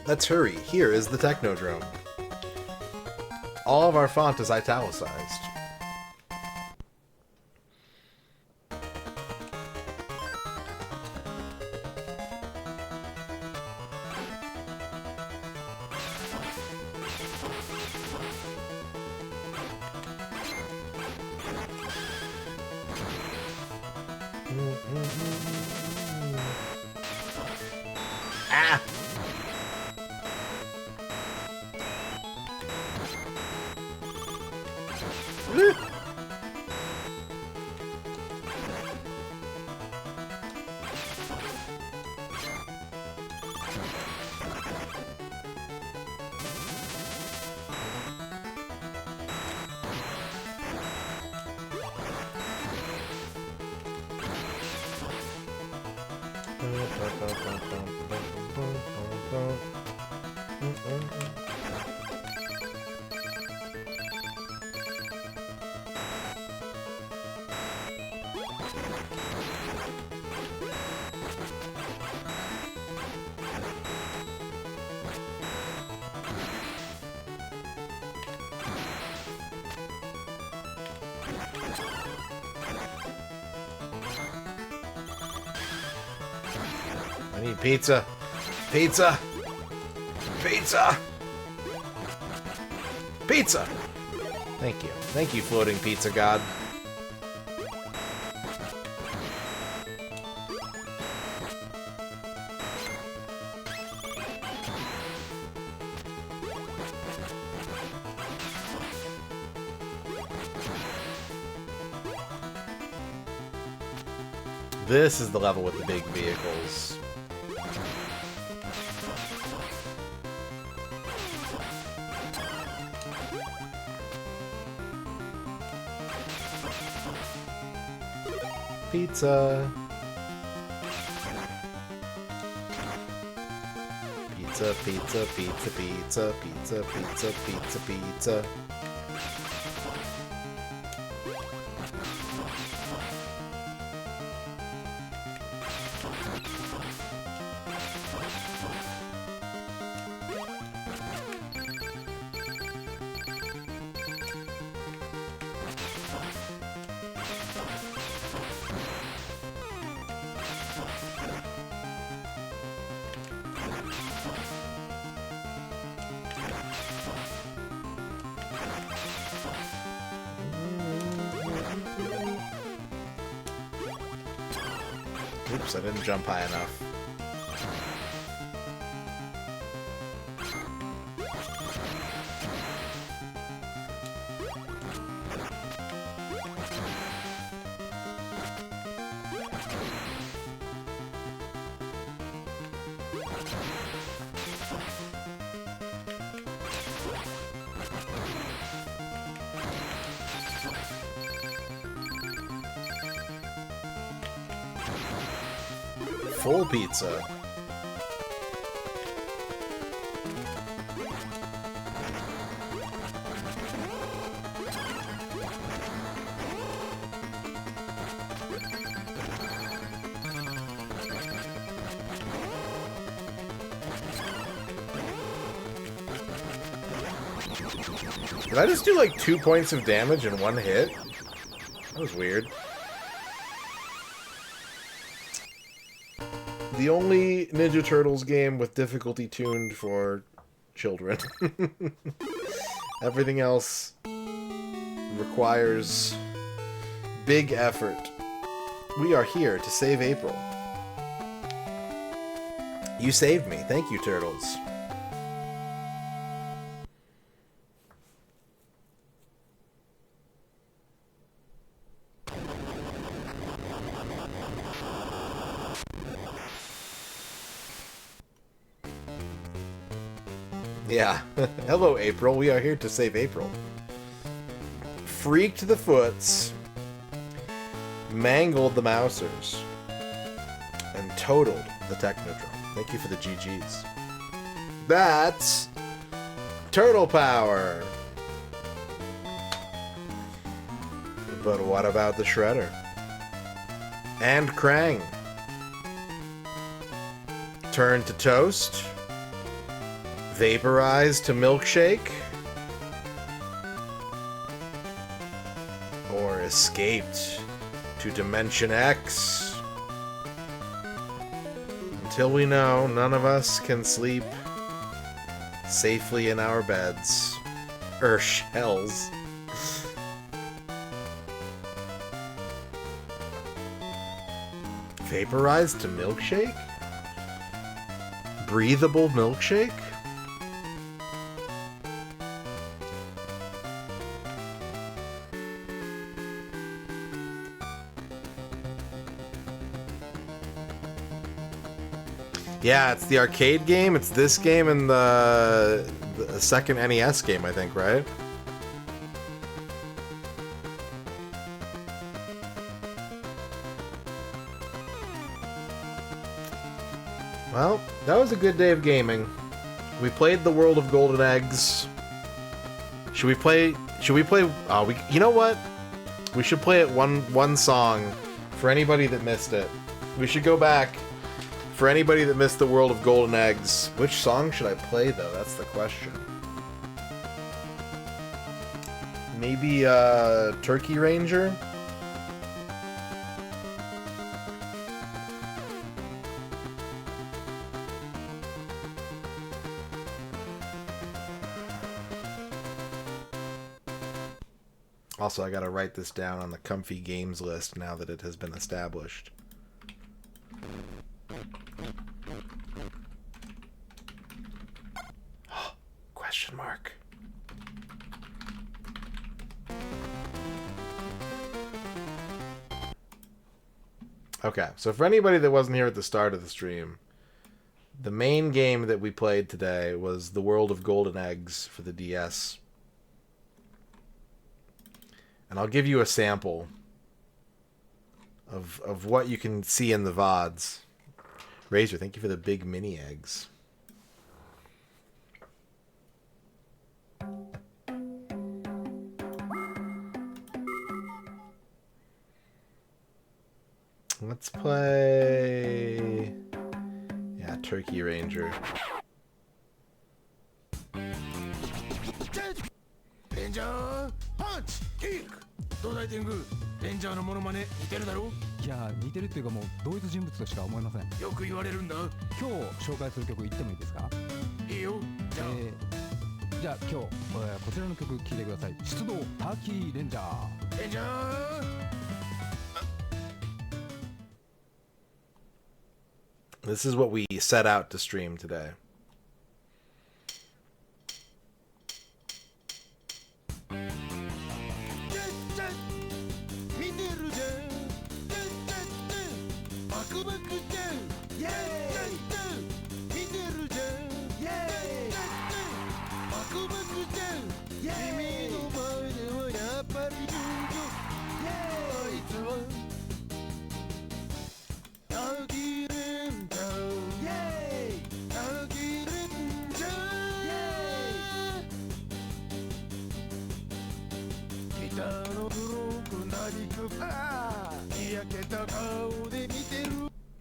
Let's hurry. Here is the Technodrome. All of our font is italicized. Ah! I need pizza. Pizza. Pizza. Pizza. Thank you. Thank you, floating pizza god. This is the level with the big vehicles. Pizza. Pizza, pizza, pizza, pizza, pizza, pizza, pizza, pizza. Oops, I didn't jump high enough. Full pizza. Did I just do like 2 points of damage in one hit? That was weird. The only Ninja Turtles game with difficulty tuned for children. Everything else requires big effort. We are here to save April. You saved me. Thank you, Turtles. Yeah. Hello, April. We are here to save April. Freaked the Foots, mangled the Mousers, and totaled the Technodrome. Thank you for the GGs. That's Turtle Power. But what about the Shredder? And Krang? Turned to toast? Vaporized to milkshake? Or escaped to Dimension X? Until we know, none of us can sleep safely in our beds. Or shells. Vaporized to milkshake? Breathable milkshake? Yeah, it's the arcade game. It's this game and the second NES game, I think, right? Well, that was a good day of gaming. We played the World of Golden Eggs. Should we play? You know what? We should play it one song for anybody that missed it. We should go back. For anybody that missed the World of Golden Eggs, which song should I play, though? That's the question. Maybe, Turkey Ranger? Also, I gotta write this down on the comfy games list now that it has been established. Question mark. Okay, so for anybody that wasn't here at the start of the stream, the main game that we played today was the World of Golden Eggs for the DS. And I'll give you a sample of what you can see in the VODs. Razor, thank you for the big mini eggs. Let's play... Yeah, Turkey Ranger. レンジャーパンチキック東大天狗レンジャーのモノマネ似てるだろいや似てるっていうかもう同一人物としか思えません。よく言われるんだ今日紹介する曲言ってもいいですか？いいよじゃあ今日、こちらの曲聴いてください。出動ターキーレンジャー。レンジャー This is what we set out to stream today.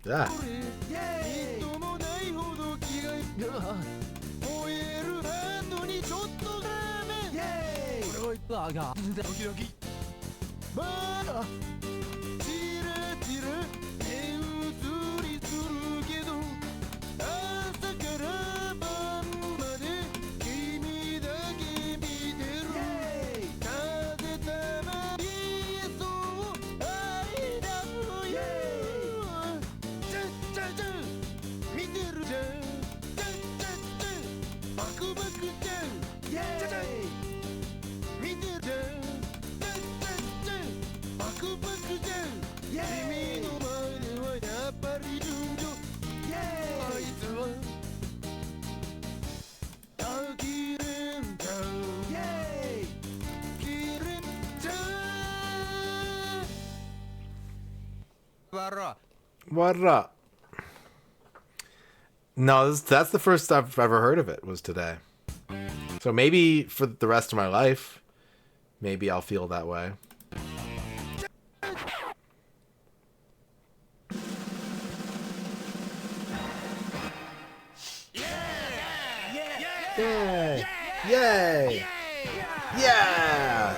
Yeah. バクバクちゃんイエーイ見てるじゃんバクバクじゃん君の前ではやっぱり順調あいつはキレンちゃんキレンちゃんWhat up? What up? No, that's the first I've ever heard of it was today. So maybe for the rest of my life, maybe I'll feel that way. Yay! Yay! Yeah!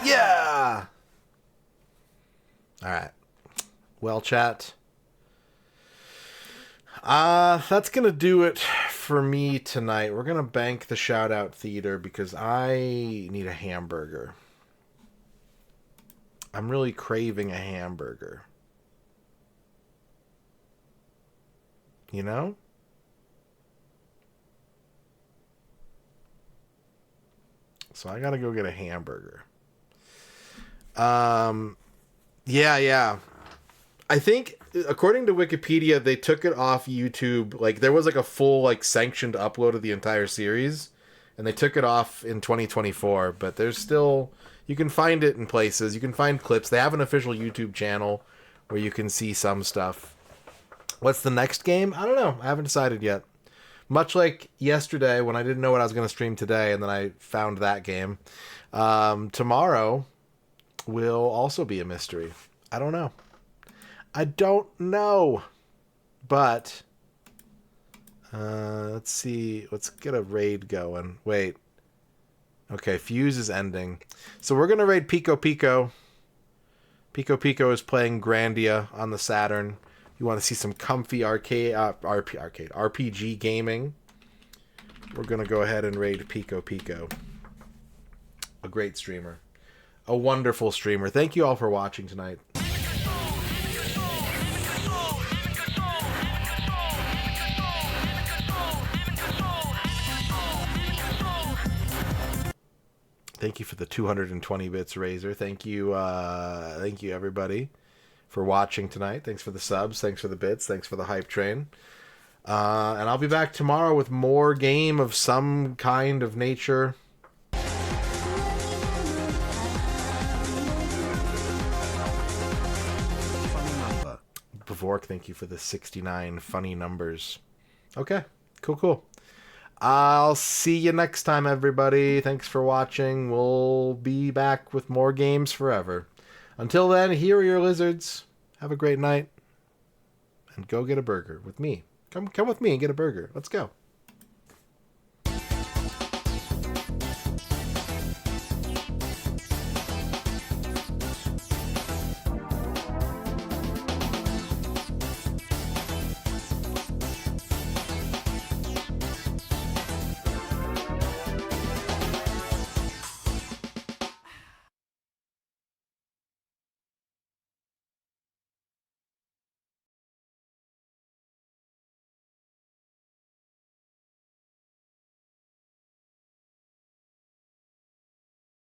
Yeah! All right. Well, chat. That's gonna do it for me tonight. We're gonna bank the shout out theater because I need a hamburger. I'm really craving a hamburger. You know? So I gotta go get a hamburger. Yeah. I think, according to Wikipedia, they took it off YouTube. Like, there was like a full, like, sanctioned upload of the entire series, and they took it off in 2024. But there's still, you can find it in places. You can find clips. They have an official YouTube channel where you can see some stuff. What's the next game? I don't know. I haven't decided yet. Much like yesterday when I didn't know what I was going to stream today, and then I found that game. Tomorrow will also be a mystery. I don't know. But let's see. Let's get a raid going. Wait. Okay, Fuse is ending. So we're going to raid Pico Pico. Pico Pico is playing Grandia on the Saturn. You want to see some comfy RPG gaming? We're going to go ahead and raid Pico Pico. A great streamer. A wonderful streamer. Thank you all for watching tonight. Thank you for the 220 bits, Razor. Thank you everybody for watching tonight. Thanks for the subs. Thanks for the bits. Thanks for the hype train. And I'll be back tomorrow with more game of some kind of nature. Bavork, thank you for the 69 funny numbers. Okay, cool. I'll see you next time, everybody. Thanks for watching. We'll be back with more games forever. Until then, here are your lizards. Have a great night. And go get a burger with me. Come with me and get a burger. Let's go.